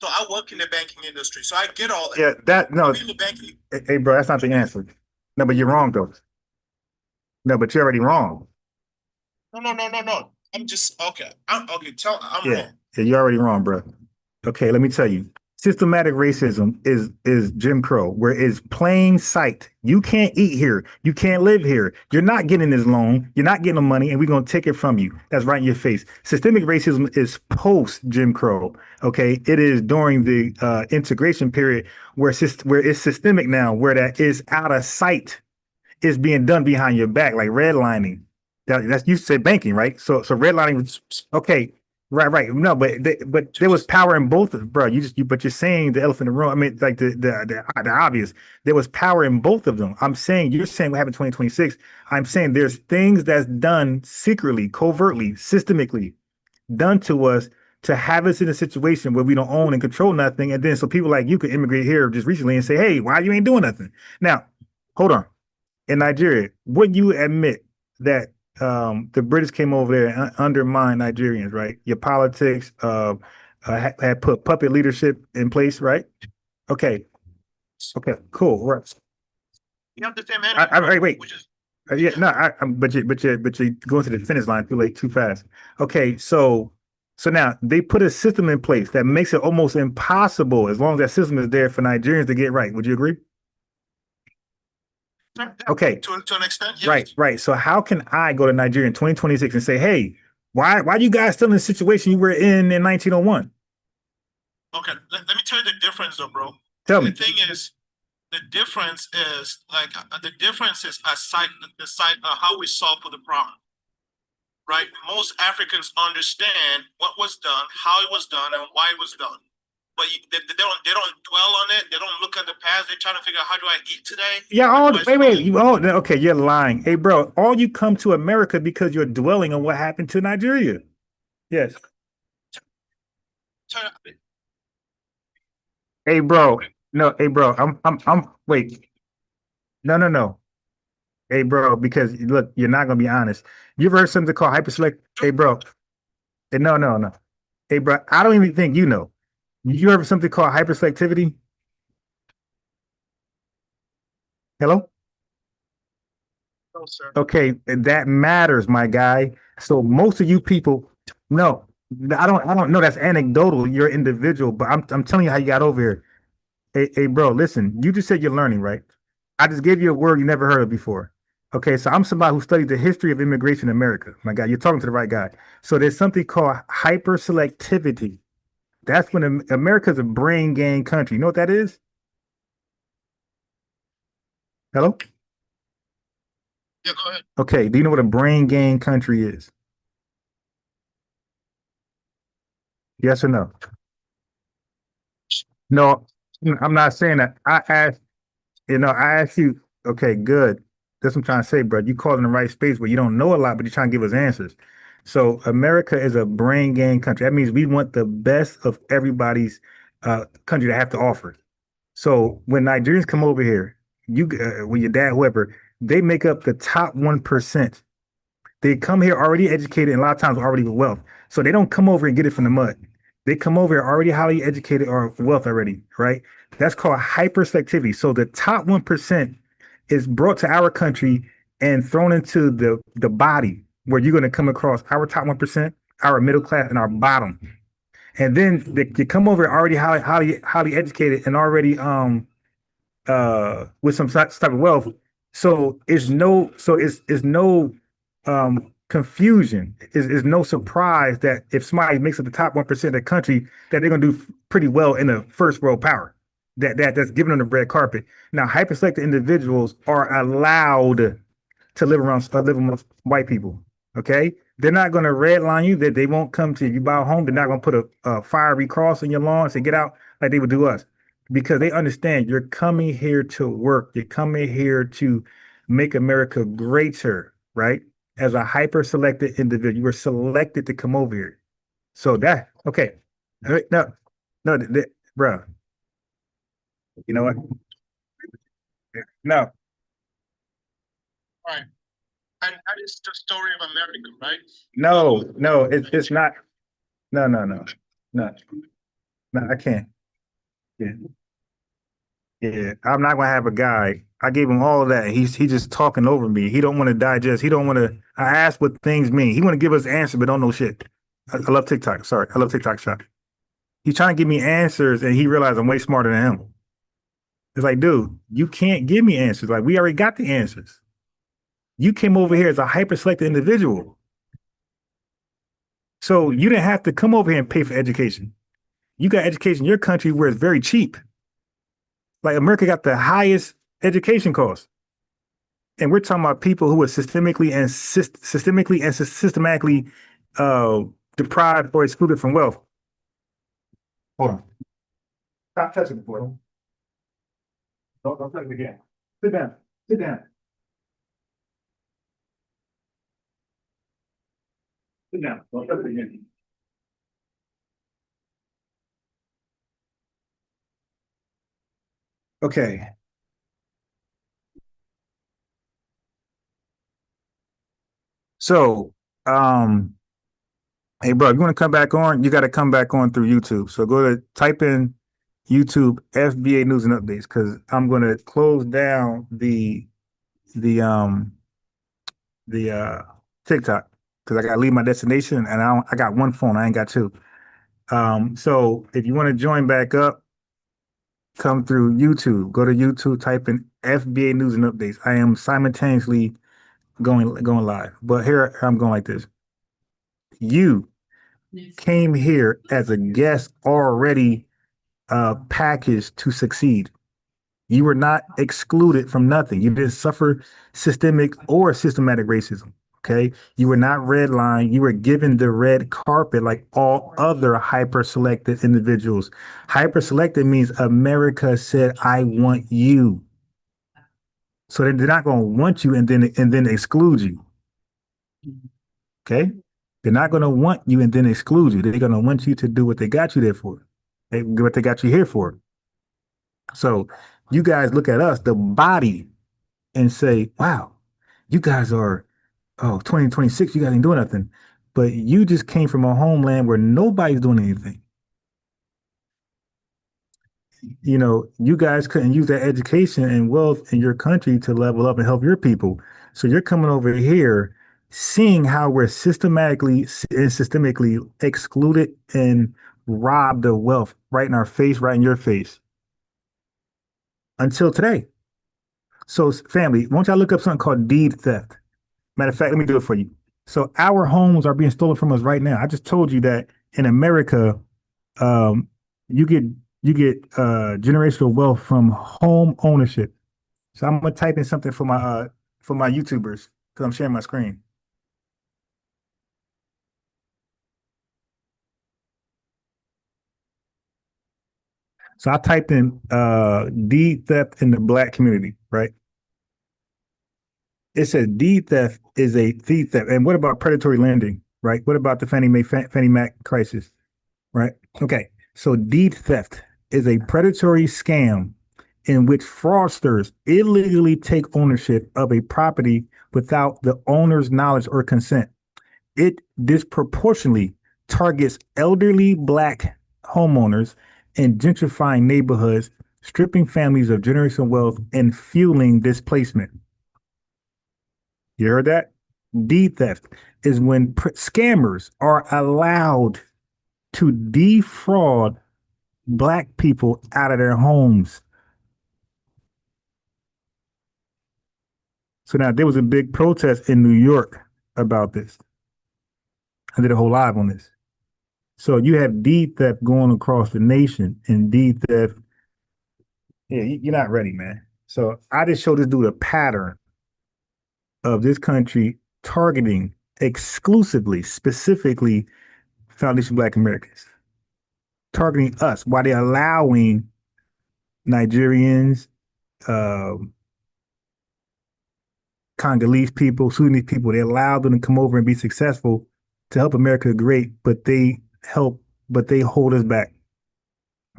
So I work in the banking industry, so I get all that. Yeah, In the banking. Hey, bro, that's not the answer. No, but you're wrong though. No, but you're already wrong. No. I'm just okay. I'm wrong. Yeah, you're already wrong, bro. Okay, let me tell you. Systematic racism is Jim Crow, where it's plain sight. You can't eat here. You can't live here. You're not getting this loan. You're not getting the money, and we're going to take it from you. That's right in your face. Systemic racism is post Jim Crow. Okay, it is during the integration period where it's systemic now, where that is out of sight. It's being done behind your back, like redlining. That's you said banking, right? So redlining. Okay. Right. No, but there was power in both, bro. But you're saying the elephant in the room. I mean, like the obvious. There was power in both of them. I'm saying you're saying what happened in 2026. I'm saying there's things that's done secretly, covertly, systemically, done to us to have us in a situation where we don't own and control nothing, and then so people like you could immigrate here just recently and say, "Hey, why you ain't doing nothing?" Now, hold on. In Nigeria, would you admit that? The British came over there and undermined Nigerians, right? Your politics had put puppet leadership in place, right? Okay, cool, right. You have the same energy. Wait. Yeah, no, but you're going to the finish line too late, too fast. Okay, so now they put a system in place that makes it almost impossible, as long as that system is there, for Nigerians to get right. Would you agree? Okay, To an extent, yes. right. So how can I go to Nigeria in 2026 and say, hey, why you guys still in the situation you were in 1901? Okay, let me tell you the difference, though, bro. Tell me. The thing is, the difference is aside how we solve for the problem, right? Most Africans understand what was done, how it was done, and why it was done. But they don't dwell on it. They don't look at the past. They're trying to figure out, how do I eat today? Yeah, okay, you're lying. Hey, bro, all you come to America because you're dwelling on what happened to Nigeria. Yes. Hey, bro. No, hey, bro. Wait. No. Hey, bro, because look, you're not gonna be honest. You ever heard something called hyperselect? Hey, bro. Hey, no. Hey, bro, I don't even think you know. You ever something called hyperselectivity? Hello? No, sir. Okay, that matters, my guy. So most of you people, no, I don't know. That's anecdotal. You're individual, but I'm telling you how you got over here. Hey, bro, listen. You just said you're learning, right? I just gave you a word you never heard of before. Okay, so I'm somebody who studied the history of immigration in America. My guy, you're talking to the right guy. So there's something called hyperselectivity. That's when America's a brain gang country. You know what that is? Hello? Yeah, go ahead. Okay, do you know what a brain gang country is? Yes or no? No, I'm not saying that. I asked you, okay, good. That's what I'm trying to say, bro. You called in the right space where you don't know a lot, but you're trying to give us answers. So America is a brain gang country. That means we want the best of everybody's country to have to offer. So when Nigerians come over here, when your dad, whoever, they make up the top 1%. They come here already educated and a lot of times already with wealth. So they don't come over and get it from the mud. They come over here already highly educated or wealth already, right? That's called hyperselectivity. So the top 1% is brought to our country and thrown into the body where you're going to come across our top 1%, our middle class, and our bottom. And then they come over already highly educated and already with some type of wealth. So it's no confusion. Is no surprise that if somebody makes up the top 1% of the country, that they're gonna do pretty well in the first world power. That's given them the red carpet. Now, hyperselected individuals are allowed to live amongst white people. Okay, they're not going to redline you. That they won't come to you buy a home. They're not going to put a fiery cross in your lawn and say get out like they would do us, because they understand you're coming here to work. You're coming here to make America greater, right? As a hyper selected individual, you were selected to come over here. So that okay, no, bro. You know what? No, Right. And that is the story of America, right? no, it's not. No. I can't. Yeah. Yeah. I'm not gonna have a guy. I gave him all of that. He's just talking over me. He don't want to digest. He don't want to. I ask what things mean. He want to give us answers, but don't know shit. I love TikTok. Sorry, I love TikTok shop. He's trying to give me answers, and he realized I'm way smarter than him. It's like, dude, you can't give me answers. Like, we already got the answers. You came over here as a hyper selected individual. So you didn't have to come over here and pay for education. You got education in your country where it's very cheap. Like America got the highest education costs. And we're talking about people who are systematically and systematically deprived or excluded from wealth. Hold on. Stop touching the boy. Don't touch it again. Sit down. Sit down. Sit down. Don't touch it again. Okay. So, hey, bro, if you want to come back on, you got to come back on through YouTube. So go to type in YouTube FBA News and Updates, because I'm going to close down the TikTok because I gotta leave my destination and I got one phone. I ain't got two. So if you want to join back up, come through YouTube. Go to YouTube, type in FBA News and Updates. I am simultaneously going live. But here I'm going like this. You came here as a guest already packaged to succeed. You were not excluded from nothing. You didn't suffer systemic or systematic racism. Okay. You were not redlined. You were given the red carpet like all other hyper selected individuals. Hyper selected means America said, I want you. So they're not going to want you and then exclude you. Okay. They're not going to want you and then exclude you. They're going to want you to do what they got you there for. What they got you here for. So you guys look at us, the body, and say, wow, you guys are, 2026, you guys ain't doing nothing. But you just came from a homeland where nobody's doing anything. You know, you guys couldn't use that education and wealth in your country to level up and help your people. So you're coming over here, seeing how we're systematically and systemically excluded and robbed of wealth right in our face, right in your face. Until today. So family, won't y'all look up something called deed theft? Matter of fact, let me do it for you. So our homes are being stolen from us right now. I just told you that in America, you get generational wealth from home ownership. So I'm gonna type in something for my YouTubers because I'm sharing my screen. So I typed in deed theft in the Black community, right? It says deed theft is a thief theft. And what about predatory lending, right? What about the Fannie Mac crisis, right? Okay, so deed theft is a predatory scam in which fraudsters illegally take ownership of a property without the owner's knowledge or consent. It disproportionately targets elderly Black homeowners in gentrifying neighborhoods, stripping families of generational wealth and fueling displacement. You heard that? Deed theft is when scammers are allowed to defraud Black people out of their homes. So now there was a big protest in New York about this. I did a whole live on this. So you have deed theft going across the nation, and deed theft, yeah, you're not ready, man. So I just showed this dude a pattern of this country targeting exclusively, specifically Foundation Black Americans, targeting us while they're allowing Nigerians, Congolese people, Sudanese people, they allow them to come over and be successful to help America great, but they hold us back.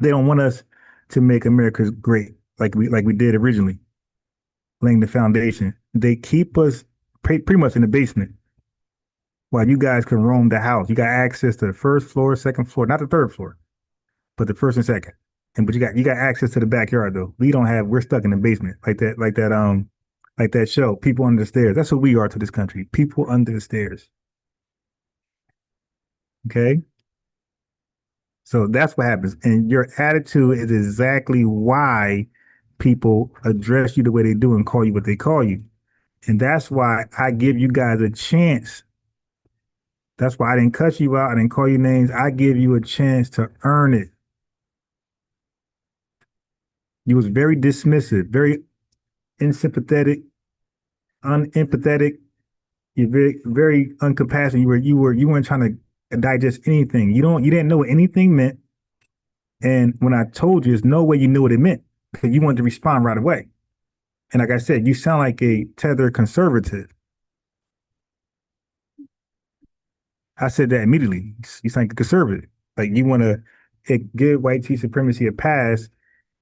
They don't want us to make America great like we did originally, laying the foundation. They keep us pretty much in the basement while you guys can roam the house. You got access to the first floor, second floor, not the third floor, but the first and second. But you got access to the backyard though. We're stuck in the basement like that show, People Under the Stairs. That's what we are to this country. People under the stairs. Okay? So that's what happens. And your attitude is exactly why people address you the way they do and call you what they call you. And that's why I give you guys a chance. That's why I didn't cut you out. I didn't call you names. I give you a chance to earn it. You was very dismissive, very unsympathetic, unempathetic. You're very, very uncompassionate. You weren't trying to digest anything. You didn't know what anything meant. And when I told you, there's no way you knew what it meant because you wanted to respond right away. And like I said, you sound like a tethered conservative. I said that immediately. You sound like a conservative. Like you want to give white supremacy a pass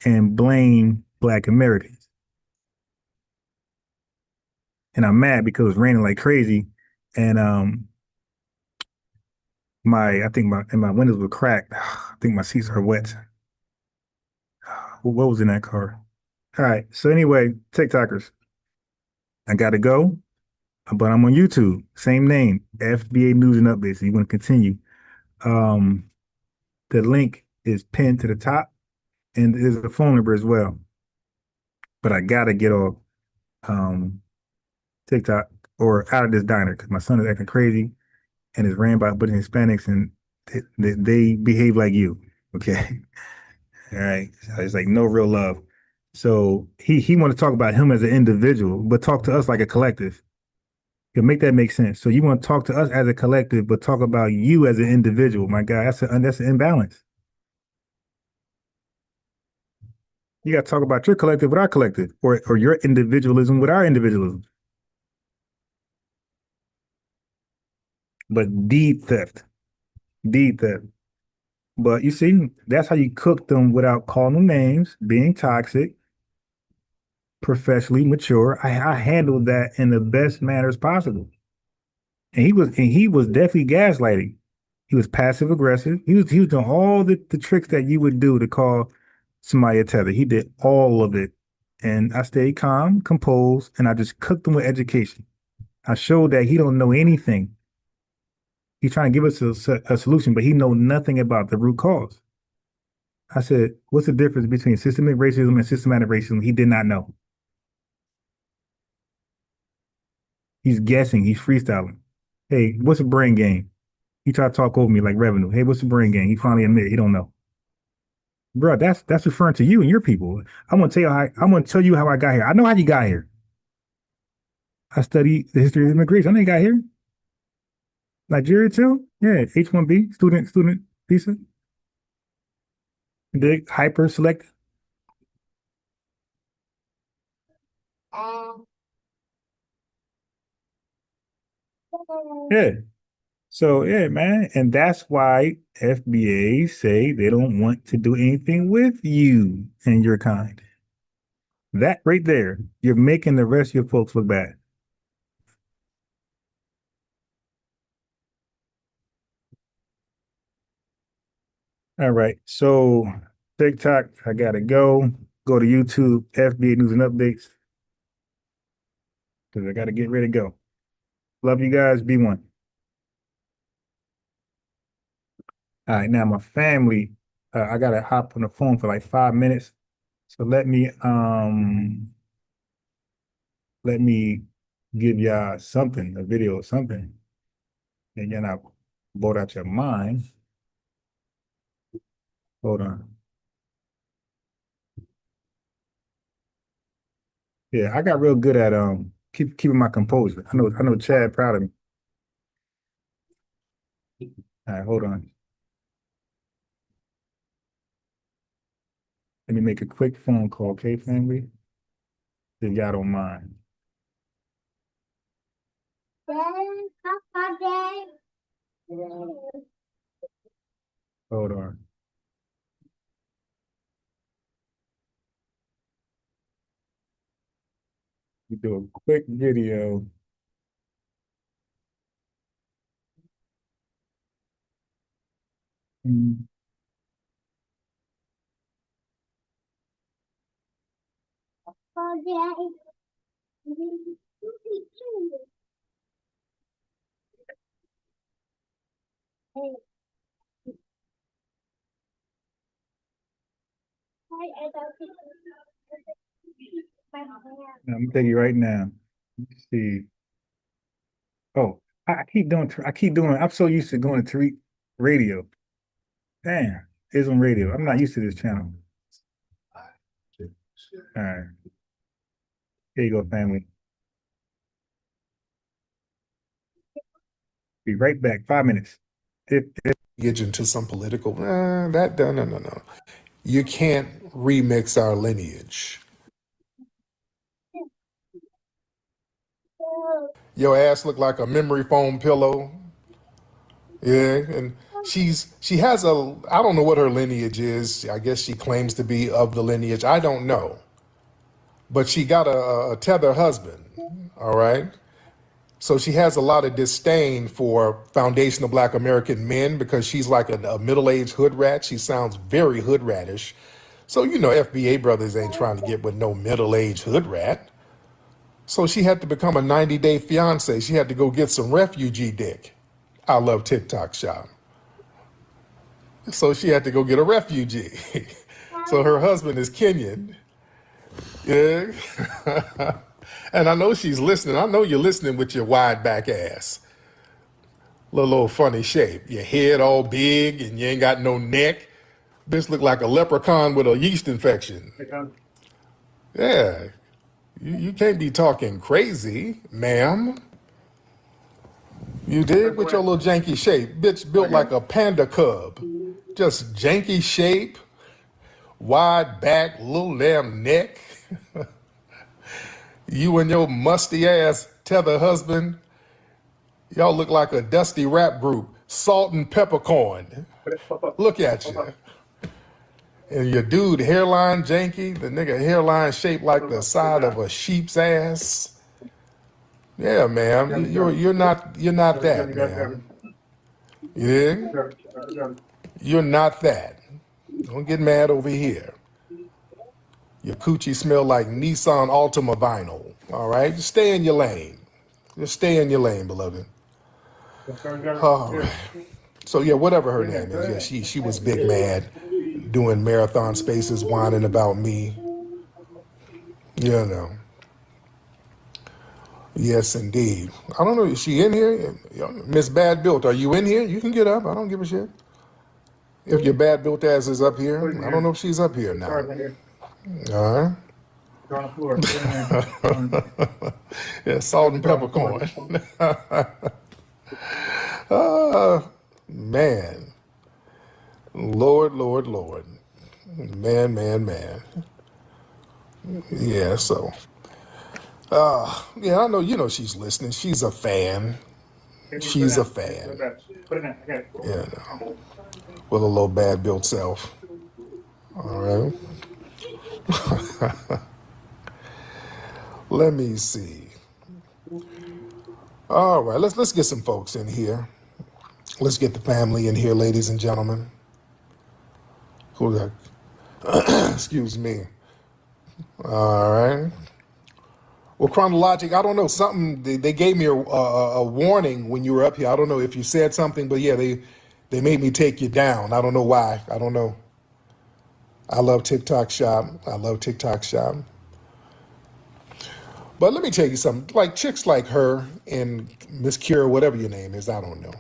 and blame Black Americans. And I'm mad because it was raining like crazy. And I think my windows were cracked. I think my seats are wet. What was in that car? All right. So anyway, TikTokers, I gotta go. but I'm on YouTube. Same name, FBA News and Updates. So you want to continue. The link is pinned to the top, and there's a phone number as well. But I gotta get off TikTok or out of this diner because my son is acting crazy and is ran by a bunch of Hispanics and they behave like you. Okay. All right. So it's like no real love. So he want to talk about him as an individual, but talk to us like a collective. You make that make sense. So you want to talk to us as a collective, but talk about you as an individual. My God, that's an imbalance. You got to talk about your collective with our collective, or your individualism with our individualism. But deed theft. But you see, that's how you cook them without calling them names, being toxic, professionally mature. I handled that in the best manners possible. And he was definitely gaslighting. He was passive aggressive. He was doing all the tricks that you would do to call somebody a tether. He did all of it. And I stayed calm, composed, and I just cooked him with education. I showed that he don't know anything. He's trying to give us a solution, but he know nothing about the root cause. I said, what's the difference between systemic racism and systematic racism? He did not know. He's guessing. He's freestyling. Hey, what's a brain game? He tried to talk over me like revenue. Hey, what's a brain game? He finally admitted he don't know. Bro, that's referring to you and your people. I'm gonna tell you how I got here. I know how you got here. I studied the history of immigration. I know you got here. Nigeria too? Yeah, H-1B, student visa. Big hyper select. Yeah. So yeah, man. And that's why FBA say they don't want to do anything with you and your kind. That right there, you're making the rest of your folks look bad. All right. So TikTok, I gotta go. Go to YouTube, FBA News and Updates. Because I gotta get ready to go. Love you guys. Be one. All right, now my family, I gotta hop on the phone for like 5 minutes. So let me give y'all something, a video or something. And you're not bored out your mind. Hold on. Yeah, I got real good at keeping my composure. I know Chad proud of me. All right, hold on. Let me make a quick phone call, okay, family? If y'all don't mind. Hold on. We do a quick video. I'm gonna tell you right now. Let's see. Oh, I keep doing. I'm so used to going to Tariq radio. Damn, it's on radio. I'm not used to this channel. All right. Here you go, family. Be right back. 5 minutes. Get into some political, no. You can't remix our lineage. Your ass look like a memory foam pillow. Yeah, and she has I don't know what her lineage is. I guess she claims to be of the lineage. I don't know. But she got a tether husband, all right? So she has a lot of disdain for foundational Black American men because she's like a middle-aged hood rat. She sounds very hood ratish. So, FBA brothers ain't trying to get with no middle-aged hood rat. So she had to become a 90-day fiance. She had to go get some refugee dick. I love TikTok shop. So she had to go get a refugee. So her husband is Kenyan. Yeah. And I know she's listening. I know you're listening with your wide back ass. Little old funny shape. Your head all big and you ain't got no neck. This look like a leprechaun with a yeast infection. Yeah. You can't be talking crazy, ma'am. You did with your little janky shape. Bitch built like a panda cub. Just janky shape, wide back, little damn neck. You and your musty ass tether husband, y'all look like a dusty rap group, Salt and Peppercorn. Look at you. And your dude hairline janky, the nigga hairline shaped like the side of a sheep's ass. Yeah, ma'am. You're not that, ma'am. You dig? You're not that. Don't get mad over here. Your coochie smell like Nissan Altima vinyl. All right? Just stay in your lane. Just stay in your lane, beloved. All right. So yeah, whatever her name is, yeah, she was big mad, doing marathon spaces, whining about me. You know. Yes, indeed. I don't know, is she in here? Miss Bad Built, are you in here? You can get up. I don't give a shit. If your bad built ass is up here, I don't know if she's up here now. All right. Yeah, salt and peppercorn. Man. Lord, Lord, Lord. Man, man, man. Yeah, so. Yeah, I know, you know she's listening. She's a fan. She's a fan. Yeah, no. With a little bad built self. All right. Let me see. All right, let's get some folks in here. Let's get the family in here, ladies and gentlemen. Who that? Excuse me. All right. Well, chronologic, I don't know, something, they gave me a warning when you were up here. I don't know if you said something, but yeah, they made me take you down. I don't know why. I don't know. I love TikTok shop. I love TikTok shop. But let me tell you something, like chicks like her and Miss Cure, whatever your name is, I don't know.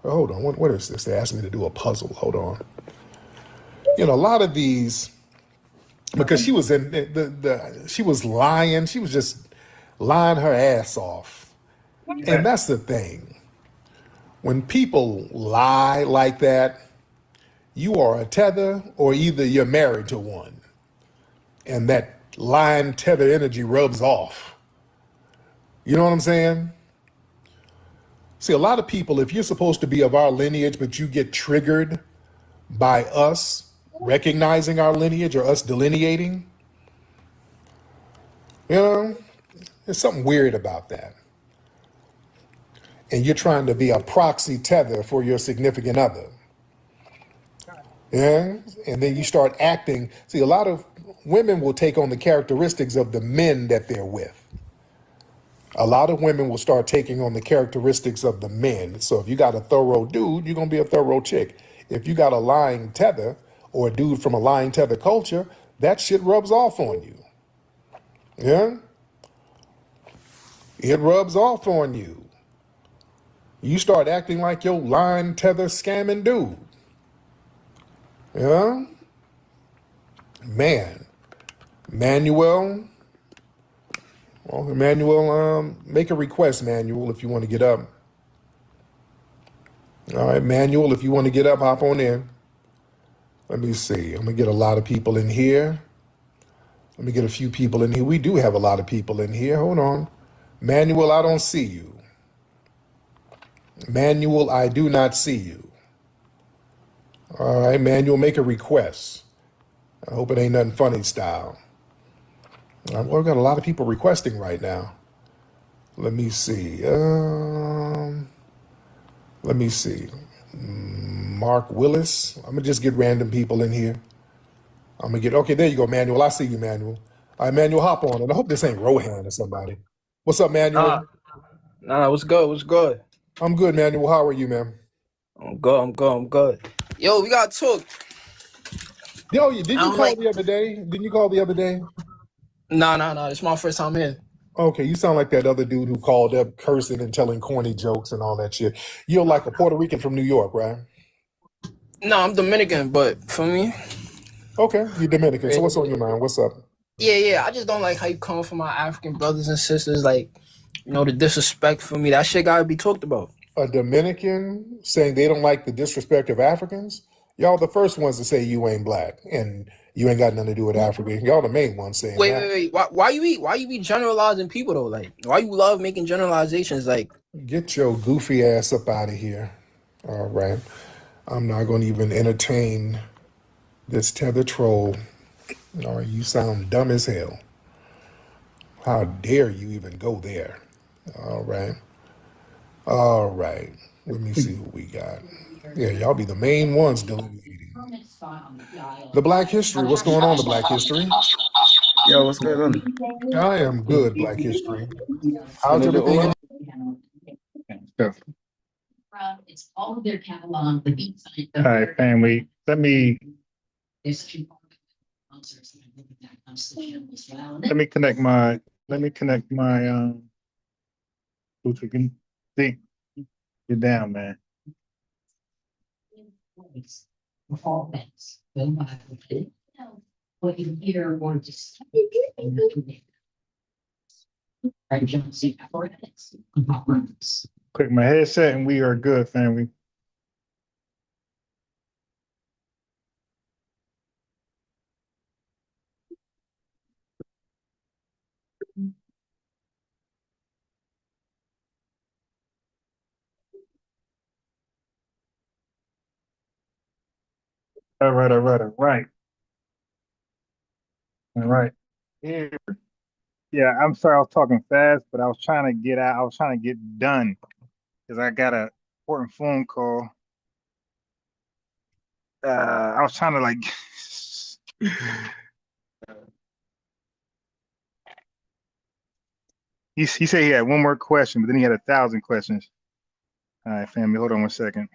Oh, hold on, what is this? They asked me to do a puzzle. Hold on. You know, a lot of these, because she was in she was lying. She was just lying her ass off. And that's the thing. When people lie like that, you are a tether or either you're married to one. And that lying tether energy rubs off. You know what I'm saying? See, a lot of people, if you're supposed to be of our lineage, but you get triggered by us recognizing our lineage or us delineating, you know, there's something weird about that. And you're trying to be a proxy tether for your significant other. Yeah? And then you start acting. See, a lot of women will take on the characteristics of the men that they're with. A lot of women will start taking on the characteristics of the men. So if you got a thorough dude, you're going to be a thorough chick. If you got a lying tether or a dude from a lying tether culture, that shit rubs off on you. Yeah? It rubs off on you. You start acting like your lying tether scamming dude. Yeah? Man. Manuel. Well, Emmanuel, make a request, Manuel, if you want to get up. All right, Manuel, if you want to get up, hop on in. Let me see. I'm going to get a lot of people in here. Let me get a few people in here. We do have a lot of people in here. Hold on. Manuel, I don't see you. Manuel, I do not see you. All right, Manuel, make a request. I hope it ain't nothing funny style. Well, we've got a lot of people requesting right now. Let me see. Let me see. Mark Willis. I'm going to just get random people in here. I'm going to get, okay, there you go, Manuel. I see you, Manuel. All right, Manuel, hop on. And I hope this ain't Rohan or somebody. What's up, Nah, Manuel? what's good? What's good? I'm good, Manuel. How are you, man? I'm good. I'm good. I'm good. Yo, we gotta talk. Yo, didn't you I'm call like, the other day? Didn't you call the other day? nah. It's my first time in. Okay, you sound like that other dude who called up cursing and telling corny jokes and all that shit. You're like a Puerto Rican from New York, right? No, I'm Dominican, but for me, Okay, you're Dominican. So what's on your mind? What's up? yeah. I just don't like how you come for my African brothers and sisters. Like, the disrespect for me. That shit gotta be talked about. A Dominican saying they don't like the disrespect of Africans? Y'all the first ones to say you ain't black and you ain't got nothing to do with Africa. Y'all the main ones saying that. Wait. Why you be generalizing people though? Like, why you love making generalizations? Like, Get your goofy ass up out of here. All right. I'm not going to even entertain this tether troll. All right, you sound dumb as hell. How dare you even go there? All right. All right. Let me see what we got. Yeah, y'all be the main ones delineating. The Black History. What's going on, the Black History? Yo, what's going on? I am good, Black History. How's Another everything? over? All right, family. Let me connect my Bluetooth. See, you're down, man. Click my headset and we are good, family. All right. Yeah, I'm sorry I was talking fast, but I was trying to get out. I was trying to get done because I got a important phone call. I was trying to like. He said he had one more question, but then he had 1,000 questions. All right, family, hold on 1 second.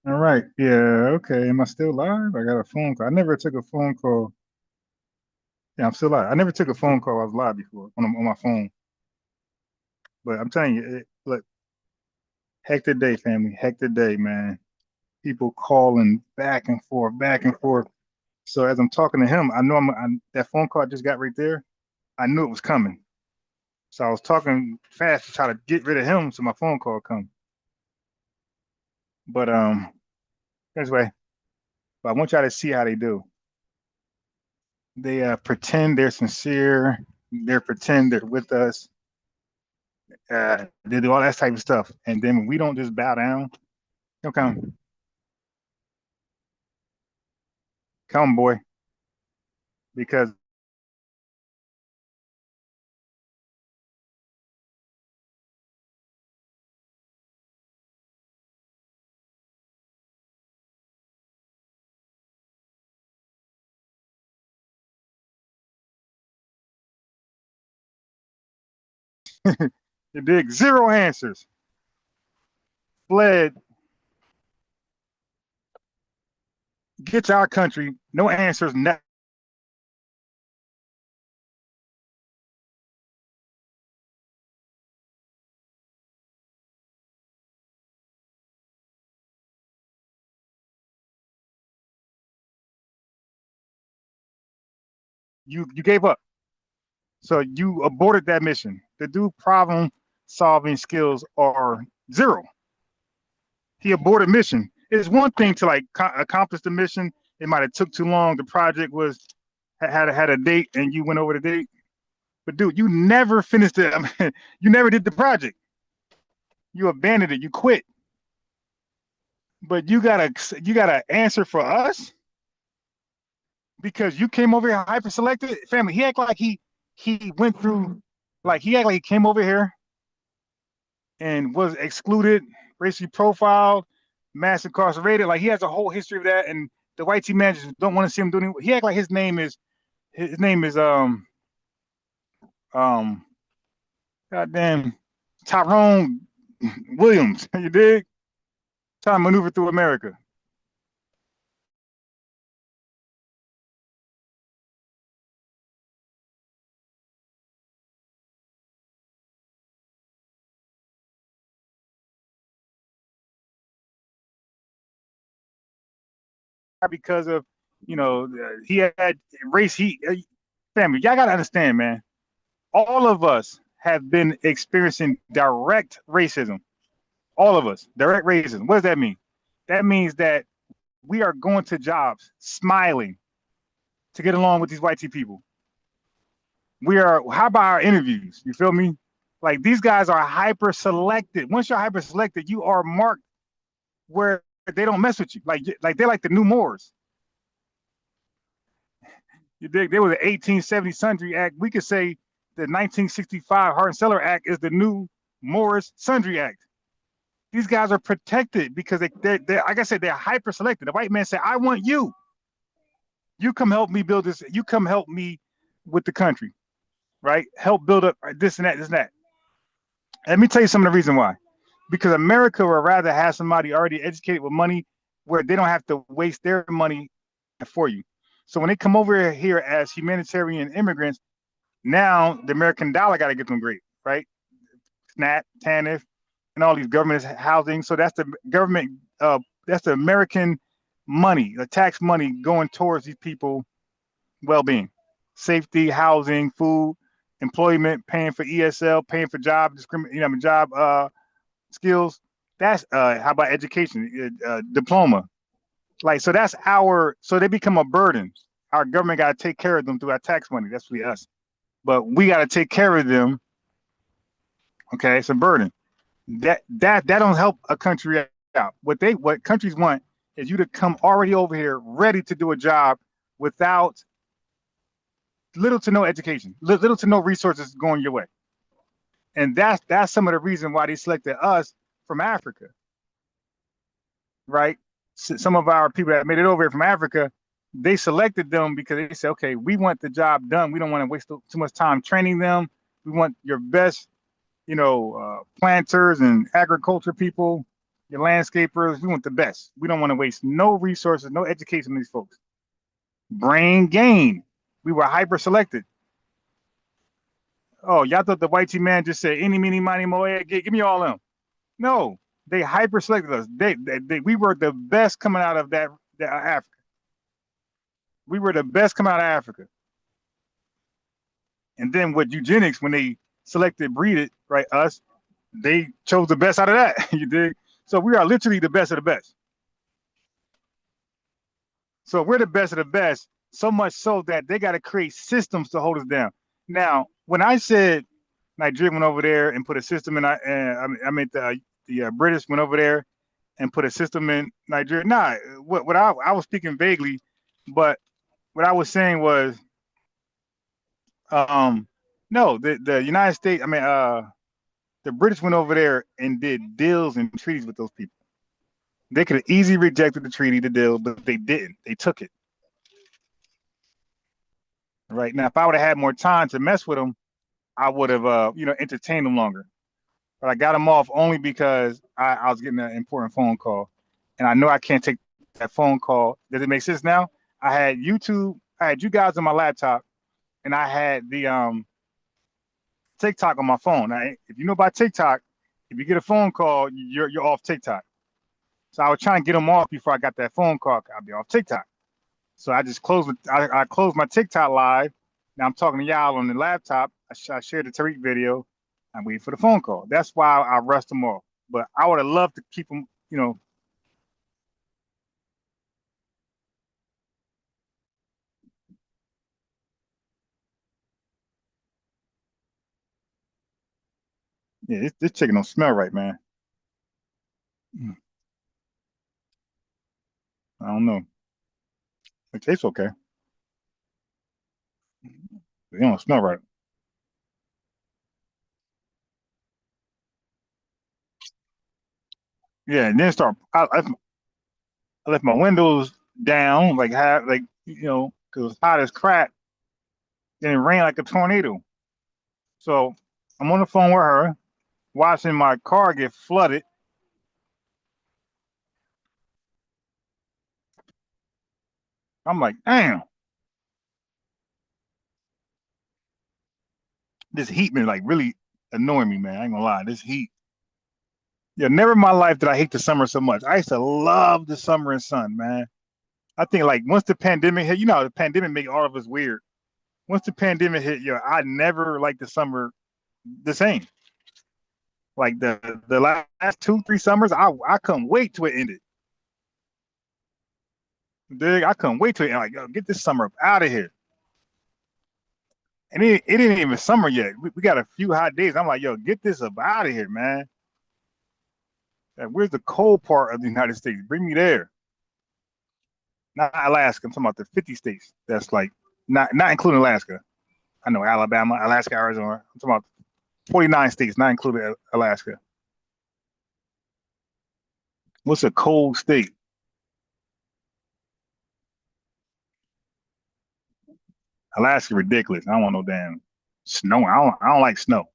All right. Yeah. Okay. Am I still live? I got a phone call. I never took a phone call. Yeah, I'm still live. I never took a phone call. I was live before on my phone. But I'm telling you, look, hectic day, family. Hectic day, man. People calling back and forth, back and forth. So as I'm talking to him, I know that phone call I just got right there. I knew it was coming. So I was talking fast to try to get rid of him so my phone call come. But anyway, but I want y'all to see how they do. They pretend they're sincere. They pretend they're with us. They do all that type of stuff, and then when we don't just bow down, come boy, because you dig, zero answers, fled, get to our country, no answers, you gave up. So you aborted that mission. The dude problem solving skills are zero. He aborted mission. It's one thing to like accomplish the mission. It might have took too long. The project was had a date and you went over the date. But dude, you never finished it. I mean, you never did the project. You abandoned it. You quit. But you gotta answer for us because you came over here hyper selected. Family, he act like he went through, like he act like he came over here and was excluded, racially profiled, mass incarcerated. Like he has a whole history of that, and the white team managers don't want to see him doing it. He act like his name is goddamn Tyrone Williams. You dig? Trying to maneuver through America. Because of, you know, he had race. Family, y'all gotta understand, man. All of us have been experiencing direct racism. All of us, direct racism. What does that mean? That means that we are going to jobs smiling to get along with these white people. How about our interviews? You feel me? Like these guys are hyper selected. Once you're hyper selected, you are marked where they don't mess with you. Like they're like the new Moors. You dig? There was an 1870 Sundry Act. We could say the 1965 Hart-Celler Act is the new Morris Sundry Act. These guys are protected because they're like I said, they're hyper selected. The white man said, I want you. You come help me build this. You come help me with the country, right? Help build up this and that, this and that. Let me tell you some of the reason why. Because America would rather have somebody already educated with money where they don't have to waste their money for you. So when they come over here as humanitarian immigrants, now the American dollar got to get them great, right? SNAP, TANF, and all these government housing. So that's the government, that's the American money, the tax money going towards these people well-being, safety, housing, food, employment, paying for ESL, paying for job skills. That's how about education, diploma? Like, so that's so they become a burden. Our government got to take care of them through our tax money. That's really us. But we got to take care of them. Okay, it's a burden. That don't help a country out. What countries want is you to come already over here ready to do a job without little to no education, little to no resources going your way. And that's some of the reason why they selected us from Africa, right? Some of our people that made it over here from Africa, they selected them because they said, okay, we want the job done. We don't want to waste too much time training them. We want your best, planters and agriculture people, your landscapers. We want the best. We don't want to waste no resources, no education on these folks. Brain gain. We were hyper selected. Oh, y'all thought the white team man just said, any, meeny, miny, moe, give me all them. No, they hyper selected us. We were the best coming out of that Africa. We were the best coming out of Africa. And then with eugenics, when they selected breeded, right, us, they chose the best out of that. You dig? So we are literally the best of the best. So we're the best of the best, so much so that they got to create systems to hold us down. Now, when I said Nigeria went over there and put a system in. I mean the British went over there and put a system in Nigeria. Nah, what I was speaking vaguely, but what I was saying was, no, the United States. I mean, the British went over there and did deals and treaties with those people. They could have easily rejected the treaty, the deal, but they didn't. They took it. Right now, if I would have had more time to mess with them, I would have, entertained them longer. But I got them off only because I was getting an important phone call, and I know I can't take that phone call. Does it make sense now? I had YouTube. I had you guys on my laptop, and I had the TikTok on my phone. Now, if you know about TikTok, if you get a phone call, you're off TikTok. So I was trying to get them off before I got that phone call. I'll be off TikTok. So I just closed. I closed my TikTok live. Now I'm talking to y'all on the laptop. I shared the Tariq video. I'm waiting for the phone call. That's why I rushed them off. But I would have loved to keep them, Yeah, this chicken don't smell right, man. I don't know. It tastes okay. It don't smell right. Yeah, and then I left my windows down, like because it was hot as crap. Then it rained like a tornado. So I'm on the phone with her, watching my car get flooded. I'm like, damn, this heat been like really annoying me, man. I ain't gonna lie, this heat. Yeah, never in my life did I hate the summer so much. I used to love the summer and sun, man. I think like once the pandemic hit, the pandemic made all of us weird. Once the pandemic hit, I never liked the summer the same. Like the last 2-3 summers, I couldn't wait till it ended. Dig, I couldn't wait till it ended. Like, yo, get this summer up out of here. And it ain't even summer yet. We got a few hot days. I'm like, yo, get this up out of here, man. Like, where's the cold part of the United States? Bring me there. Not Alaska. I'm talking about the 50 states. That's like not including Alaska. I know Alabama, Alaska, Arizona. I'm talking about 49 states, not including Alaska. What's a cold state? Alaska, ridiculous. I don't want no damn snow. I don't like snow.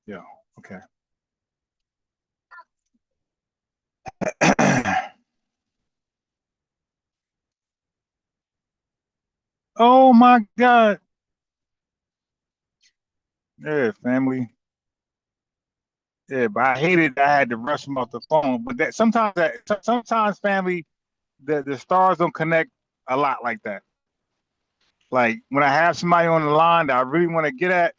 Yeah. Okay. Oh my God. Yeah, family. Yeah, but I hated that I had to rush them off the phone. But sometimes family, the stars don't connect a lot like that. Like when I have somebody on the line that I really want to get at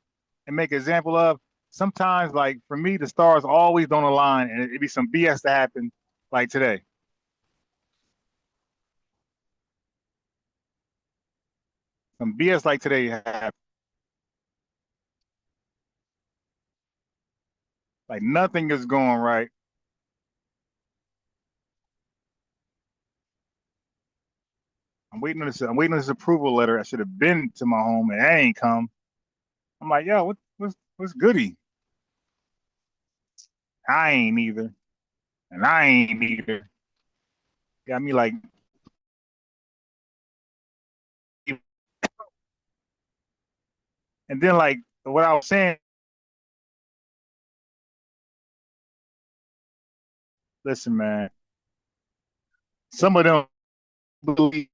and make an example of, sometimes like for me, the stars always don't align and it'd be some BS to happen like today. Some BS like today happened. Like nothing is going right. I'm waiting on this approval letter. I should have been to my home and I ain't come. I'm like, yo, what's goody? I ain't either. And I ain't either. Got me like, and then like what I was saying, listen, man, some of them believe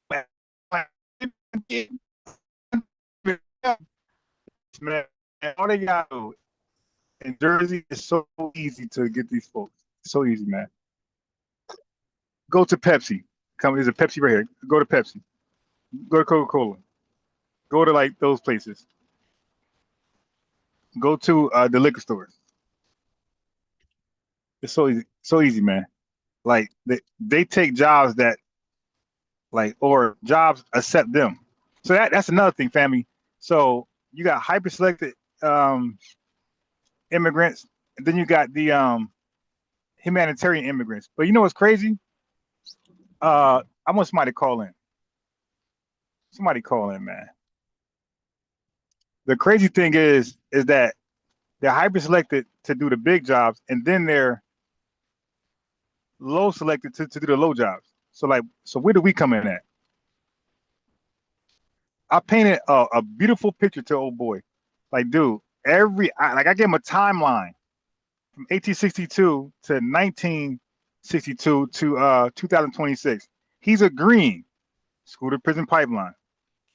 like, Man, all they got to do in Jersey is so easy to get these folks. So easy, man. Go to Pepsi. There's a Pepsi right here. Go to Pepsi. Go to Coca-Cola. Go to like those places. Go to the liquor stores. It's so easy, man. Like they take jobs that like or jobs accept them. So that's another thing, family. So you got hyper selected immigrants, and then you got the humanitarian immigrants. But you know what's crazy? I want somebody to call in. Somebody call in, man. The crazy thing is that they're hyper selected to do the big jobs, and then they're low selected to do the low jobs. So where do we come in at? I painted a beautiful picture to old boy. Like, dude, I gave him a timeline from 1862 to 1962 to 2026. He's agreeing. School to prison pipeline,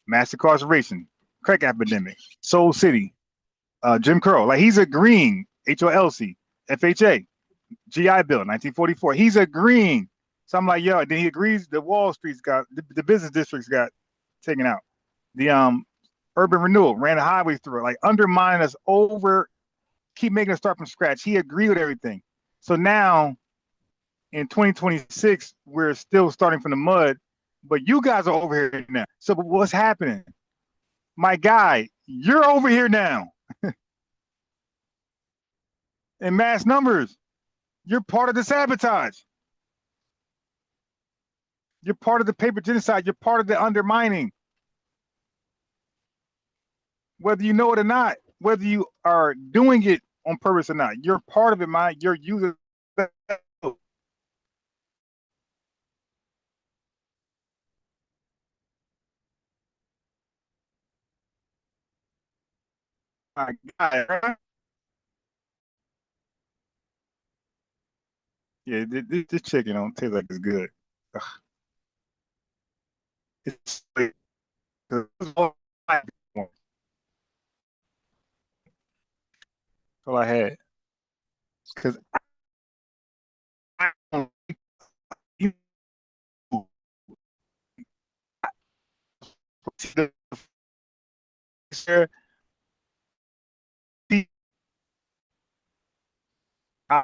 mass incarceration, crack epidemic, Soul City, Jim Crow. Like he's agreeing. HOLC, FHA, GI Bill, 1944. He's agreeing. So I'm like, yo. Then he agrees. The Wall Street's got the business districts got taken out. The urban renewal ran the highways through it, like undermining us over. Keep making us start from scratch. He agreed with everything. So now, in 2026, we're still starting from the mud. But you guys are over here now. So what's happening? My guy, you're over here now. In mass numbers. You're part of the sabotage. You're part of the paper genocide. You're part of the undermining. Whether you know it or not, whether you are doing it on purpose or not, you're part of it, man. You're using my guy. Yeah, this chicken don't taste like it's good. Ugh. It's like, all I had. Because I don't you I